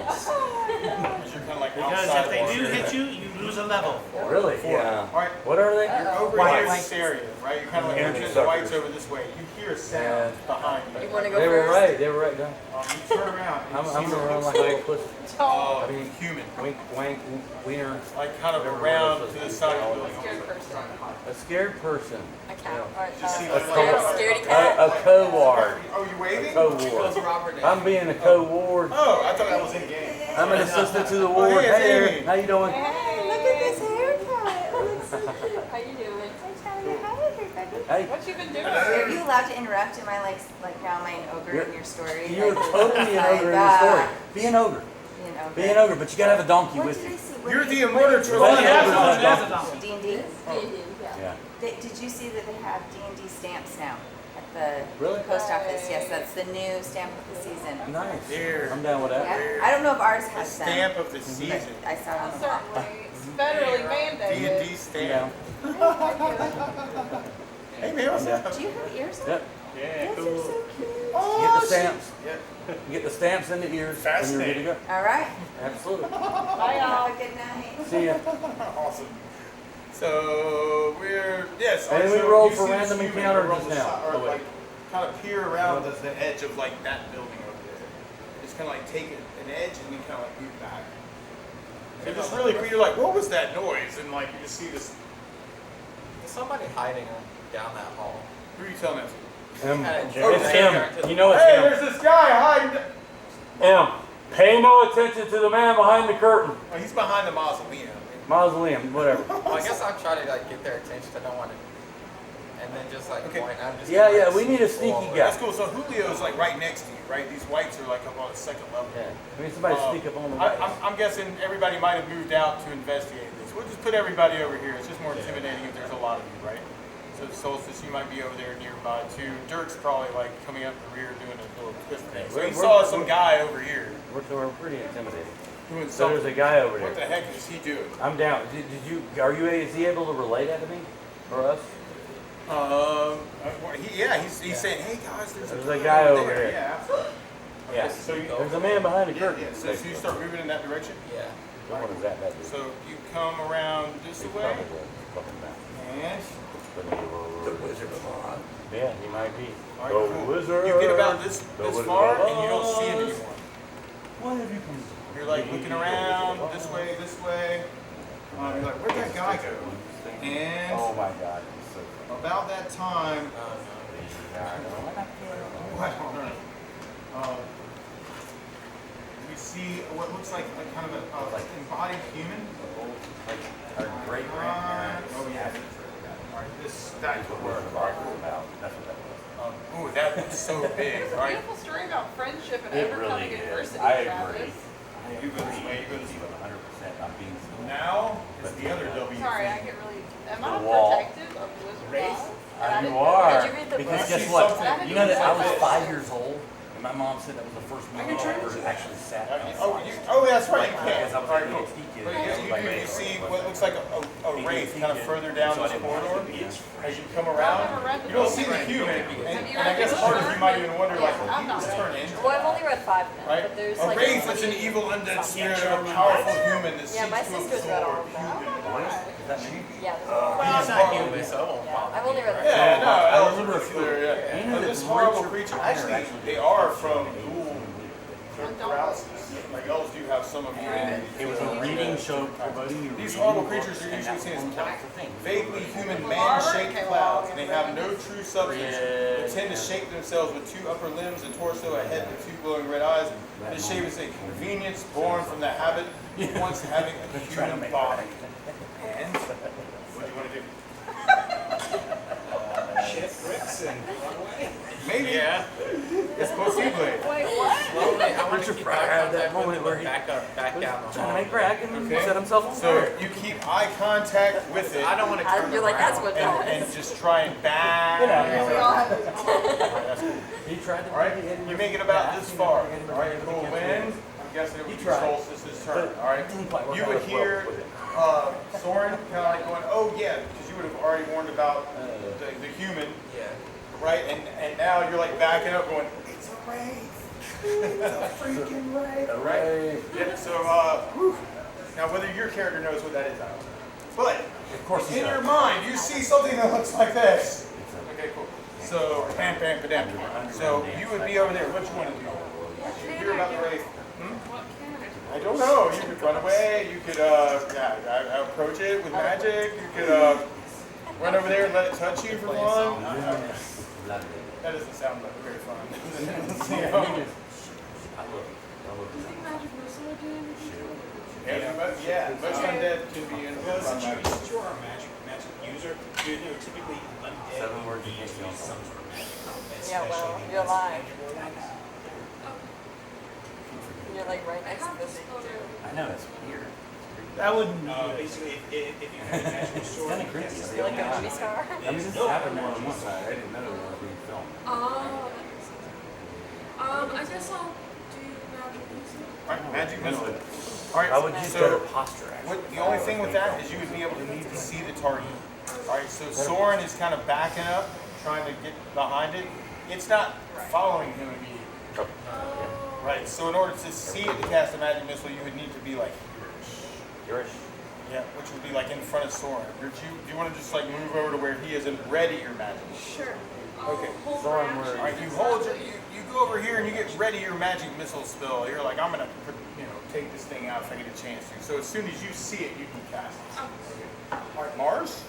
Because if they do hit you, you lose a level. Really? Yeah. All right. What are they? You're over here in this area, right? You're kind of like looking at the whites over this way. You hear a sound behind you. You want to go They were first? right. They were right down. You turn around. And I'm you see gonna what run looks like a little pussy. I I mean, human. wink, wank, wiener. Like kind of around to the side of the building. Scared person. A scared person. A cow. see A like Scaredy cat. A co-ward. Oh, you waving? Co-ward. I'm being a co-ward. Oh, I thought that was in game. I'm an assistant to the ward. hey, Hey, Amy. Amy. How you doing? Hey, look at this haircut. How you doing? Hey, What you been doing? Are you allowed to interrupt? Am I like now am I an ogre in your story? you're Like, totally an ogre in the story. Be an ogre. You know, Be an ogre, but you gotta have a donkey What with did I you. see? What You're did the you- immortal That's Trelawney. D&D? Yeah. Did you see that they have D&D stamps now at the Really? post office? Yes, that's the new stamp of the season. Nice. There. I'm down with that. Yeah. I don't know if ours The has them. stamp of the season. I saw it on the box. Certainly. It's federally mandated. D&D stamp. Hey man, what's up? Do you have ears on? Yep. Yeah, Yes, cool. you're so cute. Get the stamps. Yep. Get the stamps in the ears, and you're good to go. All right. Absolutely. Bye, Have y'all. a good night. See ya. Awesome. So yes. And so we rolled you for see this random human encounter over on just the now. side- Or Oh, wait. like kind of peer around the edge of like that building over there. Just kind of like take an edge and then kind of like move back. So just really quick, you're like, what was that noise? And like you just see this. There's somebody hiding down that hall. Who are you telling that to? It's him. You know it's Hey, him. there's this guy hiding. Pay no attention to the man behind the curtain. Oh, he's behind the mausoleum. Mausoleum, whatever. Well, I guess I'll try to like get their attention. I don't want to, and then just like Okay. point. I'm just Yeah, gonna, yeah, like, we need a sneak sneaky forward. guy. That's cool. So Julio's like right next to you, right? These whites are like up on the second level. Yeah. I mean, somebody sneak up on the right. I'm guessing everybody might have moved out to investigate this. We'll just put everybody over here. It's just more intimidating if there's a lot of you, right? So Solstice, you might be over there nearby too. Dirk's probably like coming up the rear doing a little twist thing. So he saw some guy over here We're pretty intimidating. doing So something. there's a guy over What the there. heck is he doing? I'm down. Is he able to relay that to me? Or us? He's saying, hey guys, there's a guy over there. Yeah, absolutely. Yeah. So There's a man behind the curtain. yeah, so you start moving in that direction. Yeah. What one is that? That dude? So you come around this He's way, probably the fucking man. and The Wizard of Oz. Yeah, he might be. all right, The cool. Wizard. You get about this The Wizard far, of and you don't see him Oz. anymore. Why have you come? You're like looking around this way. You're like, where'd that guy go? And Oh my God, he's so about that time, we see what looks like a kind of an embodied human. Like our great grandparents. Oh yeah. All right, that's what we're talking about. That's what that was. Ooh, that was so big. All right. Beautiful story about friendship and It overcoming really is. adversity, I Travis. agree. You go this way, you go this way 100%. I'm being Now is the other W. Sorry, I get really. Am I The wall. protective of Wizard Race? Laws? You are. Did you read the Because book? guess See what? something- You know that I was 5 years old, and my mom said that was the first movie I ever actually sat down. Oh, that's right. You can. Because I was All an right, cool. ADHD kid. But I was like, you see what looks like a wraith kind of further So down I this didn't corridor. watch the As you come around, you don't see the human, and I guess part of you might even wonder, like, I'm not. who's turn into? Well, I've only read 5 of them, Right? but there's A like wraith is an somebody- evil undead spirit of a powerful human that Yeah, my seeks to sister's read all absorb of them. human. Yeah, there's Well, it's not human, so I've only read Yeah, no, I elves remember are clear, yeah. You know And that this horrible Richard creature, Pryor actually, they are from dual paralysis. Like elves do have some of your And it was a reading show promoting you. These reading horrible books, creatures are and usually that's seen as one type of thing. vaguely human man-shaped clouds, and they have no true substance, but tend to shape themselves with 2 upper limbs, a torso, a head with 2 glowing red eyes. This shape is a convenience born from the habit of once having a human body. And what do you want to do? Shit bricks and run away. Maybe. yeah. It's supposed to be blade. Wait, what? Slowly, I want to Richard keep Pryor eye had that contact with moment him, where but he back up, back down the Trying hall. to make brag and Okay. set himself on So fire. you keep eye contact with it I don't want to turn You're like, that's around. what that and is. just try and back. Get out We of all here. have those. Alright, that's cool. He tried to. Alright, you make it about this far. Alright, cool. When I'm guessing it would be tried. Solstice's turn. Alright, you would hear Soren kind of like going, "Oh yeah," because you would have already warned about the human, Yeah. right? And now you're like backing up, going, "It's a wraith. It's a freaking wraith." Right? Yeah. So whew. Now whether your character knows what that is, I don't know. But Of course he in does. your mind, you see something that looks like this. Okay, cool. So, bam, bam, bam. So you would be over there. What you want to do? You hear about the wraith? What can I do? I don't know. You could run away. You could approach it with magic. You could run over there and let it touch you for fun. That doesn't sound like very fun. You know? Do you think magic missile would do anything? Yeah, most undead can be in. Well, since you are a magic user, you know typically undead 7 words will against use you. some sort of magic. Yeah, well, especially you're alive. tangible You're like right next to this. I know, it's weird. That wouldn't. Basically, if you have a magical sword, kinda creepy. yes, You're like a movie star. I mean, this happened more than once. I didn't know it was being filmed. Oh, that makes sense. I guess I'll do magic missile. Alright, magic missile. Alright, I would use so better posture, actually. the only thing with that is you would be able to need to see the target. Alright, so Soren is kind of backing up, trying to get behind it. It's not following him immediately. Right, so in order to see it to cast a magic missile, you would need to be like Yours. yeah, which would be like in front of Soren. Do you want to just like move over to where he is and ready your magic? Sure. Okay. Hold Soren, my where- action. Alright, you hold your, you go over here and you get ready your magic missile spell. You're like, I'm gonna, take this thing out if I get a chance to. So as soon as you see it, you can cast it. Oh. Alright, Mars.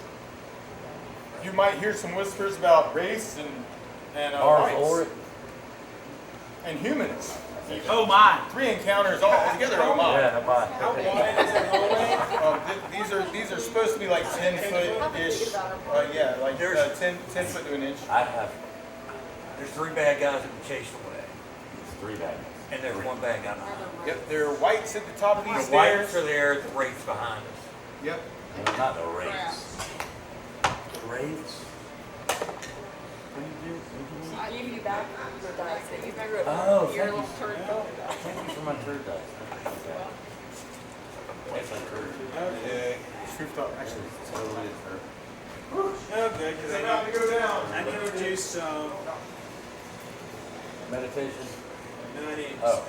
You might hear some whispers about race and Mars, whites. Ulrich. And humans. Oh my. 3 encounters all together. Oh my. Yeah, bye. How wide is that hallway? These are supposed to be like 10-foot-ish. Yeah, like 10 foot to an inch. There's 3 bad guys that were chased away, It's 3 bad guys. and there's 1 bad guy behind. Yep, there are whites at the top of these The whites stairs. are there, the wraith's behind us. Yep. And not the wraiths. The wraiths? You can do back your dice. You drew it. Oh, Your thank little you. turd. Thank you for my turd dice. It's a turd. Okay. Scooped up. Actually, It's totally a turd. Oh, good, because it's about to go down. I need to do some. Meditation. No, I need. Oh,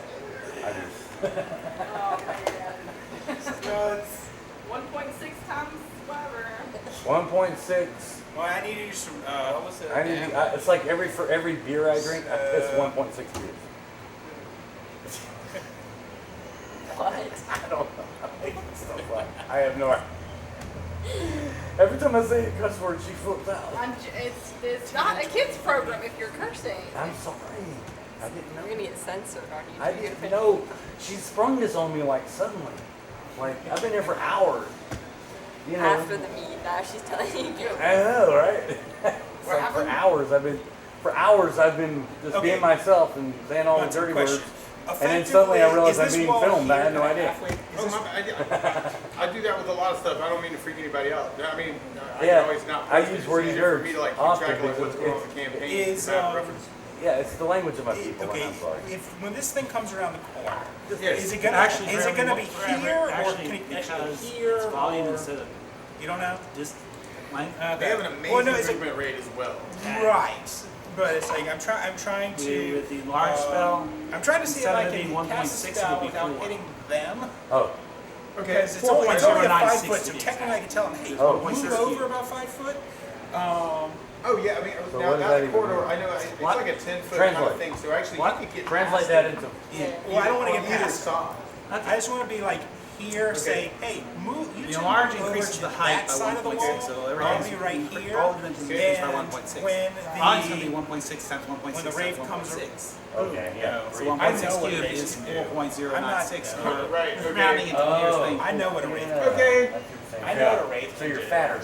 I do. No, it's, 1.6 times whatever. 1.6. well, I need to do some. What was it? I need. It's like for every beer I drink, I piss 1.6 beers. What? I don't know. I have no idea. Every time I say a cuss word, she flips out. It's not a kids program if you're cursing. I'm sorry. I didn't know. You're gonna get censored on YouTube. I didn't know. She sprung this on me like suddenly. Like I've been here for hours. You know. After the meet, now she's telling you. I know, right? Like for hours I've been just being myself and saying all the dirty words. And then suddenly I realized I'm being filmed. I had no idea. I do that with a lot of stuff. I don't mean to freak anybody out. I mean, I Yeah, can always not. I post it. use It's wordy easier for words me to like keep often track of like, because what's going on in the campaign. Is, reference. Yeah, it's the language of my people. Okay, I'm sorry. if when this thing comes around the corner, Yes. is it gonna Actually, is it gonna be forever, here or actually, can it be because here it's volume or instead of you don't know? just length. They have an amazing Well, no, is it- movement rate as well. Right, but it's like I'm trying to With the large spell, I'm trying to see if instead I of it can being cast a 1.6, spell it'll be without 4. hitting them. Oh, Because it's only a 5 foot, so 4.0960 technically I can tell them, hey, Oh. move over about 5 foot. Oh yeah, I mean So now what does that that even corridor, mean? I know it's What? like a 10-foot kind Translate. of thing. So actually, What? you could get Translate past that it. into. Well, I don't want to get On either past. side. I just want to be like here, say, hey, move. You The two enlarge move over increases to the height that by side of the 1.6, wall. so I'll everything's- be right here. all dimensions increase by And 1.6. when Mine's gonna be the 1.6 times 1.6 when the times rave 1.6. comes Okay, yeah. So I know 1.6 what cubed raves is can do. 4.096. Right, okay. Rounding into the nearest thing. I know what a rave Yeah. can do. Okay. That's what you're saying. I know what a rave So can you're do. fatter too.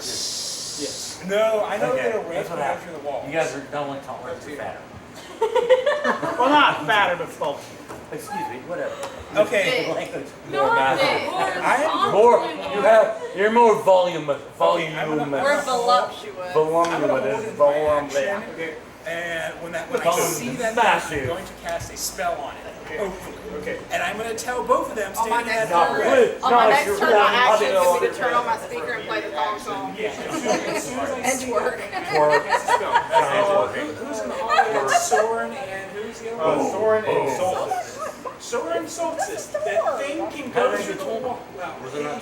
Yes. No, I know Okay, that a that's rave what can go happened. through the wall. You guys are not only tolerant, you're fatter. Well, not fatter, but bulky. Excuse me, whatever. Okay. Language. No, You're more voluminous. We're voluptuous. Action, and when I see that, Massive. I'm going to cast a spell on it. Okay. And I'm going to tell both of them On my standing next at turn, the on my No, next you're turn, right. my action I'll would be do to turn on my speaker and play the thong song. as soon as I And twerk. who's in the audience? Soren and who's the other one? Soren and Solstice. Soren Solstice. That thing can go through the wall.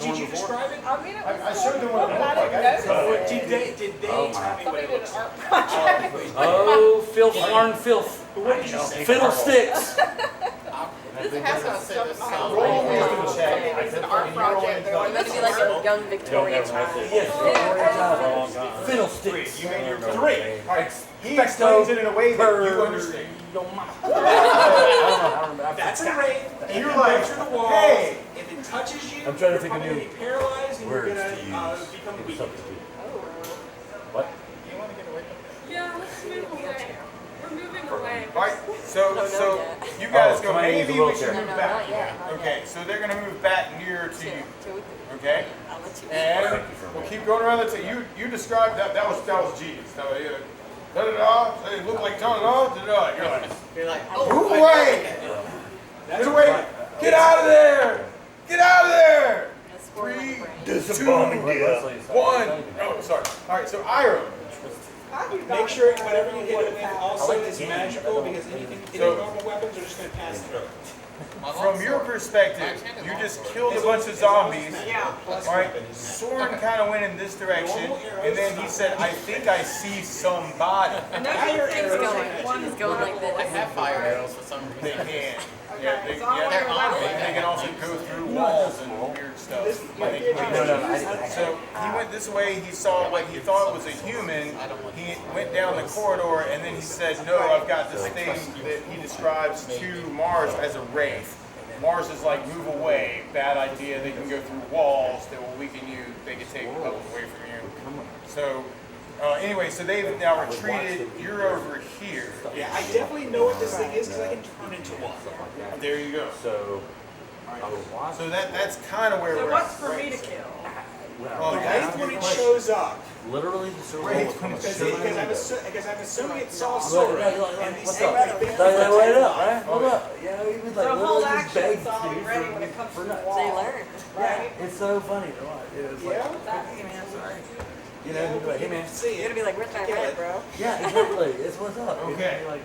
Did you describe it? I mean, it was I showed them what it but I looked like. didn't I notice didn't it. Did they tell me what Somebody it did an looks art like? project. Oh, filth, horn, filth. What did you say? Fiddlesticks. This has some stuff in my Roll me house. to check. It's an art project. They're like, We're gonna be like a young Victorian child. Yes, fiddlesticks. You made your Three. All right. He explains it in a way that you understand. That's a rave. And you're It can like, go through the walls. hey. If it touches you, I'm trying to you're think of probably new gonna be paralyzed and you're words gonna to use become in weak. substitute. What? You want to get away from that? Yeah, let's move away. We're moving away. All right. So No, not so yet. you guys Oh, go. somebody needs Maybe a we should wheelchair. move No, back. not yet, not Okay. yet. So they're gonna move back nearer to you. Till we do. Okay. I'll let you. And we'll keep going around the table. You described that. That was genius. That was, da da da. They look like da da da da. You're like, move away. Get away. Get out of there. Get out of there. That's squirrel in the brain. 3, 2, 1. Oh, sorry. All right. So Ira. Make sure whatever you hit it with also is magical because any So- normal weapons are just going to pass through. From your perspective, you just killed a bunch of zombies. Yeah. All right. Soren kind of went in this direction, and then he said, "I think I see somebody." No, He's going. He's going like I this. have fire arrows for some They reason. can. Yeah, they, so I yeah, wonder what they can also go through walls and weird stuff. So he went this way. He saw what he thought was a human. He went down the corridor, and then he said, "No, I've got this thing that he describes to Mars as a wraith." Mars is like, "Move away. Bad idea. They can go through walls that will weaken you. They can take people away from you." So. Anyway, so they've now retreated. You're over here. Yeah, I definitely know what this thing is because I can turn into one. There you go. So, So that's kind of where So we're what's at. for me to kill? Oh, The yeah. wraith when it shows up, literally, because I'm assuming it saw Soren, and these what's things up? like this. Wait up, right? Hold up. Yeah, he was like So literally hold just action, begged so I'll be you ready when it comes to the They wall. learn. Right? It's so funny to watch. It's like, Hey man, sorry. you know, he'd be like, hey man. You're gonna be like, where's my head, bro? Yeah, exactly. It's what's up. Okay. Like,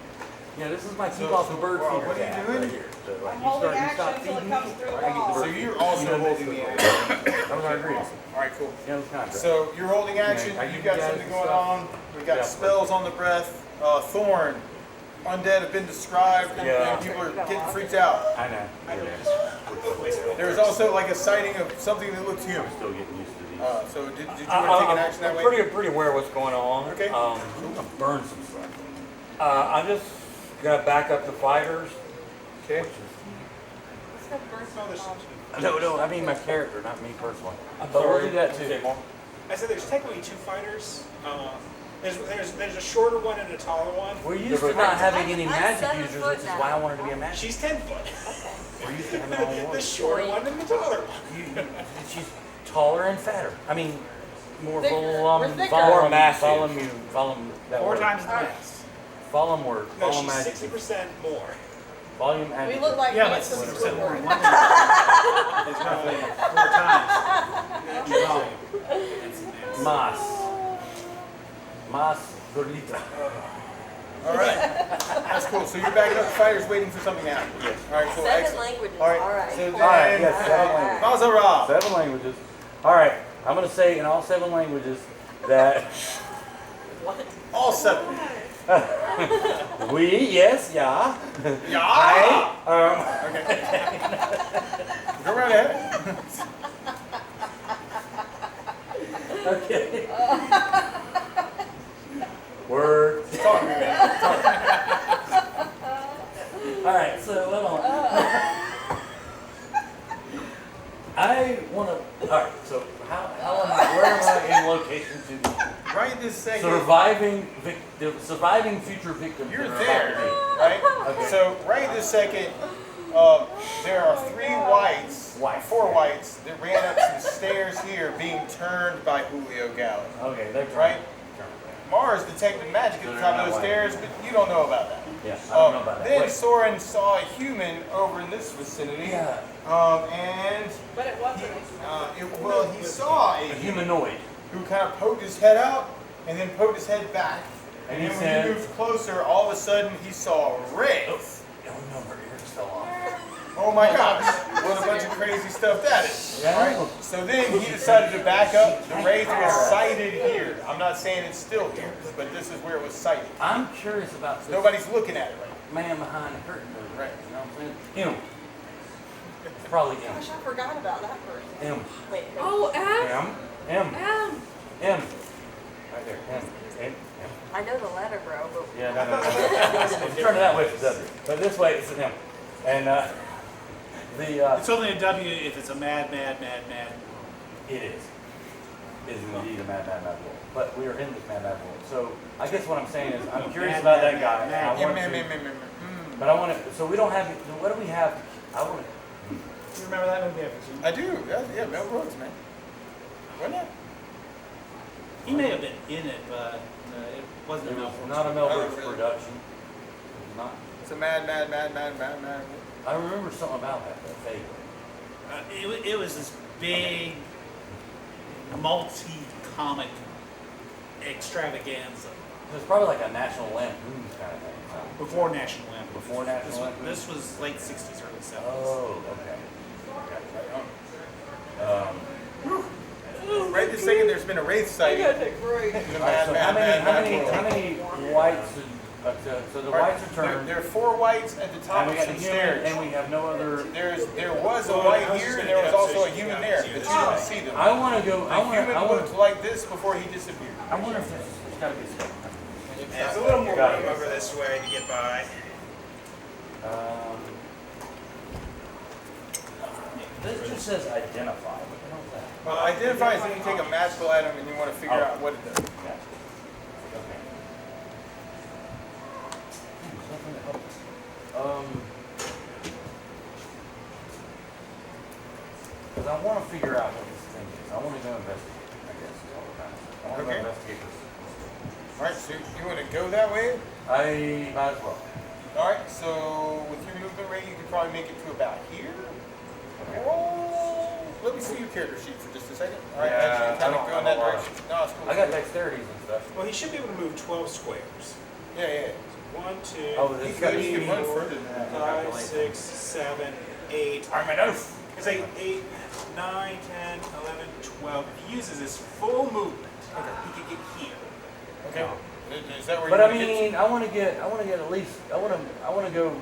yeah, this is my keep off the bird feeder what are you cat doing? right here. So, like, I'm you holding start action feeding until it me, comes through the I get the wall. So bird you're feeder. also You know, holding the basically. action. That was our agreement. All right, cool. Yeah, it was contract. So you're holding action. I You've give got you guys something the going stuff. on. We've got Yeah. spells on the breath. Thorn, undead have been described, and Yeah. people are getting freaked out. I know. There's also like a sighting of something that looks human. Still getting used to these. So did you want to take an action that I'm way? pretty aware of what's going on. Okay. I'm gonna burn some stuff. I'm just gonna back up the fighters. Okay. No, I mean my character, not me personally. I'm But we'll sorry. do that too. Say more. I said there's technically two fighters. There's a shorter one and a taller one. We're used to not having any I'm magic 7 users, foot which is now. why I wanted to be a magic. She's 10 foot. We're used to having all The one. shorter one and the taller one. She's taller and fatter. I mean, more Thicker. We're thicker. More massive. Volume. That 4 word. times the mass. Volume word. No, Volume she's magic. 60% more. Volume We adjective. look like Yeah, but handsome 60% more. people. It's roughly 4 times the volume. Mas gordita. All right. That's cool. So you're backing up the fighters, waiting for something to happen. Yes. All right. Cool. 7 Excellent. languages. All right. All right. So Cool. then, All right, yes, 7 languages. Mazarov. 7 languages. All right, I'm going to say in all 7 languages that All 7. we, yes, yeah. Yeah. I, Okay. Go right ahead. okay. Word. Talk to me, man. Talk to me. All right, so hold on. I want to. All right, so how am I? Where am I in location to the Right this second. surviving future victims? You're that are there, about to be- right? Okay. So right this second, there are 3 whites, 4 whites that ran up some stairs here, being turned by Julio Galley. Okay, they're Right? Mars detected magic at the top of those stairs, but you don't know about that. Yeah, I don't know about that. Then Wait. Soren saw a human over in this vicinity. Yeah. And But it wasn't. he saw a A humanoid. who kind of poked his head out and then poked his head back. And And he then said- when he moved closer, all of a sudden he saw Wraith. Oh no, her ears fell off. Oh my gosh, what a bunch of crazy stuff that is. Yeah. Right? So then he decided to back up. The Wraith was sighted here. I'm not saying it's still here, but this is where it was sighted. I'm curious about this Nobody's looking at it right man behind the curtain. Right. You know what I'm saying? Him. It's probably him. Gosh, I forgot about that person. Him. Wait. Oh, M. M. M. M. Right there. M. M. I know the letter, bro, but Yeah, no. Turn it that way, it's a W. But this way, it's an M. And It's only a W if it's a mad. it is. It is indeed a mad world. But we are in this mad world. So I guess what I'm saying is, I'm curious Mad, about mad, that guy. mad, and I Yeah, want man, to- man, man, man, man. But I want to. So we don't have. What do we have? I want to. You remember that movie? I do. Yeah, Mel Brooks, man. Wasn't it? He may have been in it, but it wasn't It a Mel was Brooks not a movie. Mel Oh, Brooks really? production. It was not. It's a mad. I remember something about that. Vaguely. It was this big, multi-comic extravaganza It was probably like a National Lampoon's kind of thing. before National Lampoon. Before National Lampoon? This was late 60s, early 70s. Oh, okay. Right this second, there's been a Wraith sighting. I gotta take a break. In the All right, so how many world. whites? So the whites are turned. There are 4 whites at the top And we of got some the human, stairs. and we have no other. There was a white here, and there was also a human there, but you didn't see them. I want to go. The human looked like this before he disappeared. I wonder if there's got to be a step. There's a little more room over this way to get by. This just says identify. What the hell is that? Well, identify is when you take a magical item and you want to figure out what it does. Yeah. Okay. Something to help us. Because I want to figure out what this thing is. I want to go investigate. I guess is all that matters. I want to Okay. go investigate this. All right, so you want to go that way? I might as well. All right, so with your movement rate, you can probably make it to about here. Oh, let me see your character sheet for just a second. All right, Yeah, actually, I kind don't of go in have that a lot direction. No, it's cool. I got dexterities and stuff. Well, he should be able to move 12 squares. Yeah. 1, 2, Oh, He it's could, got he could run 4, further than that. 5, 6, 7, 8. I'm an oaf. It's like 8, 9, 10, 11, 12. If he uses his full movement, he could get here. Okay. Is that where But you I wanna get to? mean, I want to get at least, I want to go,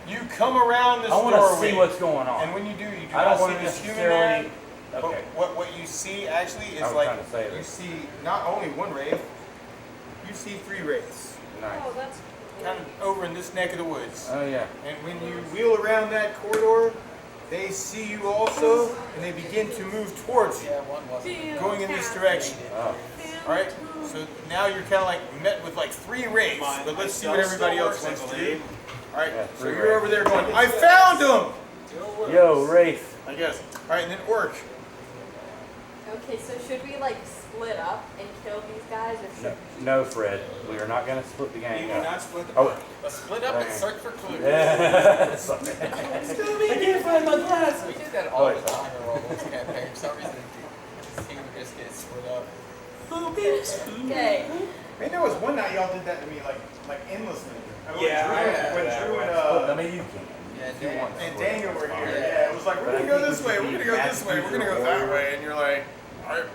You come around this I want doorway. to see what's going on. And when you do, you do I not don't see want to this human there. necessarily, But okay. what you see actually is I was like, trying to say you this. see not only one wraith, you see 3 wraiths. Nice. Oh, that's Kind of over in this neck of the woods. Oh yeah. And when you wheel around that corridor, they see you also, and they begin to move towards you, going in this direction. Oh. All right. So now you're kind of like met with like 3 wraiths, but let's see what everybody else wants to do. All right. Yeah, So 3 you're over there going, I found him. Yo, Wraith. I guess. All right, and then Orc. okay. So should we like split up and kill these guys, or should No, Fred. We are not going to split the gang You do up. not split the Oh. party. Let's split up and search for clues. Yeah. I can't find my glasses. We do that all the time in Roblox campaign. For some reason, the team just gets split up. okay? I know it was one night y'all did that to me like endlessly. Yeah, I remember when that Drew one. and I mean, you can. If you want to and split. Daniel were here. Yeah, it was like we're But I gonna go think this we way, should we're be gonna go this way, we're gonna go that way, and you're like, all right, it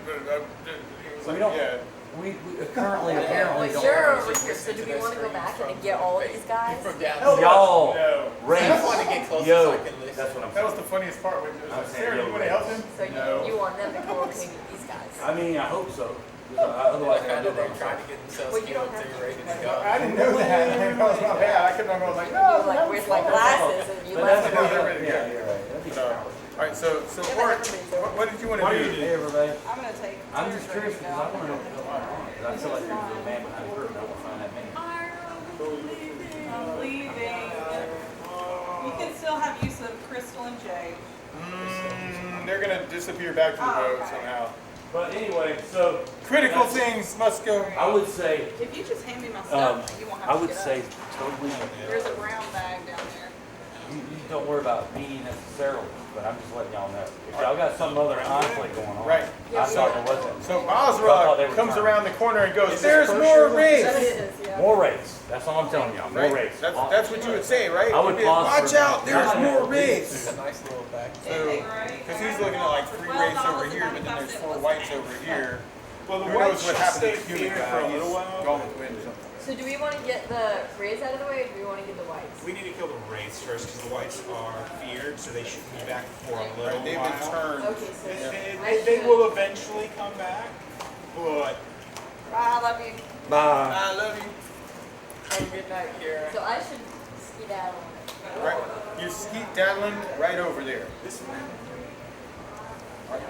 was We like, don't. yeah. We currently apparently Well, don't. you're over here. So do we want to go back and get all these guys? From down Y'all, No. Wraith. I want to get closer Yo, so I can listen. that's what I'm That was saying. the funniest part. When it was I'm like, saying, Sarah, yo, you want to help him? So No. you want them to come over and get these guys? I mean, I hope so. Otherwise, I I know do they're trying to get themselves Well, you don't killed have until to. you're ready to go. I didn't know that. That was my bad. I kept on going like, no. You like, where's my glasses? And you But left that's them. what Yeah, yeah, you're right. That'd be So, coward. all right, so Yeah, but Orc, everybody's what did you want to do? Hey, everybody. I'm gonna take. I'm just curious because I want to know what's going on. Because I feel like there's a man behind the curtain. I want to find that man. I'm leaving. You can still have use of Crystal and Jade. They're gonna disappear back to the Oh, boat okay. somehow. But anyway, so Critical things must go. I would say, If you just hand me my stuff, you won't have I to would get say up. totally. There's a brown bag down there. You don't worry about me necessarily, but I'm just letting y'all know. If y'all got some other conflict going on, Right. I thought there wasn't. So I thought they Basra were comes trying. around the corner and goes, Is this "There's first more year? That wraiths." is, yeah. More race. That's all I'm telling y'all. More Right. race. That's what you would say, right? I would You'd be, pause watch for a out, minute. there's more It's wraiths. a nice little back. Because he's looking at like 3 wraiths over here, but then there's 4 whites over here. Well, the Who white knows what should happened stay to the human here for a guy? He's little while. gone with the wind or something. So do we want to get the rays out of the way, or do we want to get the whites? We need to kill the wraiths first because the whites are feared, so they shouldn't be back for a little Right, they've while. been turned. Okay, so They will eventually come back, but Bye, I love you. Bye. I love you. Have a good night, Kira. So I should skedaddle. Right. You're skeet daddling right over there. this one.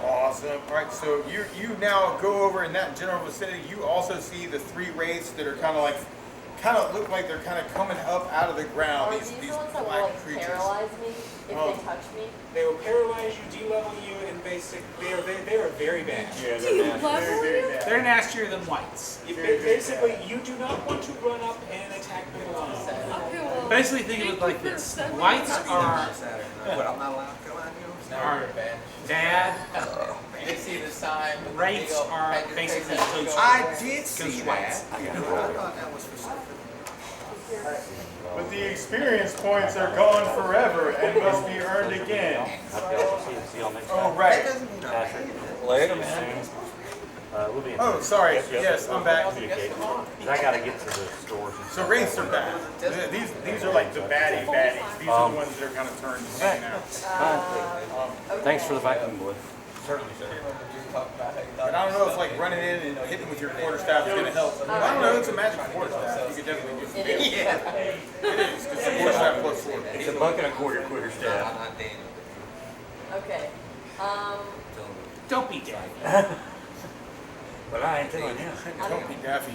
Awesome. All right, so you now go over in that general vicinity. You also see the 3 wraiths that are kind of look like they're kind of coming up out of the ground. Are These these the ones that will black like creatures. paralyze me if Oh. they touch me? They will paralyze you, de-level you, and they are very bad. Yeah, they're nasty. Very, very bad. They're nastier than whites. Basically, you do not want to run up and attack them alone. Okay, well, Basically, think of it like this: whites are Now you're bad. bad. They see the sign. Wraiths They go, are "Hey, basically go." toast. I did see Ghost that. whites. But the experience points are gone forever and must be earned again. See y'all next Oh, time. right. Patrick. Later, man. We'll be in Oh, touch. sorry. Yep, yep. Yes, I'm back. Communicate. 'Cause I gotta get to the stores and So stuff. wraiths are bad. These are like the baddies. These are the ones that are kind of turned to stay now. Thanks for the vacuum, boy. Certainly, sir. But I don't know if like running in and hitting with your quarterstaff is going to help. I don't know. It's a magic quarterstaff. You could definitely use it. It is. Yeah, it is. It's a quarterstaff plus 4. It's a buck and a quarter staff. Okay. Don't be dead. But I ain't telling you. Don't be daffy.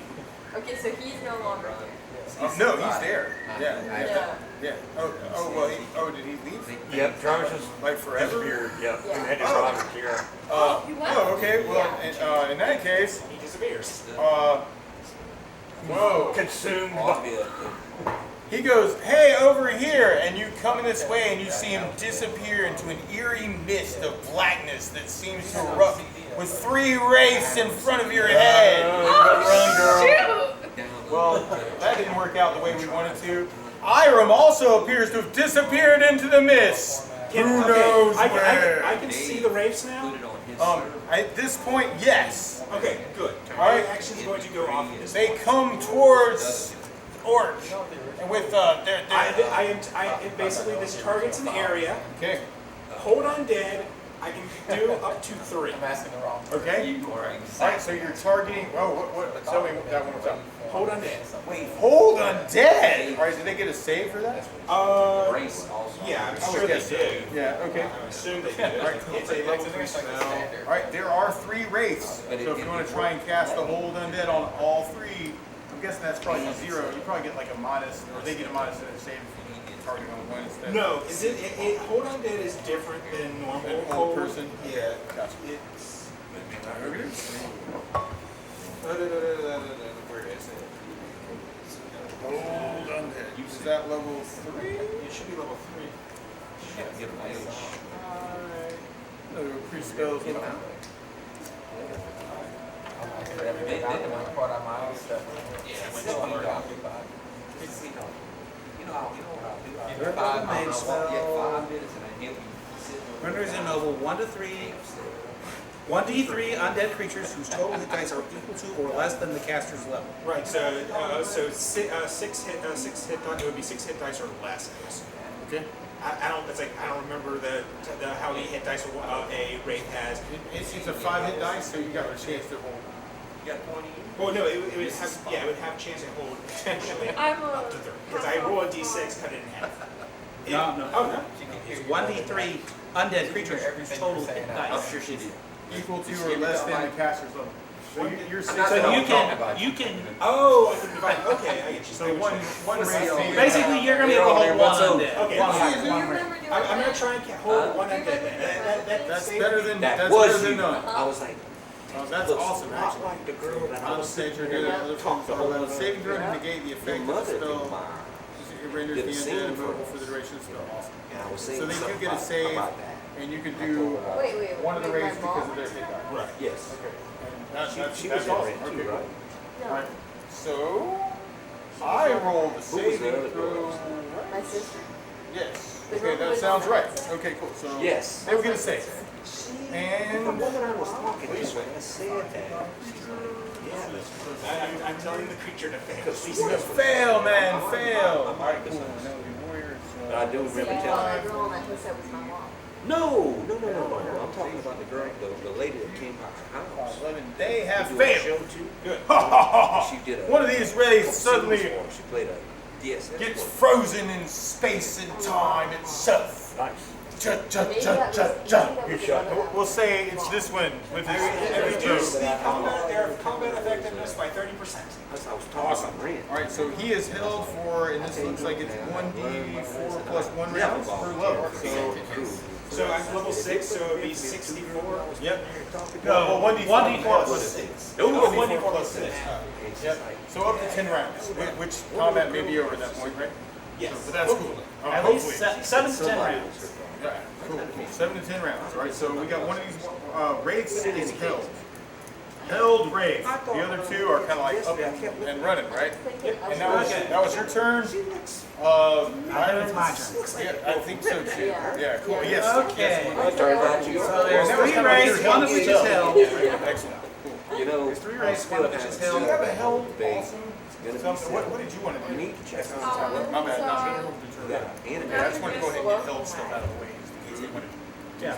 Okay, so he's no longer here. No, he's there. Yeah. Yeah. Yeah. Oh, well, did he leave? Yep, Jarvis just Like forever? disappeared. Yep. Yeah. We had to drive her here. Okay. Well, in that case, He disappears. whoa. Consumed by He goes, "Hey, over here!" And you come in this way, and you see him disappear into an eerie mist of blackness that seems to erupt with 3 wraiths in front of your head. Oh, shoot! Well, that didn't work out the way we wanted to. Iram also appears to have disappeared into the mist. Who knows where? I can see the wraiths now. At this point, yes. Okay, good. All right. My action's going to go off of this. They come towards Orc, and with I am basically this target's an area. Okay. Hold undead. I can do up to 3. I'm asking the wrong. Okay. All right. So you're targeting. Oh, what? Tell me that one more time. Hold undead. Wait. Hold undead. All right. Did they get a save for that? Yeah, I'm I sure would they guess so. do. Yeah. Okay. I assume they do. All right. It's a level 3 spell. All right. There are 3 wraiths. So if you want to try and cast the hold undead on all 3, I'm guessing that's probably 0. You probably get like a minus, or they get a minus in a save. Targeting on one instead. No, is it hold on dead is different than normal An hold. old person? Yeah. Gotcha. It's Where is it? Hold undead. Is that level 3? It should be level 3. Alright. No pre-spells. Everything out of my part of my own stuff. Renders in noble 1 to 3. 1d3 undead creatures whose total hit dice are equal to or less than the caster's level. Right. So 6 hit dice. It would be 6 hit dice or less. I guess. Okay. I don't. It's like I don't remember the how many hit dice a wraith has. It's a 5 hit dice, so you got a chance to hold. You got 20. Well, no, it would have. Yeah, it would have a chance to hold potentially up to 30. Because I roll a d6, cut it in half. No. Oh no. It's 1d3 undead creatures whose total hit dice. I'm sure she did. Equal to or less than the caster's level. So you're 6. So you can. Oh, I can divide. Okay, I get you. So one raise. Basically, you're gonna be able to hold one undead. Okay. I'm gonna try and hold one undead then. That's better than That was you. none. I was like, Oh, that's awesome, actually. like the girl that I I'll was say sitting you're there doing another talking form to of saving throw to negate the Your effect of the mother spell. did mine. It renders Did the a undead scene immobile for for the duration of the spell. Awesome. And I was saying So they do something get a save, about that. and you can do Wait, one of the wait, raids my because mom? of their hit die. Right. Yes. Okay. And She that's was awesome. in Okay, too, cool. right? Alright. So I rolled the Who was the saving other throw. girl? My sister? Yes. The Okay, girl that who sounds was right. on the Okay, cool. So Yes. they will get a save. The And woman I was talking to said that. I'm telling the creature to fail. fail, man, fail. Alright, cool. Now the warrior. But I do remember Yeah, telling the her. girl that he said was my mom. No. I'm talking about the girl, the lady that came out the house. 11. They have To do a failed. show too. Good. She did a. One of these raids suddenly suddenly she played a DSS. gets for frozen in space and time itself. Nice. Maybe that was Good shot. We'll say it's this one with his Reduce throw. the combat effectiveness by 30%. I was talking to Rand. Alright, so he is held for, and this looks like it's 1d4 plus 1 rounds per level. So I'm level 6, so it'd be 64. Yep. No, well, 1d4 plus 6. No, 1d4 plus 6. Yep. So up to 10 rounds, which combat may be over at that point, right? Yes. But that's cool. At least Hopefully. 7 to 10 rounds. Yeah, cool. 7 to 10 rounds. All right, so we got one of these raids is held. Held raid. The other two are kind of like up and running, right? And that was your turn. It's my turn. Yeah, I think so too. Yeah, cool. Yes. Okay. Yes. So there's 3 raids, one of which is held. Excellent. Cool. You know, There's 3 raids, one of which is held. Do you have a held Big. also? It's gonna be What did you want to do? You need to check on My bad. No, Yeah, I just want to go ahead and get held stuff out of the way. Yeah.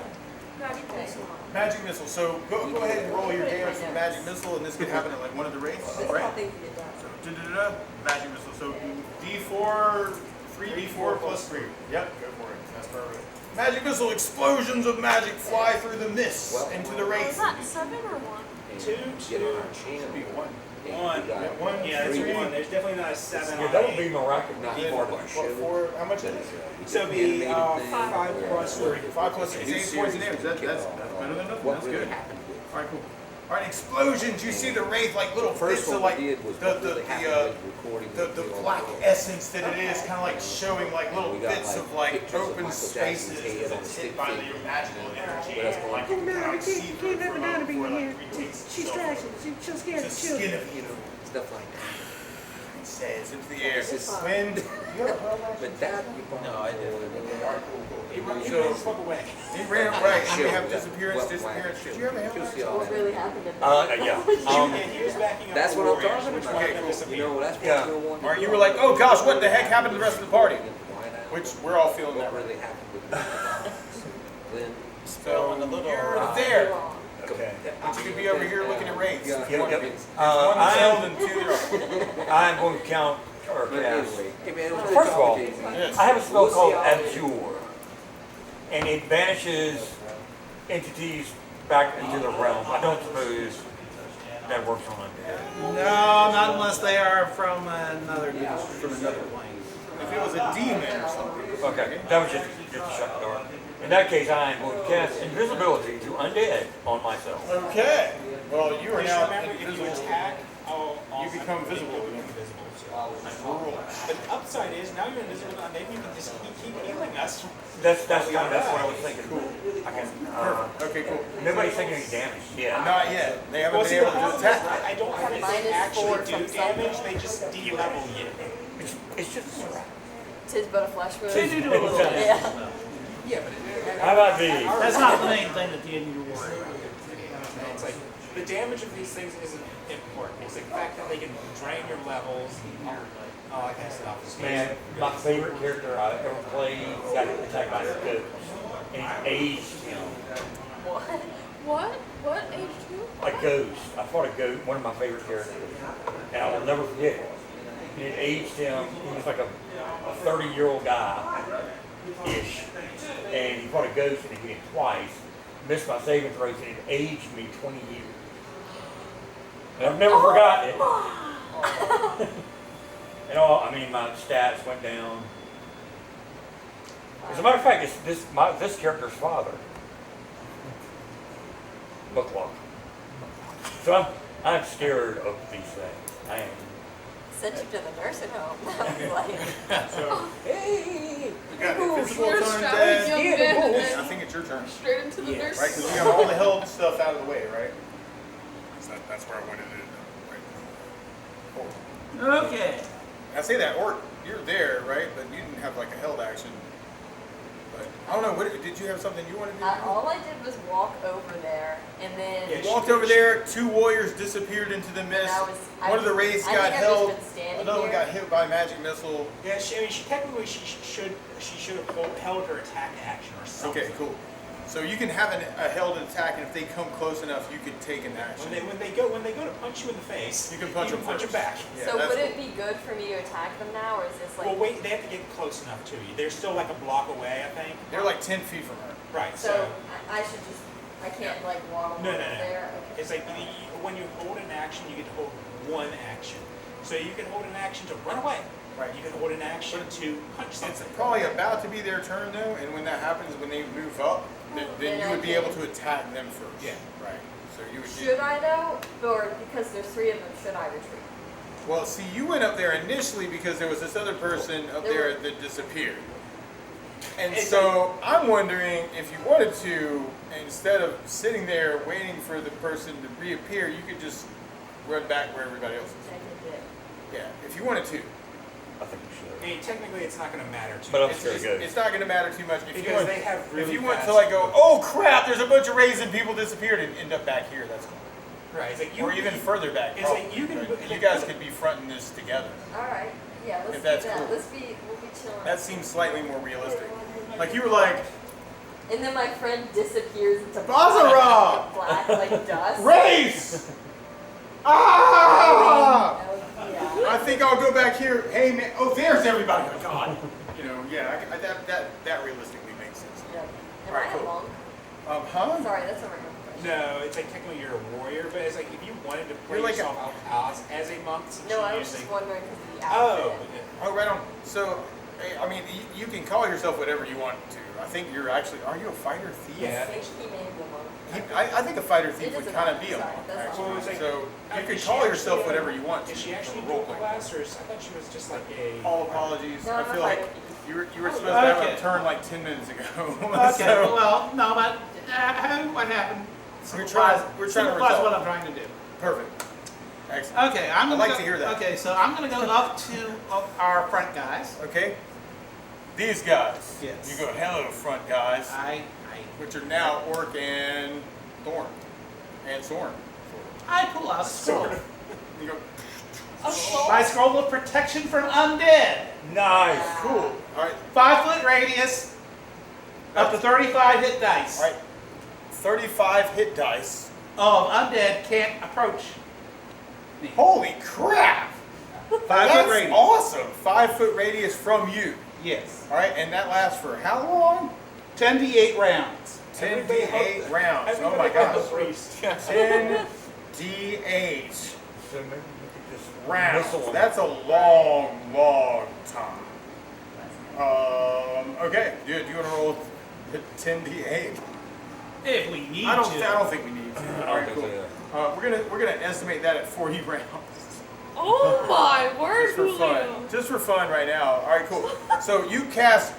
Magic missile. So go ahead and roll your damage for magic missile, and this could happen at like one of the raids, right? So magic missile. So D4, 3d4 plus 3. Yep, go for it. That's perfect. Magic missile. Explosions of magic fly through the mist into the wraith. Is that 7 or 1? 2, get on our channel. Should be 1. 1. Yeah, it's 1. There's definitely not a 7 on That'll it. be miraculous. Not Then part of what our show. for? How much is it? So it'd be 5 plus 3. 5 plus 6, 8 points of damage. That's better than nothing. That's good. All right, cool. All right, explosions. You see the wraith like little bits of like the black essence that it is, kind of like showing like little bits of like open spaces as it's hit by the magical energy. Like you can kind of see through it from before like retakes itself. She's scared. It's a skin of you. Stuff like that. says into the air. This is fun. When But that, No, I didn't. Alright, cool. He ran So the fuck away. he ran right. You Shield. have disappearance. What Disappearance. way? Did you have a hell action? What really happened in Yeah. He was backing up That's the what I'm warriors, talking which about. one of Okay, them cool. disappeared. you know, that's what Yeah. you're going to Or you were like, oh gosh, what the heck happened to the rest of the party? Which we're all feeling that What right. really happened with Glenn? So you're there. Okay. But you could be over here looking at rates. Yeah. There's one Yep. that's held and two that are. I'm going to count or But cast. anyway, hey man, what First of all, talking to you? Yes. I have a spell called Abjure, and it banishes entities back into the realm. I don't suppose that works on undead. No, not unless they are from another plane. If it was a demon or something. Okay, that was just a shut door. In that case, I am going to cast invisibility to undead on myself. Okay. Well, you are Just now remember, if you invisible. attack, You become visible. You become invisible. But the upside is now you're invisible, and maybe you can just keep healing us. That's what I was thinking. Cool. I can, Perfect. Okay, cool. nobody's taking any damage. Yeah. Not yet. They haven't Well, been see, able the to problem is attack. I don't have Mine anything is actually 4 do from damage, something. they just de-level you. It's just a scrap. Tis but a flesh wound. They do a little bit. Yeah. Yeah, but How about these? That's not the main thing that you need to worry about. It's like the damage of these things isn't important. It's the fact that they can drain your levels, all that kind of stuff. Man, my favorite character I ever played got attacked by a goat. And it aged him. What? Age 2? A ghost. I fought a goat, one of my favorite characters. And I will never forget it. And it aged him, he was like a 30-year-old guy-ish. And he fought a ghost and he hit it twice. Missed my saving throws and it aged me 20 years. And I've never forgotten it. And my stats went down. As a matter of fact, it's this character's father. Bookwalker. So I'm scared of these things. I am. Sent you to the nursing home. I was like, So, hey. we got invisible You're a turn strapping young dead. man and then I think it's your turn. straight into the nurse. Right? Because we got all the held stuff out of the way, right? So that's where I wanted it. Right. Cool. Okay. I say that, or you're there, right? But you didn't have like a held action. But I don't know. What did you have something you wanted to do? All I did was walk over there, and then You walked over there. 2 warriors disappeared into the mist. One of the wraiths got held. Another one got hit by a magic missile. Yeah, technically she should have held her attack action or something. Okay, cool. So you can have a held attack, and if they come close enough, you can take an action. When they go to punch you in the face, You can punch them punch first. them back. Yeah, so that's would it cool. be good for me to attack them now, or is this like? Well, wait, they have to get close enough to you. They're still like a block away, I think. They're like 10 feet from her. Right. So I should just, I can't like waddle No. over there. Okay. It's like when you hold an action, you get to hold one action. So you can hold an action to run away. Right. You can hold an action to punch It's something. probably about to be their turn though, and when that happens, when they move up, then you would be able to attack them first. Yeah. Right. So you would. Should I though, or because there's 3 of them, should I retreat? Well, see, you went up there initially because there was this other person up there that disappeared. And so I'm wondering if you wanted to, instead of sitting there waiting for the person to reappear, you could just run back where everybody else is. I can do. Yeah, if you wanted to. I think we should. I mean, technically, it's not going to matter too But I'm much. sure it goes. It's not going to matter too much if you Because want. they have If really you want to fast like go, oh crap, there's a bunch of raids and people disappeared and end up back here. That's cool. Right. It's like Or even further back. It's like probably, you can. but you guys could be fronting this together. All right. Yeah. Let's If do that's that. cool. We'll be chilling. That seems slightly more realistic. Like you were like, And then my friend disappears into Bazara! black like dust. race! Ah! Yeah. I think I'll go back here. Hey man, oh there's everybody. Oh God. You know, yeah, that realistically makes sense. Yeah. Am Alright, I cool. a monk? Huh? Sorry, that's a random question. No, it's like technically you're a warrior, but it's like if you wanted to play You're like yourself out as a monk, since No, you're I was using. just wondering because of the Oh. outfit. Oh, right on. So, I mean, you can call yourself whatever you want to. I think you're actually. Are you a fighter thief? Yeah. I think he may be a monk. I think a fighter thief It would doesn't kind of matter. be a Sorry, monk, that's actually. all. Well, it's like- So you Is could she call actually yourself a- whatever you want. Is she actually role dual play. class, or I thought she was just like a? All apologies. No, I I'm feel a like fighter thief. you were supposed to have Okay. a turn like 10 minutes ago. Okay. So, Well, no, but what happened? We're trying to Simplifies resolve. what I'm trying to do. Perfect. Excellent. Okay, I'm gonna I'd like go, to hear that. Okay, so I'm gonna go up to our front guys. Okay. These guys. Yes. You go, hello, front guys. I Which are now Orc and Thorn. And Soren. pull out a scroll. You go, My scroll of protection from undead. Nice. cool. All right. 5 foot radius, up to 35 hit dice. All right. 35 hit dice. Of undead can't approach me. Holy crap! 5 foot That's radius. awesome. 5 foot radius from you. Yes. All right, and that lasts for how long? 10d8 rounds. 10d8 rounds. Oh my gosh. 10d8 So maybe we could just rounds. missile them. That's a long, long time. Okay. Do you want to roll 10d8? If we need I don't to. think we need to. I All don't right, think cool. so, We're gonna estimate that at 40 rounds. Oh my word, Just for fun. Julio. Just for fun right now. All right, cool. So you cast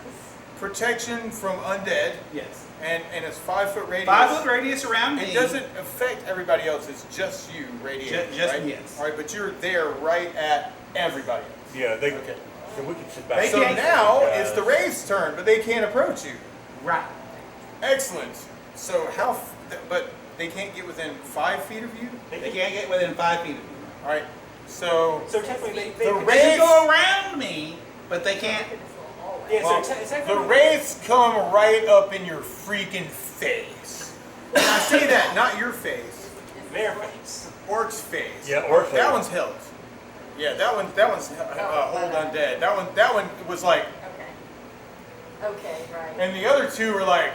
protection from undead, Yes. and it's 5 foot radius. 5 foot radius around me. It doesn't affect everybody else. It's just you radiating, Just right? me, yes. All right, but you're there right at everybody else. Yeah, they. Okay. So we can sit back. So now it's the Wraith's turn, but they can't approach you. Right. Excellent. So but they can't get within 5 feet of you? They can't get within 5 feet of me. All right. So technically, the They can Wraiths, go around me, but they can't. Yeah, well, the Wraiths come right up in your freaking face. And I say that, not your face. their face. Orc's face. Yeah, Orc's That face. one's held. Yeah, that one's hold undead. That one was like, Okay, right. and the other two were like,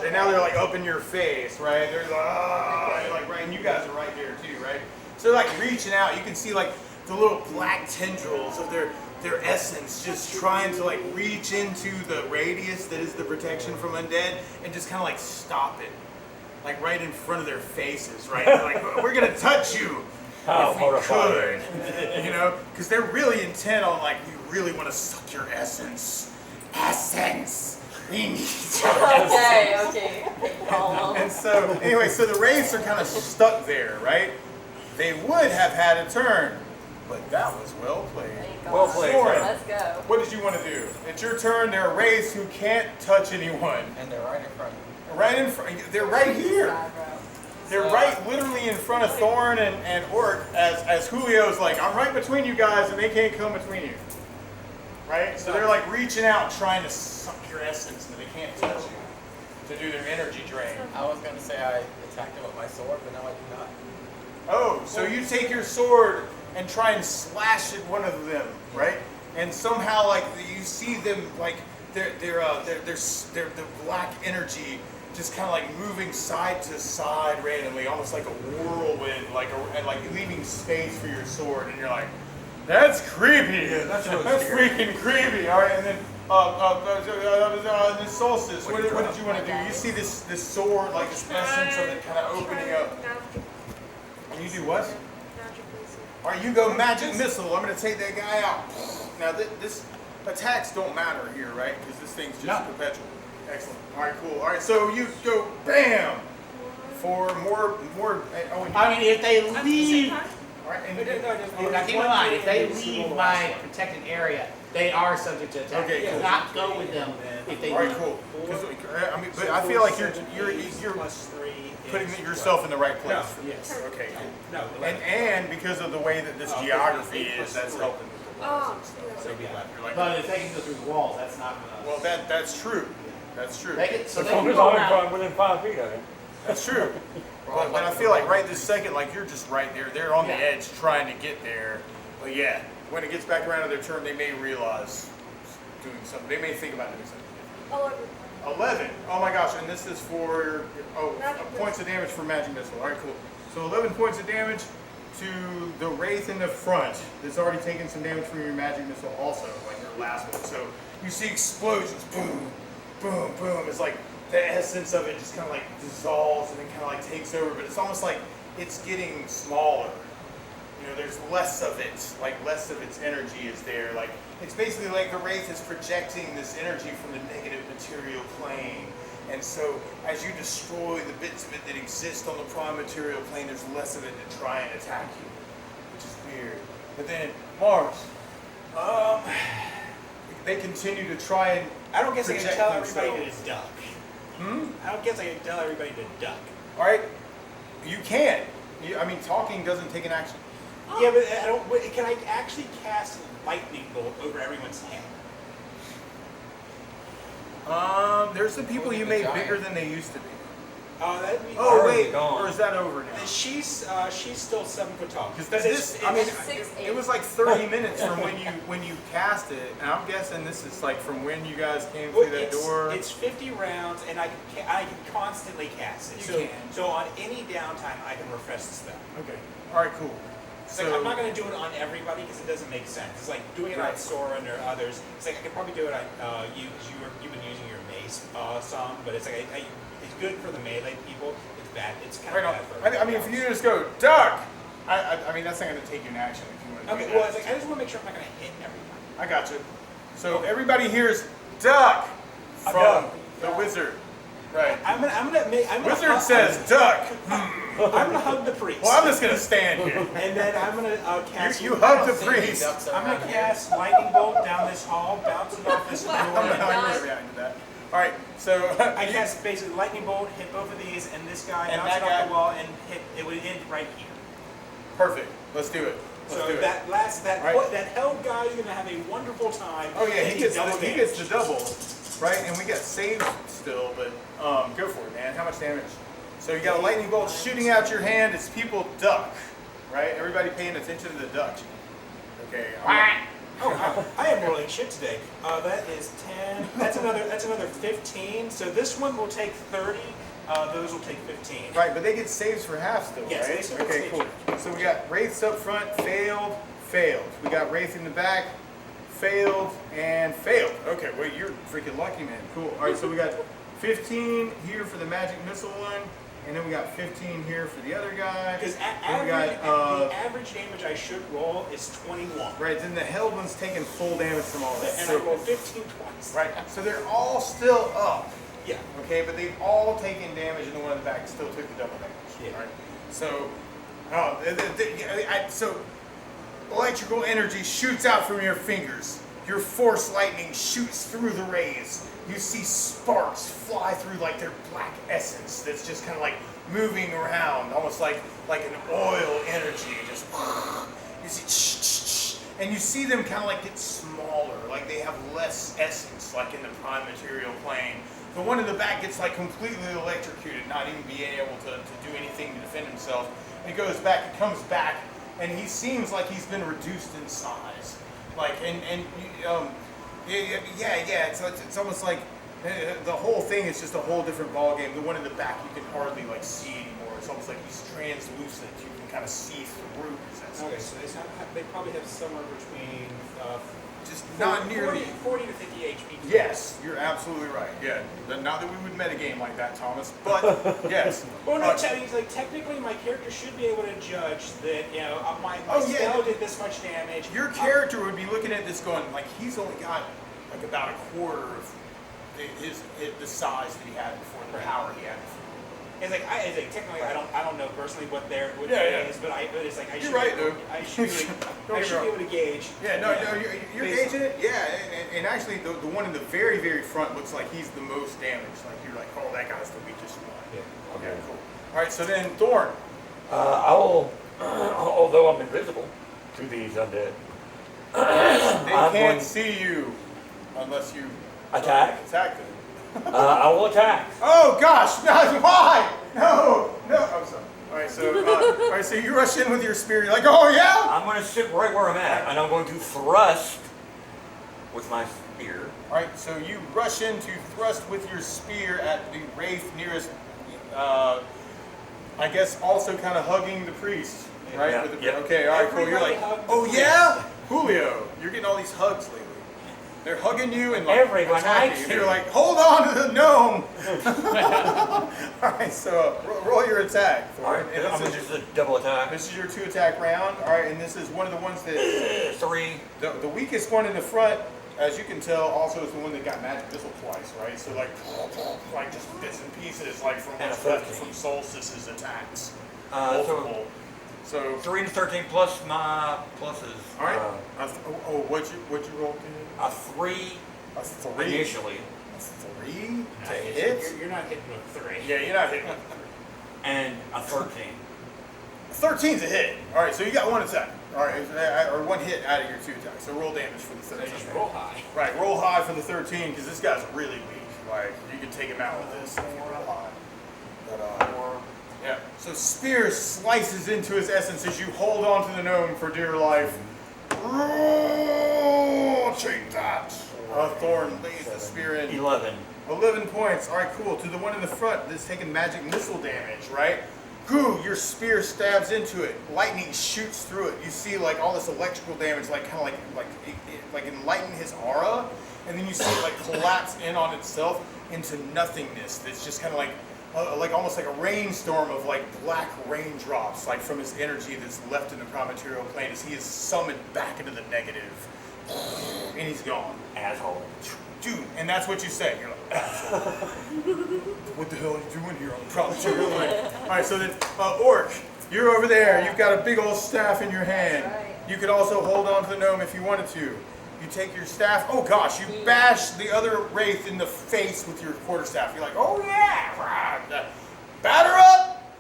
and now they're like up in your face, right? They're like right, and you guys are right there too, right? So they're like reaching out. You can see like the little black tendrils of their essence just trying to like reach into the radius that is the protection from undead and just kind of like stop it, like right in front of their faces, right? They're like, we're gonna touch you How if we horrifying. could, you know, because they're really intent on like, we really want to suck your essence. We need your essence. Okay. And so, anyway, so the Wraiths are kind of stuck there, right? They would have had a turn, but that was well played. Well played. Soren, Let's go. what did you want to do? It's your turn. There are Wraiths who can't touch anyone. And they're right in front of you. Right in front. They're right here. They're right literally in front of Thorn and Orc as Julio's like, I'm right between you guys and they can't come between you. Right? So they're like reaching out trying to suck your essence and they can't touch you to do their energy drain. I was going to say I attacked him with my sword, but now I do not. Oh, so you take your sword and try and slash at one of them, right? And somehow like you see them like the black energy just kind of like moving side to side randomly, almost like a whirlwind, and leaving space for your sword, and you're like, that's creepy. Yeah, that's really that's scary. freaking creepy. All right, and then the solstice. What did you want to do? You see this sword, like this essence of it, kind of opening up. And you do what? All right, you go magic missile. I'm going to take that guy out. Now this attacks don't matter here, right? Because this thing's just perpetual. Excellent. All right, cool. All right, so you go bam for more. I mean, if they leave, all right, and now keep in mind, if they leave my protected area, they are subject to attack. Okay, cool. Do not go with them if they all right, leave. cool. But I feel like you're putting yourself in the right place. No, yes. Okay. No, And because of the way that this geography is, that's helping. Oh, so it'd be 11. You're like, But if they can go through the walls, that's not gonna. well, that's true. That's true. They can, so So they can as go long as around. I'm within 5 feet of him. That's true. But I feel like right this second, like you're just right there. They're on the edge trying to get there. But yeah, when it gets back around to their turn, they may realize doing something. They may think about doing something. 11. Oh my gosh, and this is for points of damage for magic missile. All right, cool. So 11 points of damage to the Wraith in the front that's already taken some damage from your magic missile also, like your last one. So you see explosions, boom, boom, boom. It's like the essence of it just kind of like dissolves and then kind of like takes over, but it's almost like it's getting smaller. there's less of it, like less of its energy is there. Like it's basically like the wraith is projecting this energy from the negative material plane. And so as you destroy the bits of it that exist on the prime material plane, there's less of it to try and attack you, which is weird. But then Mars, they continue to try and I don't guess I can project tell everybody themselves. to duck. Hmm? I don't guess I can tell everybody to duck. All right, you can. I mean, talking doesn't take an action. Yeah, but I don't. Can I actually cast lightning bolt over everyone's head? There's some people you made bigger than they used to be. That'd be. Oh wait, or is that over now? She's still 7 foot tall. Because it was like 30 minutes from when you cast it, and I'm guessing this is like from when you guys came through that door. It's 50 rounds, and I can constantly cast it. So on any downtime, I can refresh the spell. Okay. All right. Cool. So I'm not going to do it on everybody because it doesn't make sense. It's like doing it on Soren or others. It's like I could probably do it on you because you've been using your mace some, but it's like it's good for the melee people. It's bad. It's kind of bad for. I mean, if you just go duck, I mean that's not going to take you an action if you want to. Okay. Well, it's like I just want to make sure I'm not going to hit everybody. I got you. So everybody hears duck from the wizard. Right. Wizard says duck. I'm gonna hug the priest. Well, I'm just gonna stand here. And then I'm gonna cast. You hug the priest. I'm gonna cast lightning bolt down this hall, bounce it off this door. I'm gonna react to that. All right. So I cast basically lightning bolt, hit both of these, and this guy And bounce that it guy. off the wall and hit. It would end right here. Perfect. Let's do it. So that hell guy is gonna have a wonderful time. Oh yeah, he gets the double, right? And we got saves still, but go for it, man. How much damage? So you got a lightning bolt shooting out your hand as people duck, right? Everybody paying attention to the duck. Okay. I am rolling shit today. That is 10. That's another 15. So this one will take 30. Those will take 15. Right, but they get saves for half still, Yes, they right? still get Okay, saves. cool. So we got wraiths up front, failed, failed. We got wraith in the back, failed, and failed. Okay, well you're freaking lucky, man. Cool. All right, so we got 15 here for the magic missile one, and then we got 15 here for the other guy. Because the average damage I should roll is 21. Right, then the held one's taking full damage from all this. And I rolled 15 twice. Right, so they're all still up. Yeah. Okay, but they've all taken damage, and the one in the back still took the double damage. Yeah. Right. So, so electrical energy shoots out from your fingers. Your force lightning shoots through the rays. You see sparks fly through like their black essence that's just kind of like moving around, almost like an oil energy. Just you see, and you see them kind of like get smaller, like they have less essence, like in the prime material plane. The one in the back gets like completely electrocuted, not even being able to do anything to defend himself. And he goes back, he comes back, and he seems like he's been reduced in size. Like, it's almost like the whole thing is just a whole different ballgame. The one in the back you can hardly like see anymore. It's almost like he's translucent. You can kind of see through his essence. Okay, so they probably have somewhere between just not nearly 40 to 50 HP. Yes, you're absolutely right. Yeah, not that we would metagame like that, Thomas, but yes. Well, no, like technically, my character should be able to judge that my spell did this much damage. Your character would be looking at this going like he's only got like about a quarter of the size that he had before, the power he had before. It's like technically I don't know personally what their is, but it's like I should. You're right, though. I should be able to gauge. Yeah, no, you're gauging it. Yeah, and actually the one in the very, very front looks like he's the most damaged. Like you're like, oh, that guy's the weakest one. Yeah. Okay, cool. All right, so then Thorn. I will, although I'm invisible to these undead. They can't see you unless you attack them. I will attack. Oh gosh, no, why? No, I'm sorry. All right, so you rush in with your spear. You're like, oh yeah? I'm going to sit right where I'm at, and I'm going to thrust with my spear. All right, so you rush in to thrust with your spear at the wraith nearest. I guess also kind of hugging the priest, right? Yeah. Okay, all right, cool. You're like, oh yeah, Julio, you're getting all these hugs lately. They're hugging you and like Everyone attacking likes you. you. They're like, hold on to the gnome. All right, so roll your attack. All right, And I'm gonna just a double attack. this is your 2-attack round. All right, and this is one of the ones that 3. the weakest one in the front, as you can tell, also is the one that got magic missile twice, right? So like just bits and pieces, like from And what's a left 13. from Solstice's attacks. So Multiple. So 3 and 13 plus my pluses. all right. What'd you roll? A 3 A 3 initially, A 3 Nah, to you're- hit. You're not hitting with 3. Yeah, you're not hitting. and a 13. 13's a hit. All right, so you got one attack. All right, or one hit out of your 2 attacks. So roll damage for the So 13. just roll high. Right, roll high for the 13 because this guy's really weak. Like you can take him out with this if you roll high. But yeah. So spear slices into his essence as you hold on to the gnome for dear life. Take that. Thorn lays the spear in. 11. 11 points. All right, cool. To the one in the front that's taking magic missile damage, right? Goo, your spear stabs into it. Lightning shoots through it. You see like all this electrical damage, like kind of like enlighten his aura, and then you see it like collapse in on itself into nothingness. That's just kind of like almost like a rainstorm of like black raindrops, like from his energy that's left in the prime-material plane as he is summoned back into the negative, and he's gone. Asshole. Dude, and that's what you say. You're like, asshole. What the hell are you doing here on the prime-material plane? All right, so then, Orc, you're over there. You've got a big old staff in your hand. That's right. You could also hold on to the gnome if you wanted to. You take your staff. Oh gosh, you bash the other wraith in the face with your quarterstaff. You're like, oh yeah, batter up,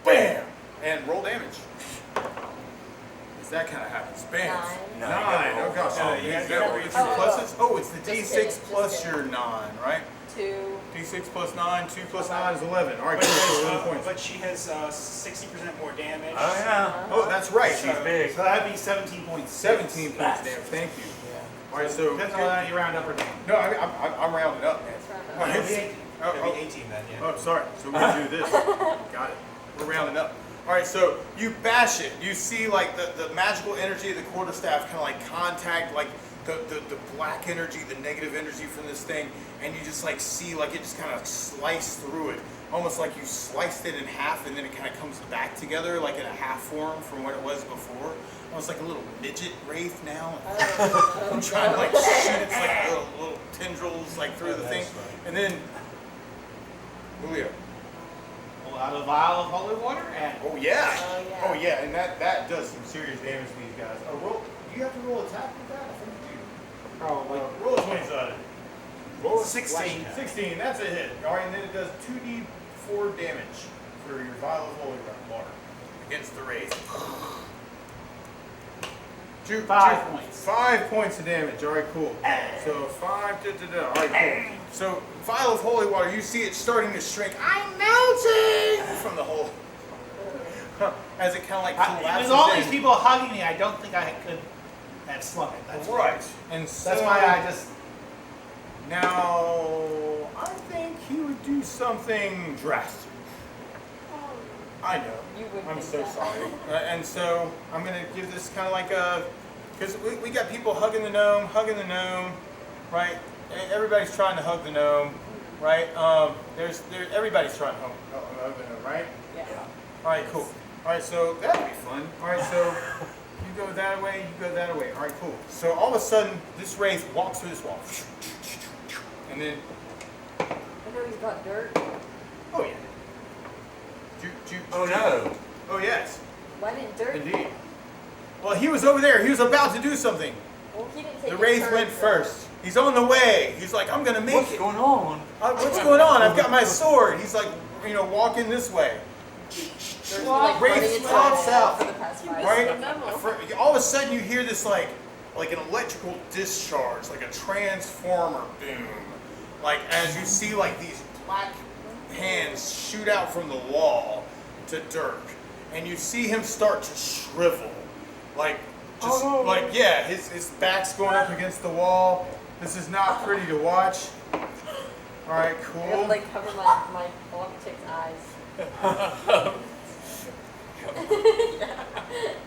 bam, and roll damage. That kind of happens. Bam. 9. 9. Oh gosh. It's your pluses. Oh, it's the Just D6 kidding, plus just your 9, right? 2. D6 plus 9. 2 plus 9 is 11. All right, cool. 11 points. But she has 60% more damage. Oh yeah. Oh, that's right. She's big. So that'd be 17 points. 17 points damage. Thank you. All right, so Depends on how you round up or down. no, I'm rounding up, man. Let's round up. All right. It'll be 18 then, yeah. Oh, sorry. So we're gonna do this. Got it. We're rounding up. All right, so you bash it. You see like the magical energy of the quarterstaff kind of like contact like the black energy, the negative energy from this thing, and you just like see like it just kind of slice through it, almost like you sliced it in half, and then it kind of comes back together like in a half form from what it was before. Almost like a little midget wraith now. I'm trying to like shoot its like little tendrils like through the thing, and then Julio. Pull out a vial of holy water and Oh yeah. Oh, yeah. Oh yeah, and that does some serious damage to these guys. Roll. Do you have to roll attack with that? I think you do. probably Roll a 20-sided. roll 16. 16. That's a hit. All right, and then it does 2d4 damage for your vial of holy water against the wraith. 5 points. 5 points of damage. All right, cool. So 5. All right, cool. So vial of holy water. You see it starting to shrink. I'm melting from the hole. As it kind of like collapses With all in. these people hugging me, I don't think I could have slung it. That's Right. And so, That's why I just. Now, I think he would do something drastic. I know. You would I'm think so that. sorry. And so I'm going to give this kind of like a, because we got people hugging the gnome, right? Everybody's trying to hug the gnome, right? Everybody's trying to hug the gnome, right? Yeah. All right, cool. All right, so that'll be fun. All right, so you go that way, you go that way. All right, cool. So all of a sudden, this wraith walks through this wall, and then, I know he's got dirt. oh yeah. Oh no. Oh yes, Why did dirt? indeed. Well, he was over there. He was about to do something. Well, he didn't take The his wraith turn, went so- first. He's on the way. He's like, I'm gonna make What's it. going on? What's going on? I've got my sword. He's like, walking this way. There's been, like, Wraith running into pops the wall out. for the past 5 Right? seconds. All of a sudden, you hear this like an electrical discharge, like a transformer boom. Like as you see like these black hands shoot out from the wall to Dirk, and you see him start to shrivel, like just like yeah, his back's going up against the wall. This is not pretty to watch. All right, I gotta cool. like cover my tick's eyes.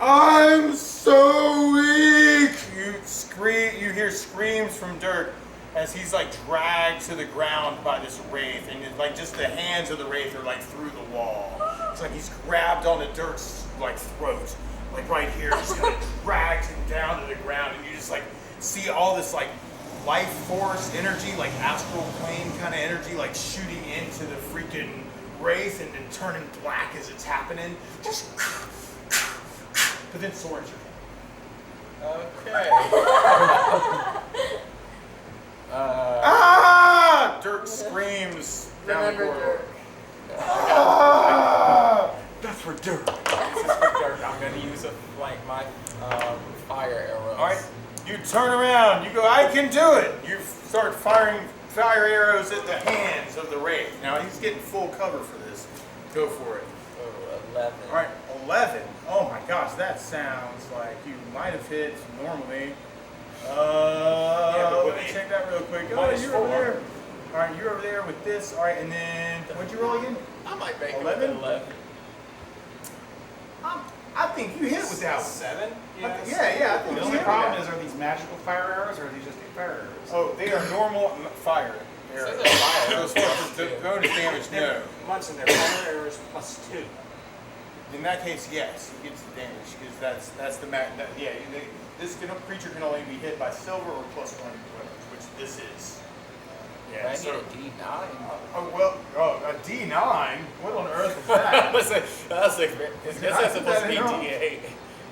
I'm so weak! You scream. You hear screams from Dirk as he's like dragged to the ground by this wraith, and it's like just the hands of the wraith are like through the wall. It's like he's grabbed onto Dirk's like throat, like right here. Just kind of dragged him down to the ground, and you just like see all this like life force energy, like astral plane kind of energy, like shooting into the freaking wraith and then turning black as it's happening. Just. But then Soren's your turn. Okay. Ah! Dirk screams down the Remember corridor. Dirk. Ah! That's for Dirk. This is for Dirk. I'm gonna use my fire arrows. All right, you turn around. You go, I can do it. You start firing fire arrows at the hands of the wraith. Now he's getting full cover for this. Go for it. Oh, 11. All right, 11. Oh my gosh, that sounds like you might have hit normally. Let me check that real quick. Oh, you're over there. All right, you're over there with this. All right, and then what'd you roll again? I might make 11? it 11. I think you hit with that one. 7? Yeah, I think The you only hit problem with is, are these magical fire arrows or are these just fire arrows? Oh, they are normal fire arrows. Says they're fire So arrows. as far as the bonus damage, no. Munson, they're fire arrows plus 2. In that case, yes, he gets the damage because that's the this creature can only be hit by silver or +1, which this is. I need a D9. A D9? What on earth is that? I was like, is that supposed to be D8?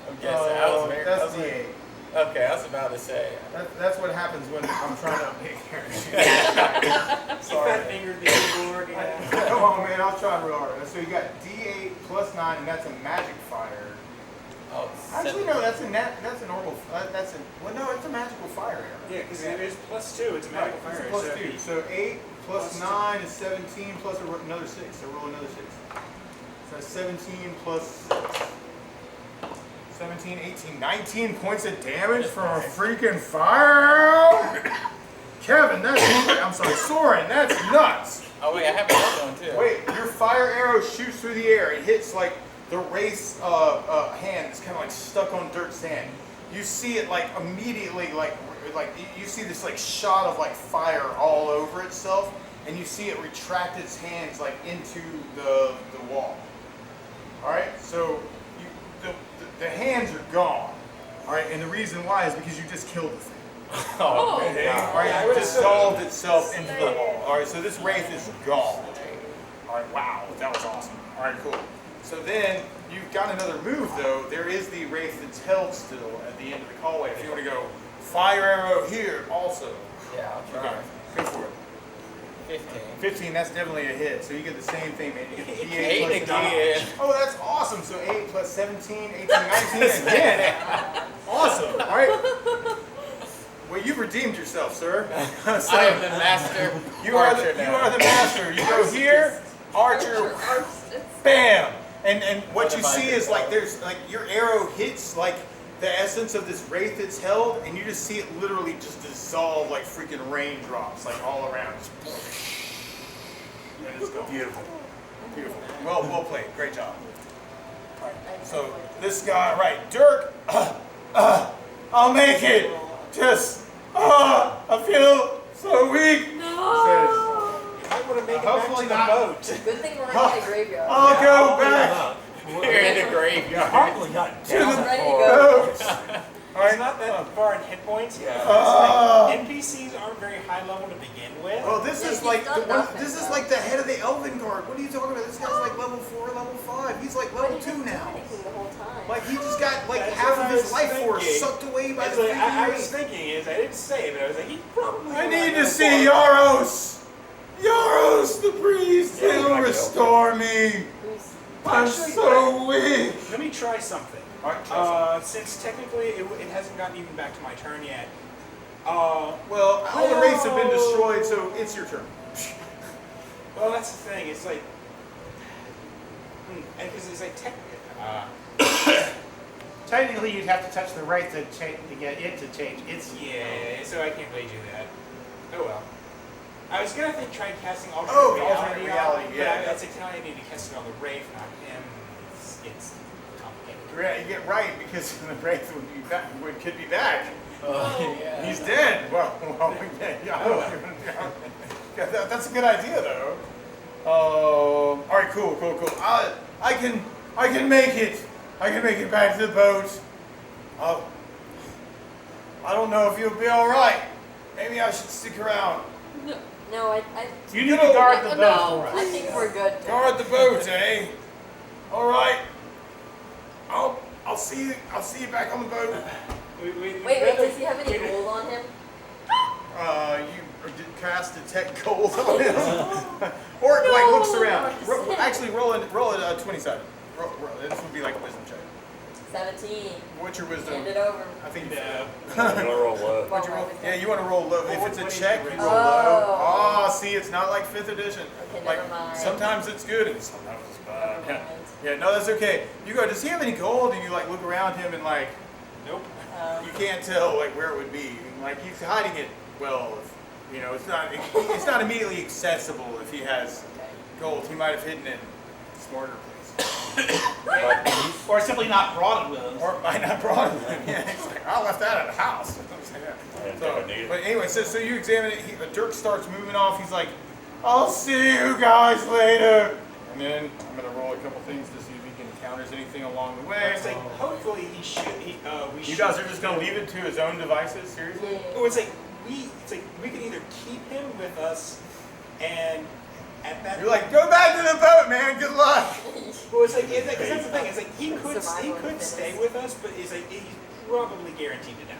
I'm guessing. That's D8. Okay, I was about to say. That's what happens when I'm trying to make Sorry. Fat fingered the keyboard again. Come on, man, I'll try real hard. So you got D8 + 9, and that's a magic fire. Oh, Actually, no, that's a normal. It's a magical fire arrow. Yeah, because it is +2. It's a magical fire arrow. It's +2. So 8 + 9 is 17 plus another 6. So roll another 6. So that's 17 plus 6. 17, 18, 19 points of damage from a freaking fire arrow? Kevin, I'm sorry, Soren, that's nuts. Oh wait, I have another one too. Wait, your fire arrow shoots through the air. It hits like the wraith's hand. It's kind of like stuck on Dirk's hand. You see it like immediately, like you see this like shot of like fire all over itself, and you see it retract its hands like into the wall. All right, so the hands are gone. All right, and the reason why is because you just killed the thing. Oh, Okay, all right, it dissolved itself into the wall. All right, so this wraith is gone. All right, wow, that was awesome. All right, cool. So then you've got another move though. There is the wraith that's held still at the end of the hallway. If you want to go fire arrow here also. Yeah, I'll try. Okay, go for it. 15. 15, that's definitely a hit. So you get the same thing, man. You get the D8 8 plus again. 9. Oh, that's awesome. So 8 plus 17, 18, 19 again. Awesome. All right. Well, you've redeemed yourself, sir. I am the master. You are the master. You go here, archer, bam. And what you see is like there's like your arrow hits like the essence of this wraith that's held, and you just see it literally just dissolve like freaking raindrops, like all around. And it's gone. Beautiful. Beautiful. Well played. Great job. All right. So this guy, right, Dirk, I'll make it. Just, I feel so weak. No. You might want to make it Hopefully back to the boat. Good thing we're not in the graveyard. I'll go back You're in the graveyard. Probably not to the I'm ready to go. boat. All It's right. not that far in hit points. Uh, It's like NPCs aren't very high level to begin with. Oh, this Yeah, is he's like done the one. nothing, This is though. like the head of the Elven Guard. What are you talking about? This guy's like level 4, level 5. He's like level But he 2 didn't do now. anything the whole time. Like he just got like That's half what of I his was life force thinking. sucked away by It's the like, I was freaking thinking is I didn't say it, but I was like, he probably. I need to see Yaros. Yaros the priest. He'll restore me. Who's- I'm Actually, so weak. Let me try something. All right, try Since technically it hasn't gotten even back to my turn yet. Well, all the wraiths have been destroyed, so it's your turn. Well, that's the thing. It's like, and because it's like Technically, you'd have to touch the right to get it to change its. yeah. So I can't really do that. Oh well. I was gonna try casting Oh, alternate alternate reality, but yeah. that's like, I need to cast it on the Wraith, not him. It's You get right because the Wraith would be back, could be back. Yeah. He's dead. Well, that's a good idea though. All right, cool. I can make it. I can make it back to the boat. I don't know if you'll be all right. Maybe I should stick around. No, I You need to guard the boat no, for I us. think we're good. Guard the boat, eh? All right. I'll see you back on the boat. Wait, does he have any gold on him? You did cast detect gold on him, or it like looks around. Actually, roll a 27. This would be like a wisdom check. 17. What's your wisdom? Hand it over. I think You wanna roll low. What'd you roll? Yeah, you want to roll low. If it's a check, you roll Oh. low. Oh, see, it's not like 5th edition. Okay, Like never mind. sometimes it's good and sometimes it's bad. Never mind. Yeah, no, that's okay. You go. Does he have any gold? And you like look around him and like, Nope. you can't tell like where it would be. Like he's hiding it well. If, you know, it's not immediately accessible if he has gold. He might have hidden it in smarter places. Or simply not brought it with him. Or might not brought it. Yeah, he's like, I left that at the house. So, but anyway, so you examine it. Dirk starts moving off. He's like, I'll see you guys later. And then I'm gonna roll a couple things to see if he encounters anything along the way. It's like, hopefully he should. You guys are just gonna leave it to his own devices, seriously? Oh, it's like we can either keep him with us, and at that You're like, go back to the boat, man. Good luck. Well, it's like, cause that's the thing. It's like he could stay with us, but it's like he's probably guaranteed to die.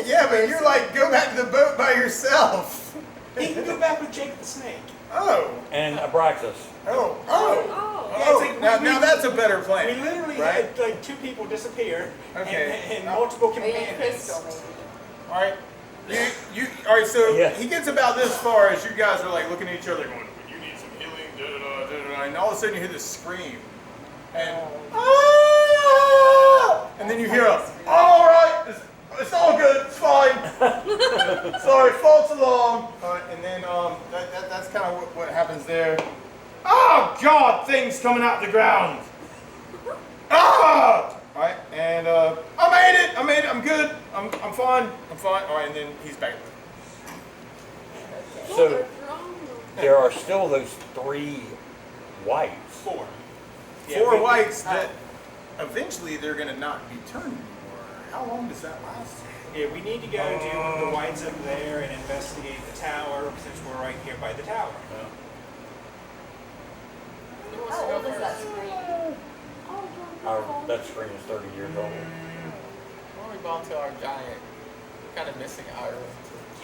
Yeah, but you're like, go back to the boat by yourself. He can go back with Jake the Snake. Oh. And Abraxas. Oh. Yeah, it's like Now that's a better plan. We literally right? had like 2 people disappear, Okay. and multiple Maybe companions. Crystal, maybe. All right. All right. So Yeah. he gets about this far as you guys are like looking at each other, going, "You need some healing." And all of a sudden you hear this scream, and and then you hear a, "All right, it's all good. It's fine. Sorry, false alarm." And then that's kind of what happens there. Oh God! Things coming out the ground. Ah! All right, and I made it. I'm good. I'm fine. All right, and then he's back. So there are still those 3 whites. 4. Four whites that eventually they're gonna not be turned anymore. How long does that last? Yeah, we need to go do the whites up there and investigate the tower since we're right here by the tower. How old is that screen? That screen is 30 years old. When we go to our giant, we're kind of missing Ireland.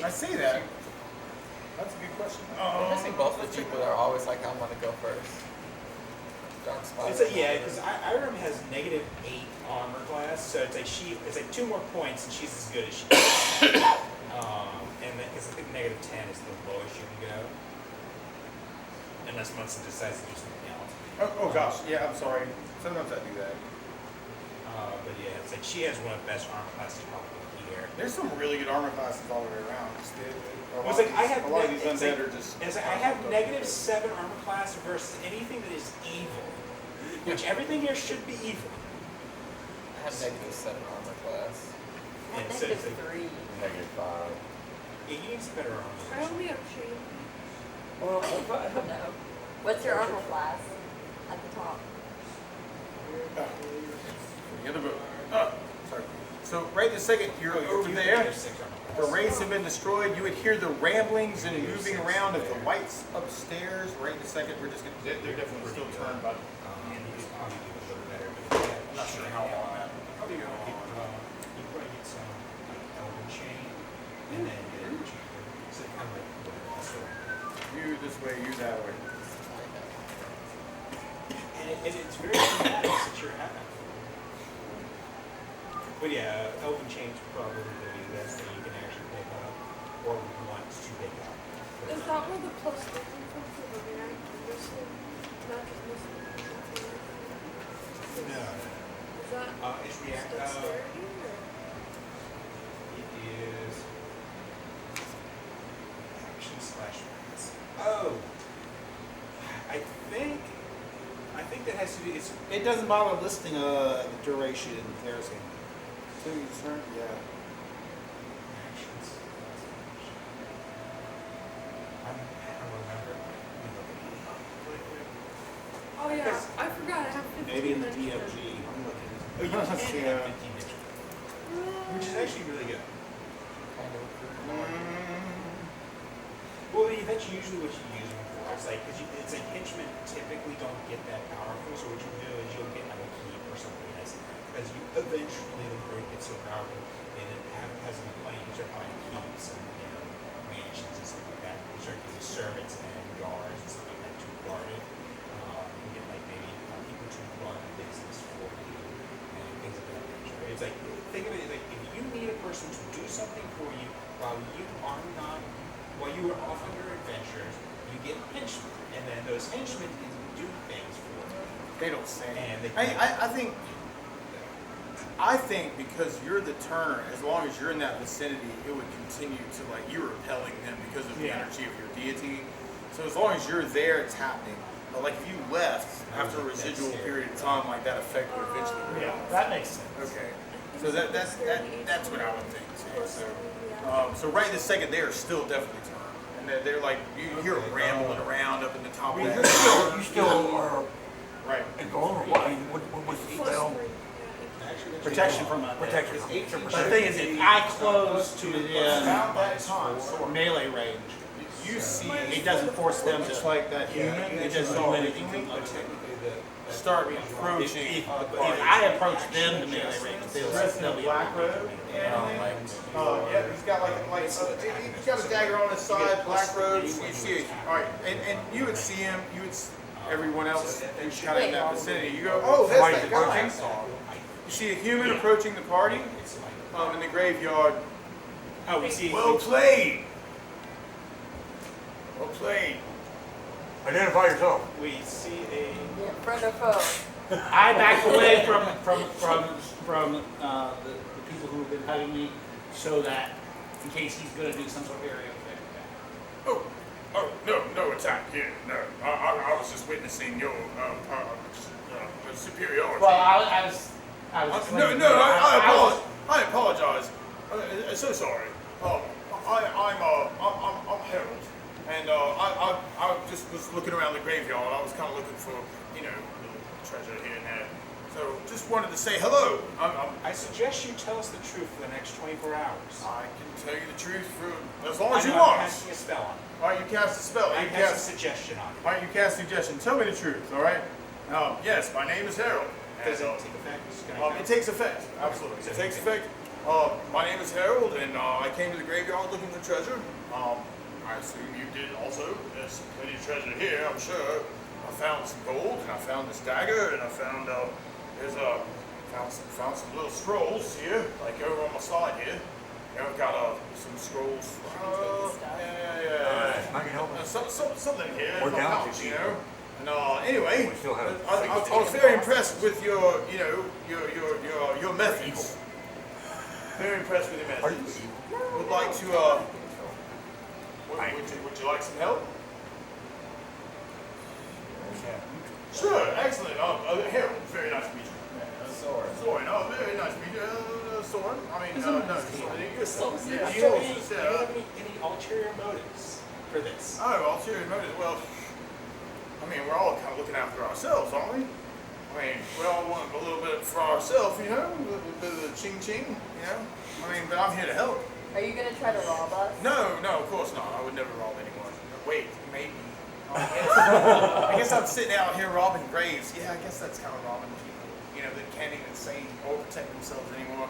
I see that. That's a good question. We're missing both the people that are always like, I want to go first. Dark Spider. It's like, yeah, because Irem has -8 armor class, so it's like 2 more points and she's as good as she is. And because I think -10 is the lowest you can go. Unless Munson decides to do something else. Oh gosh, yeah. I'm sorry. Sometimes I do that. But yeah, it's like she has one of the best armor classes probably here. There's some really good armor classes all the way around. It's like I have a lot of these it's undead like, are just. it's like I have -7 armor class versus anything that is evil, which everything here should be evil. I have -7 armor class. And so it's like, -3. -5. yeah, you need some better armor. I only have shame. Well, No. What's your armor class at the top? The other boat. Sorry. So right this second, you're over there. The wraiths have been destroyed. You would hear the ramblings and moving around of the whites upstairs. Right this second, we're just gonna. They're definitely still turned, but I'm not sure how long that. Probably you probably get some elven chain and then get a chamber. So kind of like You this way, you that way. and it's very dramatic that you're at. But yeah, elven chain's probably going to be the best thing you can actually pick up or want to pick up. Is that where the plus 50 comes from? I mean, I'm missing, not just missing. No. Is that It's react. dexterity or? It is action slash. Oh, I think that has to It doesn't bother listing the duration there's a Till you turn, yeah. I don't remember. Oh yeah, I forgot I have 15 maybe in the minutes. DMG. I'm looking. Oh, you can have 15 minutes, which is actually really good. Well, that's usually what you use them for. It's like, it's like henchmen typically don't get that powerful, so what you do is you'll get like a keep or something as because you eventually the group gets so powerful and it has an plane, you start buying keeps and mansions and stuff like that. You start getting servants and guards and stuff like that to guard it. You get like maybe people to run a business for you and things of that nature. It's like, think of it like if you need a person to do something for you while you are not, while you are off on your adventures, you get henchmen, and then those henchmen can do things for you. They don't say. And they I think because you're the turner, as long as you're in that vicinity, it would continue to like you're repelling them because of the energy of your deity. So as long as you're there, it's happening. But like if you left after a residual period of time, like that effect would eventually go Yeah, off. that makes sense. Okay. So that's what I would think too. So right this second, they are still definitely turning, and they're like you hear them rambling around up in the top of that. You still are Right. invulnerable. I mean, what was the spell? Protection from Protection. But the thing is, if I close to within melee range, You see, it doesn't force them just to. like that human. It doesn't do anything. Start approaching. If I approach them to melee range, they'll be Black Road. Yeah, he's got he's got a dagger on his side. Black Road. You see it. All right, and you would see him. You would everyone else who's kind of in that vicinity. You go, oh, that's that guy. You see a human approaching the party in the graveyard. Oh, we see. Well played. Well played. Identify yourself. We see a. Friend or foe? I back away from the people who have been hugging me, so that in case he's going to do some sort of area effect. Oh, no attack here. No, I was just witnessing your superiority. Well, I was. I apologize. So sorry. I'm Harold, and I just was looking around the graveyard. I was kind of looking for, little treasure here and there. So just wanted to say hello. I suggest you tell us the truth for the next 24 hours. I can tell you the truth for as long as you I'm want. casting a spell on it. All right, you cast a spell. I You cast a cast. suggestion on it. All right, you cast suggestion. Tell me the truth. All right. Yes, my name is Harold. Does And, it take effect? it takes effect. Absolutely, it takes effect. My name is Harold, and I came to the graveyard looking for treasure. I assume you did also. There's plenty of treasure here, I'm sure. I found some gold, and I found this dagger, and I found found some little scrolls here, like over on my side here. I've got some scrolls. I can help you. Something here. We're in my down pouch, to you know. And anyway, We still have I was very impressed with your methods. Very impressed with your methods. Would like to would you like some help? Sure, excellent. Harold, very nice to meet you. Soren, very nice to meet you. Soren, I mean, no, Do you have any ulterior motives for this? Oh, ulterior motives. Well, I mean, we're all kind of looking after ourselves, aren't we? I mean, we all want a little bit for ourselves, you know, a little bit of the ching-ching, you know? I mean, but I'm here to help. Are you gonna try to rob us? No, of course not. I would never rob anyone. Wait, maybe. I guess I'm sitting out here robbing graves. Yeah, I guess that's kind of robbing people, you know, that can't even say or protect themselves anymore.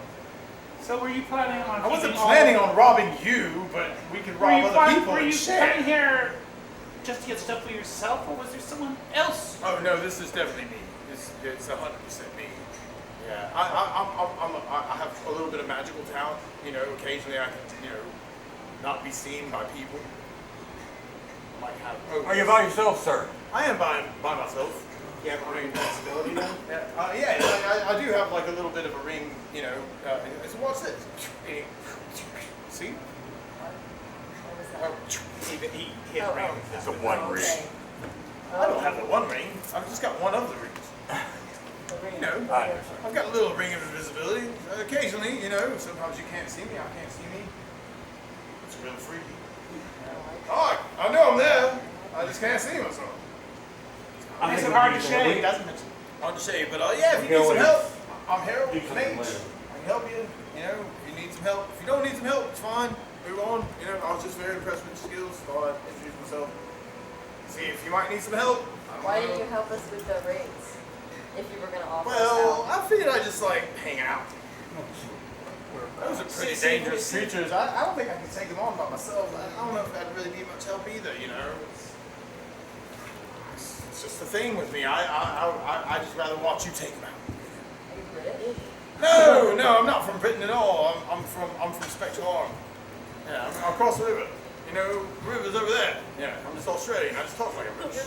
So were you planning on? I wasn't keeping all- planning on robbing you, but we could rob other people Were and you share. coming here just to get stuff for yourself, or was there someone else? Oh no, this is definitely me. It's 100% me. Yeah, I have a little bit of magical talent. You know, occasionally I can, not be seen by people. I might have. Are you by yourself, sir? I am by myself. You have a ring possibility then? I do have like a little bit of a ring. So what's this? See? He hit ring. It's a one ring. I don't have the one ring. I've just got one of the rings. You know, I've got a little ring of invisibility. Occasionally, you know, sometimes you can't see me, I can't see me. It's real freaky. Oh, I know I'm there. I just can't see myself. Makes it hard to shave. Hard to shave, but yeah, if you need some help, I'm Harold Mage. I can help you. You know, if you need some help. If you don't need some help, it's fine. Move on. You know, I was just very impressed with your skills, so I'd introduce myself. See if you might need some help. Why didn't you help us with the rates? If you were going to offer Well, us I figured I'd just like hang out. Those are pretty dangerous creatures. I don't think I can take them on by myself. I don't know if that'd really be much help either, you know. It's just the thing with me. I just rather watch you take them out. Are you British? No, I'm not from Britain at all. I'm from Specularum. Yeah, I'm across the river. You know, the river's over there. Yeah, I'm just Australian. I just talk like a British.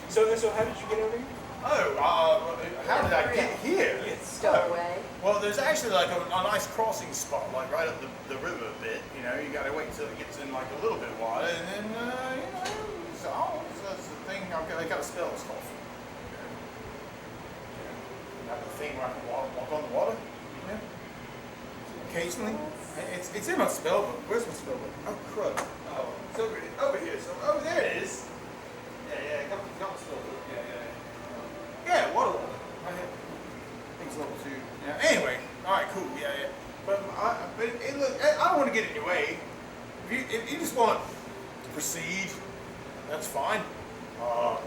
So how did you get over here? Oh, how did I get here? Stowaway. Well, there's actually like a nice crossing spot, like right up the river a bit. You know, you gotta wait till it gets in like a little bit of water, and then you know, so that's the thing. I got a spell stuff. Got the thing where I can walk on the water. You know? Occasionally, it's in my spell book. Where's my spell book? Oh crud! Oh, it's over here. So there it is. Yeah, got my spell book. Yeah, water. I think it's level 2. Yeah. Anyway, all right, cool. Yeah. But look, I don't want to get in your way. If you just want to proceed, that's fine. I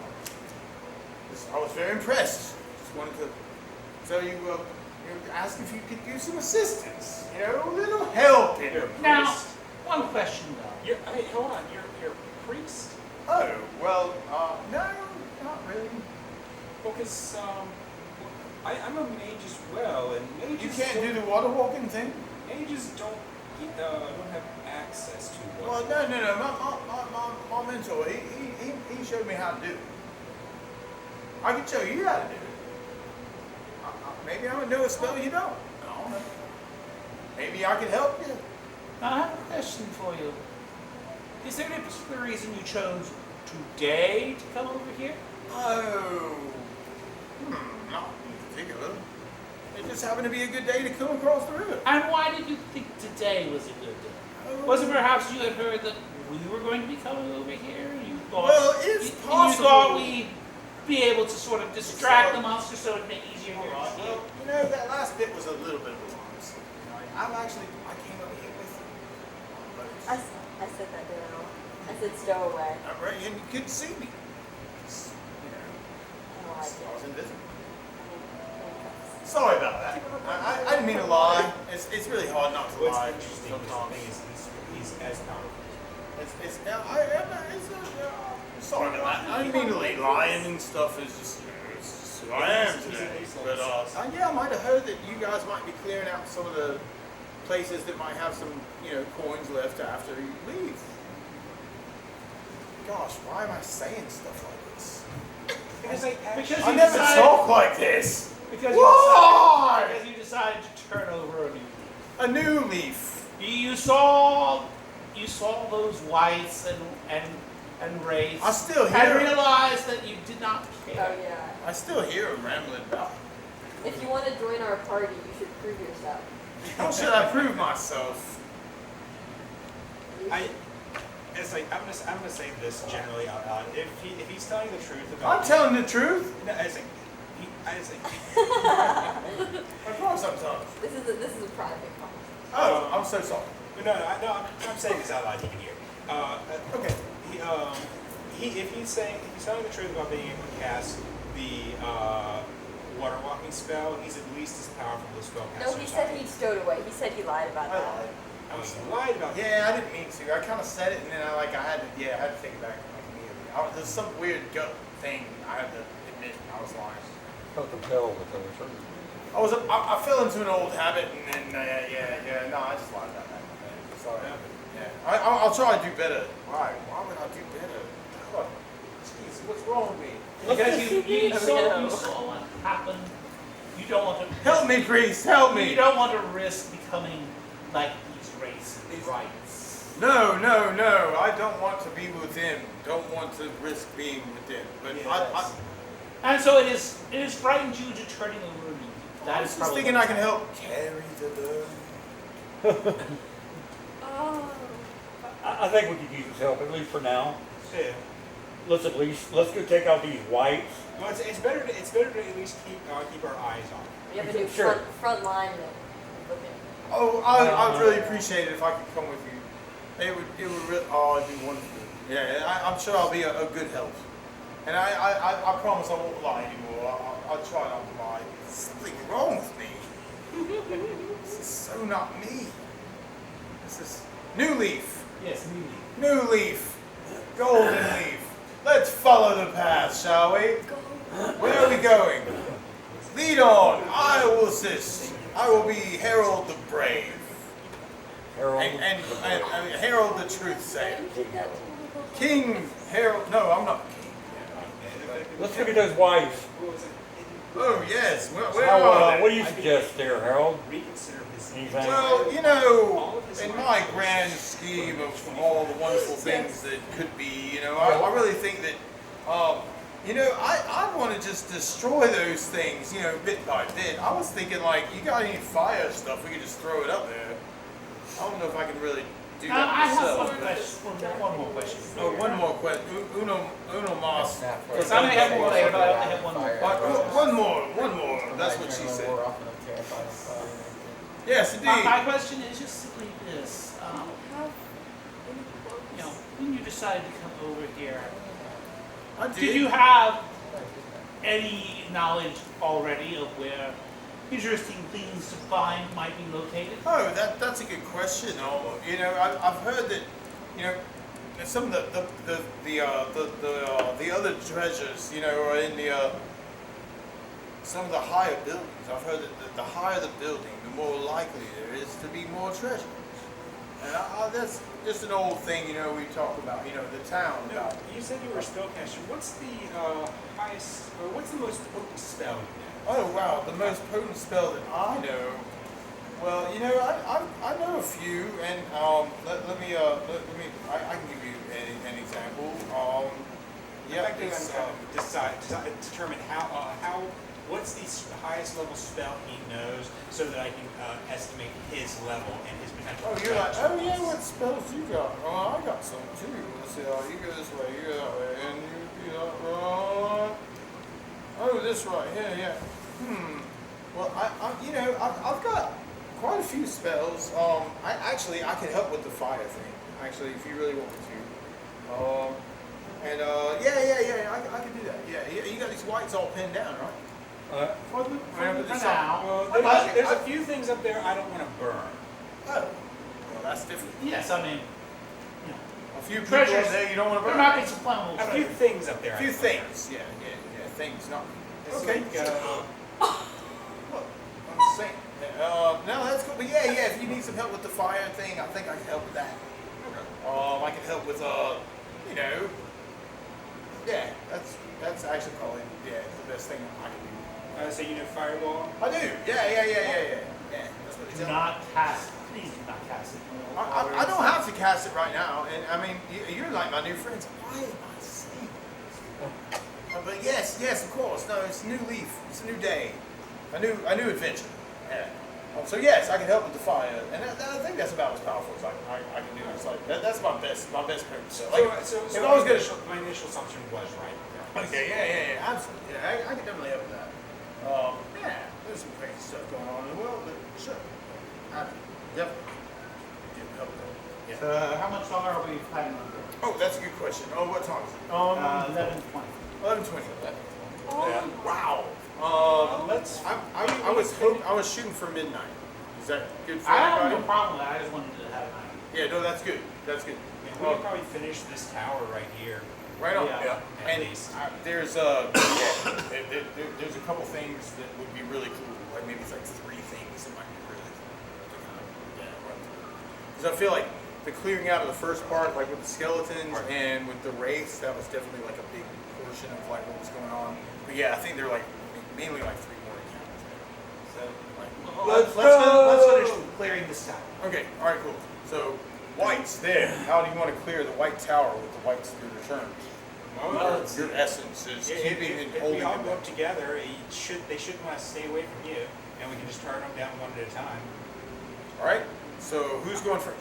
was very impressed. Just wanted to tell you, ask if you could use some assistance. You know, a little help in your Now, one question though. Hold on. You're a priest? Oh, well, no, not really. Well, because I'm a mage as well, and mages You can't do the water walking thing? Mages don't have access to water. Well, no. My mentor, he showed me how to do it. I can show you how to do it. Maybe I would know a spell you don't. I don't know. Maybe I could help you. Now, I have a question for you. Is there any particular reason you chose today to come over here? Oh, not in particular. It just happened to be a good day to come across the river. And why did you think today was a good day? Was it perhaps you had heard that we were going to be coming over here? You thought, well, it's possible. You thought we'd be able to sort of distract the monster so it'd make it easier here to see. Well, you know, that last bit was a little bit of a lie. I came over here with you. I said that, didn't I? I said stowaway. Right, and you couldn't see me. I was invisible. Sorry about that. I didn't mean to lie. It's really hard not to lie. What's interesting is he's as powerful. Sorry about that. I didn't mean to lying and stuff is just, it's just who I am today. But yeah, I might have heard that you guys might be clearing out some of the places that might have some, coins left after you leave. Gosh, why am I saying stuff like this? Because I never talk like this. Because you decided to turn over a new leaf. A new leaf. You saw those whites and wraiths. I still hear and them. realized that you did not care. Oh yeah. I still hear them rambling about. If you want to join our party, you should prove yourself. How should I prove myself? I'm gonna say this generally out loud. If he's telling the truth about I'm telling the truth. No, I promise I'm telling. This is a private conversation. Oh, I'm so sorry. No, I'm saying this out loud. You can hear. Okay. If he's telling the truth about being able to cast the water walking spell, he's at least as powerful as spellcaster. No, he said he stowed away. He said he lied about that. I was lied about. Yeah, I didn't mean to. I kind of said it, and then I had to take it back immediately. There's some weird gut thing. I had to admit I was lying. Felt compelled with the truth. I fell into an old habit, and then no, I just lied about that. Sorry. Yeah, I'll try to do better. Why? Why would I do better? God, jeez, what's wrong with me? Because you saw what happened. You don't want to help me, priest. Help me. You don't want to risk becoming like these races, these rights. No. I don't want to be with him. Don't want to risk being with him. But And so it is frightened you to turning over a new leaf. That I is was just probably thinking what I can it's help carry the load. Oh. I think we could use his help, at least for now. Yeah. Let's go take out these whites. Well, it's better to at least keep our eyes on it. We have a new Sure. front line that look at. Oh, I'd really appreciate it if I could come with you. It would really, oh, it'd be wonderful. Yeah, I'm sure I'll be a good help. And I promise I won't lie anymore. I'll try not to lie. There's something wrong with me. This is so not me. This is New Leaf. Yes, new leaf. New Leaf. Golden Leaf. Let's follow the path, shall we? Where are we going? Lead on. I will assist. I will be Harold the Brave. Harold. And Harold the Truth Sayer. King Harold. No, I'm not king. Let's look at those whites. Oh, yes. Where How, are they? what do you suggest there, Harold? Reconsider his. Anything? Well, you know, in my grand scheme of all the wonderful things that could be, you know, I really think that, I want to just destroy those things, you know, bit by bit. I was thinking, like, you got any fire stuff, we could just throw it up there. I don't know if I can really do that I have myself. one more question. Oh, one more question. Uno mas. Yes, I may have more later, but I only have one more. One more. That's what she said. Yes, indeed. My question is just simply this. When you decided to come over here, I did. did you have any knowledge already of where interesting things to find might be located? Oh, that's a good question. Oh, you know, I've heard that, you know, some of the other treasures, you know, are in the some of the higher buildings. I've heard that the higher the building, the more likely there is to be more treasure. And that's just an old thing, you know, we talk about, you know, the town. No, you said you were a spellcaster. What's the highest, or what's the most potent spell you know? Oh wow, the most potent spell that I know. Well, you know, I know a few, and let me I can give you an example. Yeah, I'd like to determine how what's the highest level spell he knows, so that I can estimate his level and his potential. Oh, you're like, oh yeah, what spells you got? Oh, I got some too. Let's see, you go this way, you go that way, and you do that right. Oh, this right here, yeah. Well, I've got quite a few spells. I can help with the fire thing. Actually, if you really want me to. I can do that. Yeah, you got these whites all pinned down, right? For now. There's a few things up there I don't want to burn. Oh, well, that's different. Yes, I mean, A few people treasures. up there you don't want to There burn. might be some flammable A few treasures. things up there. A few things. Yeah, things. Not. It's Okay. like, Look, I'm saying. No, that's cool. But yeah. If you need some help with the fire thing, I think I can help with that. I can help with yeah. That's actually probably the best thing I can do. so you know firewall? I do. Yeah. That's what Do not cast. Please do not cast it. I don't have to cast it right now, and I mean you're like my new friends. Why am I saying this? But yes, of course. No, it's a new leaf. It's a new day, a new adventure. Yeah. So yes, I can help with the fire, and I think that's about as powerful as I can do. It's like that's my best purpose. So, like, So if I was gonna, my initial assumption was right. okay, yeah, absolutely. Yeah, I can definitely help with that. There's some crazy stuff going on in the world, but sure, I definitely can help with that. Yeah. How much longer are we planning on doing? Oh, that's a good question. Oh, what time is it? 11:20. 11:20. Yeah. Wow. I was shooting for midnight. Is that good for I have everybody? no problem with that. I just wanted to have an idea. Yeah, no, that's good. That's good. Yeah, we could probably finish this tower right here. Right on. Yeah. And there's there's a couple things that would be really cool. Like maybe it's like 3 things that might be really cool. Because I feel like the clearing out of the first part, like with the skeletons and with the wraiths, that was definitely like a big portion of like what was going on. But yeah, I think they're like mainly like 3 more encounters there. So like, Let's finish clearing this tower. okay, all right, cool. So whites there. How do you want to clear the white tower with the whites through the turn? Well, your essence is if keeping and we holding all them go back. up together, they shouldn't want to stay away from you, and we can just turn them down one at a time. All right. So who's going first?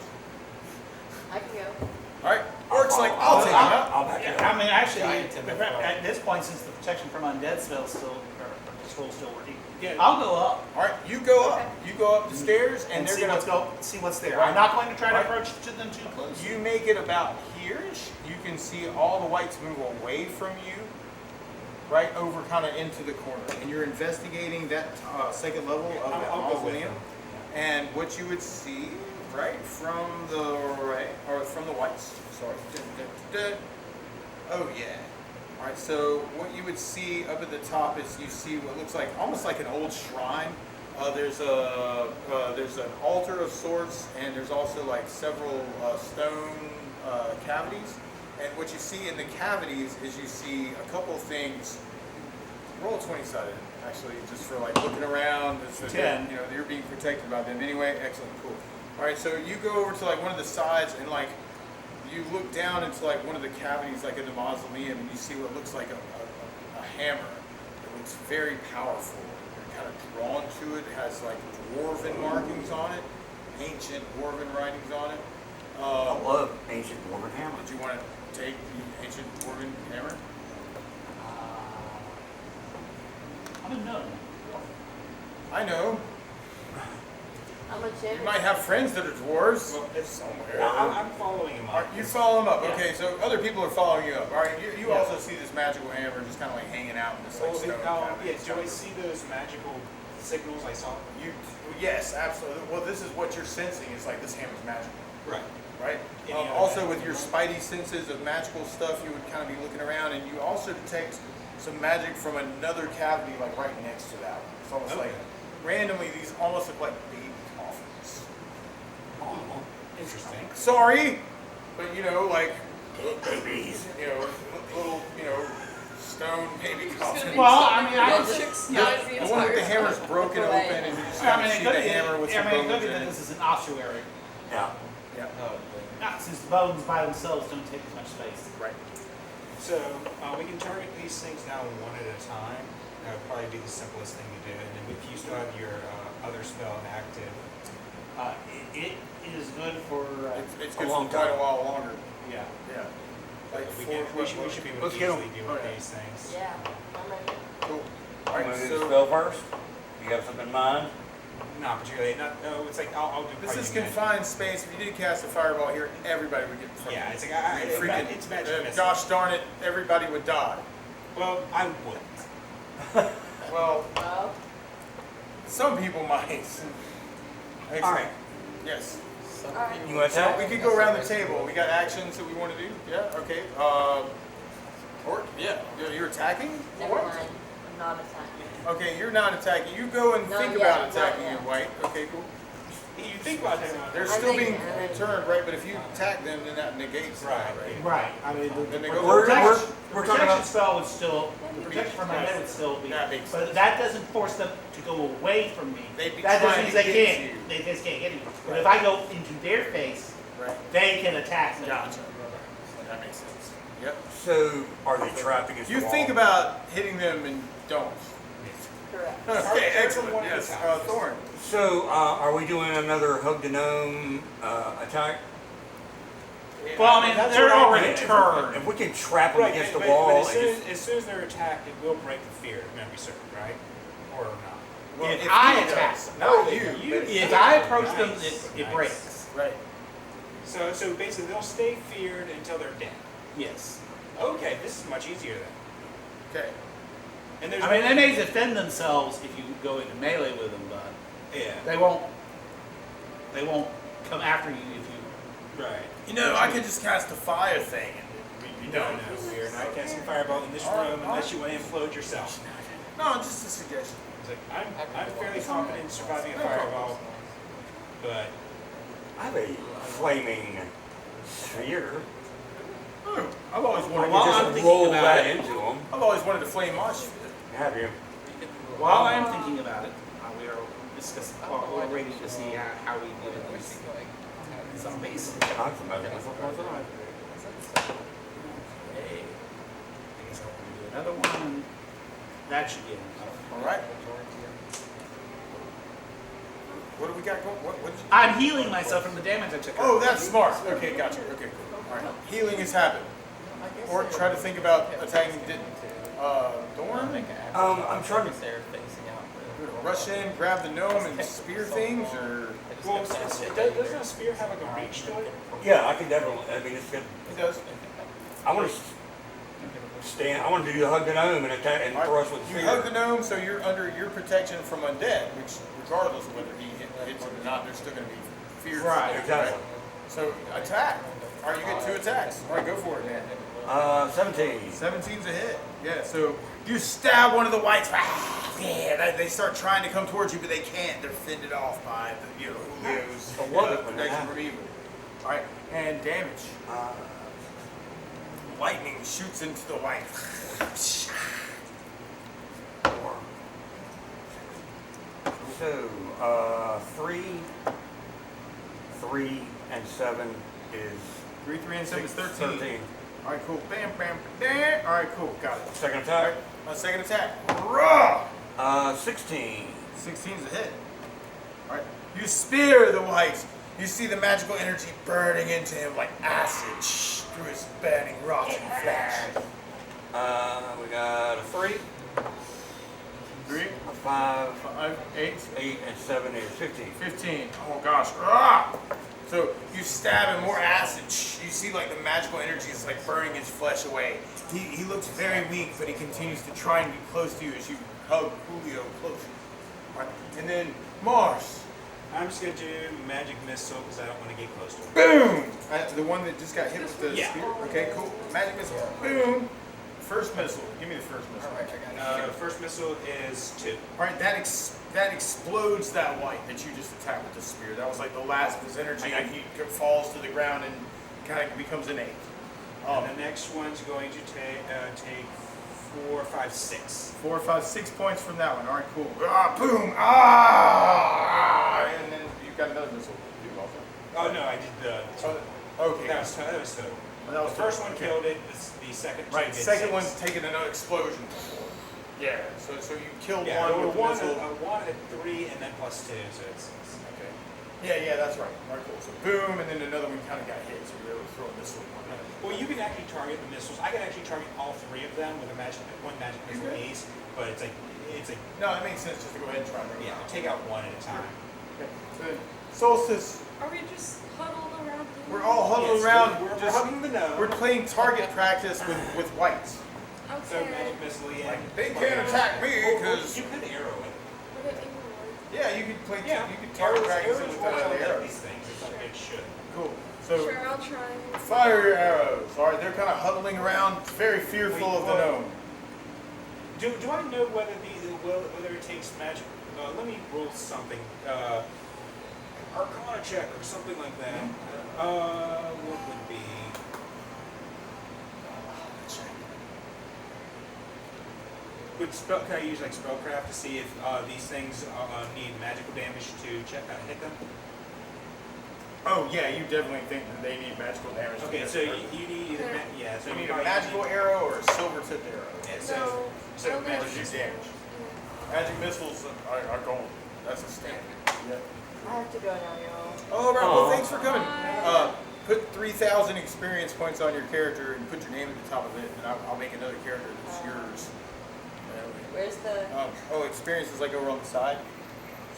I can go. All right. Orc's like, I'll take him out. I'll back you up. I mean, actually, Giant in the front. at this point, since the protection from undead spell's still, or scroll's still working, Yeah. I'll go up All right. You go up. You go up the stairs, and they're see gonna see what's there. Right. I'm not going to try to Right. approach to them too close. You make it about here-ish. You can see all the whites move away from you, right over kind of into the corner. And you're investigating that second level of that I'll go with mausoleum. them. And what you would see, right, from the right, or from the whites, sorry. Oh yeah. All right, so what you would see up at the top is you see what looks like almost like an old shrine. There's an altar of sorts, and there's also like several stone cavities. And what you see in the cavities is you see a couple things. Roll a 20-sided, actually, just for like looking around. So 10. you know, you're being protected by them anyway. Excellent, cool. All right, so you go over to like one of the sides, and like you look down into like one of the cavities, like in the mausoleum, and you see what looks like a hammer. It looks very powerful. You're kind of drawn to it. It has like dwarven markings on it, ancient dwarven writings on it. I love ancient dwarven hammer. Did you want to take the ancient dwarven hammer? I'm a gnome. I know. I'm a You gym. might have friends that are dwarves. Well, it's somewhere. I'm following him All up. right, you follow them up. Yeah. Okay, so other people are following you up. All right, you Yeah. also see this magical hammer just kind of like hanging out in this like Well, stone yeah, cabinet. do I see those magical signals I saw? You, yes, absolutely. Well, this is what you're sensing. Is like this hammer's magical, Right. right? Any other Also, magical with your spidey senses of magical stuff, you would kind of be looking around, and you also detect some magic from another cavity, like right next to that one. It's almost like randomly these almost look like baby coffins. Oh, interesting. Sorry, but you know, like Babies. you know, little stone baby coffins. Well, I mean, I Yeah, was just The one with the hammer's broken Away. open, and you just I kind mean, of it see could the be, hammer with some I mean, it bones could be in that it. this is an ossuary. Yeah. Yeah. Since the bones by themselves don't take as much space. Right. So we can target these things down one at a time. That would probably be the simplest thing to do. And then if you still have your other spell active, It is good for. It's A good long for quite a time. while longer. Yeah. Yeah. Like we four, should be able Let's to get 'em. easily deal with these things. Yeah, I'm ready. Cool. All I'm right. gonna do the So spell first. You have something in mind? Not particularly. No, it's like I'll do. this probably is magic. confined space. If you did cast a fireball here, everybody would get. From Yeah, it. it's like Freaking, it's magic. gosh darn it, everybody would die. Well, I wouldn't. Well, Well, some people might. Excellent. All right. Yes. alright. You want to So tell? we could go around the table. We got actions that we want to do. Yeah. Okay. Or yeah, you're attacking. Never What? mind. I'm not attacking. Okay, you're not attacking. You go and Not think yet, about not attacking yet. your white. Okay, cool. You think about that. They're I'm still being thinking, I'm thinking. returned, right? But if you attack them, then that negates that, right? Right. I mean, Then they the go protection, first. we're the talking protection about- spell would still, the protection from my head would still be, That makes but sense. that doesn't force them to go away from me. They'd be That trying doesn't mean to they get can't. you. They just can't get me. But if I go into their face, Right. they can attack me. Gotcha. That makes sense. Yep. So, are they trapped against You the wall? think about hitting them and don't. Correct. Okay, Start from excellent. one at a Yes, time. Thorn. So, are we doing another hug the gnome attack? Well, I mean, That's they're what I already meant. turned. If we can trap them against the but wall, as and just, soon as they're attacked, it will break the fear, if memory serves, right? Or not. Well, If if I he attack does, them. not you. but If I approach them, Nice, it nice. breaks. Right. So basically, they'll stay feared until they're dead. Yes. Okay, this is much easier then. Okay. And there's I mean, they may defend themselves if you go into melee with them, but yeah, they won't come after you if you. right. You know, I could just cast a fire thing and we'd be No, done. we are not casting fireball in this room unless you want to implode yourself. No, just a suggestion. It's like, I'm fairly confident in surviving a fireball, but I have a flaming sphere. I've always I wanted can While to I'm just thinking roll about that it- into them. I've always wanted to flame my sphere. Have you? While I'm thinking about it, we are discussing, we're waiting to see how we deal with these zombies. I'm familiar with it. That should get enough. All right. What do we got going? What did you I'm healing myself from the damage I took. Oh, that's smart. Okay, gotcha. Okay, cool. All right. Healing has happened. Or try to think about attacking. Dorn? I'm trying to. Rush in, grab the gnome, and spear things, or Well, doesn't a spear have like a reach to it? Yeah, I can definitely, I mean, it's good. it does. I want to stand, I want to do the hug the gnome and attack and throw us with the You spear. hug the gnome, so you're under your protection from undead, which, regardless of whether he hits it or not, there's still going to be fear. Right, exactly. So attack. All right, you get 2 attacks. All right, go for it, man. 17. 17's a hit. Yeah, so you stab one of the whites. Yeah, they start trying to come towards you, but they can't. They're fended off by the Julio's I love it when that protection happens. from evil. All right, and damage. Lightning shoots into the white. So, 3, 3, and 7 is 3, 3, and 7 is 13. 13. All right, cool. Bam, bam, bam. All right, cool. Got it. Second All attack. right, second attack. Raw. 16. 16's a hit. All right, you spear the whites. You see the magical energy burning into him like acid through his burning, rotten flesh. We got a 3, 3, a 5, 8, 8, and 7 is 15. 15. Oh gosh. Ah! So you stab him, more acid. You see like the magical energy is like burning his flesh away. He looks very weak, but he continues to try and get close to you as you hug Julio closer. All right. And then Mars. I'm just gonna do magic missile because I don't want to get close to him. Boom! The one that just got hit with the Yeah. spear? Okay, cool. Magic missile. Boom! First missile. Give me the first missile. First missile is 2. Alright, that explodes that white that you just attacked with the spear. That was like the last of his energy, and he falls to the ground and kind of becomes an 8. And the next one's going to take 4, 5, 6. 4, 5, 6 points from that one. Alright, cool. Ah, boom! Ah! And then you've got another missile. You also. Oh no, I did the. Okay. That was total. That was The first one okay. killed it. The second two Right, did second 6. one's taking another explosion. Yeah, so you killed Yeah, one with the one, missile. one at 3 and then plus 2, so it's 6. Okay. Yeah, that's right. Alright, cool. So boom, and then another one kind of got hit, so you were able to throw a missile. Well, you can actually target the missiles. I can actually target all 3 of them with one magic missile piece, but it's like No, it makes sense just to go ahead and try and bring it out. take out one at a time. Okay. So then, Solstice, Are we just huddled around? we're all huddled Yes, around. we're just, hugging the gnome. we're playing target practice with whites. So Okay. magic missile, yeah. They can't attack me because You could arrow it. Would it even work? yeah, you could play. Yeah, You could target practice it arrows with work on the arrows. these things. It's like it should. Cool. So Sure, I'll try. fire your arrows. All right, they're kind of huddling around, very fearful of the gnome. Do I know whether whether it takes magic? Let me roll something. Arcana check or something like that. What would be? Can I use like spellcraft to see if these things need magical damage to hit them? Oh yeah, you definitely think that they need magical damage. Okay, so you need either so you need a probably magical arrow or a silver tipped arrow. Yeah, No, so I don't Magic think do damage. Magic missiles are gold. That's a standard. Yeah. I have to go now, y'all. Oh, right. Well, thanks for coming. Put 3,000 experience points on your character and put your name at the top of it, and I'll make another character that's yours. Where's the? Experience is like over on the side.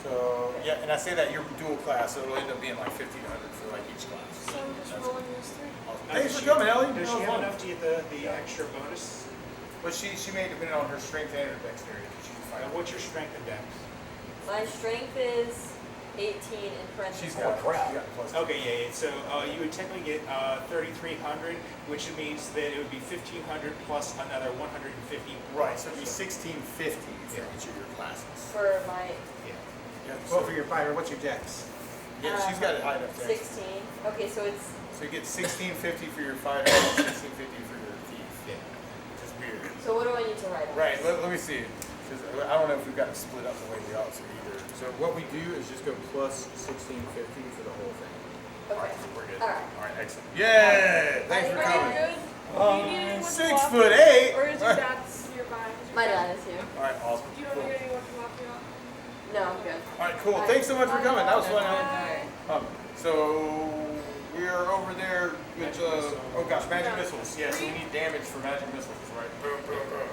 So yeah, and I say that you're dual class, so it'll end up being like 1,500 for like each class. So I'm just rolling these 3. Awesome. Thanks for coming, Ellie. Does That she was have fun. enough to get the extra bonus? But she may depend on her strength and her dexterity. She's a fighter. What's your strength and dex? My strength is 18 in parentheses. She's got crap. Okay, yeah. So you would technically get 3,300, which means that it would be 1,500 plus another 150. Right, so it'd be 1,650 for each of your classes. For my Well, for your fighter, what's your dex? Yeah, she's got it high enough there. 16. Okay, so it's. So you get 1,650 for your fighter and 1,650 for your thief. Yeah. Which is weird. So what do I need to write on? Right, let me see. 'Cause I don't know if we've got it split up the way we ought to either. So what we do is just go plus 1,650 for the whole thing. Okay. We're good. All right. All right, excellent. Yeah, thanks for Are you coming. good? Do you need anyone to walk 6'8". Or is your dad's nearby. Is your My dad is here. All right, awesome. Do you want to get anyone to walk you out? No, I'm good. All right, cool. Thanks so much for coming. That was fun. So we are over there with oh gosh, magic missiles. Yes, we need damage for magic missiles, right? Boom, boom, boom.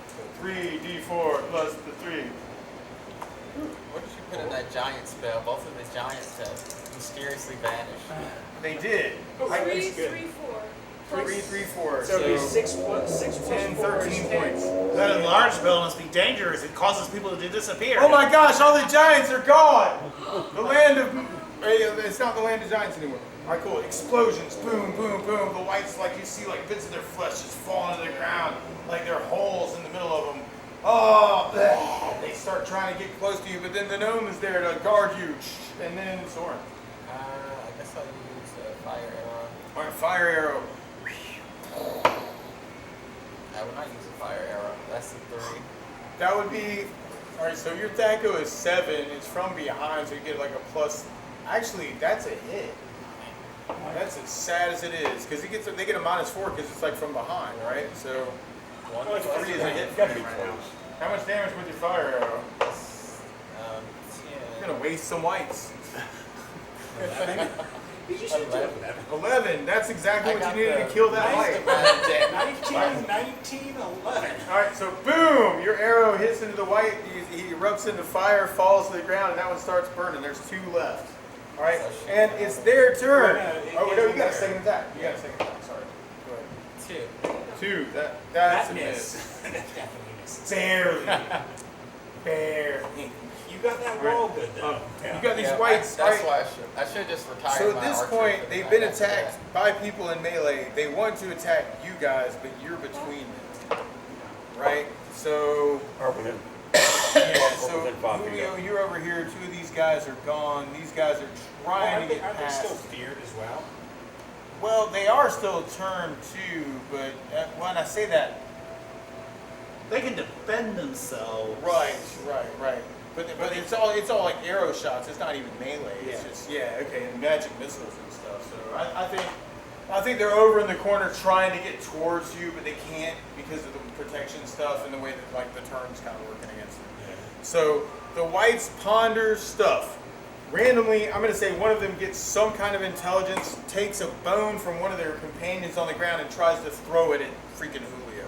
So 3d4 plus the 3. What did you put in that giant spell? Both of the giants have mysteriously vanished. They did. Three, 4. 3, 4. So it'd be 6 plus 10, 13 points. That enlarged spell must be dangerous. It causes people to disappear. Oh my gosh, all the giants are gone! The land of... It's not the land of giants anymore. Alright, cool. Explosions. Boom, boom, boom. The whites, like you see, like bits of their flesh just falling to the ground. Like there are holes in the middle of them. Oh, bleh. They start trying to get close to you, but then the gnome is there to guard you. And then Soren. I guess I'll use a fire arrow. Alright, fire arrow. I would not use a fire arrow. That's a 3. That would be... Alright, so your THAC0 is 7. It's from behind, so you get like a plus... Actually, that's a hit. That's as sad as it is, because they get a -4 because it's like from behind, right? So 3 is a hit for you right now. How much damage with your fire arrow? You're gonna waste some whites. 11. That's exactly what you needed to kill that white. 19, 11. All right, so boom, your arrow hits into the white. He erupts into fire, falls to the ground, and that one starts burning. There's 2 left. All right, and it's their turn. Oh no, you got a second attack. You got a second attack. Sorry. Go ahead. 2. That's a miss. Barely. Barely. You got that roll good though. You got these whites. That's why I should just retire. So my at this archery point, for the they've night been after attacked by people in melee. They want to attack you guys, but you're between them. Right? So... Yeah, so Julio, you're over here. 2 of these guys are gone. These guys are trying to get Aren't they past. still feared as well? Well, they are still turn 2, but when I say that... They can defend themselves. Right. But it's all like arrow shots. It's not even melee. It's just and magic missiles and stuff. So I think they're over in the corner trying to get towards you, but they can't because of the protection stuff and the way that like the turn's kind of working against them. Yeah. So the whites ponder stuff. Randomly, I'm going to say one of them gets some kind of intelligence, takes a bone from one of their companions on the ground and tries to throw it at freaking Julio.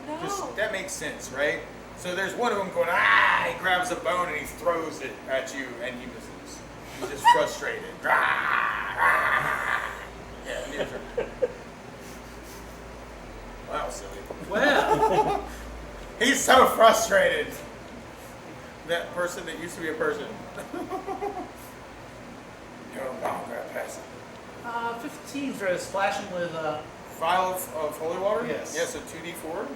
No. Just, that makes sense, right? So there's one of them going, he grabs a bone and he throws it at you and he misses. He's just frustrated. Yeah, wow, silly. Well. He's so frustrated. That person that used to be a person. No longer a person. 15 for splashing with Vial of holy water? Yes. Yeah, so 2d4,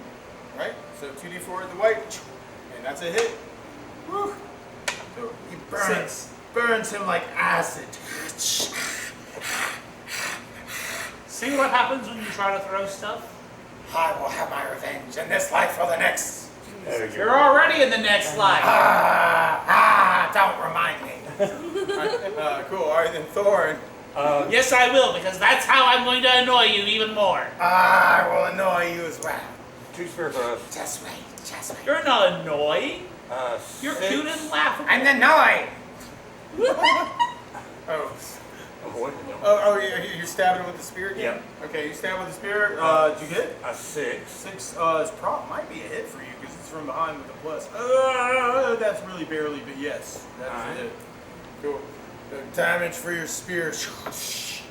right? So 2d4 at the white, and that's a hit. Whew. So he burns him like acid. See what happens when you try to throw stuff? I will have my revenge in this life or the next. You're already in the next life. Don't remind me. Cool, all right, then Thorn. Yes, I will, because that's how I'm going to annoy you even more. I will annoy you as well. 2 spirits. Just wait. You're not annoying. You're 6. cute and laughable. I'm annoyed. You stabbed him with the spear again? Yep. Okay, you stabbed with the spear. Did you hit? A 6. 6 might be a hit for you because it's from behind with the plus. That's really barely, but yes, that's a hit. Cool. The damage for your spear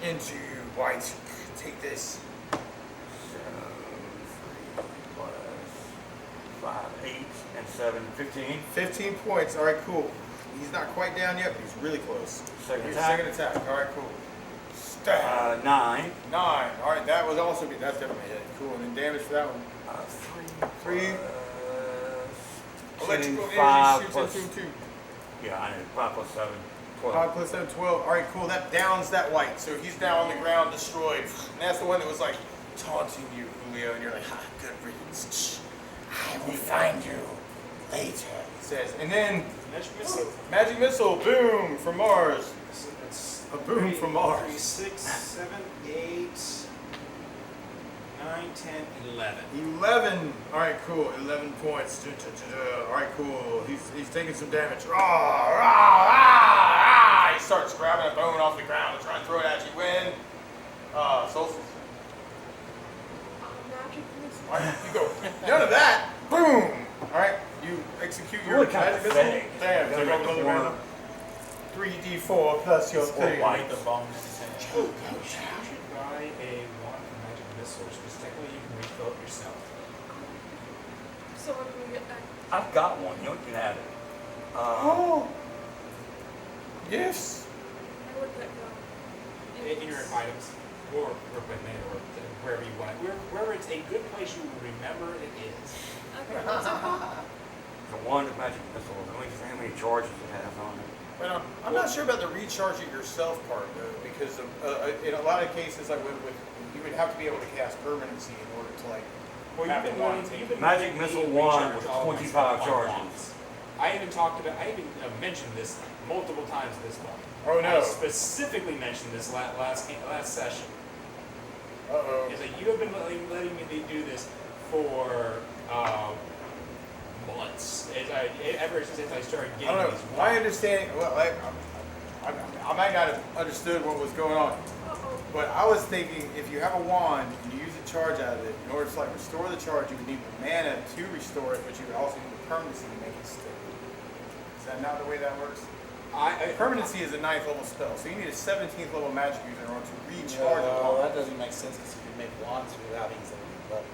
into you, white. Take this. 3 plus 5, 8, and 7, 15. 15 points. All right, cool. He's not quite down yet, but he's really close. Second Here's attack. Second attack. All right, cool. Stab. 9. 9. All right, that was also that's definitely a hit. Cool. And then damage for that one. 3. Electrical 5 energy plus, shoots into 2. Yeah, I know. 5 plus 7, 12. 5 plus 7, 12. All right, cool. That downs that white. So he's down on the ground, destroyed. And that's the one that was like taunting you, Julio. And you're like, good riddance. I will find you later, he says. And then magic missile, boom, from Mars. It's A boom from Mars. 3, 6, 7, 8, 9, 10, 11. 11. All right, cool. 11 points. All right, cool. He's taking some damage. Rah, rah, rah, rah. He starts grabbing a bone off the ground and trying to throw it at you. When Solstice. Magic missile. All right, you go. None of that. Boom. All right, you execute your Really kind of magic missile. pathetic. Damn. You Take gotta off make the another corner. 3d4 plus your Or 3. white. The bone in his hand. You should buy a wand for magic missiles, because technically you can refill it yourself. So when we get back, I've got one. You can have it. Oh. Yes. where would that go? In your items, or equipment, or wherever you want it. Wherever it's a good place you will remember it is. Okay, what's it called? The one of magic missiles. Let me see how many charges it has on it. But I'm not sure about the recharge it yourself part though, because in a lot of cases, like with you would have to be able to cast permanency in order to like have the wand take. Magic missile one with 25 charges. I even mentioned this multiple times this month. Oh no! I specifically mentioned this last session. Uh-oh. Is that you have been letting me do this for months. Ever since I started I getting don't know. these My wands. understanding, well, I might not have understood what was going on, but I was thinking if you have a wand and you use a charge out of it, in order to like restore the charge, you would need the mana to restore it, but you would also need the permanency to make it stick. Is that not the way that works? Permanency is a 9th level spell, so you need a 17th level magic user in order to recharge a No, wand. that doesn't make sense because you can make wands without being 17 level.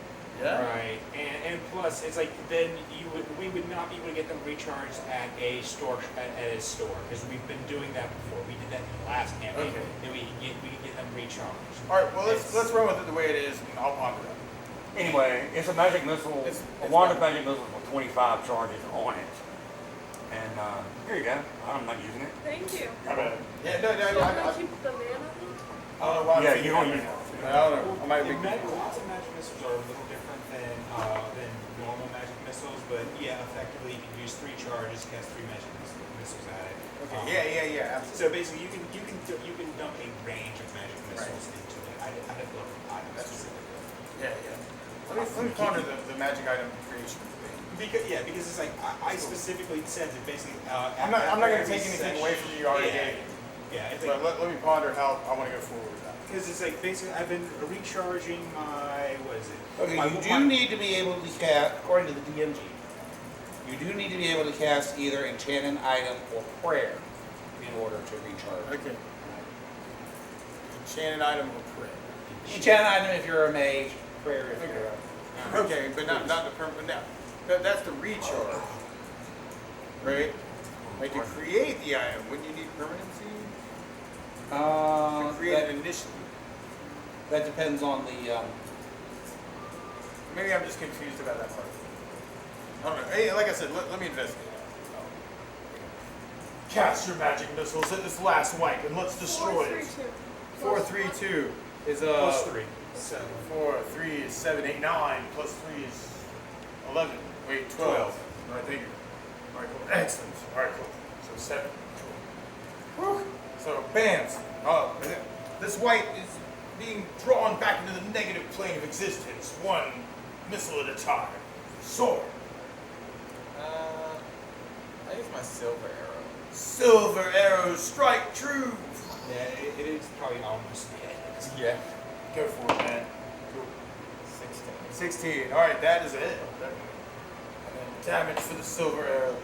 Yeah. Right, and plus it's like then we would not be able to get them recharged at a store because we've been doing that before. We did that in the last campaign, Okay. and we could get them recharged. All right, well let's run with it the way it is, and I'll ponder that. Anyway, it's a magic missile. It's a wand of magic missiles with 25 charges on it. And here you go. I'm not using it. Thank you. Yeah, no, So I'm I gonna keep the mana thing? don't know why. Yeah, you don't use it. I don't know. I might be. Lots of magic missiles are a little different than normal magic missiles, but yeah, effectively you can use 3 charges, cast 3 magic missiles at it. Okay. Yeah, absolutely. So basically, you can dump a range of magic missiles into it. I have to look at items specifically. Yeah. Let me ponder the magic item creation thing. Because it's like I specifically said that basically. I'm not going to take anything away from you already gave. Yeah, it's But like, let me ponder how I want to go forward with that. because it's like basically I've been recharging my what is it? Okay, My- you do my- need to be able to cast, according to the DMG, you do need to be able to cast either enchant an item or prayer in order to recharge. Okay. Enchanted item or prayer. Enchant an item if you're a mage, prayer if you're a... Okay, but not the permanent. Now, that's the recharge, right? Like to create the item, wouldn't you need permanency? To create it initially. That depends on the... Maybe I'm just confused about that part. I don't know. Hey, like I said, let me investigate. Cast your magic missiles at this last wipe and let's destroy it. 4, 3, 2 is plus 3. 7. 4, 3 is 7, 8, 9. Plus 3 is 11. Wait, 12. All right, thank you. All right, cool. Excellent. All right, cool. So 7. Cool. Whew. So, bam. This white is being drawn back into the negative plane of existence, one missile at a time. Sword. I use my silver arrow. Silver arrow, strike true. Yeah, it is probably almost dead. Yeah. Go for it, man. 16. 16. All right, that is it. And then damage for the silver arrow.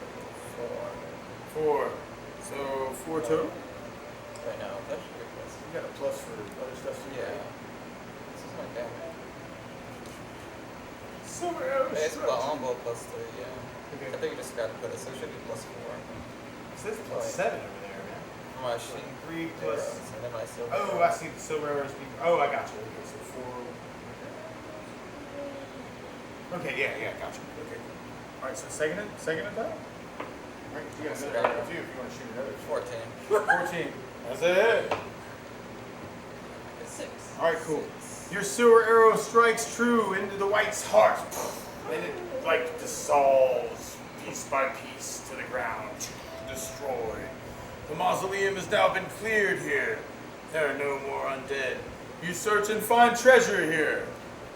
4. So 4 total. Right now, that should be a plus. You got a plus for other stuff too. Yeah. right? This is my damage. Silver arrow. It's strike. the onboard plus 3, yeah. Okay. I think you just got to put it, so it should be plus 4. It says plus 7 over there, man. My sheet 3 plus. arrows, and then my silver Oh, I see the silver arrows being. Oh, I got you. Okay, so 4. Okay, yeah, got you. Okay. All right, so second attack. All right, you got another arrow too if you want to shoot another. 14. 14. That's it. 6. All right, cool. Your silver arrow strikes true into the white's heart, and it like dissolves piece by piece to the ground, destroyed. The mausoleum has now been cleared here. There are no more undead. You search and find treasure here.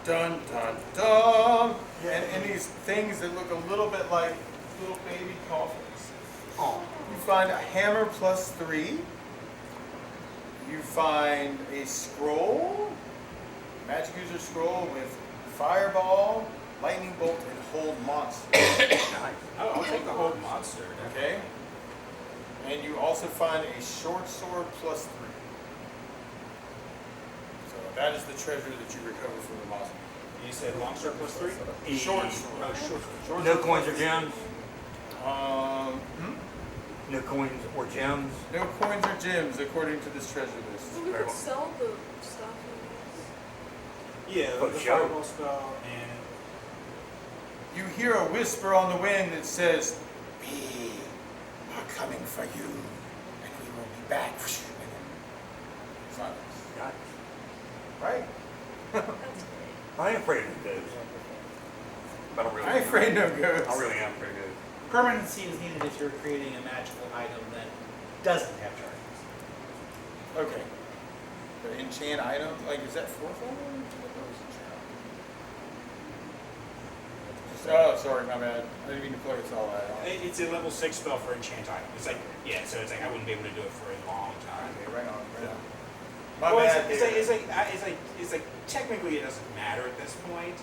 Dun dun dun. And these things that look a little bit like little baby coffins. You find a hammer +3. You find a scroll, magic user scroll with fireball, lightning bolt, and hold monster. Oh, I'll take the whole monster. Okay. And you also find a short sword +3. So that is the treasure that you recover from the mausoleum. You said long sword +3? Short sword. Oh, short sword. No coins or gems? Hmm? No coins or gems? No coins or gems according to this treasure list. So we Very could well. sell the stuff. Yeah, For the show. fireball spell and You hear a whisper on the wind that says, "We are coming for you, and we will be back." Silence. Got it. Right? I am afraid of ghosts. But I really I ain't afraid no ghosts. I really am afraid of ghosts. Permanency is needed if you're creating a magical item that doesn't have charges. Okay. The enchant item, like, is that 4th level? Oh, sorry, my bad. I didn't mean to plug us all that out. it's a level 6 spell for enchant item. It's like, yeah, so it's like I wouldn't be able to do it for a long time. Okay, right on, right on. My Well, bad. it's like technically it doesn't matter at this point.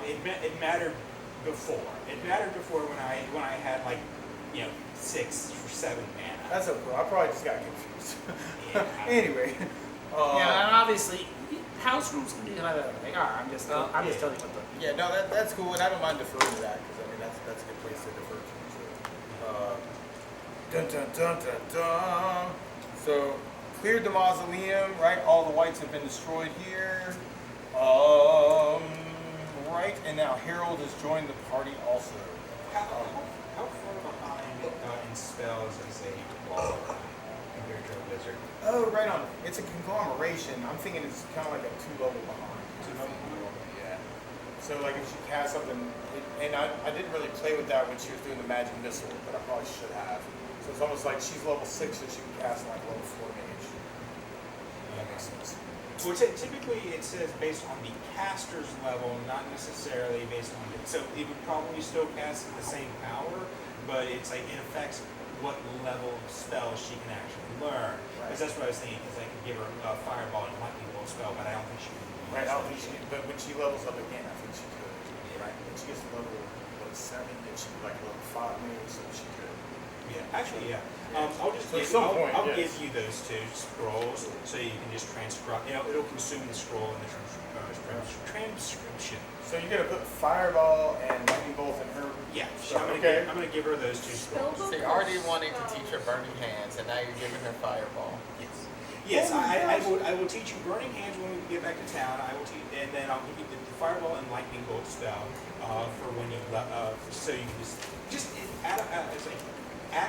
It mattered before. It mattered before when I had like, 6 or 7 mana. That's okay. I probably just got confused. Yeah. Anyway. Yeah, and obviously, house rules can be kind of like, all right, I'm just telling you what the. Yeah, no, that's cool, and I don't mind deferring to that, because I mean, that's a good place to defer to. So, dun dun dun dun dun. So, cleared the mausoleum, right? All the whites have been destroyed here. Right, and now Harold has joined the party also. How far behind in spells is a warlock compared to a wizard? Oh, right on. It's a conglomeration. I'm thinking it's kind of like a 2 level behind. 2 level? Yeah. So like if she casts something, and I didn't really play with that when she was doing the magic missile, but I probably should have. So it's almost like she's level 6, so she can cast like level 4 mage. That makes sense. Well, typically it says based on the caster's level, not necessarily based on it. So it would probably still cast the same power, but it's like it affects what level of spell she can actually learn. Because that's what I was thinking, because I could give her a fireball and lightning bolt spell, but I don't think she can. Right, I don't think she can, but when she levels up again, I think she could. Right, when she gets to level 7, then she could like level 5 maybe, so she could. Yeah, actually, yeah. I'll just So give, at some point, I'll yes. give you those 2 scrolls so you can just transcribe. It'll consume the scroll and the transcription. So you're gonna put fireball and lightning bolt in her. Yeah, So, I'm gonna give her those 2 scrolls. So you're already wanting to teach her burning hands, and now you're giving her fireball. Yes, I will teach you burning hands when we get back to town. I will teach, and then I'll give you the fireball and lightning bolt spell for when you so you can just add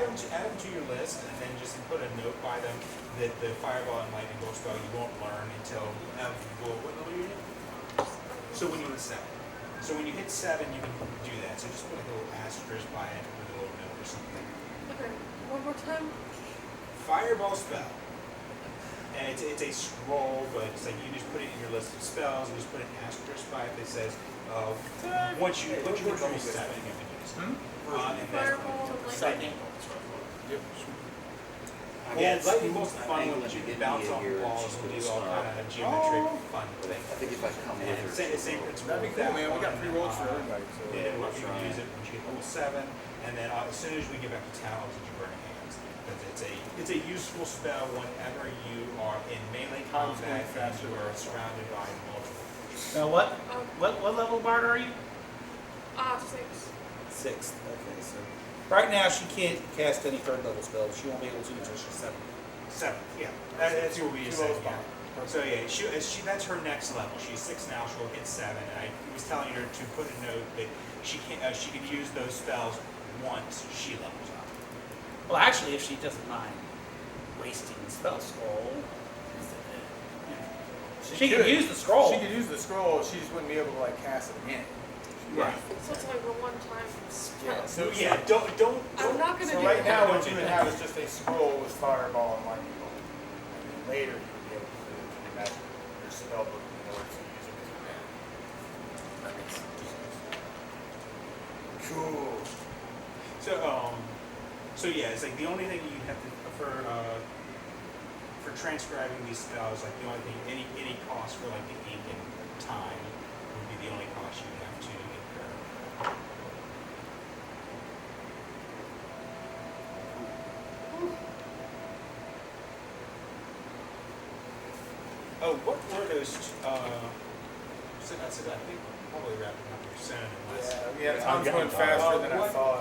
them to your list, and then just put a note by them that the fireball and lightning bolt spell you won't learn until what level are you in? So when you hit 7. So when you hit 7, you can do that. So just put like a little asterisk by it with a little note or something. Okay, one more time. Fireball spell. And it's a scroll, but it's like you just put it in your list of spells, and just put an asterisk by it that says, once you hit level 7, you can use it. And that's lightning bolt. Yep. Well, lightning bolt's the fun one that you can bounce off walls and do all kind of geometric fun things. I think if I come with her. Same principle. That'd be cool, man. We got 3 rolls for everybody. So Yeah, you can use it when you get level 7, and then as soon as we get back to town, I'll teach you burning hands. Because it's a useful spell whenever you are in melee combat and you are surrounded by multiple. Now what level bard are you? 6. 6th. Okay, so right now she can't cast any 3rd level spells. She won't be able to until she's 7. 7, yeah. That's what we just said. Yeah. So yeah, she that's her next level. She's 6 now. She'll hit 7. And I was telling her to put a note that she can use those spells once she levels up. Well, actually, if she doesn't mind wasting the spell scroll, she could use the scroll. She could use the scroll. She just wouldn't be able to like cast it again. Right. So it's like a one-time spell. Yeah. So yeah, don't. I'm not gonna So do right it. now, what you would have is just a scroll with fireball and lightning bolt. And then later, you would be able to imagine your spell book in order to use it with your mana. Cool. So yeah, it's like the only thing you have to for transcribing these spells, like the only thing, any cost for like the ink and time would be the only cost you have to incur. Oh, what were those? So I think we're probably wrapping up here soon, unless. Yeah, time's going faster than I what- thought.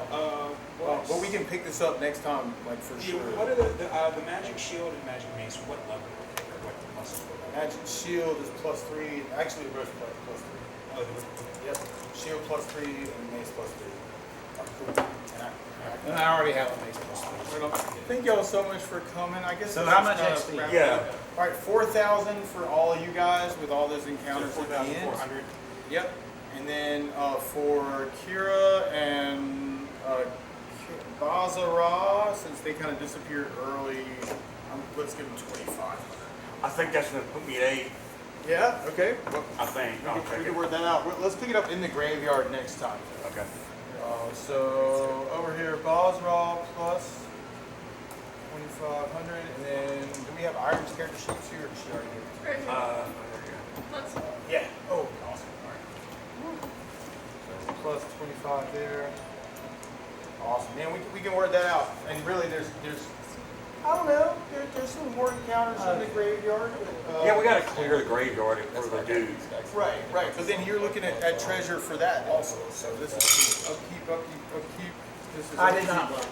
what- But we can pick this up next time, like for Yeah, sure. what are the magic shield and magic mace? What level? Or what plus? Magic shield is +3. Actually, it goes +3. Oh, the, Yep. Shield +3 and mace +3. Cool. And I already have a mace +3. Well, thank y'all so much for coming. I guess So this how is much kinda XP? wrapped Yeah. up. All right, 4,000 for all of you guys with all those encounters at the end. 4,400. Yep. And then for Kira and Bazara, since they kind of disappeared early, let's give them 2,500. I think that's gonna put me at 8. Yeah. Okay. Well, I think. I'll we take can it. work that out. Let's pick it up in the graveyard next time. Okay. So over here, Basra plus 2,500, and then do we have Iron's character sheets here, or did she already give it? Right here. Let's Yeah. Oh, awesome. All right. So plus 25 there. Awesome, man. We can work that out. And really, there's I don't know. There's some more encounters in the graveyard. Yeah, we gotta clear the graveyard for the dudes. Right, right. But then you're looking at treasure for that also. So this is upkeep. This is I did upkeep. not look.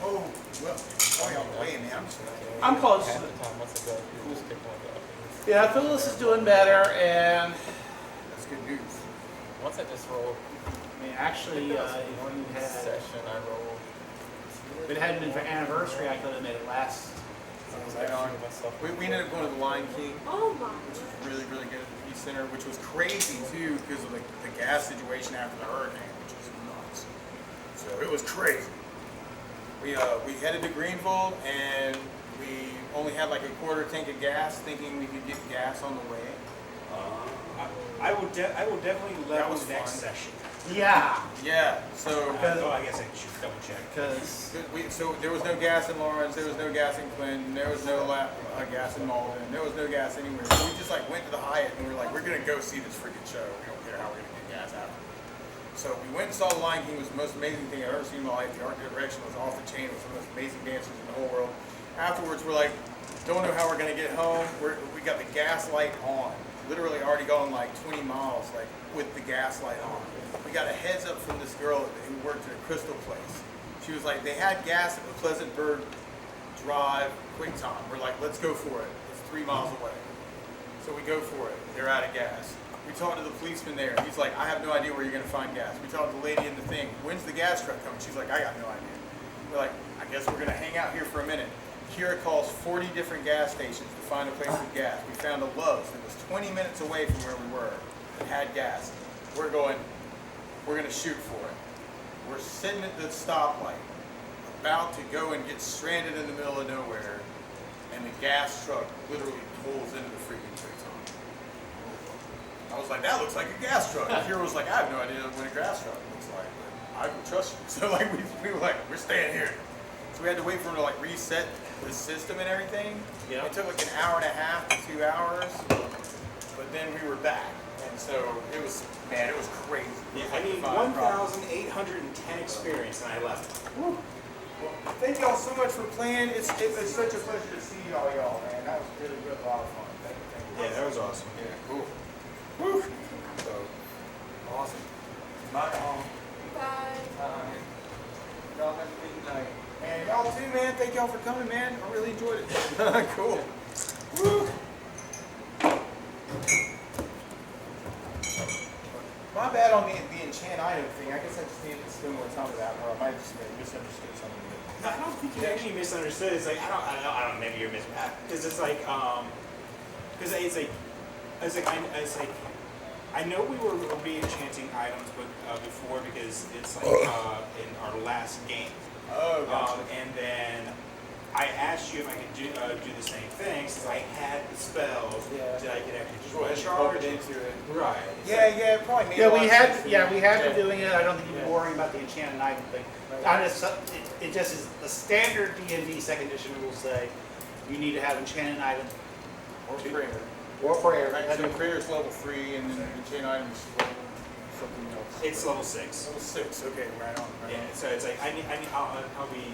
Oh, well, oh, on the way, man. I'm close. Half the time, once it goes, you just pick one up. Yeah, Phyllis is doing better, and That's good news. Once I just rolled I mean, actually, if session, I rolled. it hadn't been for anniversary, I could have made it last. Right on. We ended up going to the Lion King, Oh my. which was really, really good at the Peace Center, which was crazy too because of the gas situation after the hurricane, which was nuts. So it was crazy. We headed to Greenville and we only had like a quarter tank of gas, thinking we could get gas on the way. I will definitely That level was next fun. session. Yeah. So Oh, I guess I should double check. so there was no gas in Lawrence, there was no gas in Clinton, there was no gas in Malden, there was no gas anywhere. So we just like went to the Hyatt and we were like, we're gonna go see this freaking show. We don't care how we're gonna get gas after. So we went and saw the Lion King. It was the most amazing thing I've ever seen in my life. The art direction was off the chain. It was one of the most amazing dancers in the whole world. Afterwards, we're like, don't know how we're gonna get home. We got the gas light on. Literally already gone like 20 miles, like with the gas light on. We got a heads up from this girl who worked at a Crystal Place. She was like, they had gas at the Pleasant Bird Drive Quick Time. We're like, let's go for it. It's 3 miles away. So we go for it. They're out of gas. We talked to the policeman there. He's like, I have no idea where you're gonna find gas. We talked to the lady in the thing. When's the gas truck coming? She's like, I got no idea. We're like, I guess we're gonna hang out here for a minute. Kira calls 40 different gas stations to find a place with gas. We found a Lowe's that was 20 minutes away from where we were that had gas. We're going, we're gonna shoot for it. We're sitting at the stoplight, about to go and get stranded in the middle of nowhere, and the gas truck literally pulls into the freaking Tucson. I was like, that looks like a gas truck. And Kira was like, I have no idea what a gas truck looks like, but I can trust you. So like we were like, we're staying here. So we had to wait for him to like reset the system and everything. Yeah. It took like an hour and a half to 2 hours, but then we were back. And so it was, man, it was crazy. Yeah, It was I like need the vibe problem. 1,810 experience, and I left. Well, thank y'all so much for playing. It's such a pleasure to see y'all, man. That was really, really a lot of fun. Thank you. Yeah, that was awesome. Yeah, cool. Woo. So, awesome. Bye, all. Bye. Y'all have a good night. And y'all too, man. Thank y'all for coming, man. I really enjoyed it. Cool. Woo. My bad on the enchant item thing. I guess I just needed to spend more time with that, or I might have just misunderstood something. I don't think you actually misunderstood. It's like I don't. Maybe you're because it's like because it's like I know we were re-enchanting items, but before because it's like in our last game. Oh, gotcha. And then I asked you if I could do the same thing since I had the spells. Yeah. That I could actually just Go ahead and charge pump it into it. Right. Yeah, it probably made Yeah, a lot we of had, sense. yeah, we had been Yeah. doing it. I don't think you've been worrying about the enchanted item thing. I just, it just is the standard D&D second edition will say you need to have enchanted item Or prayer. or prayer. Right, so prayer is level 3, and then the chain item is something else. It's level 6. Level 6, okay, right on. Yeah, so it's like I'll be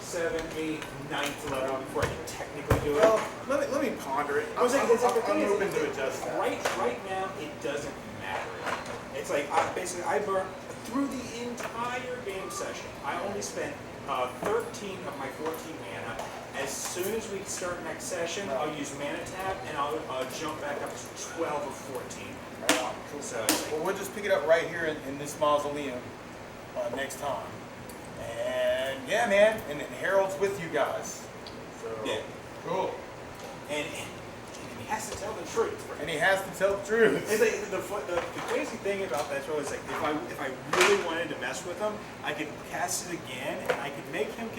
7, 8, 9th level before I can technically do it. Well, let me ponder it. I was like, I'm open to adjust that. Right now, it doesn't matter. It's like I burned through the entire game session. I only spent 13 of my 14 mana. As soon as we start next session, I'll use mana tab and I'll jump back up to 12 of 14. Right on. Cool. So it's like, Well, we'll just pick it up right here in this mausoleum next time. And yeah, man, and Harold's with you guys. So yeah, cool. and he has to tell the truth. Right? And he has to tell the truth. It's like the crazy thing about that show is like if I really wanted to mess with him, I could cast it again and I could make him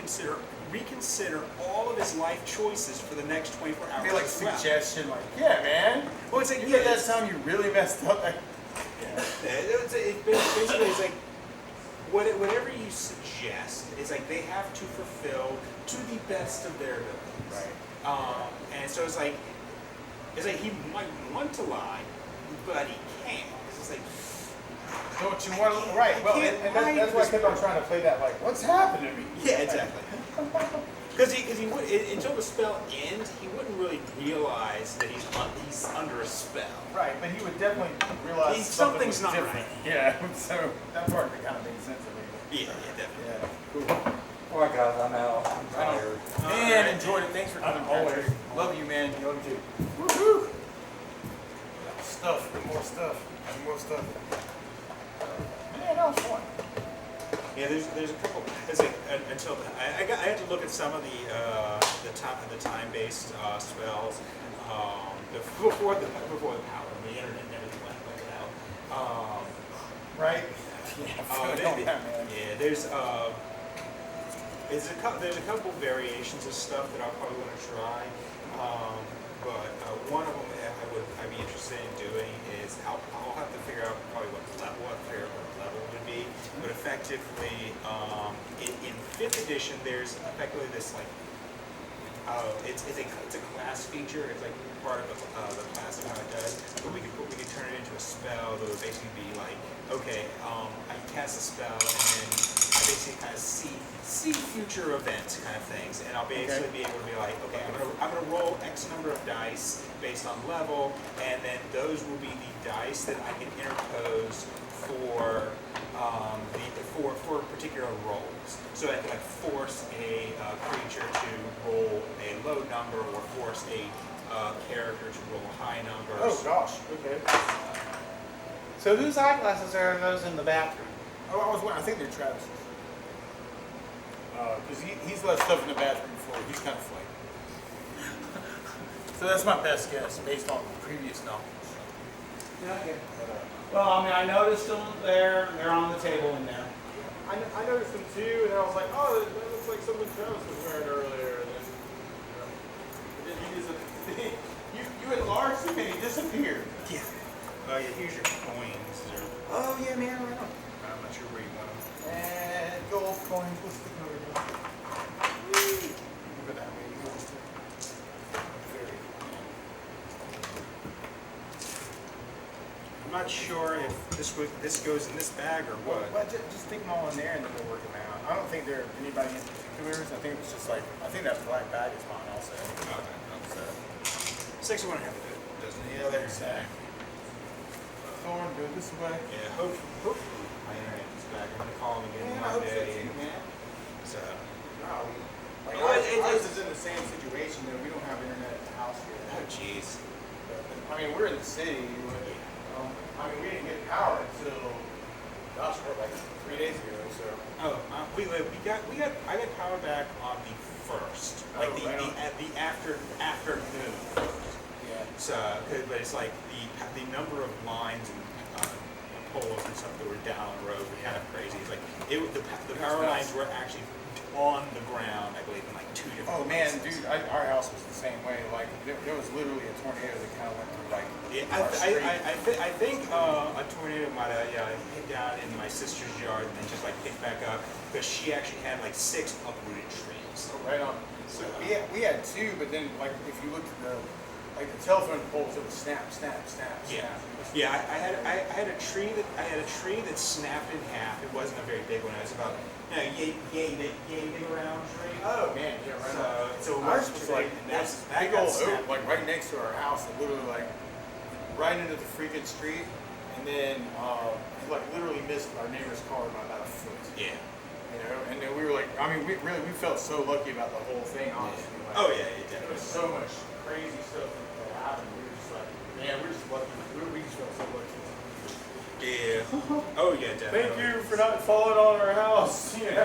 reconsider all of his life choices for the next 24 hours. Be like as well. suggestion, like, yeah, man. Well, it's like You that time you really messed up. Basically, it's like whatever you suggest, it's like they have to fulfill to the best of their abilities. Right. And so it's like he might want to lie, but he can't. It's like Don't you want to? Right. Well, and that's why I kept on trying to play that. Like, what's happened to me? yeah, exactly. Because he would until the spell ends, he wouldn't really realize that he's under a spell. Right, but he would definitely realize Something's not different. right. Yeah. So that part kind of made sense to me. Yeah, definitely. Yeah. Cool. All right, guys, I'm out. I'm tired. Man, enjoyed it. Thanks for coming. Always. Patrick. Love you, man. You love me too. Woohoo! Stuff. More stuff. More stuff. Man, that was fun. Yeah, there's a couple. It's like until I had to look at some of the time-based spells before the power of the internet and everything went out. Right? Yeah, there's a couple variations of stuff that I'll probably want to try. But one of them I'd be interested in doing is I'll have to figure out probably what level would be. But effectively, in 5th edition, there's effectively this like it's a class feature. It's like part of the class of how it does. But we could turn it into a spell that would basically be like, okay, I cast a spell and then I basically kind of see future events kind of things, and I'll basically be able to be like, okay, I'm gonna roll X number of dice based on level, and then those will be the dice that I can interpose for for particular rolls. So I can like force a creature to roll a low number or force a character to roll high numbers. Oh gosh. Okay. So whose eyeglasses are those in the bathroom? Oh, I think they're Travis's. Because he's left stuff in the bathroom before. He's kind of flaky. So that's my best guess based on previous knowledge. Okay. Well, I mean, I noticed them there. They're on the table in there. I noticed them too, and I was like, oh, that looks like something Travis was wearing earlier. And then you enlarged him and he disappeared. Yeah. Yeah, here's your coins. Oh yeah, man, right on. I'm not sure where you want them. And gold coins. Let's stick them over here. Look at that way. Very I'm not sure if this goes in this bag or what. Well, just stick them all in there and then we'll work them out. I don't think they're anybody in particulars. I think it's just like, I think that black bag is mine also. Okay. So, 61 have it, doesn't it? Yeah, there's that. Thorn, go this way. Yeah, hopefully my internet is back. I'm gonna call him again Man, I one hope so day. too, man. So, Like ours is in the same situation though. We don't have internet at the house yet. oh jeez. I mean, we're in the city. I mean, we didn't get power until, gosh, what, like 3 days ago. So. Oh, I got power back on the 1st, like at the afternoon. Yeah. So, but it's like the number of lines and poles and stuff that were down the road were kind of crazy. It's like the power lines were actually on the ground, I believe, in like 2 different Oh man, places. dude, our house was the same way. Like there was literally a tornado that kind of went through like Yeah, our street. I think a tornado might have hit down in my sister's yard and then just like picked back up because she actually had like 6 uprooted trees. Right on. So we had 2, but then like if you looked at the telephone poles, it was snap, snap, snap, Yeah, snap. yeah. I had a tree that snapped in half. It wasn't a very big one. It was about yay big around tree. Oh man, yeah, right on. So Ours was like that this that big got old oak, snapped. like right next to our house, and literally like right into the freaking street, and then it like literally missed our neighbor's car by about a foot. Yeah. You know, and then we were like, I mean, we felt so lucky about the whole thing, honestly. Like, Oh yeah, there was so much crazy stuff that happened. We were just like, man, we're just lucky. We just felt so lucky. Yeah. Oh yeah, definitely. Thank you for not falling on our house. You know?